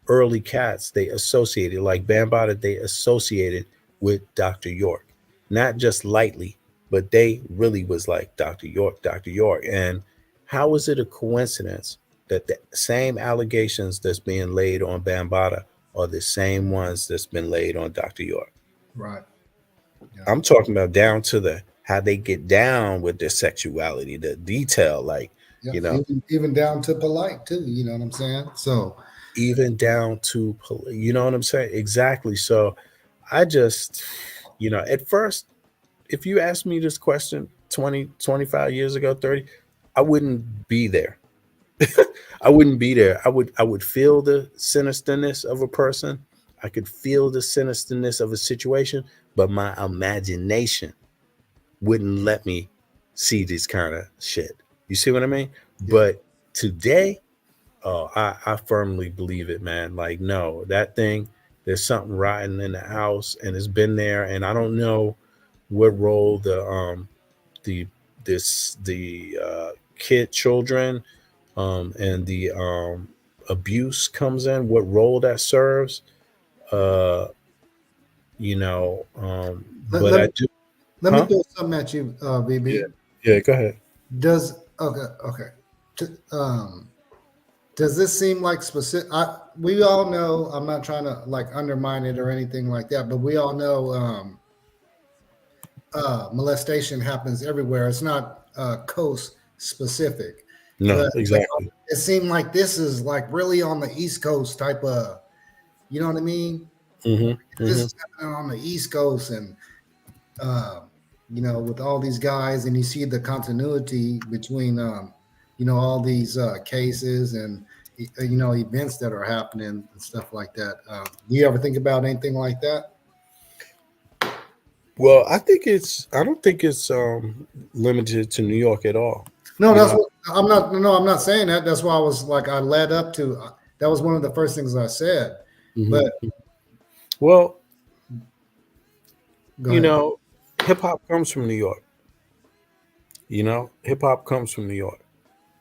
early cats they associated like Bambaataa they associated with Dr. York, not just lightly, but they really was like Dr. York. And how is it a coincidence that the same allegations that's being laid on Bambaataa are the same ones that's been laid on Dr. York? Right. I'm talking about down to the how they get down with their sexuality, the detail, like Yeah, you know, even down to polite too. You know what I'm saying? So even down to you know what I'm saying? Exactly. So I just, at first, if you asked me this question 20, 25 years ago, 30, I wouldn't be there. I wouldn't be there. I would feel the sinisterness of a person. I could feel the sinisterness of a situation, but my imagination wouldn't let me see this kind of shit. You see what I mean? But today, oh, I firmly believe it, man. Like, no, that thing, there's something rotten in the house, and it's been there, and I don't know what role the kid children and the abuse comes in, what role that serves. Uh, Let, but let, I me- do, let me huh? throw something at you, Yeah, BB. yeah. Go ahead. Okay. T- Um, does this seem like specific? We all know. I'm not trying to like undermine it or anything like that, but we all know molestation happens everywhere. It's not coast specific, No, but exactly. it seemed like this is like really on the East Coast type of. You know what I mean? Hmm. This Hmm. is happening on the East Coast, and uh, with all these guys, and you see the continuity between, all these cases and events that are happening and stuff like that. Do you ever think about anything like that? Well, I don't think it's limited to New York at all. No, You that's know. what I'm not. No, I'm not saying that. That's why I was like, I led up to. That was one of the first things I said. Mhm. But Well, go ahead. hip hop comes from New York. Hip hop comes from New York,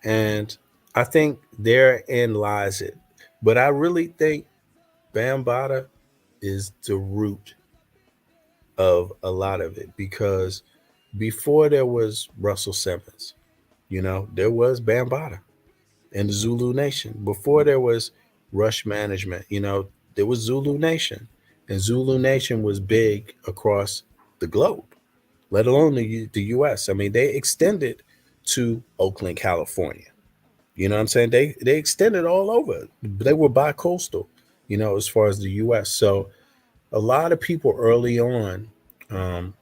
and I think therein lies it. But I really think Bambaataa is the root of a lot of it, because before there was Russell Simmons, there was Bambaataa and the Zulu Nation. Before there was Rush Management, there was Zulu Nation, and Zulu Nation was big across the globe, let alone the U.S. I mean, they extended to Oakland, California. You know what I'm saying? They extended all over. They were bi-coastal, as far as the U.S. So a lot of people early on, um,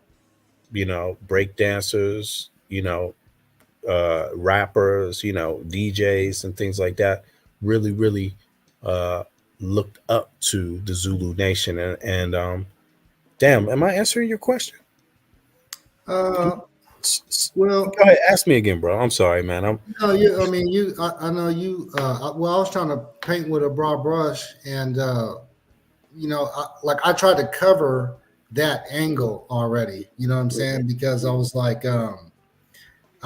break dancers, rappers, DJs and things like that, really, really uh, looked up to the Zulu Nation. And damn, am I answering your question? Uh, Go well, ahead, ask me again, bro. I'm sorry, man. no, you. I mean, you. I know you. Well, I was trying to paint with a broad brush, and I tried to cover that angle already. You know what I'm saying? Because I was like, I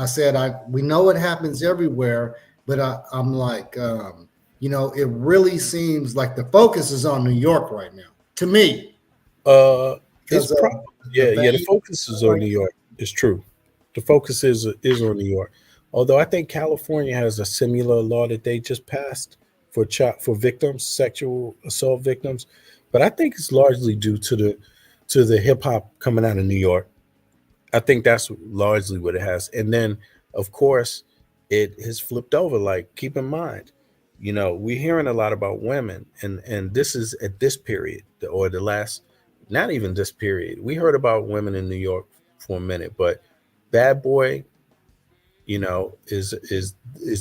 said, we know it happens everywhere, but I'm like, it really seems like the focus is on New York right now, to me, It's because of probably, the yeah. The value. focus is on New York. It's true. The focus is on New York. Although I think California has a similar law that they just passed for victims, sexual assault victims, but I think it's largely due to the hip hop coming out of New York. I think that's largely what it has. And then, of course, it has flipped over. Like, keep in mind, we're hearing a lot about women, and this is at this period, or the last, not even this period. We heard about women in New York for a minute, but Bad Boy, is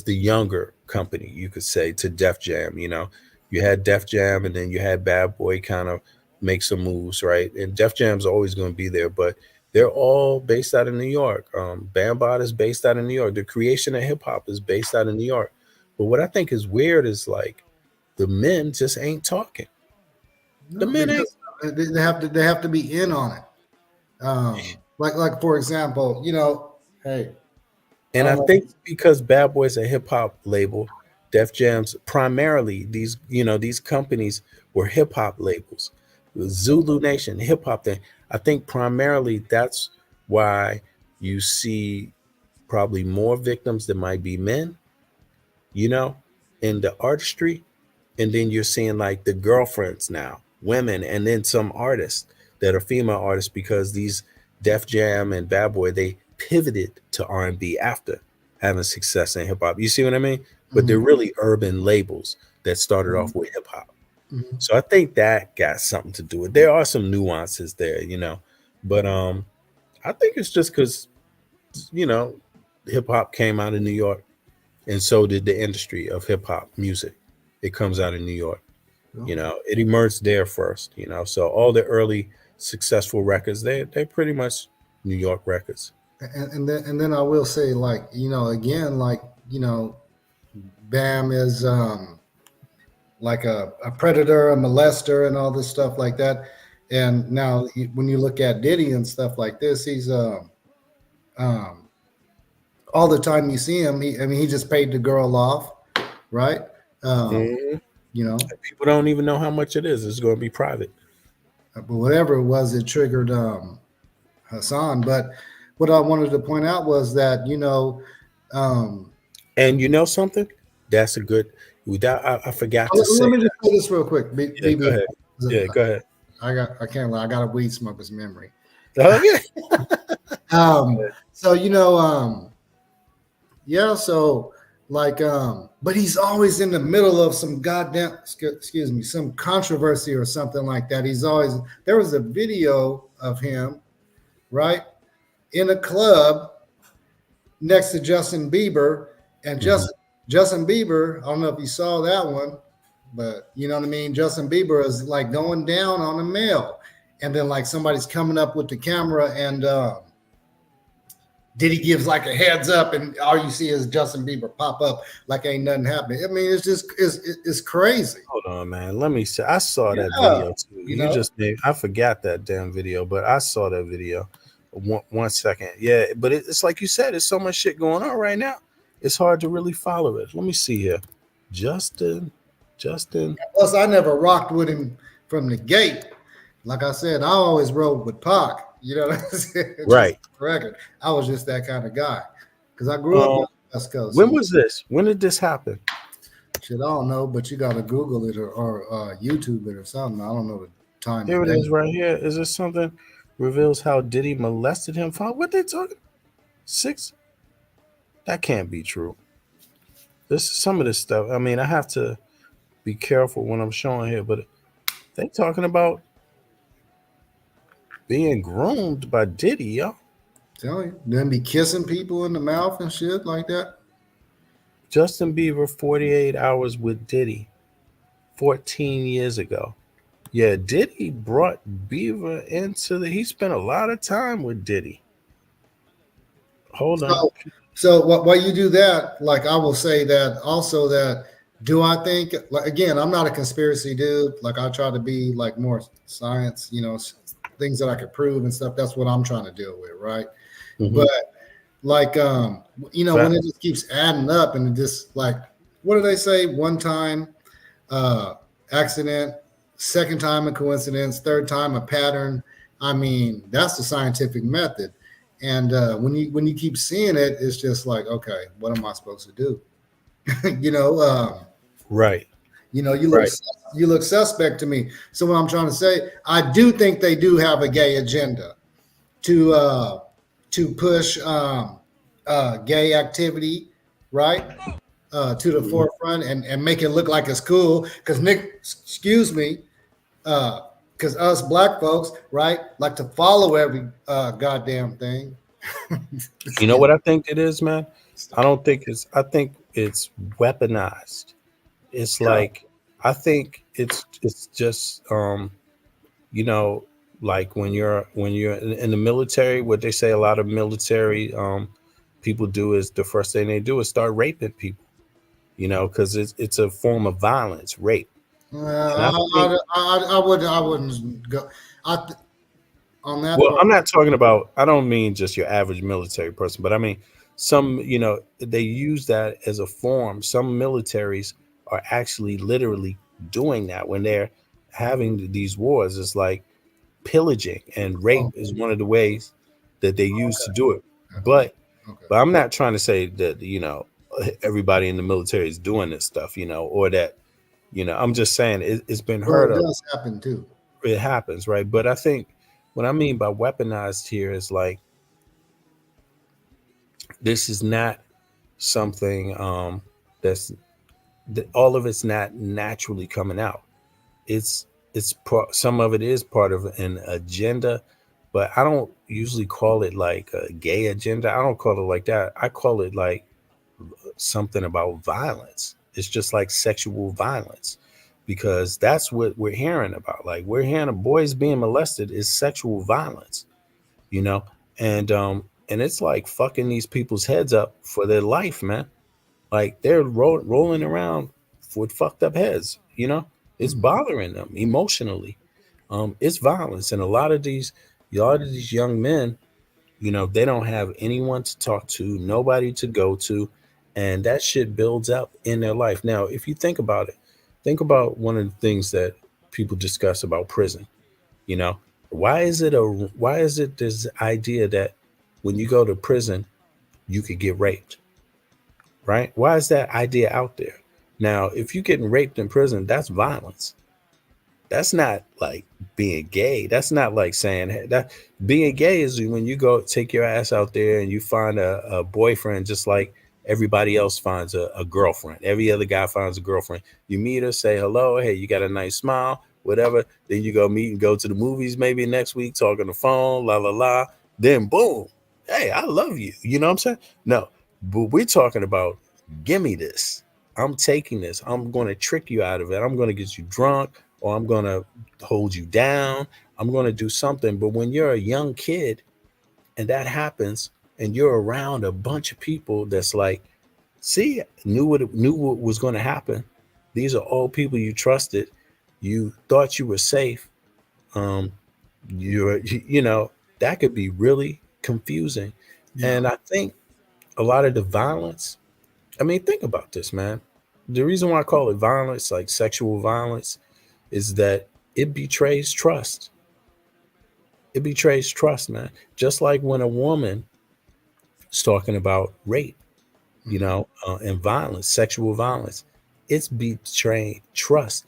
the younger company, you could say, to Def Jam. You had Def Jam, and then you had Bad Boy kind of make some moves, right? And Def Jam's always going to be there, but they're all based out of New York. Bambaataa is based out of New York. The creation of hip hop is based out of New York. But what I think is weird is, like, the men just ain't talking. The No, men ain't. because they have to be in on it. Like for example, hey, I And I don't know. think because Bad Boy's a hip hop label, Def Jam's primarily, these companies were hip hop labels. The Zulu Nation, hip hop thing. I think primarily that's why you see probably more victims that might be men, you know, in the artistry. And then you're seeing like the girlfriends now, women, and then some artists that are female artists, because these Def Jam and Bad Boy, they pivoted to R&B after having success in hip hop. You see what I mean? But they're Mhm. really urban labels that started Mhm. off with hip hop. Mhm. So I think that got something to do with. There are some nuances there, but I think it's just because you know hip hop came out of New York, and so did the industry of hip hop music. It comes out of New York. It emerged there first. So all the early successful records, they pretty much New York records. And then I will say, like, again, like, Bam is like a predator, a molester, and all this stuff like that. And now when you look at Diddy and stuff like this, he's um, all the time you see him, he just paid the girl off, right? Um, Mhm. you know, People don't even know how much it is. It's going to be private. but whatever it was, it triggered Hassan. But what I wanted to point out was that um, And you know something? That's a good. Without, I forgot to let say me that. just say this real quick, Yeah, go BB. ahead. Yeah, go ahead. I can't lie. I got a weed smoker's memory. Oh yeah. So yeah. So like but he's always in the middle of some goddamn excuse me, some controversy or something like that. He's always there was a video of him right in a club next to Justin Bieber, and Justin Bieber. I don't know if you saw that one, but you know what I mean. Justin Bieber is like going down on a male, and then like somebody's coming up with the camera, and Diddy gives like a heads up, and all you see is Justin Bieber pop up like ain't nothing happening. I mean, it's just it's crazy. Hold on, man. Let me see. I saw that Yeah, video too. You just made. I forgot that damn video, but I saw that video. One second. Yeah, but it's like you said. There's so much shit going on right now. It's hard to really follow it. Let me see here. Justin. Plus, I never rocked with him from the gate. Like I said, I always rode with Pac. You know what I'm saying? Right. Just for the record, I was just that kind of guy because I grew up on the West Coast. When was this? When did this happen? Shit, I don't know, but you got to Google it or YouTube it or something. I don't know the time. Here of it day. is, right here. Is this something reveals how Diddy molested him? What they talking? 6? That can't be true. This some of this stuff. I mean, I have to be careful when I'm showing here, but they talking about being groomed by Diddy, yo. Tell you, then be kissing people in the mouth and shit like that. Justin Bieber, 48 hours with Diddy, 14 years ago. Yeah, Diddy brought Bieber into he spent a lot of time with Diddy. Hold on. So while you do that, like I will say that also that do I think like again, I'm not a conspiracy dude. Like I try to be like more science, things that I could prove and stuff. That's what I'm trying to deal with, right? Mhm. But like when it just keeps adding up and it just like what do they say? One time accident, second time a coincidence, third time a pattern. I mean, that's the scientific method. And when you keep seeing it, it's just like, okay, what am I supposed to do? Right. You look suspect to me. So what I'm trying to say, I do think they do have a gay agenda to push gay activity, right, to the forefront and make it look like it's cool. Because excuse me, because us black folks, right, like to follow every goddamn thing. You know what I think it is, man? I think it's weaponized. It's like I think it's just like when you're in the military, what they say a lot of military people do is the first thing they do is start raping people, because it's a form of violence, rape. I wouldn't go on that. Well, part. I'm not talking about, I don't mean just your average military person, but I mean some, they use that as a form. Some militaries are actually literally doing that when they're having these wars. It's like pillaging, and rape is one of the ways that they use to do it. But I'm not trying to say that, everybody in the military is doing this stuff, or that, I'm just saying it's been heard Well, it of. does happen too. It happens, right? But I think what I mean by weaponized here is like this is not something that all of it's not naturally coming out. some of it is part of an agenda, but I don't usually call it like a gay agenda. I don't call it like that. I call it like something about violence. It's just like sexual violence, because that's what we're hearing about. Like, we're hearing of boys being molested is sexual violence, you know, and it's like fucking these people's heads up for their life, man. Like, they're rolling around with fucked up heads, you know. It's bothering them emotionally. It's violence, and a lot of these young men, you know, they don't have anyone to talk to, nobody to go to, and that shit builds up in their life. Now, if you think about it, think about one of the things that people discuss about prison. You know, why is it this idea that when you go to prison, you could get raped, right? Why is that idea out there? Now, if you're getting raped in prison, that's violence. That's not like being gay. That's not like saying that being gay is when you go take your ass out there and you find a boyfriend, just like everybody else finds a girlfriend. Every other guy finds a girlfriend. You meet her, say hello, hey, you got a nice smile, whatever. Then you go meet and go to the movies maybe next week, talk on the phone, la la la. Then boom, hey, I love you. You know what I'm saying? No, but we're talking about give me this. I'm taking this. I'm going to trick you out of it. I'm going to get you drunk, or I'm going to hold you down. I'm going to do something. But when you're a young kid and that happens, and you're around a bunch of people that's like, see, knew what was going to happen. These are all people you trusted. You thought you were safe. Um, you know, that could be really confusing. And I think a lot of the violence, I mean, think about this, man. The reason why I call it violence, like sexual violence, is that it betrays trust. It betrays trust, man. Just like when a woman is talking about rape, you know, and violence, sexual violence, it's betraying trust.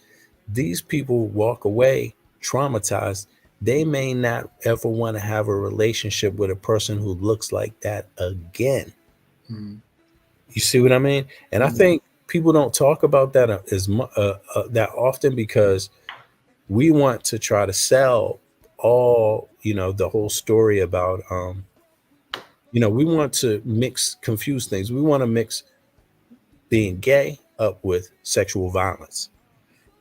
These people walk away traumatized. They may not ever want to have a relationship with a person who looks like that again. You see what I mean? And I think people don't talk about that that often, because we want to try to sell all, you know, the whole story about you know, we want to confuse things. We want to mix being gay up with sexual violence,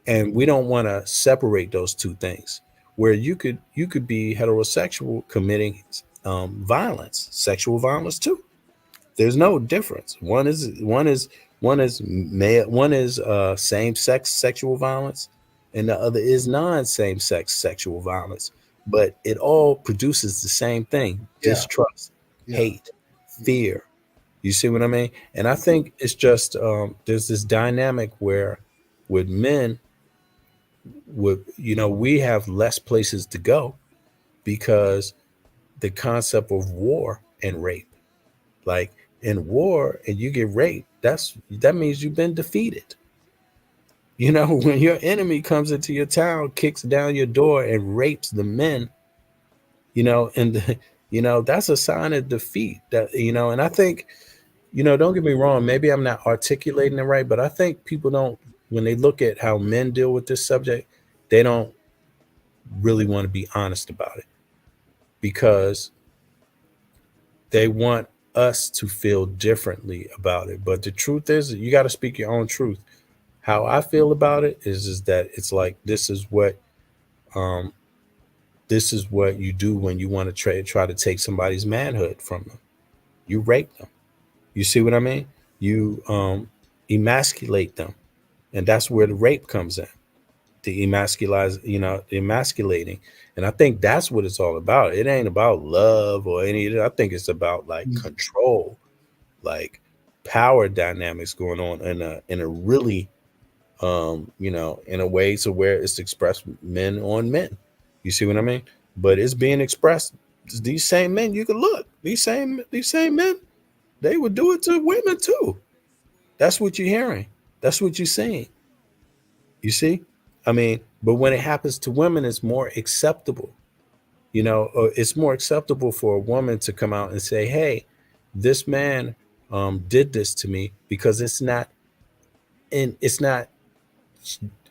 and we don't want to separate those two things. Where you could be heterosexual committing violence, sexual violence too. There's no difference. One is same sex sexual violence, and the other is non same sex sexual violence. But it all produces the same thing: distrust, hate, fear. You see what I mean? And I think it's just there's this dynamic where with men, we have less places to go because the concept of war and rape. Like, in war and you get raped, that means you've been defeated. You know, when your enemy comes into your town, kicks down your door and rapes the men, you know, and you know, that's a sign of defeat. That, you know, and I think, you know, don't get me wrong, maybe I'm not articulating it right, but I think people don't, when they look at how men deal with this subject, they don't really want to be honest about it, because they want us to feel differently about it. But the truth is, you got to speak your own truth. How I feel about it is that it's like, um, this is what you do when you want to try to take somebody's manhood from them. You rape them. You see what I mean? You emasculate them, and that's where the rape comes in. The emasculating. And I think that's what it's all about. It ain't about love or any of it. I think it's about like control, like power dynamics going on in a really you know, in a way to where it's expressed men on men. You see what I mean? But it's being expressed. These same men, you can look, these same men, they would do it to women too. That's what you're hearing. That's what you're seeing. You see? I mean, but when it happens to women, it's more acceptable. You know, it's more acceptable for a woman to come out and say, hey, this man did this to me, because it's not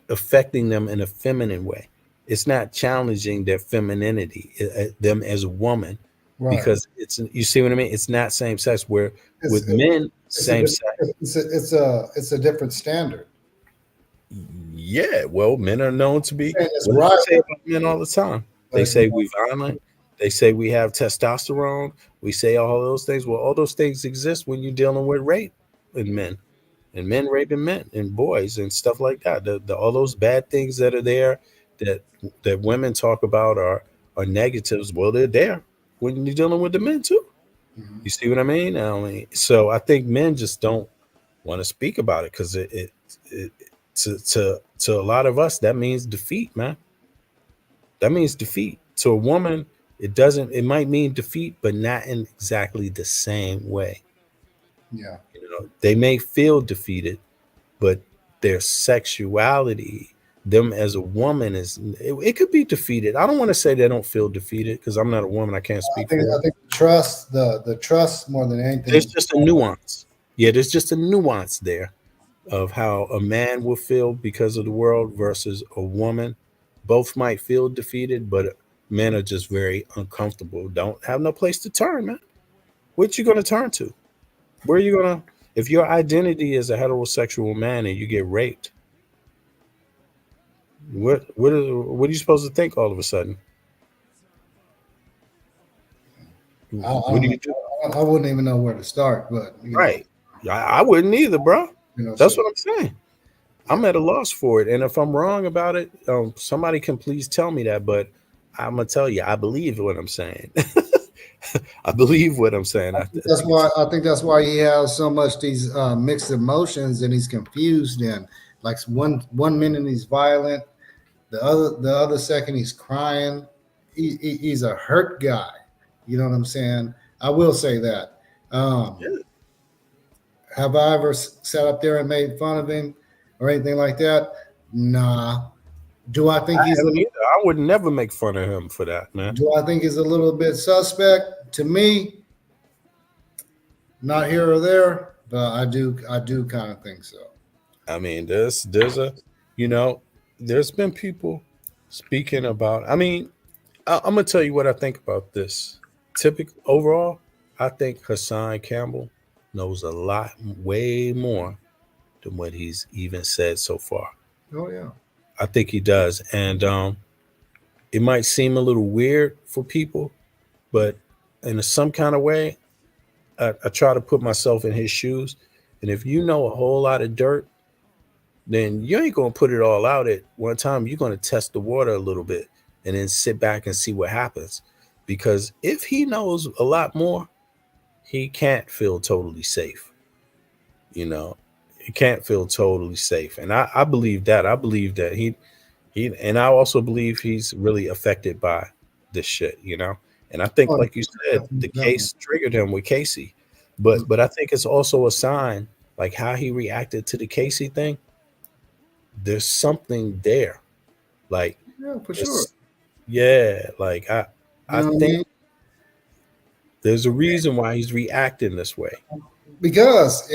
affecting them in a feminine way. It's not challenging their femininity, them as a woman, Right. because it's, you see what I mean? It's not same sex. Where with men, same sex. It's a different standard. Yeah, well, men are known to be. It's What do right. they say about men all the time? They say we violent. They say we have testosterone. We say all those things. Well, all those things exist when you're dealing with rape in men, and men raping men and boys and stuff like that. All those bad things that are there that women talk about are negatives. Well, they're there when you're dealing with the men too. You see what I mean? So I think men just don't want to speak about it because it to a lot of us that means defeat, man. That means defeat. To a woman, it doesn't. It might mean defeat, but not in exactly the same way. Yeah. They may feel defeated, but their sexuality, them as a woman, it could be defeated. I don't want to say they don't feel defeated because I'm not a woman. I can't speak for I think the trust more than anything. There's just a nuance. Yeah, there's just a nuance there of how a man will feel because of the world versus a woman. Both might feel defeated, but men are just very uncomfortable. Don't have no place to turn, man. What you gonna turn to? Where are you gonna? If your identity is a heterosexual man and you get raped, what are you supposed to think all of a sudden? What do you do? I wouldn't even know where to start, but right. I wouldn't either, bro. That's what I'm saying. I'm at a loss for it, and if I'm wrong about it, somebody can please tell me that. But I'm gonna tell you, I believe what I'm saying. I believe what I'm saying. I think that's why he has so much these mixed emotions, and he's confused. And like one minute he's violent, the other second he's crying. He's a hurt guy. You know what I'm saying? I will say that. Have I ever sat up there and made fun of him or anything like that? Nah. Do I think I would never make fun of him for that, man. Do I think he's a little bit suspect? To me, not here or there, but I do kind of think so. I mean, there's been people speaking about. I mean, I'm gonna tell you what I think about this. Typical overall, I think Hassan Campbell knows a lot, way more than what he's even said so far. Oh yeah, I think he does, and it might seem a little weird for people, but in some kind of way, I try to put myself in his shoes. And if you know a whole lot of dirt, then you ain't gonna put it all out at one time. You're gonna test the water a little bit and then sit back and see what happens. Because if he knows a lot more, he can't feel totally safe. He can't feel totally safe. And I believe that. I believe that he and I also believe he's really affected by this shit, And I think, like you said, the case triggered him with Casey. But I think it's also a sign, like how he reacted to the Casey thing. There's something there. Like, yeah, for sure. Yeah, like I think there's a reason why he's reacting this way. Because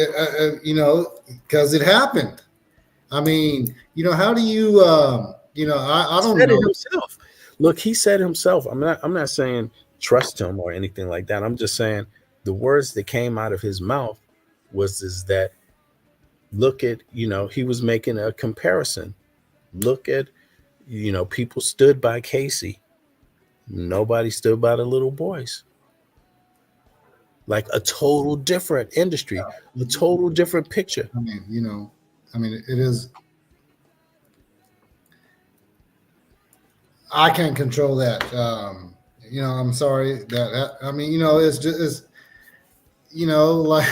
because it happened. I mean, how do you I don't know. Himself. Look, he said himself. I'm not saying trust him or anything like that. I'm just saying the words that came out of his mouth is that look at, he was making a comparison. Look at, people stood by Casey. Nobody stood by the little boys. Like a total different industry, a total different picture. I mean, it is. I can't control that. I'm sorry that. It's just, like,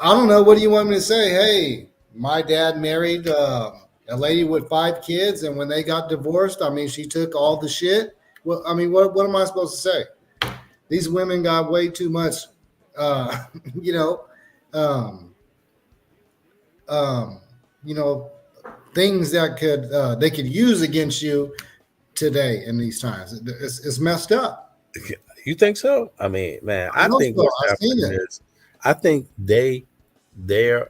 I don't know. What do you want me to say? Hey, my dad married a lady with 5 kids, and when they got divorced, she took all the shit. Well, what am I supposed to say? These women got way too much, things that they could use against you today in these times. It's messed up. You think so? I mean, man, I think what's happening is, I think there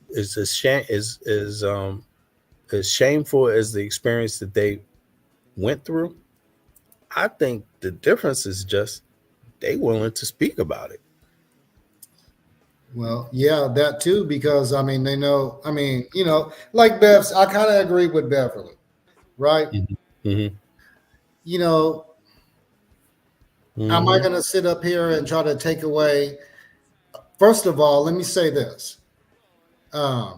is a as shameful as the experience that they went through, I think the difference is just they willing to speak about it. Well, yeah, that too, because I mean, they know. I mean, like Bev's. I kind of agree with Beverly, right? Mm-hmm. Am I going to sit up here and try to take away? First of all, let me say this. I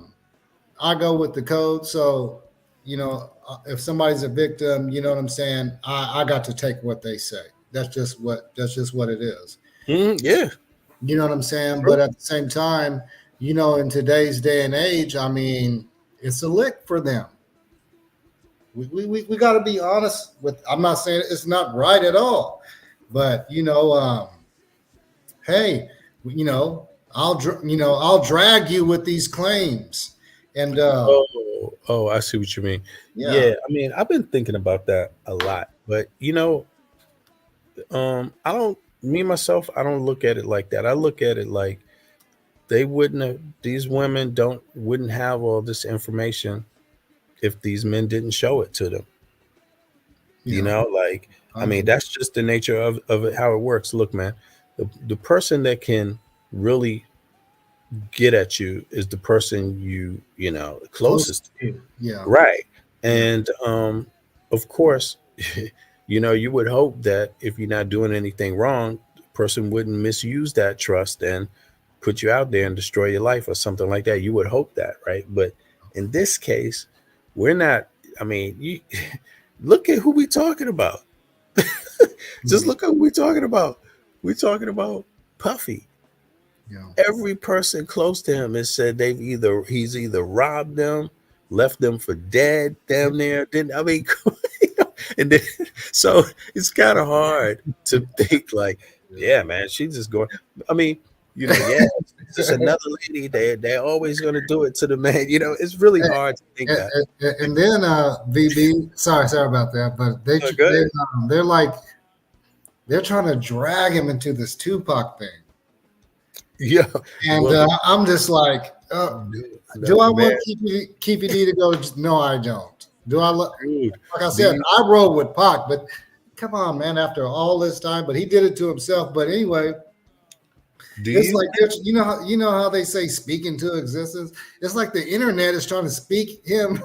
go with the code, so if somebody's a victim, you know what I'm saying. I got to take what they say. That's just what it is. Yeah. You know what I'm saying? But at the same time, in today's day and age, I mean, it's a lick for them. We got to be honest with. I'm not saying it's not right at all, but hey, I'll drag you with these claims, and I see what you mean. Yeah, I mean, I've been thinking about that a lot, but I don't. Me myself, I don't look at it like that. I look at it like they wouldn't have. These women wouldn't have all this information if these men didn't show it to them. I mean, that's just the nature of it, how it works. Look, man, the person that can really get at you is the person closest to you. Yeah. Right. And of course, you would hope that if you're not doing anything wrong, the person wouldn't misuse that trust and put you out there and destroy your life or something like that. You would hope that, right? But in this case, we're not. I mean, you look at who we're talking about. Just look at who we're talking about. We're talking about Puffy. Yeah. Every person close to him has said he's either robbed them, left them for dead, damn near. And then, so it's kind of hard to think like, yeah, man, she's just going. I mean, it's just another lady. They're always going to do it to the man. It's really hard to think that. And then VB, sorry about that, but they're like they're trying to drag him into this Tupac thing. Yeah, and I'm just like, do I want Keepy D to go? No, I don't. Do I like I said, I roll with Pac, but come on, man, after all this time, but he did it to himself. But anyway, like you know how they say speak into existence? It's like the internet is trying to speak him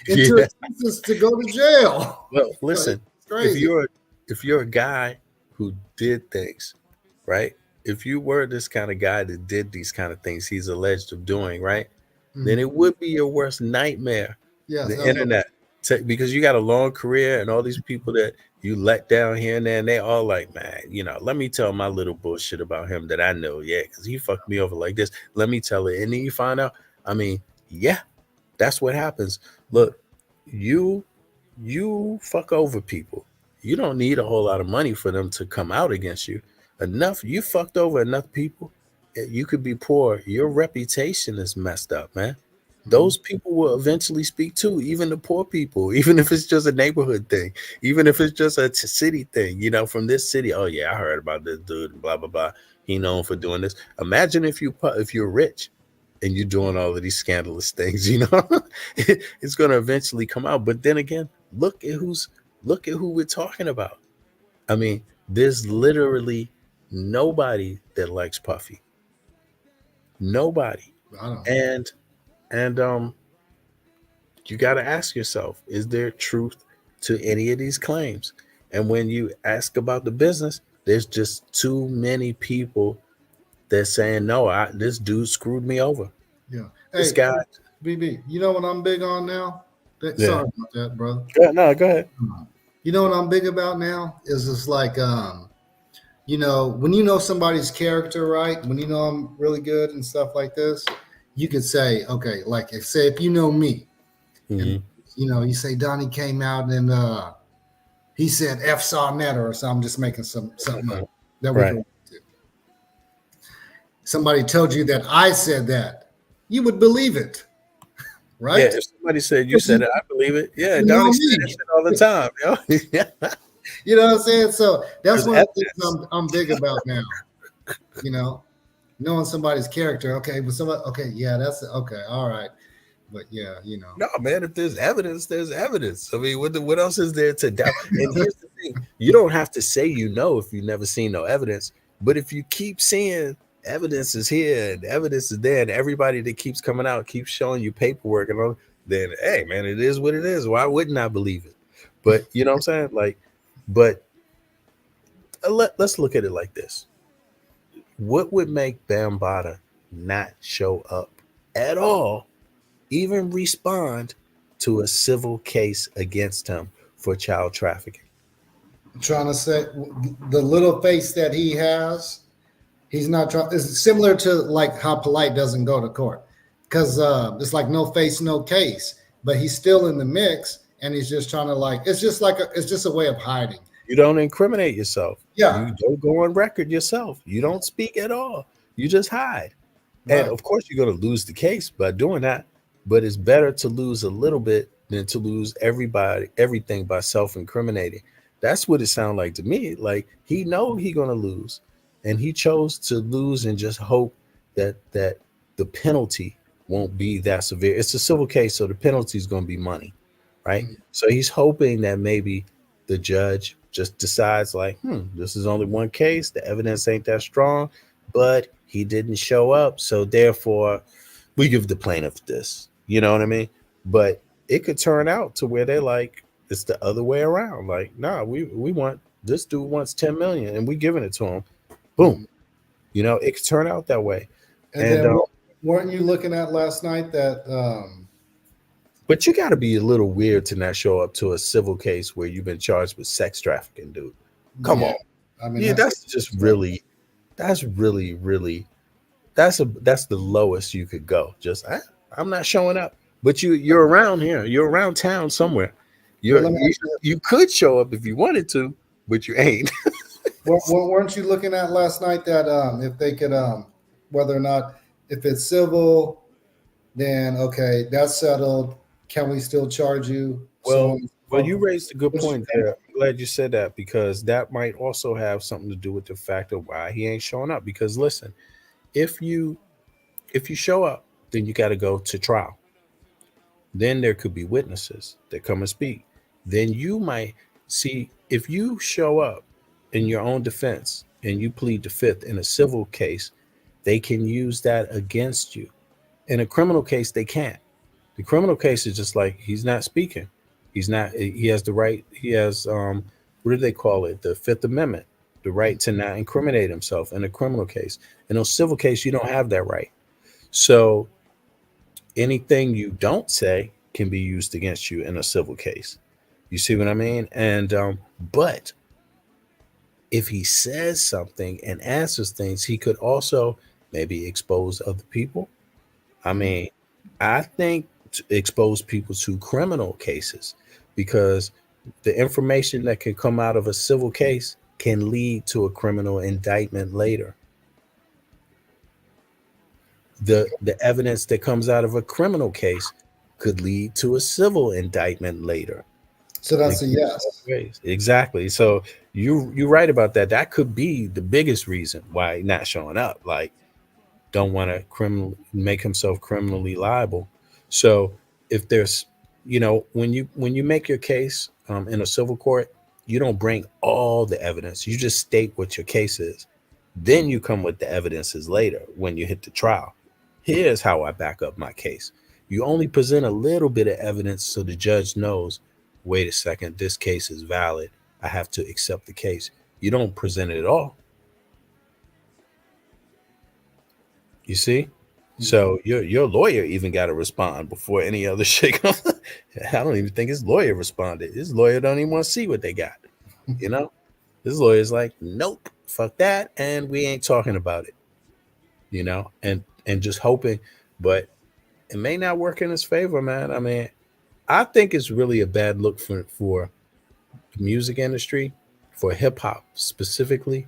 into existence to go to jail. Well, listen, if you're a guy who did things, right? If you were this kind of guy that did these kind of things he's alleged of doing, right? Then it would be your worst nightmare. The internet, because you got a long career and all these people that you let down here and there, and they all like, man, let me tell my little bullshit about him that I know, because he fucked me over like this. Let me tell it, and then you find out. I mean, that's what happens. Look, you fuck over people. You don't need a whole lot of money for them to come out against you. You fucked over enough people. You could be poor. Your reputation is messed up, man. Those people will eventually speak too, even the poor people, even if it's just a neighborhood thing, even if it's just a city thing, from this city. Oh yeah, I heard about this dude and blah, blah, blah. He known for doing this. Imagine if you're rich and you're doing all of these scandalous things, it's going to eventually come out. But then again, look at who we're talking about. I mean, there's literally nobody that likes Puffy. Nobody. And you got to ask yourself, is there truth to any of these claims? And when you ask about the business, there's just too many people that saying, no, this dude screwed me over. Yeah. This guy. BB, you know what I'm big on now? Sorry about that, brother. No, go ahead. You know what I'm big about now? Is it's like, when you know somebody's character, right? When you know I'm really good and stuff like this, you could say, okay, like if you know me, and, you say Donnie came out and he said F saw netter or something. I'm just making something up that we can do. Somebody told you that I said that, you would believe it, right? Yeah, if somebody said you said it, I believe it. Yeah, Donnie said that shit all the time. You know what I'm saying? So that's one of the things I'm big about now. Knowing somebody's character. Okay, but somebody. Okay, yeah, that's okay. All right. But yeah, No, man, if there's evidence, there's evidence. I mean, what else is there to doubt? And here's the thing: you don't have to say you know if you've never seen no evidence. But if you keep seeing evidence is here and evidence is there, and everybody that keeps coming out keeps showing you paperwork and all, then hey, man, it is what it is. Why wouldn't I believe it? But you know what I'm saying? Like, but let's look at it like this: what would make Bambaataa not show up at all, even respond to a civil case against him for child trafficking? Trying to say the little face that he has, he's not trying. It's similar to like how Polite doesn't go to court because it's like no face, no case, but he's still in the mix and he's just trying to like, it's just a way of hiding. You don't incriminate yourself. Yeah. You don't go on record yourself. You don't speak at all. You just hide. Right. And of course, you're going to lose the case by doing that. But it's better to lose a little bit than to lose everything by self-incriminating. That's what it sounded like to me. Like he know he going to lose, and he chose to lose and just hope that the penalty won't be that severe. It's a civil case, so the penalty is going to be money, right? So he's hoping that maybe the judge just decides like, this is only one case. The evidence ain't that strong, but he didn't show up. So therefore, we give the plaintiff this. You know what I mean? But it could turn out to where they're like, it's the other way around. Like, nah, we want this dude wants 10 million and we giving it to him. Boom. You know, it could turn out that way. And then weren't you looking at last night that but you got to be a little weird to not show up to a civil case where you've been charged with sex trafficking, dude. Come on. I mean, Yeah, that's the lowest you could go. Just I'm not showing up. But you're around here. You're around town somewhere. You could show up if you wanted to, but you ain't. weren't you looking at last night that if they could whether or not if it's civil, then okay, that's settled. Can we still charge you? Well, you raised a good point there. I'm glad you said that because that might also have something to do with the fact of why he ain't showing up. Because listen, if you show up, then you got to go to trial. Then there could be witnesses that come and speak. Then you might see if you show up in your own defense and you plead the fifth in a civil case, they can use that against you. In a criminal case, they can't. The criminal case is just like he's not speaking. He has the right. He has what do they call it? The Fifth Amendment, the right to not incriminate himself in a criminal case. In a civil case, you don't have that right. So anything you don't say can be used against you in a civil case. You see what I mean? And but if he says something and answers things, he could also maybe expose other people. I mean, I think to expose people to criminal cases because the information that can come out of a civil case can lead to a criminal indictment later. The evidence that comes out of a criminal case could lead to a civil indictment later. So that's a yes. Exactly. So you're right about that. That could be the biggest reason why not showing up. Like, don't want to make himself criminally liable. So if there's, when you make your case in a civil court, you don't bring all the evidence. You just state what your case is. Then you come with the evidences later when you hit the trial. Here's how I back up my case. You only present a little bit of evidence so the judge knows, wait a second, this case is valid. I have to accept the case. You don't present it at all. You see? So your lawyer even got to respond before any other shit comes. I don't even think his lawyer responded. His lawyer don't even want to see what they got. His lawyer's like, nope, fuck that, and we ain't talking about it. And just hoping, but it may not work in his favor, man. I mean, I think it's really a bad look for the music industry, for hip hop specifically,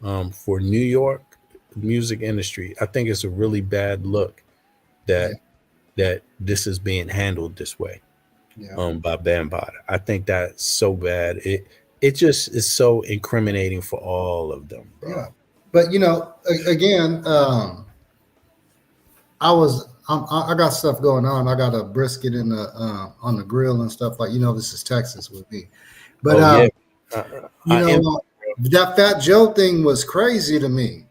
for New York music industry. I think it's a really bad look that this is being handled this way by Bambaataa. I think that's so bad. It just is so incriminating for all of them, bro. Yeah. But again, I was I got stuff going on. I got a brisket in the on the grill and stuff like. This is Texas with me, but Oh yeah, you I am. know that Fat Joe thing was crazy to me.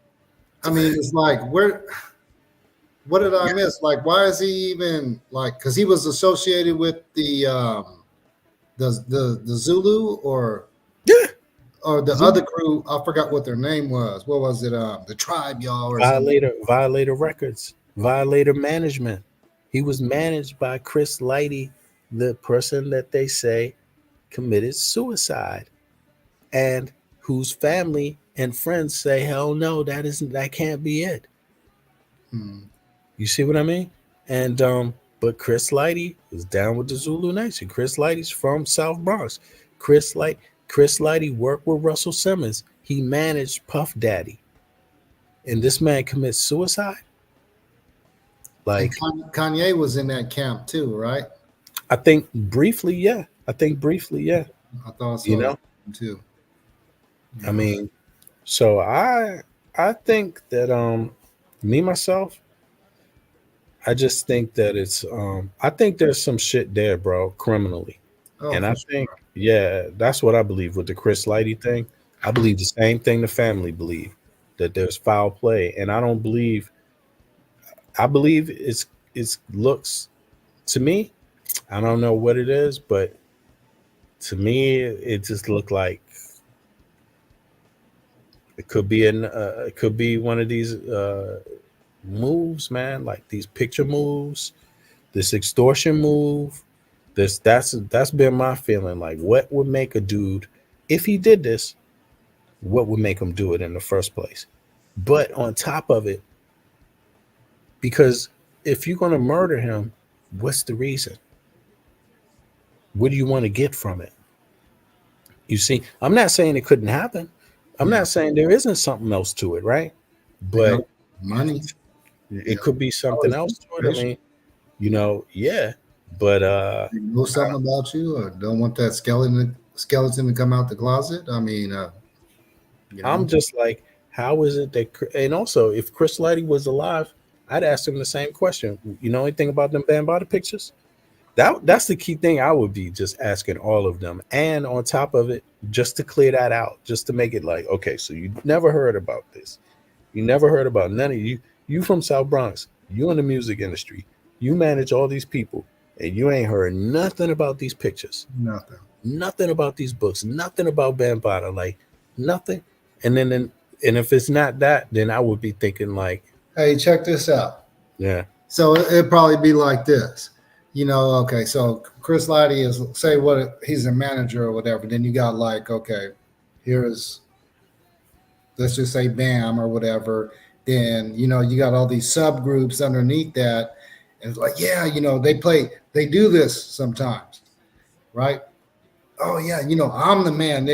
I mean, it's like what did I miss? Like, why is he even like? Because he was associated with the Zulu or the Zulu. other crew. I forgot what their name was. What was it? The Tribe, y'all, or something. Violator Records, Violator Management. He was managed by Chris Lighty, the person that they say committed suicide, and whose family and friends say, "Hell no, that can't be it." Hmm. You see what I mean? And but Chris Lighty is down with the Zulu Nation. Chris Lighty's from South Bronx. Chris Lighty worked with Russell Simmons. He managed Puff Daddy, and this man commits suicide. And Like, Kanye was in that camp too, right? I think briefly, yeah. I think briefly, yeah. I thought You so know, too. I mean, so I think that me myself, I just think that it's I think there's some shit there, bro, criminally. Oh, And for I think, sure. yeah, that's what I believe with the Chris Lighty thing. I believe the same thing the family believe, that there's foul play. And I believe it's looks to me, I don't know what it is, but to me it just looked like it could be one of these moves, man, like these picture moves, this extortion move. That's been my feeling. Like, what would make a dude, if he did this, what would make him do it in the first place? But on top of it, because if you're gonna murder him, what's the reason? What do you want to get from it? You see, I'm not saying it couldn't happen. I'm Yeah. not saying there isn't something else to it, right? But Money. it could be something Always else to it. I information. mean, yeah. But They know something about you, or don't want that skeleton to come out the closet. I mean, I'm just like, how is it that? And also, if Chris Lighty was alive, I'd ask him the same question. You know anything about them Bambaataa pictures? That's the key thing. I would be just asking all of them, and on top of it, just to clear that out, just to make it like, okay, so you never heard about this. You never heard about none of you. You from South Bronx. You in the music industry. You manage all these people, and you ain't heard nothing about these pictures. nothing. Nothing about these books. Nothing about Bambaataa. Like nothing. And if it's not that, then I would be thinking like, Hey, check this out. yeah, So it'd probably be like this. Okay, so Chris Lighty is, say what he's a manager or whatever. Then you got like, okay, here's, let's just say Bam or whatever. Then you got all these subgroups underneath that, and it's like, yeah, they do this sometimes, right? Oh yeah, I'm the man.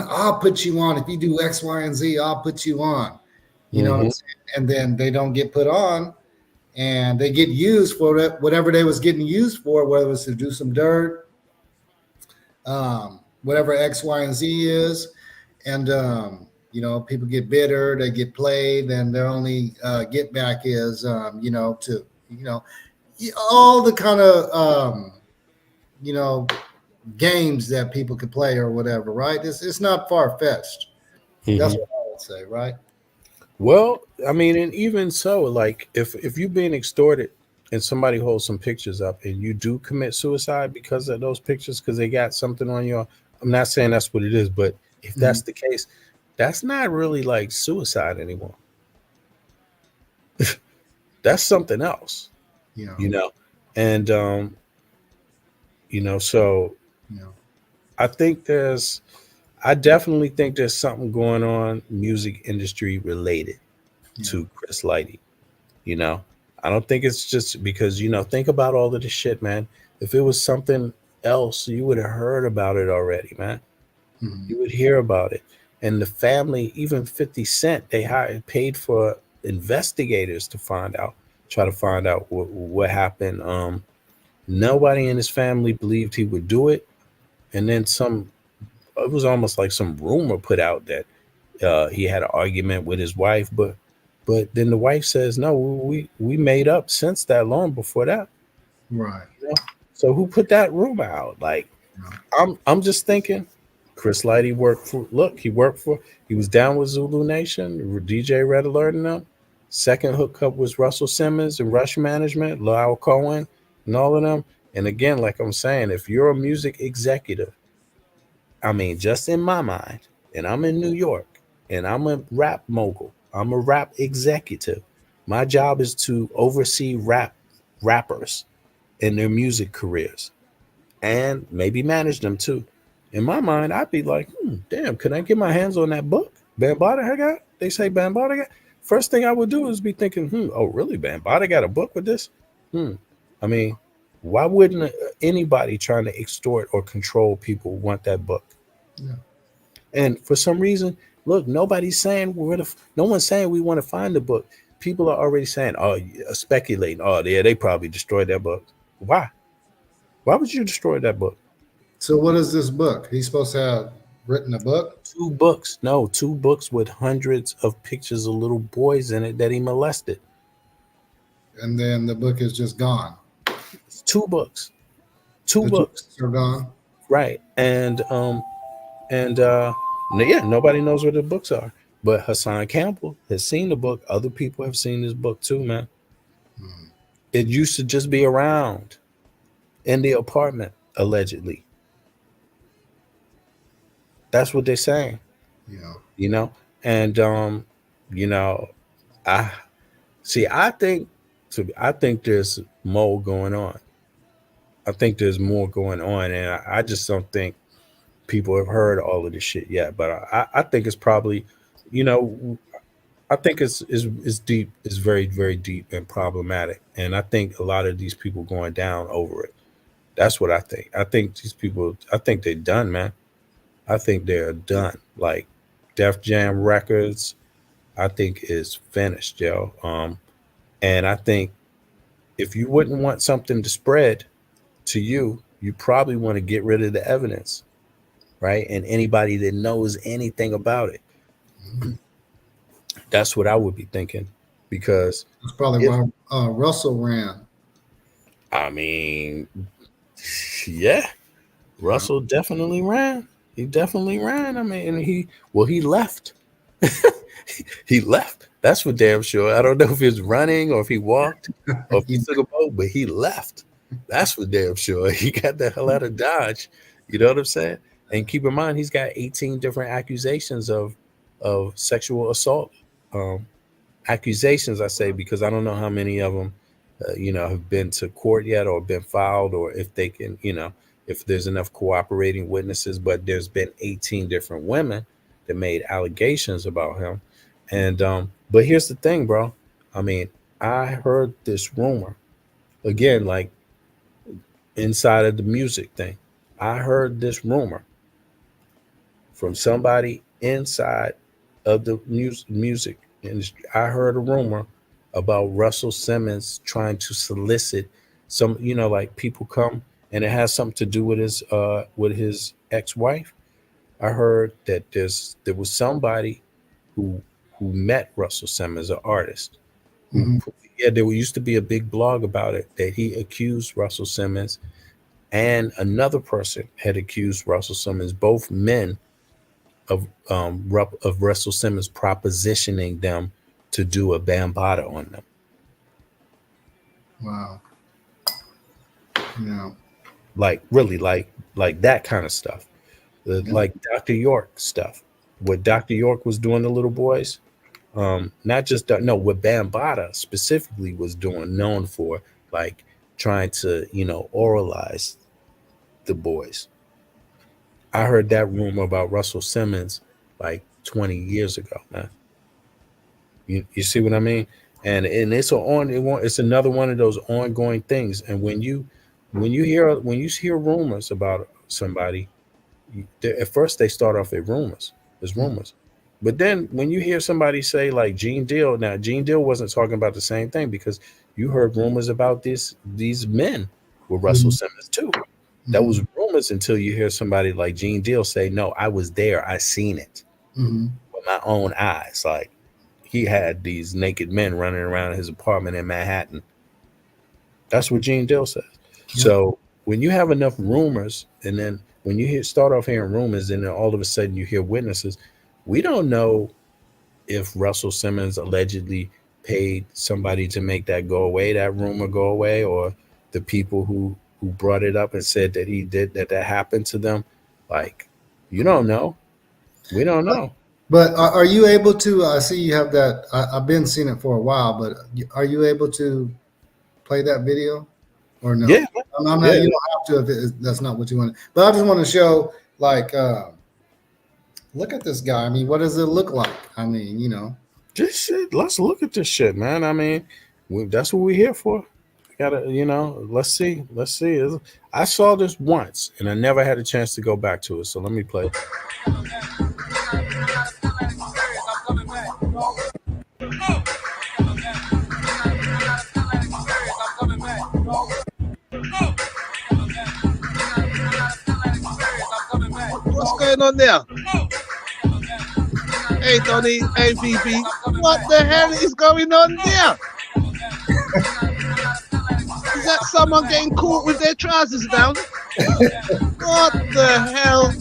I'll put you on if you do X, Y, and Z. I'll put you on. You know what I'm saying? And then they don't get put on, and they get used for whatever they was getting used for, whether it was to do some dirt, whatever X, Y, and Z is, and people get bitter, they get played, and their only get back is all the kind of games that people could play or whatever, right? It's not far fetched. That's what I would say, right? Well, I mean, and even so, like if you're being extorted and somebody holds some pictures up and you do commit suicide because of those pictures, because they got something on you, I'm not saying that's what it is, but if that's the case, that's not really like suicide anymore. That's something else. Yeah. And so I definitely think there's something going on music industry related to Chris Lighty. I don't think it's just because, think about all of this shit, man. If it was something else, you would have heard about it already, man. You would hear about it. And the family, even 50 Cent, they paid for investigators to try to find out what happened. Nobody in his family believed he would do it. And then it was almost like some rumor put out that he had an argument with his wife, but But then the wife says, no, we made up since that, long before that. Right. You know? So who put that rumor out? Like, I'm just thinking, Chris Lighty worked for. Look, he was down with Zulu Nation, DJ Red Alert, and them. Second hookup was Russell Simmons and Rush Management, Lyle Cohen, and all of them. And again, like I'm saying, if you're a music executive, I mean, just in my mind, and I'm in New York, and I'm a rap mogul, I'm a rap executive. My job is to oversee rappers in their music careers and maybe manage them too. In my mind, I'd be like, damn, can I get my hands on that book Bambaataa had got? They say Bambaataa got. First thing I would do is be thinking, oh, really? Bambaataa got a book with this? I mean, why wouldn't anybody trying to extort or control people want that book? Yeah. And for some reason, look, nobody's saying no one's saying we want to find the book. People are already saying, oh, speculating, oh, yeah, they probably destroyed that book. Why? Why would you destroy that book? So what is this book? He's supposed to have written a book? 2 books. No, 2 books with hundreds of pictures of little boys in it that he molested. And then the book is just gone. It's 2 books. 2 books are gone. Right. And yeah, nobody knows where the books are. But Hassan Campbell has seen the book. Other people have seen this book too, man. It used to just be around in the apartment, allegedly. That's what they're saying. Yeah. You know, and you know, I think there's more going on. I think there's more going on, and I just don't think people have heard all of this shit yet. But I think it's probably, you know, I think it's deep, it's very, very deep and problematic. And I think a lot of these people going down over it. That's what I think. I think these people, I think they're done, man. I think they're done. Like Def Jam Records, I think is finished, yo. And I think if you wouldn't want something to spread to you, you probably want to get rid of the evidence, right? And anybody that knows anything about it. That's what I would be thinking, because that's probably why Russell ran. I mean, yeah, Russell definitely ran. He definitely ran. I mean, and he left. He left. That's for damn sure. I don't know if he was running or if he walked or if he took a boat, but he left. That's for damn sure. He got the hell out of Dodge. You know what I'm saying? And keep in mind, he's got 18 different accusations of sexual assault. Accusations, I say, because I don't know how many of them, have been to court yet or been filed, or if they can, if there's enough cooperating witnesses. But there's been 18 different women that made allegations about him. And but here's the thing, bro. I mean, I heard this rumor again, like inside of the music thing. I heard this rumor from somebody inside of the music industry. I heard a rumor about Russell Simmons trying to solicit some, like people come, and it has something to do with his ex-wife. I heard that there was somebody who met Russell Simmons, an artist. There used to be a big blog about it, that he accused Russell Simmons, and another person had accused Russell Simmons, both men, of Russell Simmons propositioning them to do a Bambaataa on them. Wow. Yeah. Like really, like that kind of stuff. Like Dr. York stuff. What Dr. York was doing to little boys, not just what Bambaataa specifically was known for, like trying to oralize the boys. I heard that rumor about Russell Simmons like 20 years ago, man. You see what I mean? And it's another one of those ongoing things. And when you hear rumors about somebody, at first they start off as rumors. But then when you hear somebody say like Gene Deal, now Gene Deal wasn't talking about the same thing, because you heard rumors about these men with Russell Simmons too. That was rumors until you hear somebody like Gene Deal say, no, I was there. I seen it with my own eyes. Like, he had these naked men running around his apartment in Manhattan. That's what Gene Dill says. So when you have enough rumors, and then when you start off hearing rumors, and then all of a sudden you hear witnesses, we don't know if Russell Simmons allegedly paid somebody to make that go away, that rumor go away, or the people who brought it up and said that he did that happened to them. Like, you don't know. We don't know. But are you able to? I see you have that. I've been seeing it for a while, but are you able to play that video or no? Yeah. I'm not. You don't have to if that's not what you want. But I just want to show, like, look at this guy. I mean, what does it look like? I mean, Just shit. Let's look at this shit, man. I mean, that's what we're here for. We gotta, let's see. Let's see. I saw this once, and I never had a chance to go back to it. So let me play. What's going on there? Hey, Donny, hey, VB. What the hell is going on there? Is that someone getting caught with their trousers down? What the hell?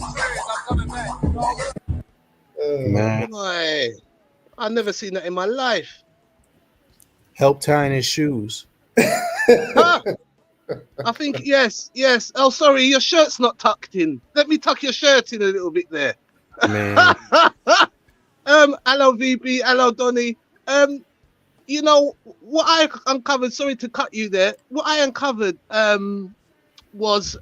Man. Boy, I've never seen that in my life. Help tying his shoes. Huh? I think, yes. Oh, sorry, your shirt's not tucked in. Let me tuck your shirt in a little bit there. Man. Hello, VB. Hello, Donny. You know, what I uncovered, sorry to cut you there. What I uncovered was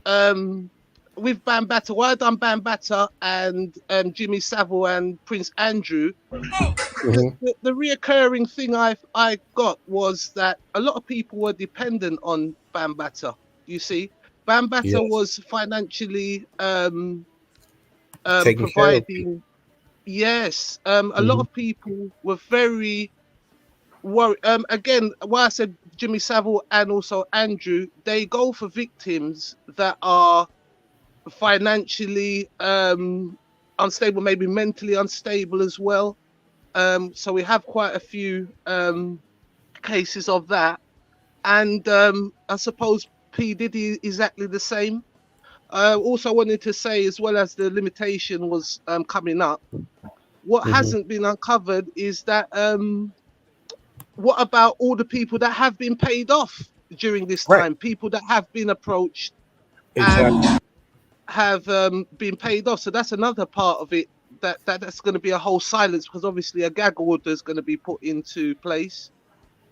with Bambaataa, what I done Bambaataa and Jimmy Savile and Prince Andrew, the reoccurring thing I got was that a lot of people were dependent on Bambaataa. You see, Bambaataa was financially providing. Yes, a lot of people were very worried. Again, why I said Jimmy Savile and also Andrew, they go for victims that are financially unstable, maybe mentally unstable as well. So we have quite a few cases of that, and I suppose P Diddy exactly the same. Also wanted to say, as well as the limitation was coming up, what hasn't been uncovered is that what about all the people that have been paid off during this time? People that have been approached and have been paid off. So that's another part of it. That's going to be a whole silence, because obviously a gag order is going to be put into place.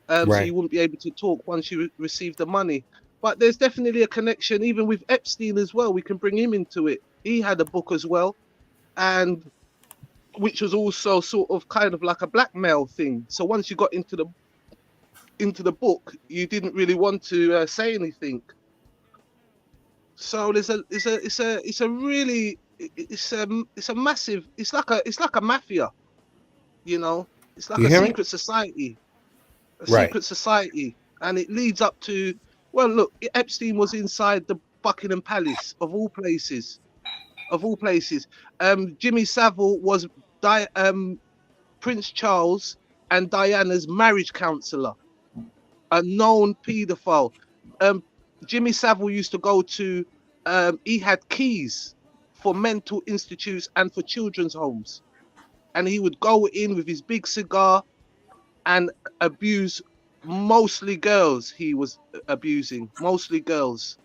So you wouldn't be able to talk once you receive the money. But there's definitely a connection, even with Epstein as well. We can bring him into it. He had a book as well, and which was also sort of kind of like a blackmail thing. So once you got into the book, you didn't really want to say anything. So it's a massive. It's like a mafia, you know. It's like a secret society, secret society, and it leads up to. Well, look, Epstein was inside the Buckingham Palace of all places. Jimmy Savile was Prince Charles and Diana's marriage counselor, a known paedophile. Jimmy Savile used to go to. He had keys for mental institutes and for children's homes, and he would go in with his big cigar and abuse mostly girls. He was abusing mostly girls.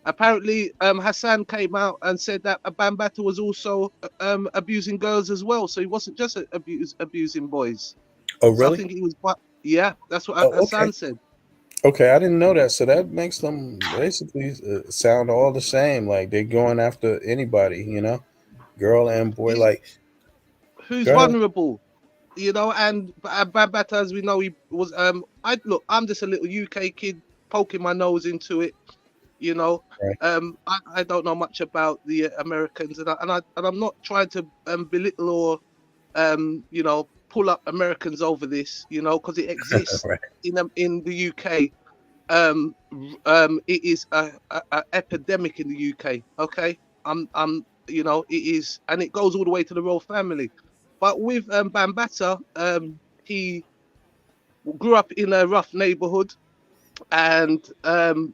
Apparently, Hassan came out and said that Bambaataa was also abusing girls as well. So he wasn't just abusing boys. Oh, really? So I think he was. Yeah, that's what Hassan said. Okay, I didn't know that. So that makes them basically sound all the same. Like they're going after anybody, girl and boy. Like who's vulnerable, and Bambaataa, as we know, he was. I'm just a little UK kid poking my nose into it. I don't know much about the Americans, and I'm not trying to belittle or pull up Americans over this, because it exists in the UK. It is a epidemic in the UK. Okay, it is, and it goes all the way to the royal family. But with Bambaataa, he grew up in a rough neighborhood and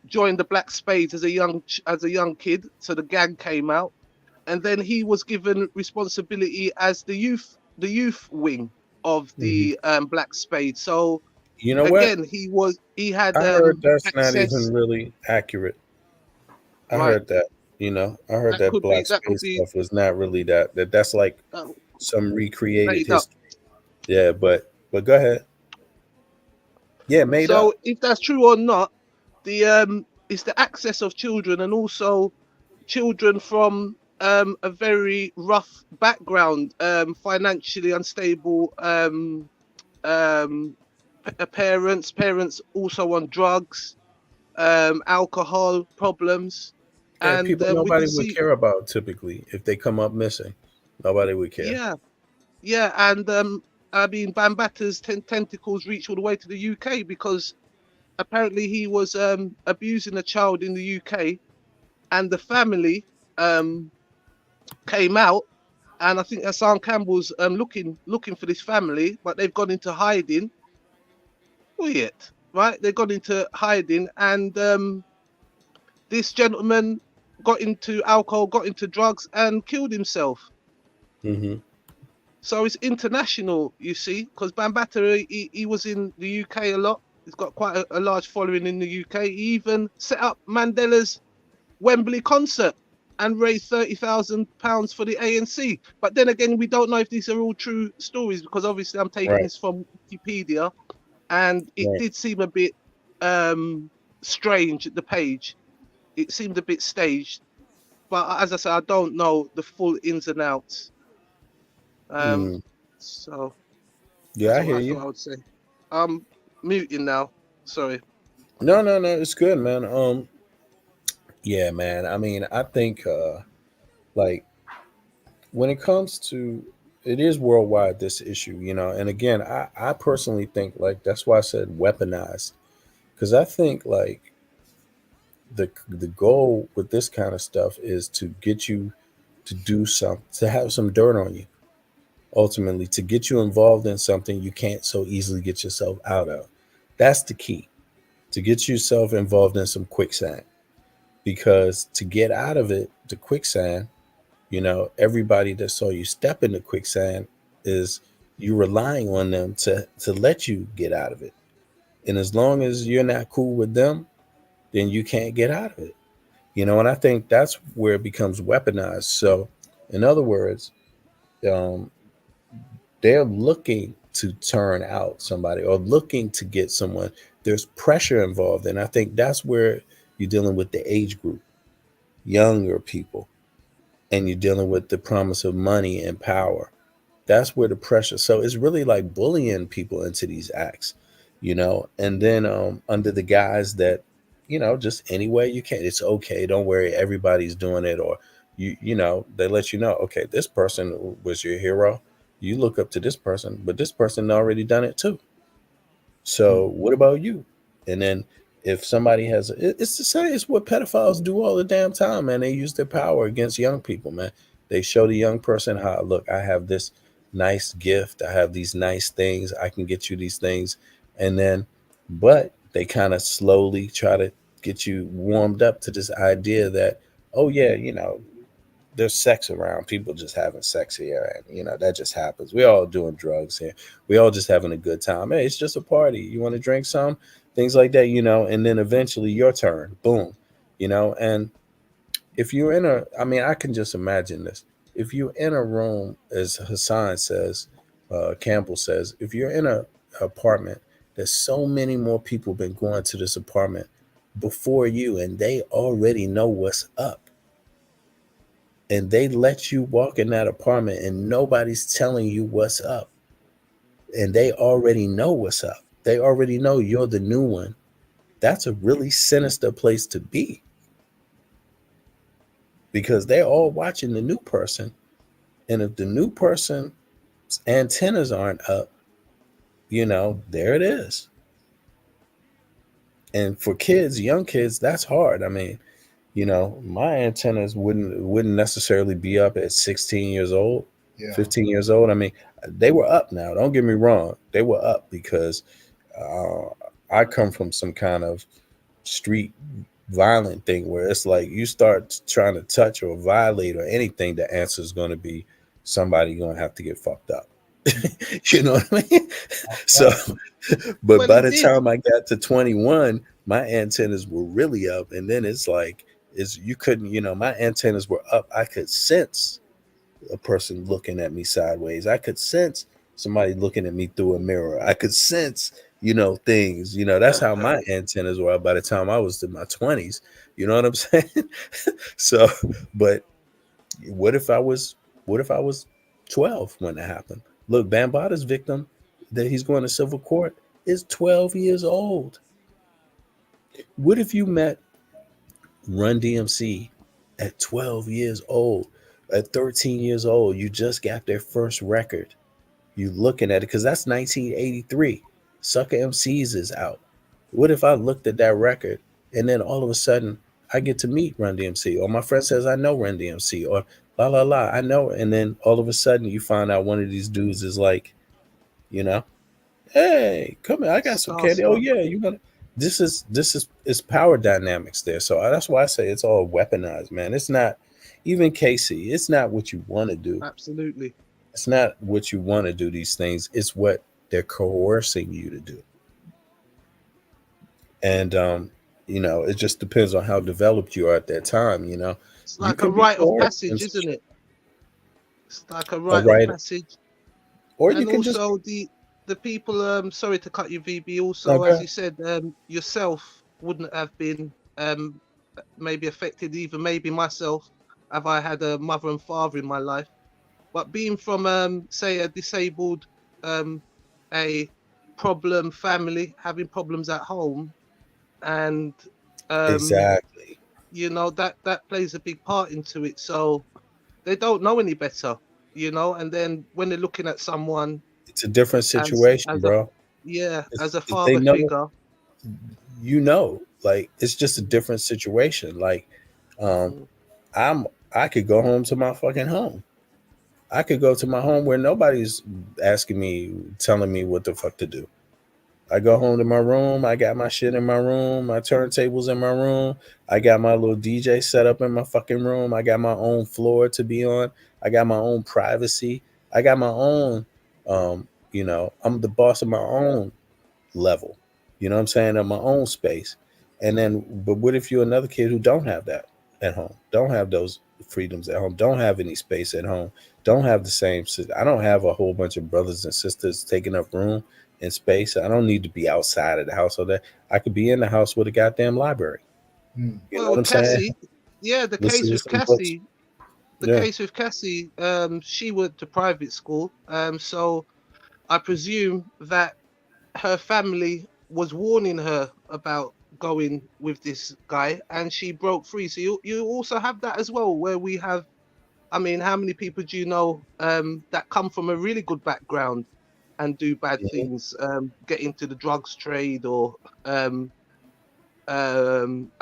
joined the Black Spades as a young kid. So the gang came out, and then he was given responsibility as the youth wing of the Black Spades. So You know what? again, he had I heard that's not access. even really accurate. I Right. heard that. I heard that Black That could space be stuff was not really that's like uh, some recreated made up. history. Yeah, but go ahead. Yeah, made So up. if that's true or not, the it's the access of children, and also children from a very rough background, financially unstable, parents also on drugs, alcohol problems, Yeah, and people we can nobody would see, care about typically if they come up missing. Nobody would care. yeah, yeah, and I mean, Bambatta's tentacles reach all the way to the UK because apparently he was abusing a child in the UK, and the family um came out, and I think Hassan Campbell's looking for this family, but they've gone into hiding. Well, yet, right? They've gone into hiding, and this gentleman got into alcohol, got into drugs, and killed himself. Mm-hmm. So it's international, you see, because Bambata, he was in the UK a lot. He's got quite a large following in the UK. He even set up Mandela's Wembley concert and raised £30,000 for the ANC. But then again, we don't know if these are all true stories because obviously I'm taking Right. this from Wikipedia, and it Right. did seem a bit strange. The page, it seemed a bit staged. But as I said, I don't know the full ins and outs. Mm. So Yeah, that's I what hear I you. thought I would say. I'm muting now. Sorry. No, no, no, it's good, man. Yeah, man. I mean, I think like when it comes to it is worldwide this issue, and again, I personally think like that's why I said weaponized. Because I think like the goal with this kind of stuff is to get you to do something, to have some dirt on you, ultimately, to get you involved in something you can't so easily get yourself out of. That's the key. To get yourself involved in some quicksand. Because to get out of it, the quicksand, everybody that saw you step into quicksand is you relying on them to let you get out of it. And as long as you're not cool with them, then you can't get out of it. And I think that's where it becomes weaponized. So, in other words, um, they're looking to turn out somebody or looking to get someone. There's pressure involved. And I think that's where you're dealing with the age group, younger people, and you're dealing with the promise of money and power. That's where the pressure. So it's really like bullying people into these acts, and then under the guise that, just any way you can, it's okay. Don't worry, everybody's doing it. Or they let you know, okay, this person was your hero. You look up to this person, but this person already done it too. So what about you? And then if somebody has, it's the same. It's what pedophiles do all the damn time, man. They use their power against young people, man. They show the young person how, look, I have this nice gift. I have these nice things. I can get you these things. And then, but they kind of slowly try to get you warmed up to this idea that, oh yeah, there's sex around. People just having sex here, and that just happens. We all doing drugs here. We all just having a good time. Hey, it's just a party. You want to drink some things like that, and then eventually your turn. Boom, And if you're in I mean, I can just imagine this. If you're in a room, as Hassan says, Campbell says, if you're in a apartment, there's so many more people been going to this apartment before you, and they already know what's up, and they let you walk in that apartment and nobody's telling you what's up, and they already know what's up, they already know you're the new one, that's a really sinister place to be, because they're all watching the new person. And if the new person's antennas aren't up, there it is. And for kids, young kids, that's hard. I mean, my antennas wouldn't necessarily be up at 16 years old. Yeah. 15 years old. I mean, they were up now. Don't get me wrong. They were up because I come from some kind of street violent thing where it's like you start trying to touch or violate or anything, the answer is going to be somebody going to have to get fucked up. You know what I mean? So, but Well, by the indeed. time I got to 21, my antennas were really up. And then it's like, you couldn't, my antennas were up. I could sense a person looking at me sideways. I could sense somebody looking at me through a mirror. I could sense, things. That's how my antennas were by the time I was in my 20s. You know what I'm saying? So, but what if I was 12 when that happened? Look, Bambaata's victim that he's going to civil court is 12 years old. What if you met Run DMC at 12 years old? At 13 years old, you just got their first record. You looking at it because that's 1983. Sucker MCs is out. What if I looked at that record and then all of a sudden I get to meet Run DMC, or my friend says I know Run DMC, or la la la, I know, and then all of a sudden you find out one of these dudes is like, you know, hey, come here, I got some candy. Oh Starstruck. yeah, you gonna. This is power dynamics there. So that's why I say it's all weaponized, man. It's not even Casey. It's not what you want to do. Absolutely. It's not what you want to do. These things. It's what they're coercing you to do. And it just depends on how developed you are at that time. It's You like a can be rite of coerced passage, and isn't it? It's like a a rite of right, passage. or you And can just also the people, sorry to cut you, VB, no, also, go as ahead. you said, yourself wouldn't have been maybe affected, even maybe myself, have I had a mother and father in my life. But being from say a disabled a problem family, having problems at home, and Exactly. that plays a big part into it. So they don't know any better, and then when they're looking at someone It's a different as situation, bro. as a If they father know, figure. like it's just a different situation. Like, um, Mm. I could go home to my fucking home. I could go to my home where nobody's asking me, telling me what the fuck to do. I go home to my room. I got my shit in my room. My turntables in my room. I got my little DJ set up in my fucking room. I got my own floor to be on. I got my own privacy. I got my own. I'm the boss of my own level. You know what I'm saying? In my own space. And then, but what if you're another kid who don't have that at home? Don't have those freedoms at home. Don't have any space at home. Don't have the same. I don't have a whole bunch of brothers and sisters taking up room and space. I don't need to be outside of the house all day. I could be in the house with a goddamn library. You know what Well, I'm saying? Cassie, yeah, the Listen case to with some books. Cassie, Yeah. she went to private school, so I presume that her family was warning her about going with this guy, and she broke free. So you also have that as well, where we have. I mean, how many people do you know that come from a really good background and do bad Mhm. things, get into the drugs trade, or I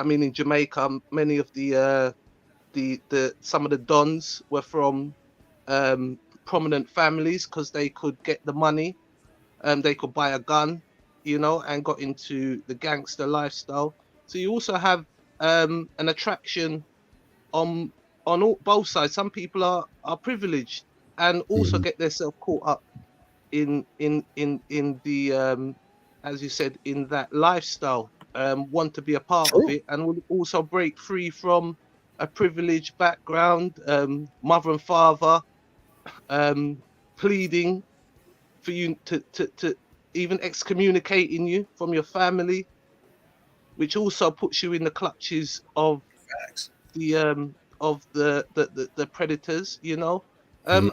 mean, in Jamaica, many of the some of the dons were from prominent families because they could get the money, they could buy a gun, and got into the gangster lifestyle. So you also have an attraction on both sides. Some people are privileged and also Mhm. get themselves caught up in the as you said, in that lifestyle, want to be a part of True. it, and will also break free from a privileged background, mother and father pleading for you to even excommunicating you from your family, which also puts you in the clutches of Facts. the predators. Mhm.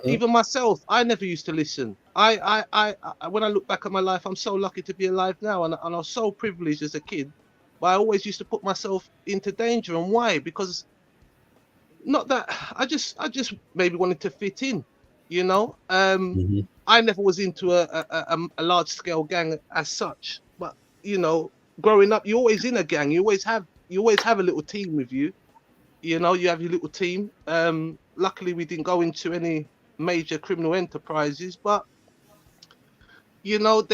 Even myself, I never used to listen. When I look back at my life, I'm so lucky to be alive now, and I was so privileged as a kid, but I always used to put myself into danger. And why? Because not that I just maybe wanted to fit in. you know um Mhm. I never was into a large scale gang as such, but growing up, you're always in a gang. You always have a little team with you. You have your little team. Luckily we didn't go into any major criminal enterprises, but you know,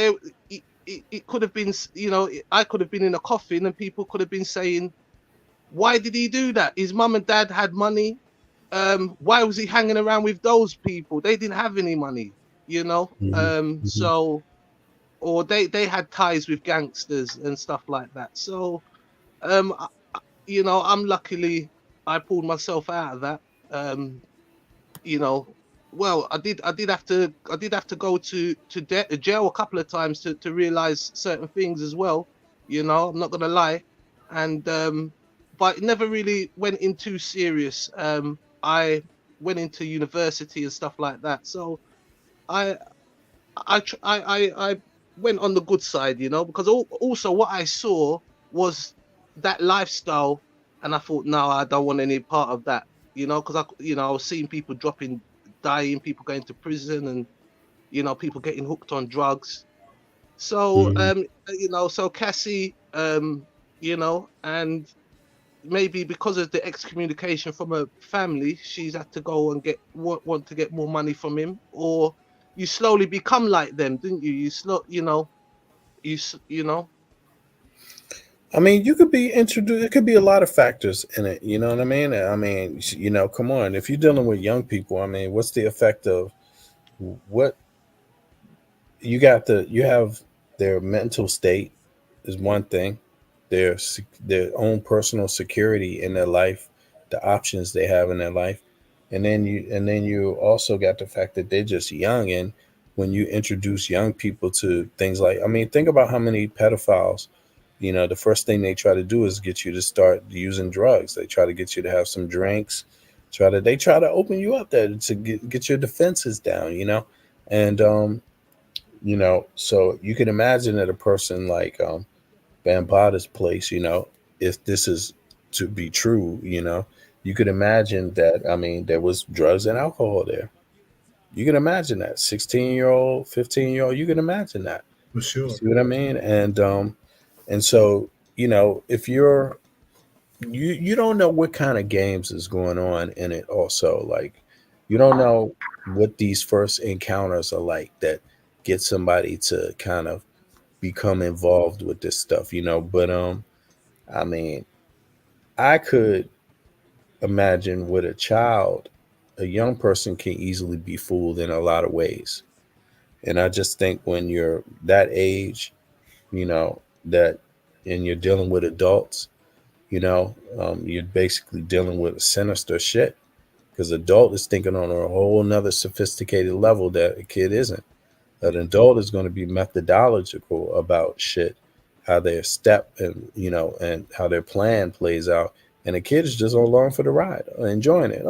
it could have been, you know, I could have been in a coffin and people could have been saying, why did he do that? His mum and dad had money. Why was he hanging around with those people? They didn't have any money, you know. So, or they had ties with gangsters and stuff like that. So, you know, I pulled myself out of that. You know, well, I did have to go to jail a couple of times to realize certain things as well. You know, I'm not gonna lie, and but it never really went in too serious. I went into university and stuff like that, so I I went on the good side, you know, because also what I saw was that lifestyle, and I thought, no, I don't want any part of that, you know, because I was seeing people dying, people going to prison, and you know, people getting hooked on drugs. So you know, so Cassie, you know, and maybe because of the excommunication from her family, she's had to go and want to get more money from him, or you slowly become like them, didn't you? You know, you know. I mean, you could be introduced. It could be a lot of factors in it. You know what I mean? I mean, you know, come on. If you're dealing with young people, I mean, what's the effect of what you have their mental state is one thing, their own personal security in their life, the options they have in their life, and then you also got the fact that they're just young. And when you introduce young people to things like, I mean, think about how many pedophiles, you know, the first thing they try to do is get you to start using drugs. They try to get you to have some drinks, they try to open you up there to get your defenses down, you know. And you know, so you can imagine that a person like Bambaada's place, you know, if this is to be true, you know, you could imagine that, I mean, there was drugs and alcohol there. You can imagine that. 16-year-old, 15-year-old, you can imagine that. For sure. You see what I mean? And so, you know, if you don't know what kind of games is going on in it also. Like, you don't know what these first encounters are like that get somebody to kind of become involved with this stuff, you know. But I mean, I could imagine with a child, a young person can easily be fooled in a lot of ways. And I just think when you're that age, you know, that and you're dealing with adults, you know, you're basically dealing with sinister shit, because adult is thinking on a whole nother sophisticated level that a kid isn't. An adult is going to be methodological about shit, how their step and, you know, and how their plan plays out, and a kid is just along for the ride, enjoying it,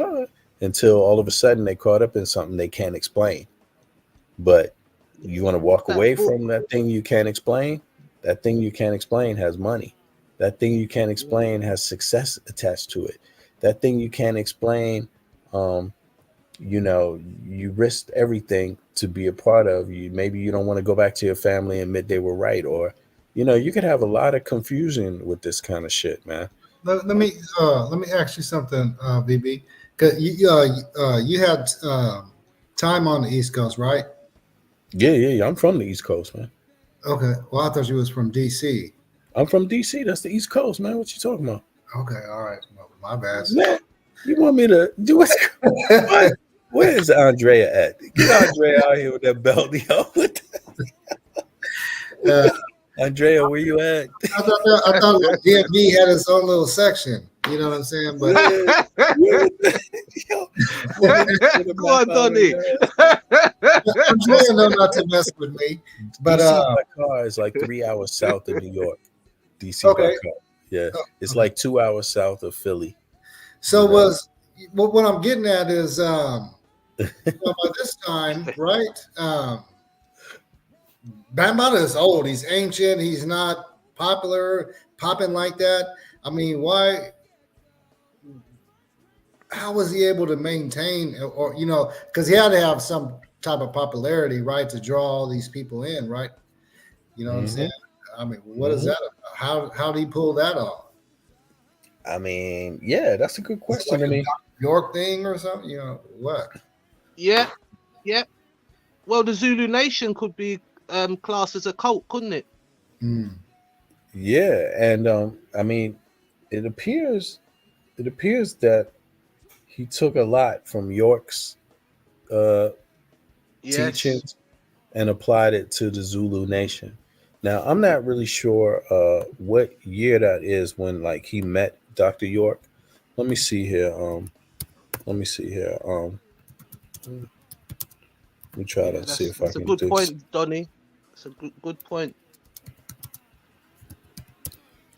until all of a sudden they caught up in something they can't explain. But you want to walk away from that thing you can't explain. That thing you can't explain has money. That thing you can't explain has success attached to it. That thing you can't explain, you know, you risked everything to be a part of. You maybe you don't want to go back to your family and admit they were right, or you know, you could have a lot of confusion with this kind of shit, man. Let me ask you something, VB. Cause you had time on the East Coast, right? Yeah. I'm from the East Coast, man. Okay. Well, I thought you was from DC. I'm from DC. That's the East Coast, man. What you talking about? Okay. All right. Well, my bad. Man, you want me to do what? Where's Andrea at? Get Andrea out here with that belt, yo. Andrea, where you at? I thought DMV had its own little section. You know what I'm saying? But Go on, Donnie. I'm trying not to mess with me. But DC by car is like 3 hours south of New York. DC by car. Yeah. It's like 2 hours south of Philly. So what I'm getting at is by this time, right? Bambaataa is old. He's ancient. He's not popping like that. I mean, why? How was he able to maintain, or you know, because he had to have some type of popularity, right, to draw all these people in, right? You know what I'm saying? I mean, what is that about? How did he pull that off? I mean, yeah, that's a good question. Like I mean, York thing or something, you know what? Yeah, yeah. Well, the Zulu Nation could be classed as a cult, couldn't it? Yeah, and I mean, it appears that he took a lot from York's uh, Yes. teachings and applied it to the Zulu Nation. Now, I'm not really sure what year that is when like he met Dr. York. Let me see here. Let me see here. Let me try Yeah, to see if I that's a can good do. point, Donny. It's a good point.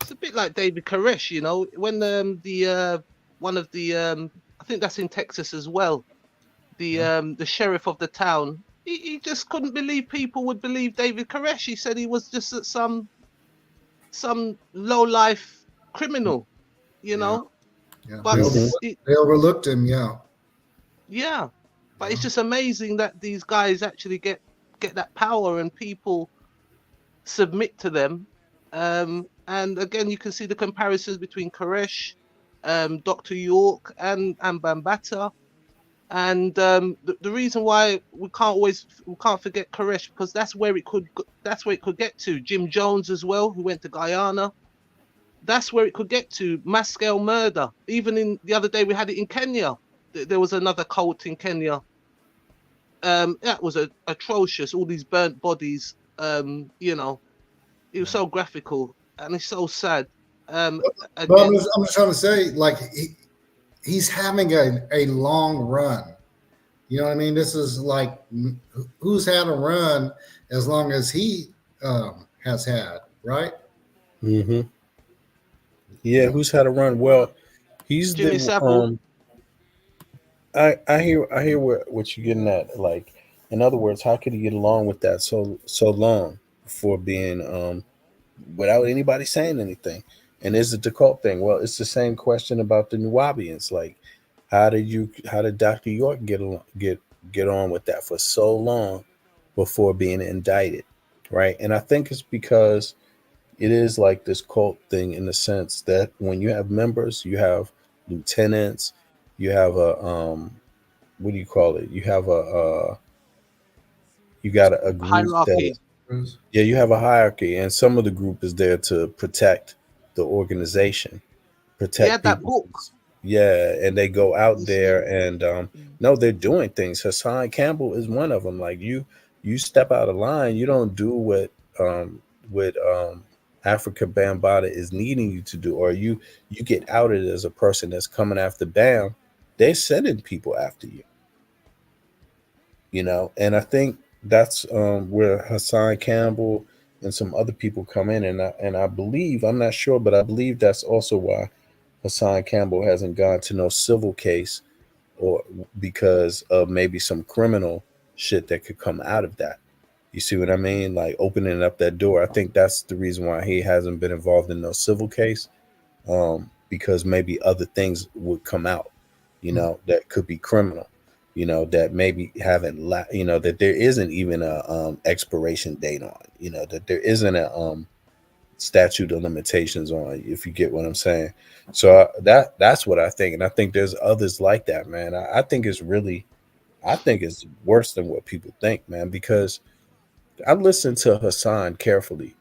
It's a bit like David Koresh, you know, when the one of the I think that's in Texas as well. The sheriff of the town, he just couldn't believe people would believe David Koresh. He said he was just some low life criminal, you Yeah, know. yeah. But They overlooked him. Yeah. yeah, but it's just amazing that these guys actually get that power and people submit to them. And again, you can see the comparisons between Koresh, Dr. York, and Bambata. And the reason why we can't forget Koresh, because that's where it could get to. Jim Jones as well, who went to Guyana. That's where it could get to. Mass scale murder. Even in the other day, we had it in Kenya. There was another cult in Kenya. That was atrocious. All these burnt bodies. You know, it was so graphical and it's so sad. But Again, I'm just trying to say, like, he's having a long run. You know what I mean? This is like, who's had a run as long as he has had, right? Mm-hmm. Yeah, who's had a run? Well, he's Jimmy the Savile. I hear what you're getting at. Like, in other words, how could he get along with that so long before being without anybody saying anything? And is it the cult thing? Well, it's the same question about the Nuwabians. Like, how did Dr. York get on with that for so long before being indicted, right? And I think it's because it is like this cult thing in the sense that when you have members, you have lieutenants, you have a what do you call it? You have you got a group that Hierarchy. yeah, you have a hierarchy, and some of the group is there to protect the organization, He protect had that people. book. Yeah, and they go out He's- he- there and no, they're doing things. Hassan Campbell is one of them. Like you step out of line, you don't do what Africa Bambaataa is needing you to do, or you get outed as a person that's coming after Bam. They're sending people after you, you know. And I think that's where Hassan Campbell and some other people come in, and I believe, I'm not sure, but I believe that's also why Hassan Campbell hasn't gone to no civil case, or because of maybe some criminal shit that could come out of that. You see what I mean? Like opening up that door. I think that's the reason why he hasn't been involved in no civil case, because maybe other things would come out, you know, that could be criminal, you know, that maybe you know, that there isn't even a expiration date on, you know, that there isn't a statute of limitations on, if you get what I'm saying. So that's what I think, and I think there's others like that, man. I think it's really, I think it's worse than what people think, man, because I listen to Hassan carefully,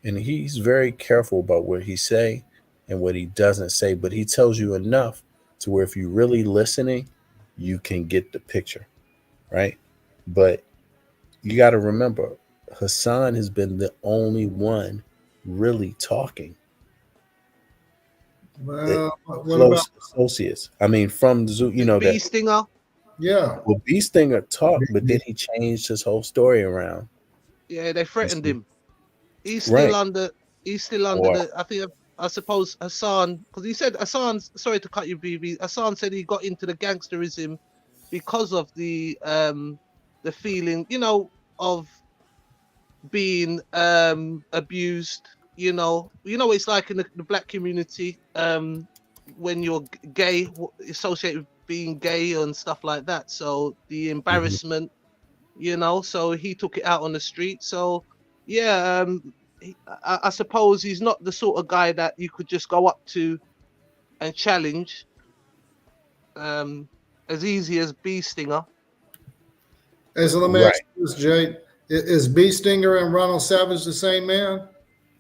and he's very careful about what he say and what he doesn't say, but he tells you enough to where if you're really listening, you can get the picture, right? But you got to remember, Hassan has been the only one really talking. The Well, what about? close associates. I mean, from the zoo, you know Bee that. Stinger. Yeah. Well, Bee Stinger talked, but then he changed his whole story around. Yeah, they You threatened see? him. He's still Right. under. He's still under Or the. I suppose Hassan, because he said Hassan. Sorry to cut you, BB. Hassan said he got into the gangsterism because of the feeling, you know, of being abused. You know what it's like in the black community. When you're gay, associated with being gay and stuff like that. So the Mhm. embarrassment, you know, so he took it out on the street. So yeah, I suppose he's not the sort of guy that you could just go up to and challenge as easy as Bee Stinger. Hey, so let me ask Right. you this, Jay. Is B Stinger and Ronald Savage the same man?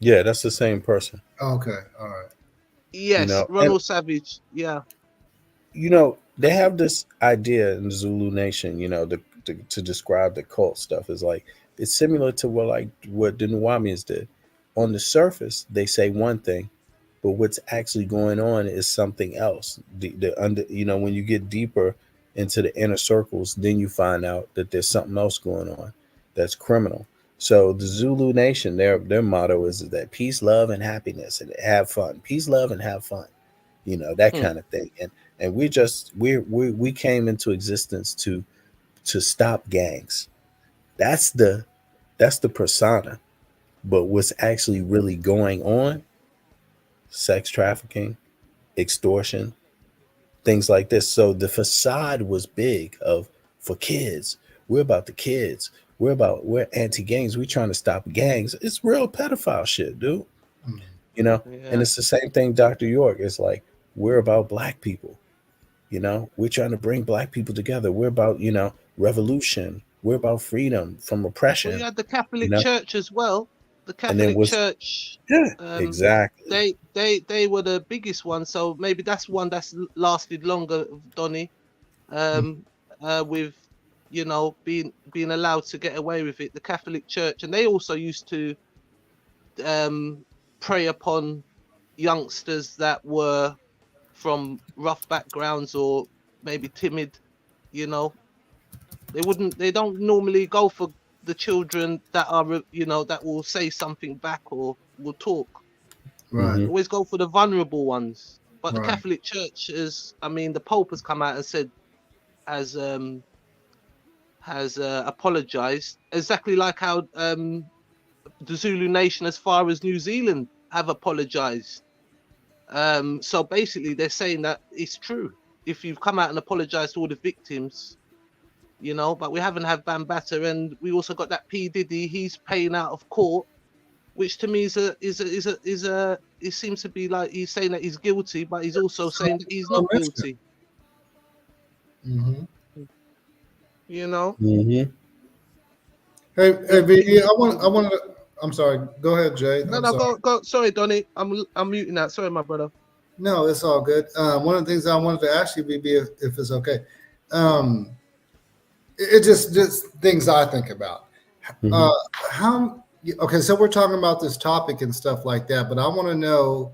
Yeah, that's the same person. Okay, all right. Yes, And Ronald Savage. Yeah. they have this idea in Zulu Nation, to describe the cult stuff is like it's similar to what the Nuwamians did. On the surface, they say one thing, but what's actually going on is something else. When you get deeper into the inner circles, then you find out that there's something else going on that's criminal. So the Zulu Nation, their motto is that peace, love, and happiness, and have fun. Peace, love, and have fun. That Hmm. kind of thing. And we came into existence to stop gangs. That's the persona. But what's actually really going on? Sex trafficking, extortion, things like this. So the facade was big of for kids. We're about the kids. We're anti-gangs. We're trying to stop gangs. It's real pedophile shit, dude. And Yeah. it's the same thing, Dr. York. It's like we're about black people. We're trying to bring black people together. We're about, revolution. We're about freedom from Well, you oppression, had the you Catholic know. Church as well. The And then Catholic what's Church, yeah, um, exactly. they were the biggest one. So maybe that's one that's lasted longer, Donny. With being allowed to get away with it. The Catholic Church, and they also used to prey upon youngsters that were from rough backgrounds or maybe timid. You know, they don't normally go for the children that are that will say something back or will talk. Right. Mm-hmm. Always go for the vulnerable ones. But the Right. Catholic Church the Pope has come out and said has apologized, exactly like how the Zulu Nation, as far as New Zealand, have apologized. So basically, they're saying that it's true. If you've come out and apologized to all the victims, but we haven't had Bambata, and we also got that P Diddy. He's paying out of court, which to me it seems to be like he's saying that he's guilty, but he's also saying that he's not guilty. Mm-hmm. Mm-hmm. Hey, V, I wanted to, I'm sorry. Go ahead, Jay. No, I'm no, sorry. go. Sorry, Donny. I'm muting that. Sorry, my brother. No, it's all good. One of the things I wanted to ask you, BB, if it's okay, it just things I think about. Mhm. How okay? So we're talking about this topic and stuff like that, but I want to know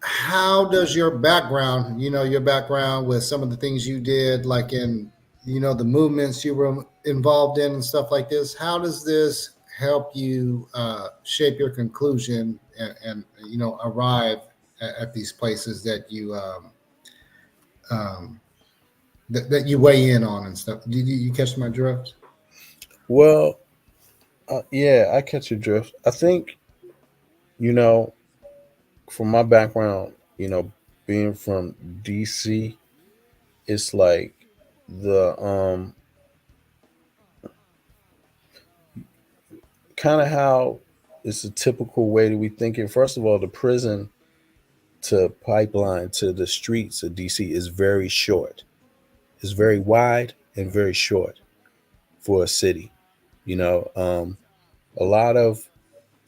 how does your background, your background with some of the things you did, like in the movements you were involved in and stuff like this. How does this help you shape your conclusion and arrive at these places that you that you weigh in on and stuff? Did you catch my drift? Well, yeah, I catch your drift. I think, you know, from my background, being from DC, it's like the kind of how it's a typical way that we think it. First of all, the prison to pipeline to the streets of DC is very short. It's very wide and very short for a city. A lot of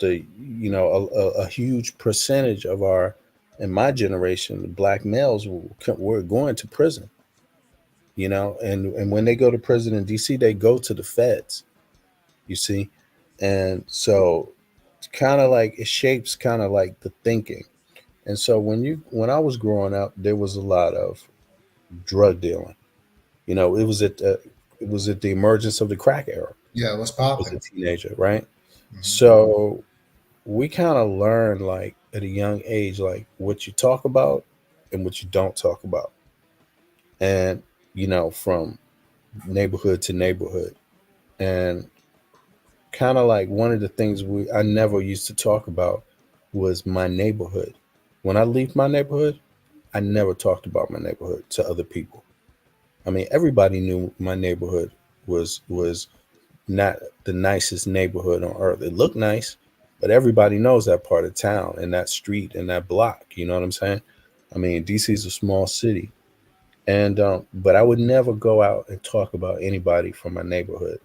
a huge percentage of in my generation, the black males were going to prison. And when they go to prison in DC, they go to the feds. You see, and so it's kind of like it shapes kind of like the thinking. And so when I was growing up, there was a lot of drug dealing. It was at the emergence of the crack era. Yeah, it was As a popping. teenager, right? So we kind of learn like at a young age, like what you talk about and what you don't talk about. And, from neighborhood to neighborhood. And kind of like one of the things I never used to talk about was my neighborhood. When I leave my neighborhood, I never talked about my neighborhood to other people. I mean, everybody knew my neighborhood was not the nicest neighborhood on earth. It looked nice, but everybody knows that part of town and that street and that block. You know what I'm saying? I mean, DC is a small city, And but I would never go out and talk about anybody from my neighborhood.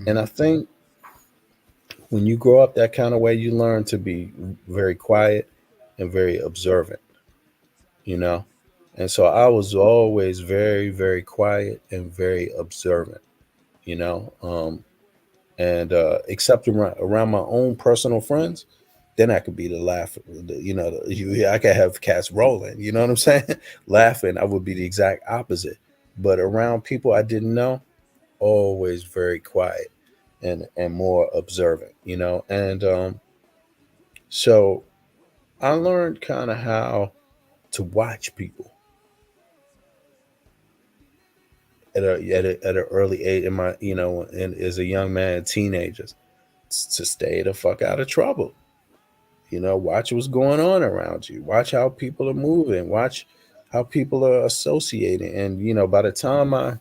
And I think when you grow up that kind of way, you learn to be very quiet and very observant, you know. And so I was always very, very quiet and very observant, you know. And except around my own personal friends, then I could be the laugh, I could have cats rolling, you know what I'm saying? Laughing, I would be the exact opposite. But around people I didn't know, always very quiet and more observant, you know. And so I learned kind of how to watch people at an early age in my, and as a young man, teenagers, to stay the fuck out of trouble. Watch what's going on around you. Watch how people are moving. Watch how people are associating. And by the time, and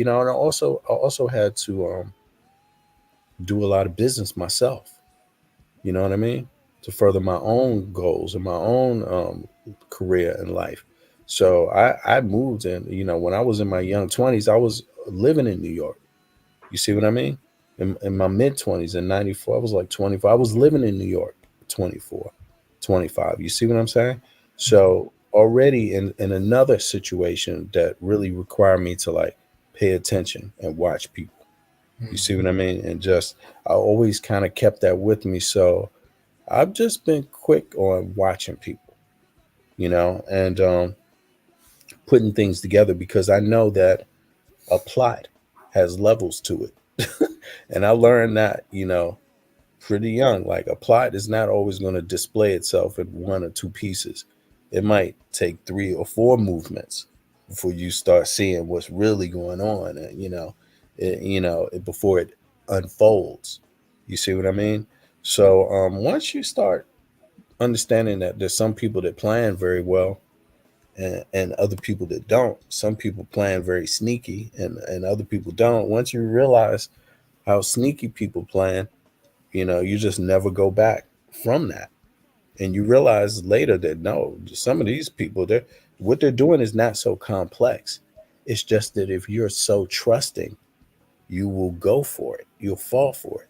I also had to do a lot of business myself. You know what I mean? To further my own goals and my own career in life. So I moved in. When I was in my young 20s, I was living in New York. You see what I mean? In my mid 20s, in 94, I was like 24. I was living in New York, 24, 25. You see what I'm saying? So already in another situation that really required me to like pay attention and watch people. You see what I mean? And just, I always kind of kept that with me. So I've just been quick on watching people, and putting things together because I know that a plot has levels to it. And I learned that, pretty young. Like a plot is not always going to display itself in one or two pieces. It might take three or four movements before you start seeing what's really going on, and before it unfolds. You see what I mean? So once you start understanding that there's some people that plan very well and other people that don't, some people plan very sneaky and other people don't. Once you realize how sneaky people plan, you just never go back from that. And you realize later that no, some of these people, what they're doing is not so complex. It's just that if you're so trusting, you will go for it. You'll fall for it.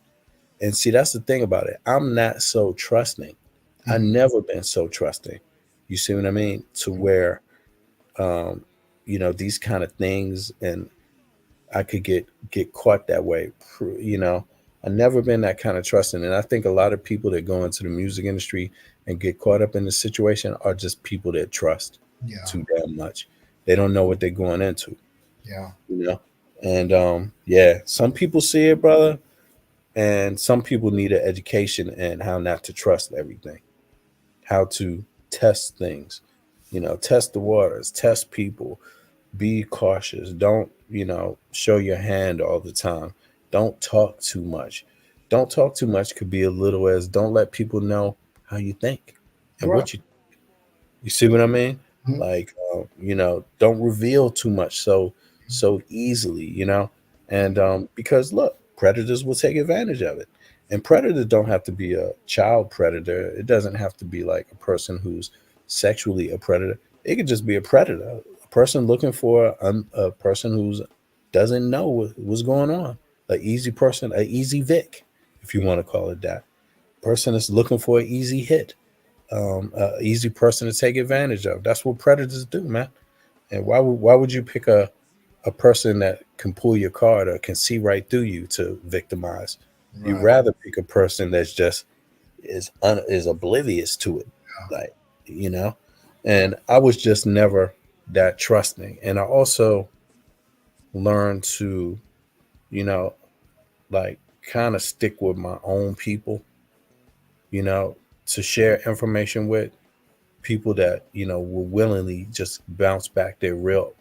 And see, that's the thing about it. I'm not so trusting. I've never been so trusting. You see what I mean? To where, these kind of things, and I could get caught that way. I've never been that kind of trusting. And I think a lot of people that go into the music industry and get caught up in the situation are just people that trust too damn much. They don't know what they're going into. Yeah. And some people see it, brother, and some people need an education in how not to trust everything, how to test things, test the waters, test people, be cautious. Don't, show your hand all the time. Don't talk too much. Don't talk too much could be a little as don't let people know how you think and Right. what you see what I mean? Like, don't reveal too much so easily, and because look, predators will take advantage of it. And predators don't have to be a child predator. It doesn't have to be like a person who's sexually a predator. It could just be a predator, a person looking for a person who's doesn't know what's going on. An easy person, an easy Vic, if you want to call it that. Person is looking for an easy hit, a easy person to take advantage of. That's what predators do, man. And why would you pick a person that can pull your card or can see right through you to victimize? You'd Right. rather pick a person that's just is oblivious to it, like And I was just never that trusting. And I also learned to, you know, like kind of stick with my own people, to share information with people that, will willingly just bounce back their real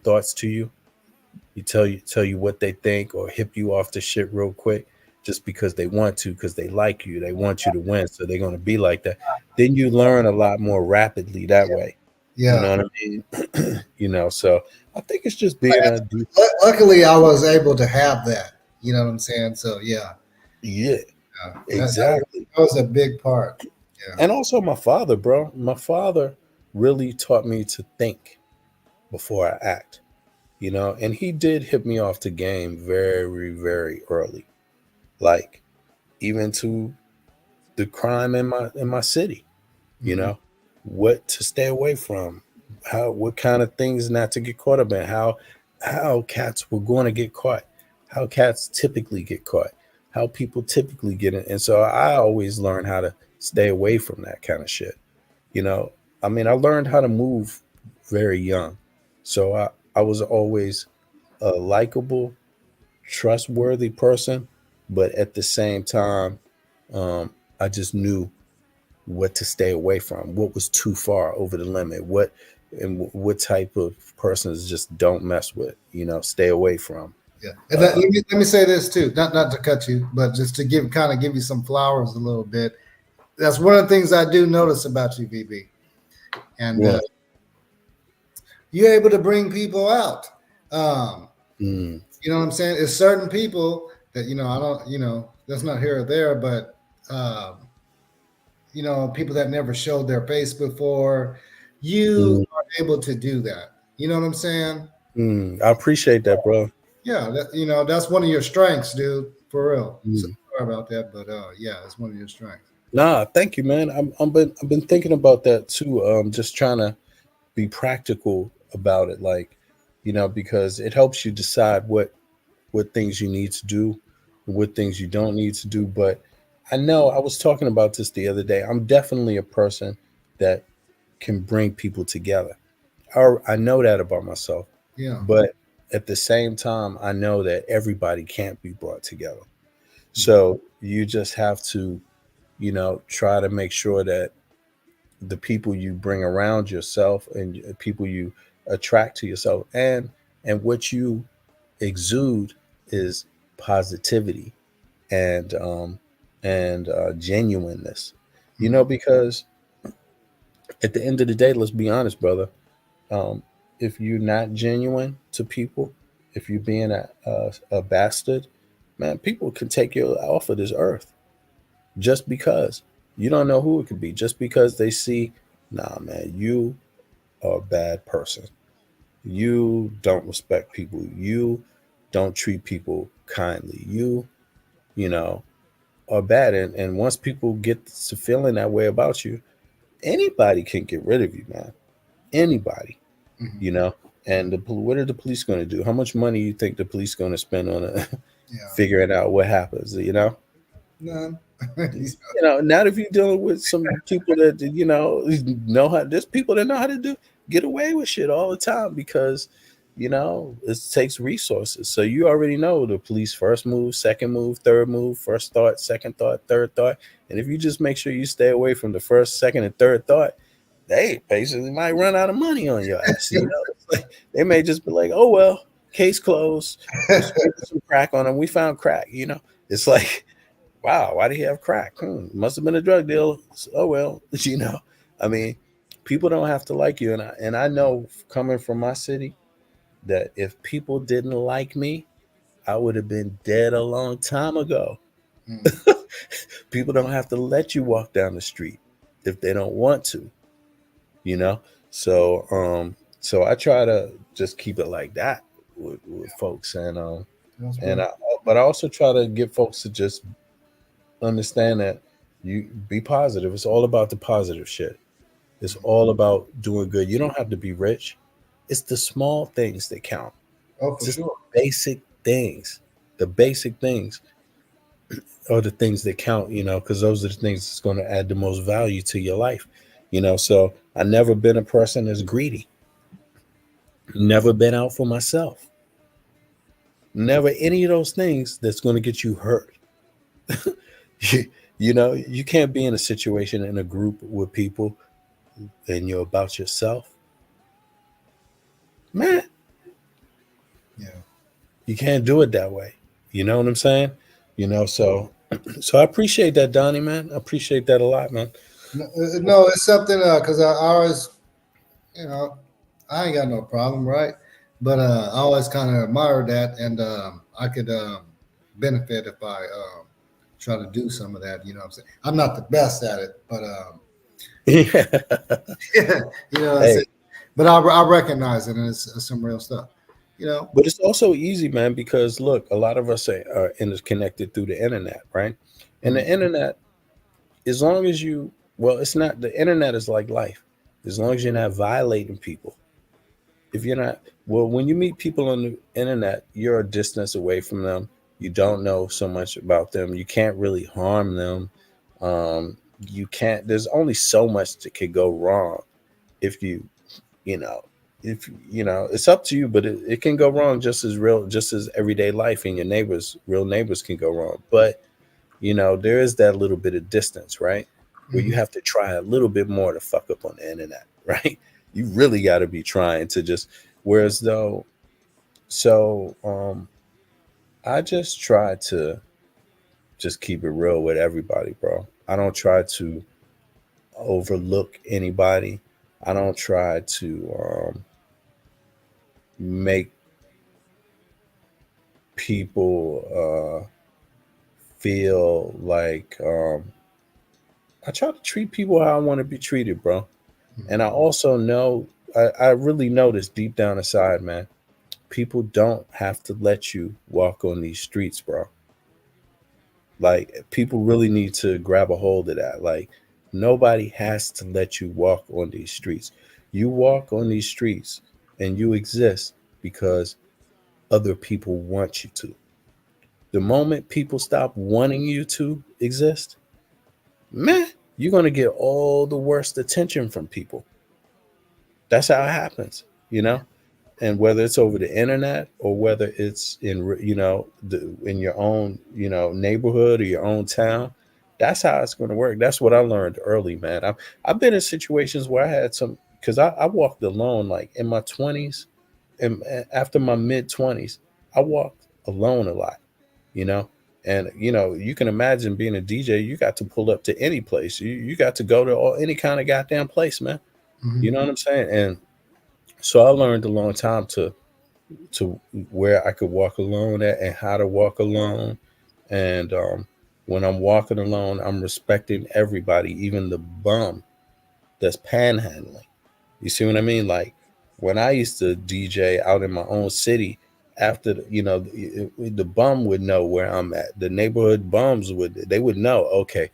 thoughts to you. You tell you what they think or hip you off the shit real quick just because they want to, because they like you. They want you to win. So they're gonna be like that. Then you learn a lot more rapidly that way. You Yeah. know what I mean? So I think it's just being a Luckily, I was able to have that. You know what I'm saying? So yeah. yeah, That exactly. was a big part. And also my father, bro. My father really taught me to think. before I act, you know. And he did hit me off the game very, very early, like even to the crime in my city, you Mhm. know, what to stay away from, what kind of things not to get caught up in, how cats were going to get caught, how cats typically get caught, how people typically get in. And so I always learn how to stay away from that kind of shit. You know, I mean, I learned how to move very young. So I was always a likable, trustworthy person, but at the same time, I just knew what to stay away from, what was too far over the limit, what type of persons just don't mess with, you know, stay away from. Yeah, and let me say this too, not to cut you, but just to give you some flowers a little bit. That's one of the things I do notice about you, VB, and Yeah. you're able to bring people out. Mm. You know what I'm saying? It's certain people that I don't, that's not here or there, but people that never showed their face before, you Mm. are able to do that. You know what I'm saying? Mm. I appreciate that, bro. Yeah, that's one of your strengths, dude. For real. So Mm. sorry about that, but yeah, it's one of your strengths. Nah, thank you, man. I've been thinking about that too. Just trying to be practical about it, like, you know, because it helps you decide what things you need to do, what things you don't need to do. But I know I was talking about this the other day. I'm definitely a person that can bring people together. I know that about myself. Yeah. But at the same time, I know that everybody can't be brought together. So you just have to, you know, try to make sure that the people you bring around yourself and people you attract to yourself and what you exude is positivity and genuineness, you know, because at the end of the day, let's be honest, brother. um, if you're not genuine to people, if you're being a bastard, man, people can take you off of this earth just because you don't know who it could be, just because they see, nah, man, you are a bad person. You don't respect people. You don't treat people kindly. You know, are bad. And once people get to feeling that way about you, anybody can get rid of you, man. Anybody, you know. And what are the police going to do? How much money you think the police going to spend on figuring out what happens? You know, None. you know. Not if you're dealing with some people that know how. There's people that know how to get away with shit all the time because it takes resources. So you already know the police first move, second move, third move, first thought, second thought, third thought. And if you just make sure you stay away from the first, second, and third thought, they basically might run out of money on your ass. You know, it's like, they may just be like, "Oh well, case closed. We sprayed some crack on him. We found crack." You know, it's like, wow, why did he have crack? Must have been a drug deal. Oh well, you know. I mean, people don't have to like you, and I know coming from my city that if people didn't like me, I would have been dead a long time ago. People don't have to let you walk down the street if they don't want to, you know. So I try to just keep it like that with folks, That's and right. but I also try to get folks to just understand that you be positive. It's all about the positive shit. It's all about doing good. You don't have to be rich. It's the small things that count. Oh, for Just sure. basic things. The basic things are the things that count, you know, because those are the things that's going to add the most value to your life, you know. So I never been a person that's greedy. Never been out for myself. Never any of those things that's going to get you hurt. You know, you can't be in a situation in a group with people and you're about yourself, man. Yeah. You can't do it that way. You know what I'm saying? You know, so I appreciate that, Donnie, man. I appreciate that a lot, man. No, it's something because I always, you know, I ain't got no problem, right? But I always kind of admire that, and I could benefit if I try to do some of that. You know what I'm saying? I'm not the best at it, but Yeah. you know what I'm Hey, saying? but I recognize it, and it's some real stuff. You know. But it's also easy, man, because look, a lot of us are interconnected through the internet, right? And the internet, as long as you, well, it's not, the internet is like life. As long as you're not violating people. If you're not, well, when you meet people on the internet, you're a distance away from them. You don't know so much about them. You can't really harm them. You can't, there's only so much that could go wrong if you know, if it's up to you, but it can go wrong just as everyday life, and your real neighbors can go wrong. But there is that little bit of distance, right? Where you have to try a little bit more to fuck up on the internet, right? You really got to be trying to just, whereas though, so I just try to just keep it real with everybody, bro. I don't try to overlook anybody. I don't try to make people feel like I try to treat people how I want to be treated, bro. And I also know, I really know this deep down inside, man. People don't have to let you walk on these streets, bro. Like, people really need to grab a hold of that. Like, nobody has to let you walk on these streets. You walk on these streets and you exist because other people want you to. The moment people stop wanting you to exist, man, you're going to get all the worst attention from people. That's how it happens, And whether it's over the internet or whether it's in your own, neighborhood or your own town, that's how it's going to work. That's what I learned early, man. I've been in situations where I had because I walked alone, like in my 20s and after my mid 20s, I walked alone a lot, you know. And you can imagine being a DJ. You got to pull up to any place. You got to go to any kind of goddamn place, man. You know what I'm saying? And so I learned a long time to where I could walk alone at and how to walk alone. And when I'm walking alone, I'm respecting everybody, even the bum that's panhandling. You see what I mean? Like when I used to DJ out in my own city, after the bum would know where I'm at. The neighborhood bums would know. Okay,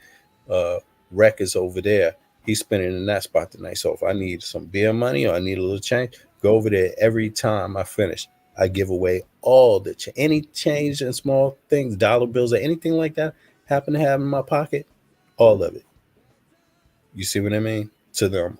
uh, Rec is over there. He's spending in that spot tonight. So if I need some beer money or I need a little change, go over there. Every time I finish, I give away all the any change and small things, dollar bills or anything like that, happen to have in my pocket, all of it. You see what I mean? To them.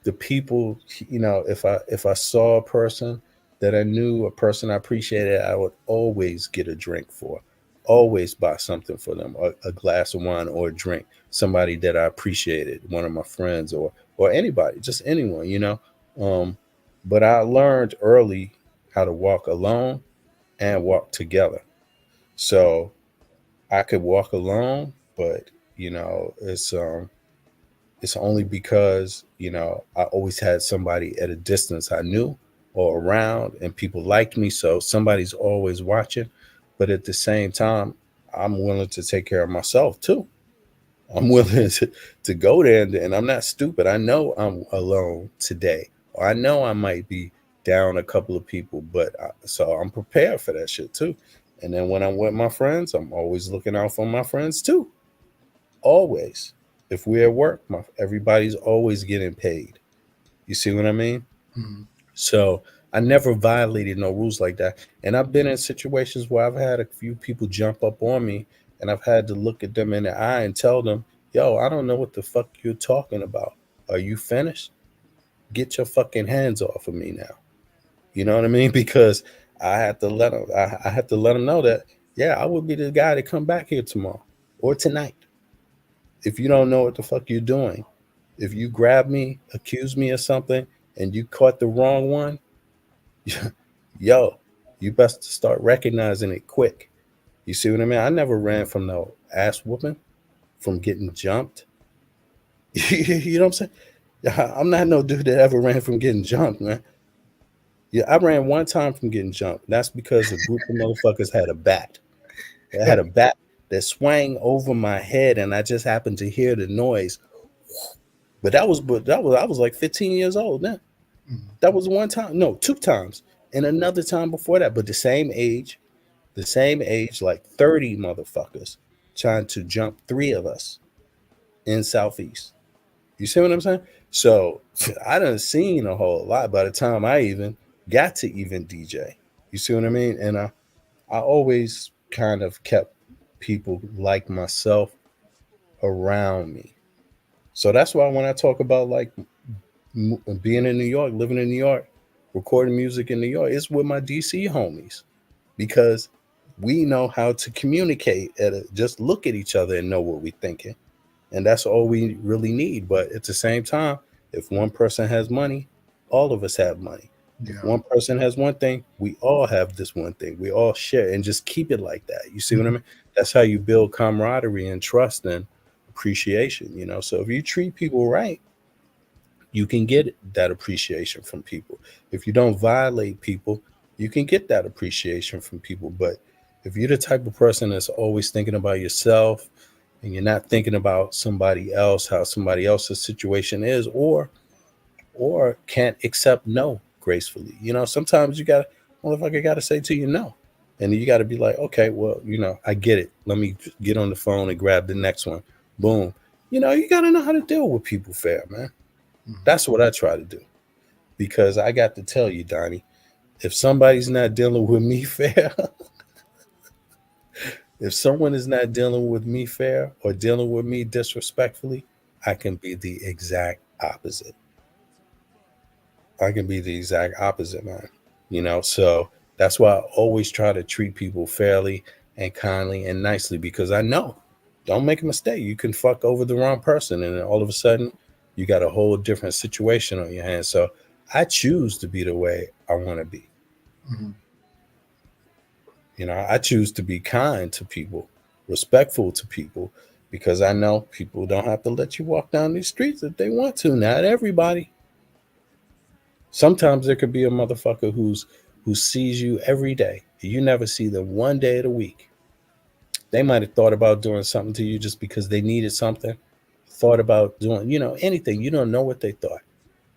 The people, if I saw a person that I knew, a person I appreciated, I would always get a drink for, always buy something for them, a glass of wine or a drink. Somebody that I appreciated, one of my friends or anybody, just anyone. But I learned early how to walk alone and walk together. So I could walk alone, but it's only because, I always had somebody at a distance I knew or around, and people liked me. So somebody's always watching. But at the same time, I'm willing to take care of myself too. I'm willing to go there, and I'm not stupid. I know I'm alone today, or I know I might be down a couple of people, but so I'm prepared for that shit too. And then when I'm with my friends, I'm always looking out for my friends too. Always. If we're at work, everybody's always getting paid. You see what I mean? So I never violated no rules like that. And I've been in situations where I've had a few people jump up on me, and I've had to look at them in the eye and tell them, yo, I don't know what the fuck you're talking about. Are you finished? Get your fucking hands off of me now. You know what I mean? Because I had to let them, I had to let them know that, yeah, I would be the guy to come back here tomorrow or tonight. If you don't know what the fuck you're doing, if you grab me, accuse me of something, and you caught the wrong one, yo, you best start recognizing it quick. You see what I mean? I never ran from no ass whooping, from getting jumped. You know what I'm saying? I'm not no dude that ever ran from getting jumped, man. Yeah, I ran one time from getting jumped. That's because a group of motherfuckers had a bat. They had a bat that swang over my head, and I just happened to hear the noise. But I was like 15 years old then. That was one time. No, two times. And another time before that. But the same age, like 30 motherfuckers trying to jump three of us in Southeast. You see what I'm saying? So I done seen a whole lot by the time I even got to even DJ. You see what I mean? And I always kind of kept people like myself around me. So that's why when I talk about like being in New York, living in New York, recording music in New York, it's with my DC homies because we know how to communicate just look at each other and know what we're thinking. And that's all we really need. But at the same time, if one person has money, all of us have money. If one person has one thing, we all have this one thing. We all share and just keep it like that. You see what I mean? That's how you build camaraderie and trust and appreciation, you know. So if you treat people right, you can get that appreciation from people. If you don't violate people, you can get that appreciation from people. But if you're the type of person that's always thinking about yourself and you're not thinking about somebody else, how somebody else's situation is, or can't accept no gracefully. You know, sometimes you got motherfucker got to say to you no. And you got to be like, okay, well, you know, I get it. Let me get on the phone and grab the next one. Boom. You know, you got to know how to deal with people fair, man. That's what I try to do. Because I got to tell you, Donnie, if somebody's not dealing with me fair, if someone is not dealing with me fair or dealing with me disrespectfully, I can be the exact opposite. I can be the exact opposite, man. You know, so that's why I always try to treat people fairly and kindly and nicely because I know, don't make a mistake. You can fuck over the wrong person and then all of a sudden you got a whole different situation on your hands. So I choose to be the way I want to be. You know, I choose to be kind to people, respectful to people, because I know people don't have to let you walk down these streets if they want to. Not everybody. Sometimes there could be a motherfucker who sees you every day. You never see them one day of the week. They might have thought about doing something to you just because they needed something, thought about doing, you know, anything. You don't know what they thought,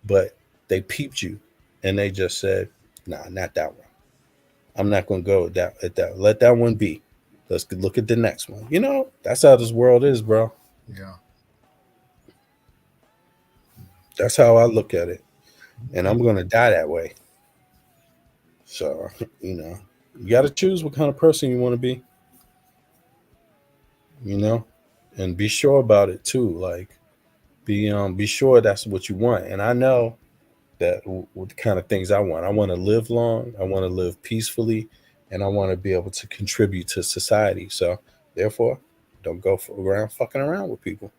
but they peeped you and they just said, nah, not that one. I'm not going to go at that. Let that one be. Let's look at the next one. You know, that's how this world is, bro. Yeah. That's how I look at it. And I'm going to die that way. So, you know, you got to choose what kind of person you want to be, you know, and be sure about it too. Like, be sure that's what you want. And I know that what the kind of things I want. I want to live long. I want to live peacefully, and I want to be able to contribute to society. So, therefore, don't go around fucking around with people.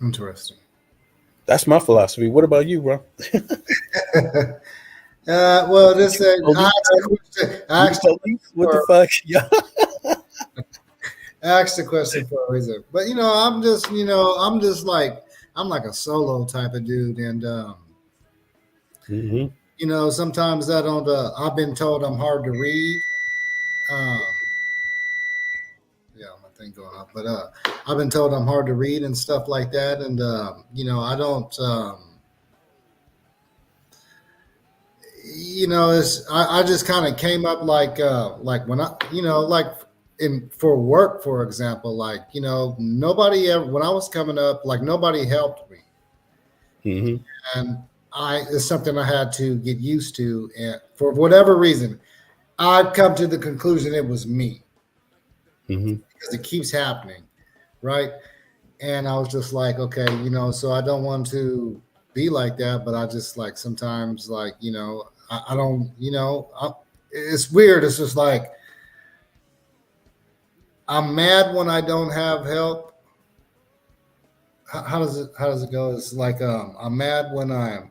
Interesting. That's my philosophy. What about you, bro? Well, this I asked what the fuck? Yeah. I asked the question for a reason, but I'm just like I'm like a solo type of dude, and sometimes I don't. I've been told I'm hard to read. Yeah, my thing going up, but I've been told I'm hard to read and stuff like that, and I don't. I just kind of came up like when I like for work, for example, like nobody ever when I was coming up, like nobody helped me, and it's something I had to get used to, and for whatever reason, I've come to the conclusion it was me because it keeps happening, right? And I was just like, okay, so I don't want to be like that, but I just like sometimes like I don't it's weird. It's just like I'm mad when I don't have help. How does it go? It's like I'm mad when I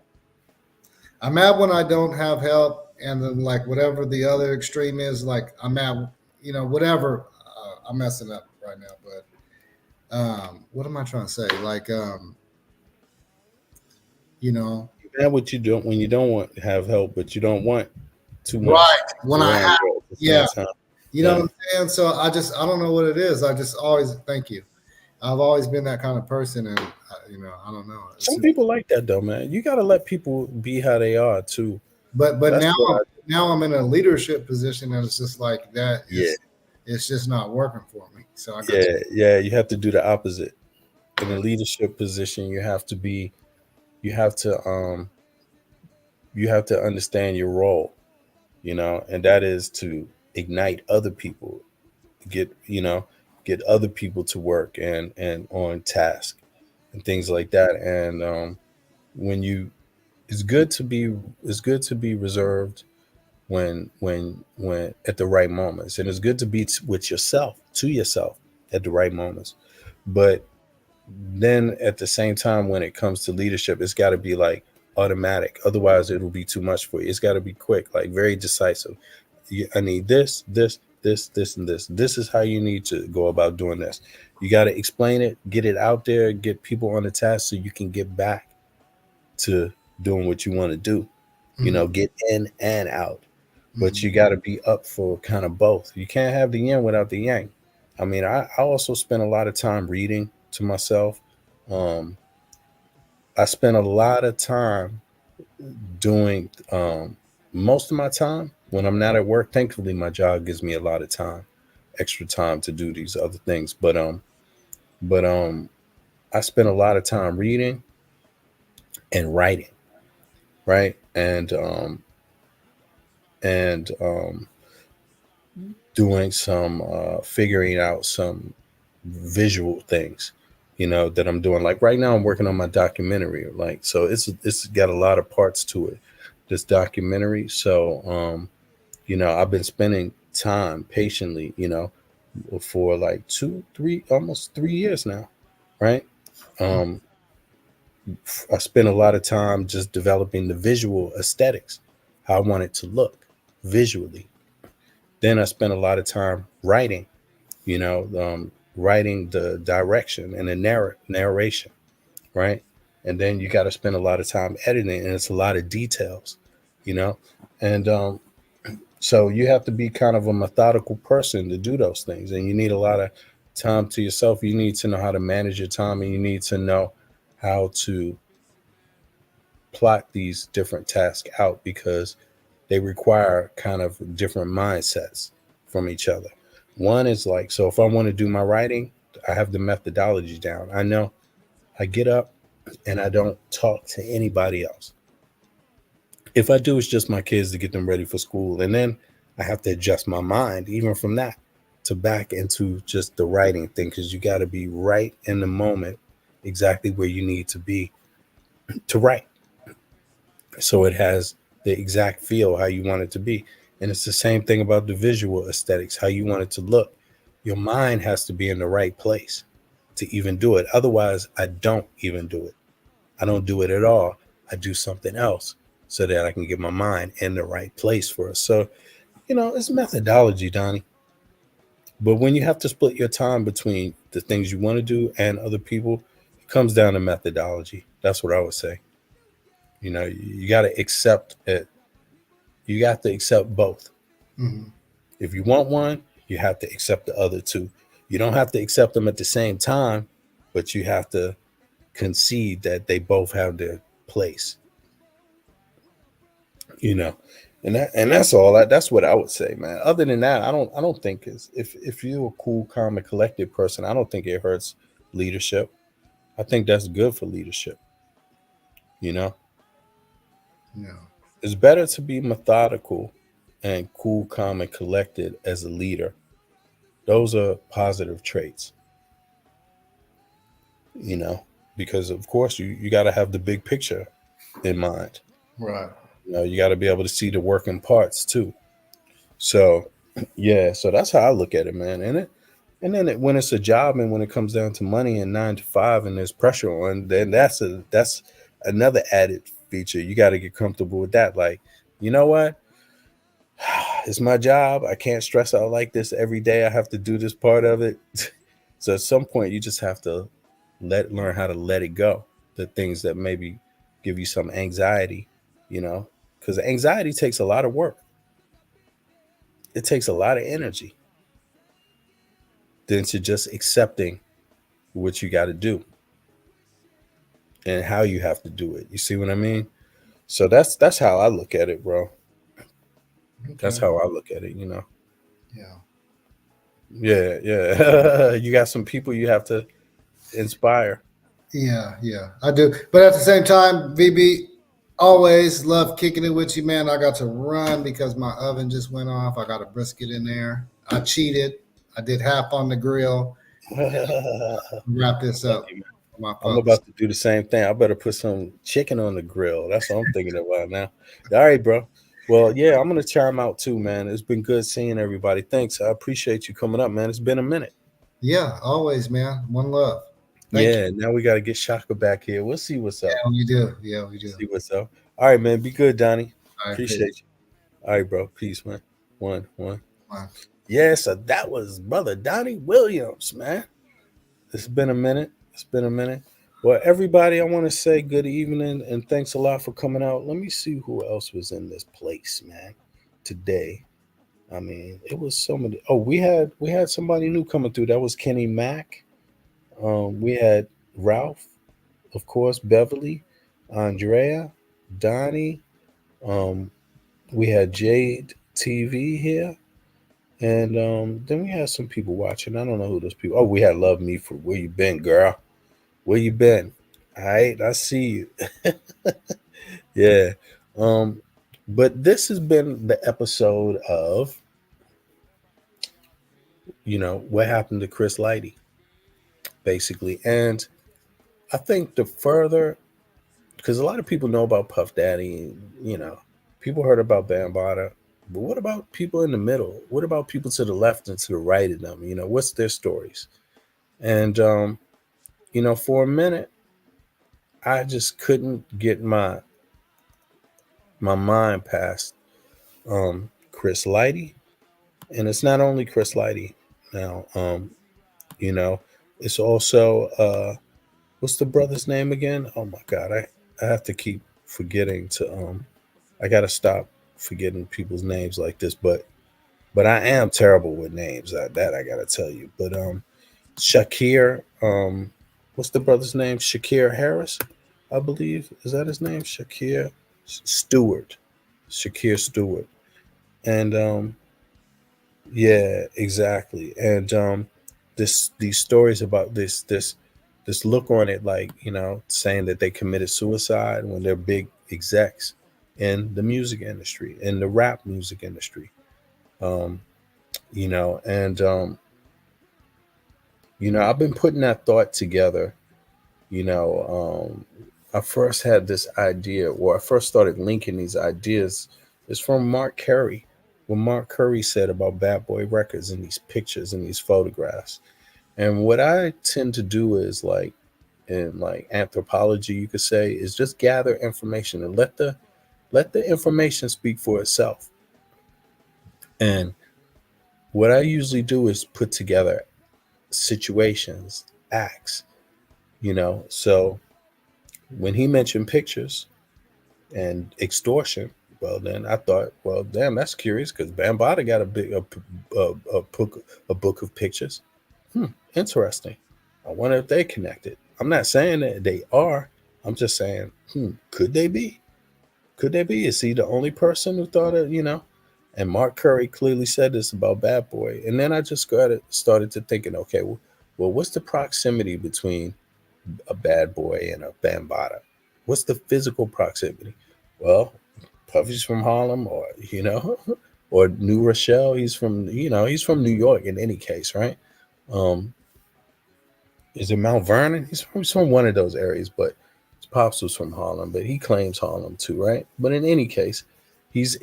don't have help, and then like whatever the other extreme is, like I'm mad, whatever. I'm messing up right now, but what am I trying to say? Like That what you don't when you don't want to have help, but you don't want too much. Right. When I have, yeah. You know what I'm saying? So I don't know what it is. I just always thank you. I've always been that kind of person, and I don't know. Some people like that though, man. You got to let people be how they are too. But That's now what I now I'm in a leadership position, and it's just like that yeah. is it's just not working for me. So I got Yeah, you have to do the opposite. In a leadership position, you have to be you have to you have to understand your role, and that is to ignite other people, get, get other people to work and on task and things like that. And when you it's good to be reserved when at the right moments, and it's good to be with yourself to yourself at the right moments. But then at the same time, when it comes to leadership, it's got to be like automatic, otherwise it'll be too much for you. It's got to be quick, like very decisive. I need this and this is how you need to go about doing this. You got to explain it, get it out there, get people on the task so you can get back to doing what you want to do, get in and out. But you got to be up for kind of both. You can't have the yin without the yang. I mean, I also spend a lot of time reading to myself. Um, I spend a lot of time doing most of my time when I'm not at work. Thankfully, my job gives me a lot of time, extra time to do these other things. But I spend a lot of time reading and writing, right? And doing some figuring out some visual things, that I'm doing. Like right now I'm working on my documentary, like, so it's got a lot of parts to it, this documentary. So I've been spending time patiently, for like 2 3 almost 3 years now, right? um I spent a lot of time just developing the visual aesthetics, how I want it to look visually. Then I spent a lot of time writing, writing the direction and the narration, right? And then you got to spend a lot of time editing, and it's a lot of details, you know. And so you have to be kind of a methodical person to do those things, and you need a lot of time to yourself. You need to know how to manage your time, and you need to know how to plot these different tasks out because they require kind of different mindsets from each other. One is like, so if I want to do my writing, I have the methodology down. I know I get up and I don't talk to anybody else. If I do, it's just my kids to get them ready for school. And then I have to adjust my mind, even from that, to back into just the writing thing, because you got to be right in the moment, exactly where you need to be to write. So it has the exact feel how you want it to be. And it's the same thing about the visual aesthetics, how you want it to look. Your mind has to be in the right place to even do it. Otherwise, I don't even do it. I don't do it at all. I do something else so that I can get my mind in the right place for it. So, it's methodology, Donnie. But when you have to split your time between the things you want to do and other people, it comes down to methodology. That's what I would say. You got to accept it. You got to accept both. Mhm. If you want one, you have to accept the other two. You don't have to accept them at the same time, but you have to concede that they both have their place. You know, and that's all. That's what I would say, man. Other than that, I don't think is if you're a cool, calm, and collected person, I don't think it hurts leadership. I think that's good for leadership. You know, Yeah. it's better to be methodical and cool, calm, and collected as a leader. Those are positive traits. You know, because of course you got to have the big picture in mind. Right. You got to be able to see the working parts too. So, yeah, so that's how I look at it, man. And then when it's a job and when it comes down to money and 9 to 5 and there's pressure on, then that's another added feature. You got to get comfortable with that. Like, you know what? It's my job. I can't stress out like this every day. I have to do this part of it. So at some point, you just have to learn how to let it go. The things that maybe give you some anxiety, because anxiety takes a lot of work. It takes a lot of energy. than to just accepting what you got to do and how you have to do it. You see what I mean? So that's how I look at it, bro. That's Okay. how I look at it, you know. Yeah. Yeah. You got some people you have to inspire. Yeah, I do. But at the same time, VB, always love kicking it with you, man. I got to run because my oven just went off. I got a brisket in there. I cheated. I did half on the grill. Wrap this up for my I'm folks. about to do the same thing. I better put some chicken on the grill. That's what I'm thinking about now. All right, bro. Well, yeah, I'm gonna chime out too, man. It's been good seeing everybody. Thanks. I appreciate you coming up, man. It's been a minute. Yeah, always, man. One love. Thank you. Yeah, now we gotta get Shaka back here. We'll see what's up. Yeah, we do. Yeah, we do. See what's up. All right, man. Be good, Donnie. All right, Appreciate peace. you. All right, bro. Peace, man. One. One. Yeah, so that was brother Donnie Williams, man. It's been a minute. Well, everybody, I want to say good evening and thanks a lot for coming out. Let me see who else was in this place, man, today. I mean, it was so many. Oh, we had somebody new coming through. That was Kenny Mack. We had Ralph, of course, Beverly, Andrea, Donnie. Um, we had Jade TV here. And then we had some people watching. I don't know who those people. Oh, we had Love Me for Where You Been, girl. Where you been? All right, I see you. Yeah. But this has been the episode of, what happened to Chris Lighty, basically. And I think the further, because a lot of people know about Puff Daddy, people heard about Bambaataa, but what about people in the middle? What about people to the left and to the right of them? What's their stories? And for a minute, I just couldn't get my mind past Chris Lighty, and it's not only Chris Lighty now. You know, it's also what's the brother's name again? Oh my God, I have to keep forgetting to I gotta stop forgetting people's names like this, but I am terrible with names. That I gotta tell you. But Shakir, what's the brother's name? Shakir Harris, I believe. Is that his name? Stewart. Shakir Stewart. And yeah, exactly. And these stories about this look on it, like, saying that they committed suicide when they're big execs in the music industry, in the rap music industry. Um, and I've been putting that thought together. I first had this idea, or I first started linking these ideas. It's from Mark Curry, what Mark Curry said about Bad Boy Records and these pictures and these photographs. And what I tend to do is, like, in like anthropology, you could say, is just gather information and let the information speak for itself. And what I usually do is put together situations, acts, So when he mentioned pictures and extortion, well, then I thought, well, damn, that's curious because Bambaataa got a book of pictures. Interesting. I wonder if they connected. I'm not saying that they are. I'm just saying, could they be? Could they be? Is he the only person who thought it? And Mark Curry clearly said this about Bad Boy. And then I just started to thinking, okay, well, what's the proximity between a Bad Boy and a Bambaataa? What's the physical proximity? Well, Puffy's from Harlem, or or New Rochelle. He's from New York in any case, right? Um, is it Mount Vernon? He's from one of those areas, but his pops was from Harlem, but he claims Harlem too, right? But in any case, he's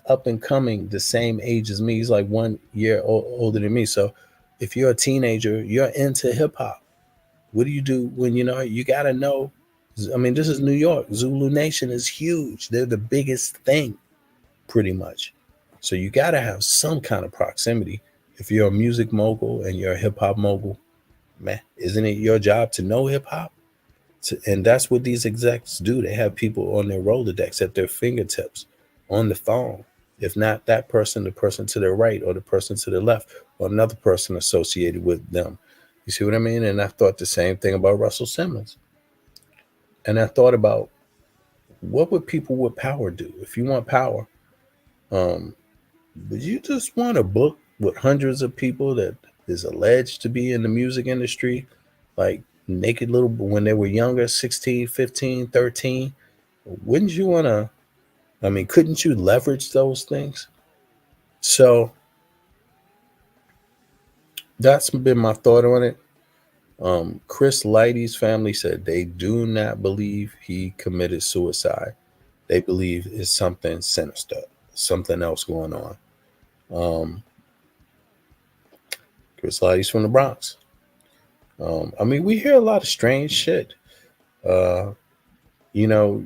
up and coming, the same age as me. He's like 1 year older than me. So if you're a teenager, you're into hip hop. What do you do when you got to know? I mean, this is New York. Zulu Nation is huge. They're the biggest thing, pretty much. So you got to have some kind of proximity. If you're a music mogul and you're a hip hop mogul, man, isn't it your job to know hip hop? And that's what these execs do. They have people on their Rolodex at their fingertips, on the phone. If not that person, the person to their right or the person to the left or another person associated with them. You see what I mean? And I thought the same thing about Russell Simmons. And I thought about what would people with power do? If you want power, um, would you just want a book with hundreds of people that is alleged to be in the music industry, like naked little when they were younger, 16, 15, 13? Wouldn't you want to? I mean, couldn't you leverage those things? So that's been my thought on it. Chris Lighty's family said they do not believe he committed suicide. They believe it's something sinister, something else going on. Um, Chris Lighty's from the Bronx. I mean, we hear a lot of strange shit. Uh, you know,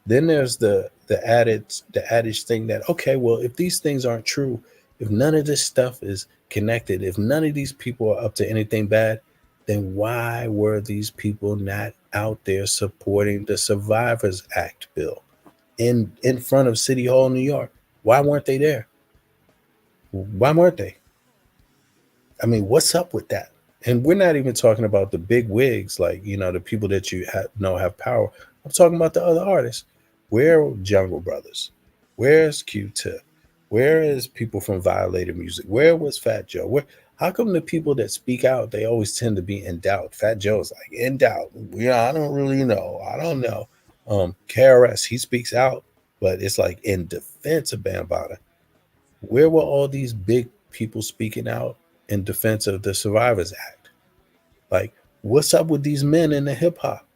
then there's the adage thing that okay, well, if these things aren't true, if none of this stuff is connected, if none of these people are up to anything bad, then why were these people not out there supporting the Survivors Act bill in front of City Hall, New York? Why weren't they there? Why weren't they? I mean, what's up with that? And we're not even talking about the big wigs, like the people that you know have power. I'm talking about the other artists. Where are Jungle Brothers? Where's Q-Tip? Where is people from Violated Music? Where was Fat Joe? Where? How come the people that speak out, they always tend to be in doubt? Fat Joe's like in doubt. Yeah, I don't really know. I don't know. KRS, he speaks out, but it's like in defense of Bambaataa. Where were all these big people speaking out in defense of the Survivors Act? Like, what's up with these men in the hip hop?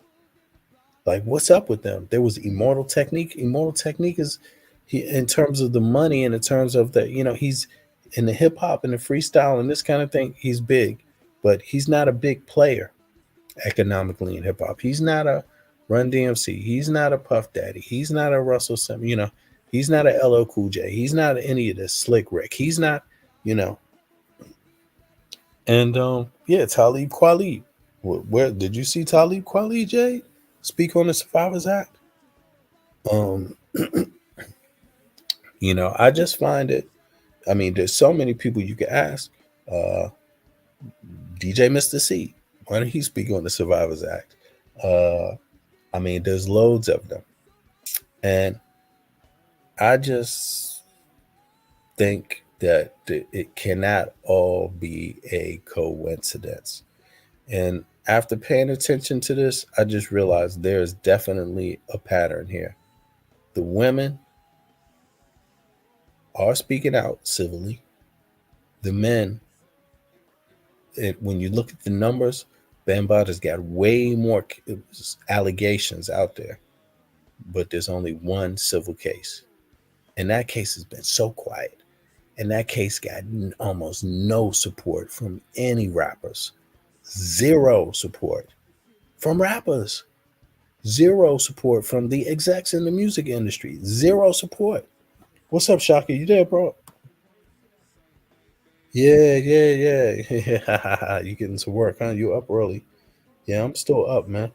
Like, what's up with them? There was Immortal Technique. Immortal Technique is he in terms of the money and in terms of the, he's in the hip hop and the freestyle and this kind of thing, he's big, but he's not a big player economically in hip hop. He's not a Run DMC. He's not a Puff Daddy. He's not a Russell Simmons. He's not a LL Cool J. He's not any of this Slick Rick. He's not, And yeah, Talib Kweli. Where did you see Talib Kweli, Jay, speak on the Survivors Act? I just find it. I mean, there's so many people you could ask. DJ Mr. C, why don't he speak on the Survivors Act? I mean, there's loads of them, and I just think that it cannot all be a coincidence. And after paying attention to this, I just realized there's definitely a pattern here. The women are speaking out civilly. The men, when you look at the numbers, Bambaataa's got way more allegations out there, but there's only one civil case. And that case has been so quiet. And that case got almost no support from any rappers. Zero support from rappers. Zero support from the execs in the music industry. Zero support. What's up, Shaka? You there, bro? Yeah. You getting to work, huh? You up early? Yeah, I'm still up, man.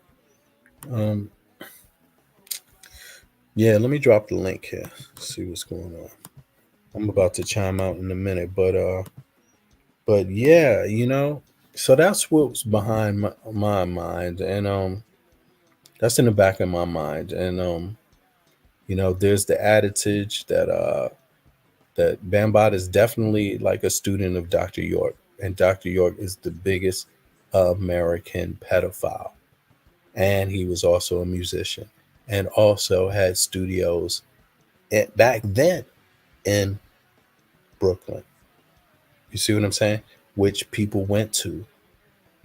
Yeah, let me drop the link here. See what's going on. I'm about to chime out in a minute, but yeah, so that's what's behind my mind, and that's in the back of my mind, and there's the adage that Bambaataa is definitely like a student of Dr. York, and Dr. York is the biggest American pedophile, and he was also a musician, and also had studios back then in Brooklyn. You see what I'm saying? Which people went to.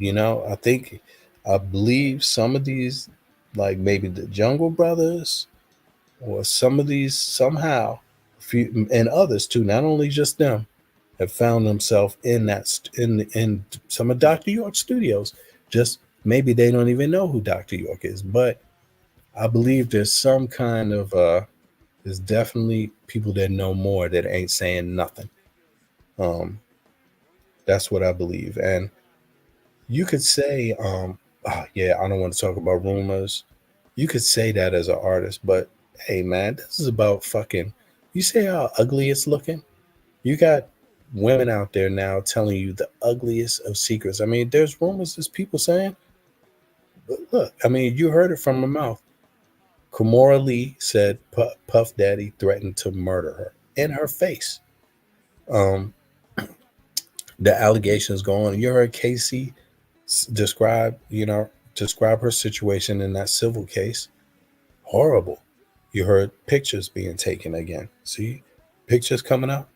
I believe some of these, like maybe the Jungle Brothers, or some of these somehow, and others too, not only just them, have found themselves in in some of Dr. York's studios. Just maybe they don't even know who Dr. York is, but I believe there's some kind of there's definitely people that know more that ain't saying nothing. That's what I believe. And you could say, yeah, I don't want to talk about rumors. You could say that as an artist, but hey, man, this is about fucking You see how ugly it's looking? You got women out there now telling you the ugliest of secrets. I mean, there's rumors, there's people saying, but look, I mean, you heard it from her mouth. Kimora Lee said Puff Daddy threatened to murder her in her face. Um, the allegations go on. You heard Casey describe her situation in that civil case. Horrible. You heard pictures being taken again. See, pictures coming out.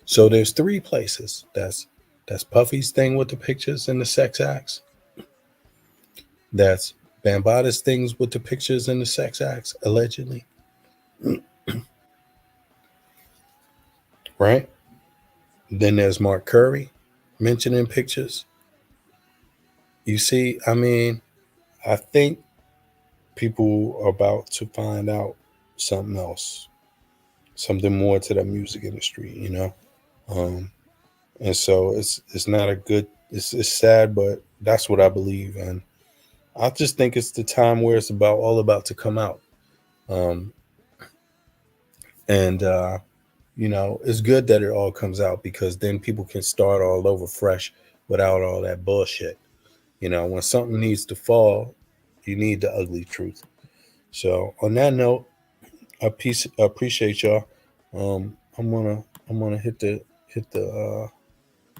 So there's three places. That's Puffy's thing with the pictures and the sex acts. That's Bambaata's things with the pictures and the sex acts, allegedly. Right? Then there's Mark Curry mentioning pictures. You see, I mean, I think people are about to find out something else, something more to the music industry, you know. Um, and so it's not a good. It's sad, but that's what I believe, and I just think it's the time where it's all about to come out. Um, and it's good that it all comes out because then people can start all over fresh without all that bullshit. When something needs to fall, you need the ugly truth. So on that note, I appreciate y'all. I'm gonna hit the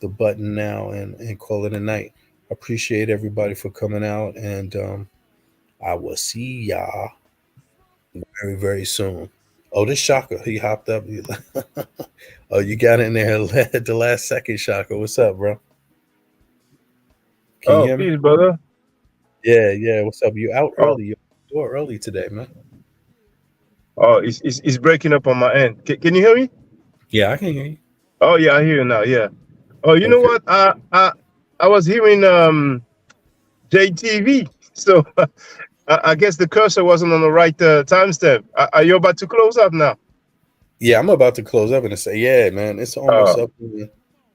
button now and call it a night. I appreciate everybody for coming out, and I will see y'all very, very soon. Oh, this Shaka, he hopped up. Oh, you got in there at the last second, Shaka. What's up, bro? Can you Oh, hear me? peace, brother. Yeah, yeah. What's up? You out Oh, early? You're door early today, man. oh, it's breaking up on my end. Can you hear me? Yeah, I can hear you. Oh, yeah, I hear you now. Yeah. Oh, you know Okay. what? I was hearing JTV, so I guess the cursor wasn't on the right timestamp. Are you about to close up now? Yeah, I'm about to close up and say, yeah, man, it's almost Uh, up.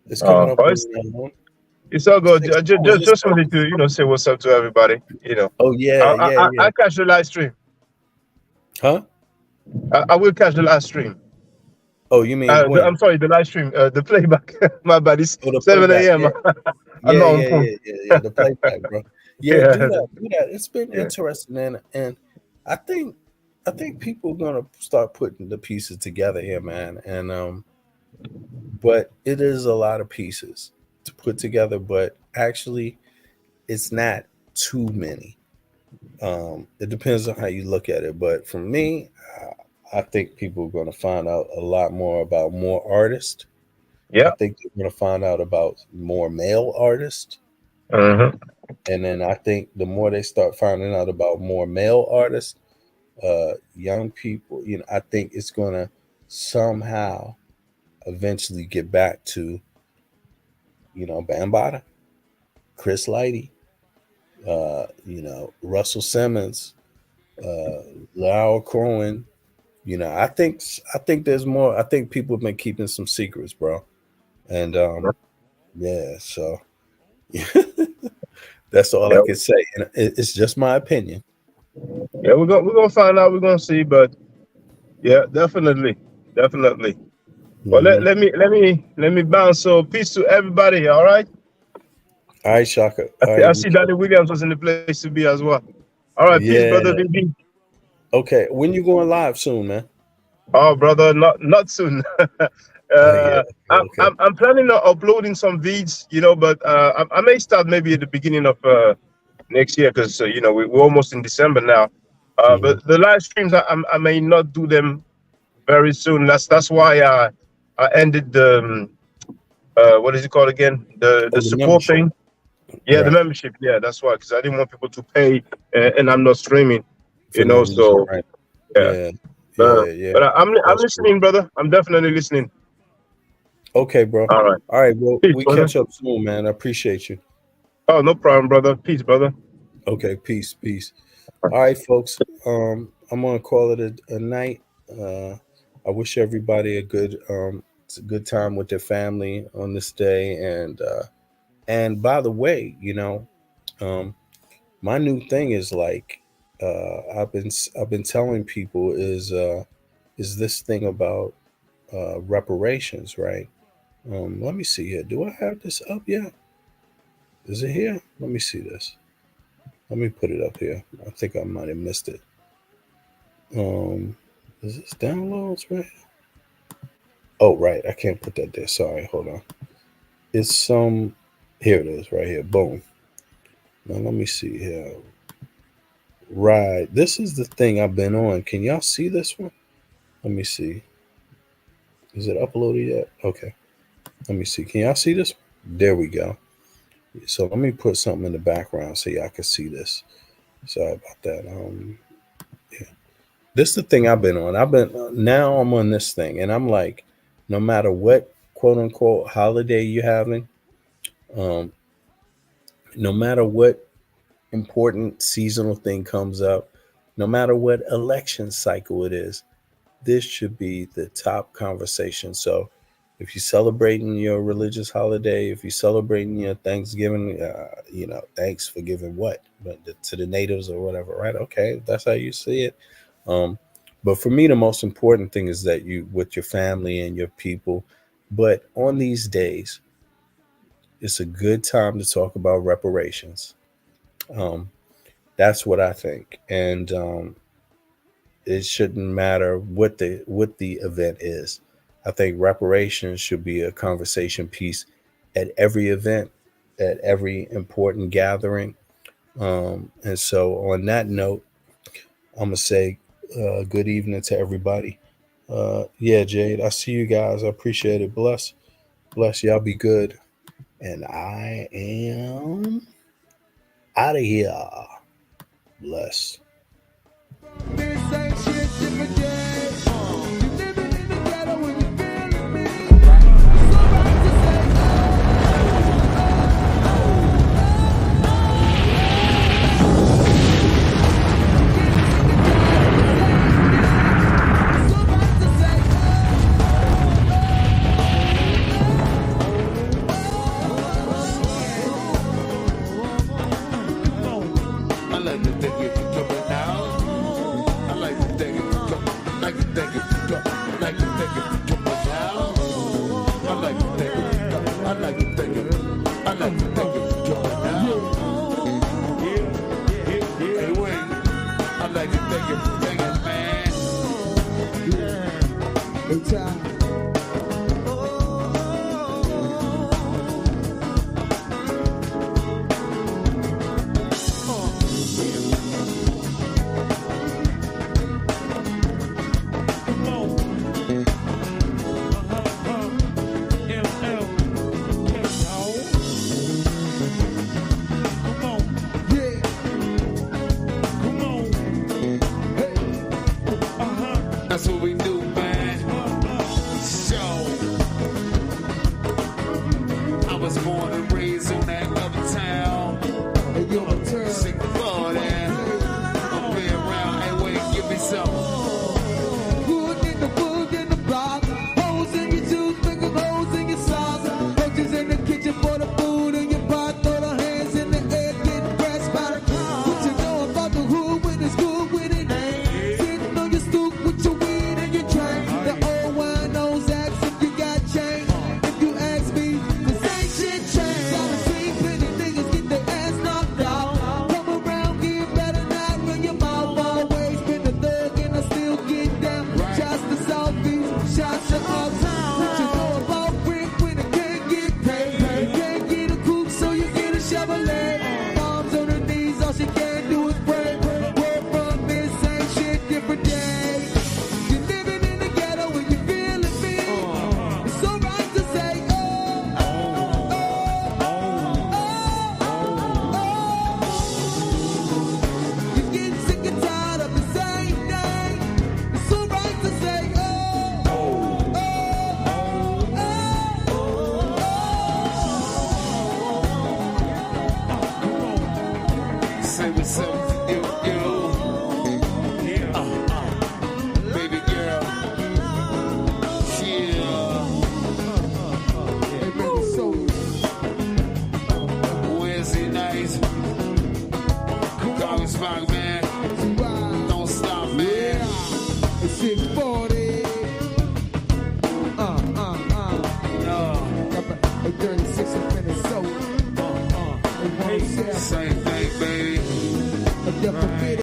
It's coming up oh, on it's all good. 6 hours. It's Just wanted to say what's up to everybody. Oh yeah, yeah, yeah. I catch the live stream. Huh? I will catch the live stream. Oh, you mean when? I'm sorry, the live stream, the playback. My bad. It's Oh, the 7 playback. a.m. Yeah, I'm yeah, not on yeah, phone. yeah, yeah, yeah. The playback, bro. Yeah, Yeah. do that. Do that. It's been Yeah. interesting, and I think people are gonna start putting the pieces together here, man. And but it is a lot of pieces to put together, but actually, it's not too many. It depends on how you look at it, but for me, I think people are going to find out a lot more about more artists. I Yeah. think they're going to find out about more male artists. Mm-hmm. And then I think the more they start finding out about more male artists, young people, I think it's going to somehow eventually get back to, Bambaataa, Chris Lighty, Russell Simmons, Lau Cohen. I think there's more. I think people have been keeping some secrets, bro. And yeah, so that's all I Yeah. can say. And it's just my opinion. Yeah, we're gonna find out. We're gonna see, but yeah, definitely, definitely. Well, Hmm. let me bounce. So peace to everybody. All right. All right, Shaka. I All see, I right, see Daddy Williams was in the place to be as well. All right, peace, yeah. brother VB. Okay, when you going live soon, man? Oh, brother, not soon. Yeah. Okay. I'm planning on uploading some vids, but I may start maybe at the beginning of next year because we're almost in December now. Hmm. But the live streams I may not do them very soon. That's why I ended the what is it called again? The Oh, the support membership. thing. Yeah, the Right. membership. Yeah, that's why, because I didn't want people to pay and I'm not streaming. For no reason, So right? yeah. Yeah. Yeah. Yeah. But I'm That's cool. listening, brother. I'm definitely listening. Okay, bro. All right. All right. Well, Peace, we brother. catch up soon, man. I appreciate you. Oh, no problem, brother. Peace, brother. Okay. Peace. Peace. All right, folks. I'm gonna call it a night. I wish everybody a good time with their family on this day. And by the way, um, my new thing is like I've been telling people is this thing about reparations, right? Let me see here. Do I have this up yet? Is it here? Let me see this. Let me put it up here. I think I might have missed it. Is this downloads right? Oh, right. I can't put that there. Sorry. Hold on. It's some. Here it is, right here. Boom. Now let me see here. Right. This is the thing I've been on. Can y'all see this one? Let me see. Is it uploaded yet? Okay. Let me see. Can y'all see this? There we go. So let me put something in the background so y'all can see this. Sorry about that. Yeah. This is the thing I've been on. Now I'm on this thing, and I'm like, no matter what quote unquote holiday you're having, no matter what important seasonal thing comes up, no matter what election cycle it is, this should be the top conversation. So if you're celebrating your religious holiday, if you're celebrating your Thanksgiving, thanks for giving what? But to the natives or whatever, right? Okay, that's how you see it. But for me, the most important thing is that you, with your family and your people. But on these days, it's a good time to talk about reparations. That's what I think. And it shouldn't matter what the event is. I think reparations should be a conversation piece at every event, at every important gathering. And so on that note, I'm gonna say good evening to everybody. Yeah, Jade, I see you guys. I appreciate it. Bless y'all. Be good. And I am out of here. Bless. This ain't shit different day. You living in the ghetto when you feeling me. I like to think if you coming out. I like to think if you come. I like to think if you come. I like to think if you coming out. I like to think if you come. I like to think if. I like to think if you coming out. Hey, wait. I like to think if you thinking, man. It's time. That's what we do, man. So, I was born and raised on that other town. Sick for that. I'll be around. Hey, wait, give me some. Wood in the block. Holes in your shoes, make holes in your socks. Roaches in the kitchen for the food in your pot. Throw the hands in the air, get pressed by the car. What you know about the hood when it's good with it? Sitting on your stoop with your weed and your drink. The old wine knows acts if you got change. If you ask me, the same shit changed. I've seen plenty niggas get their ass knocked out. Come around, get better not run your mouth. Always been a thug and I still get down. Shots to South Beach, shots to Uptown. What you know about brick when it can't get paid? Can't get a coupe, so you get a Chevrolet. Moms on her knees, all she can do is pray. Where from this ain't shit different day. You're living in the ghetto when you feeling me. It's alright to say, you're getting sick and tired of the same thing. It's alright to say, Say what's up to you. Baby girl. Yeah. Wednesday nights. Dog Spot, man. Don't stop, man. It's 640. the forbidden.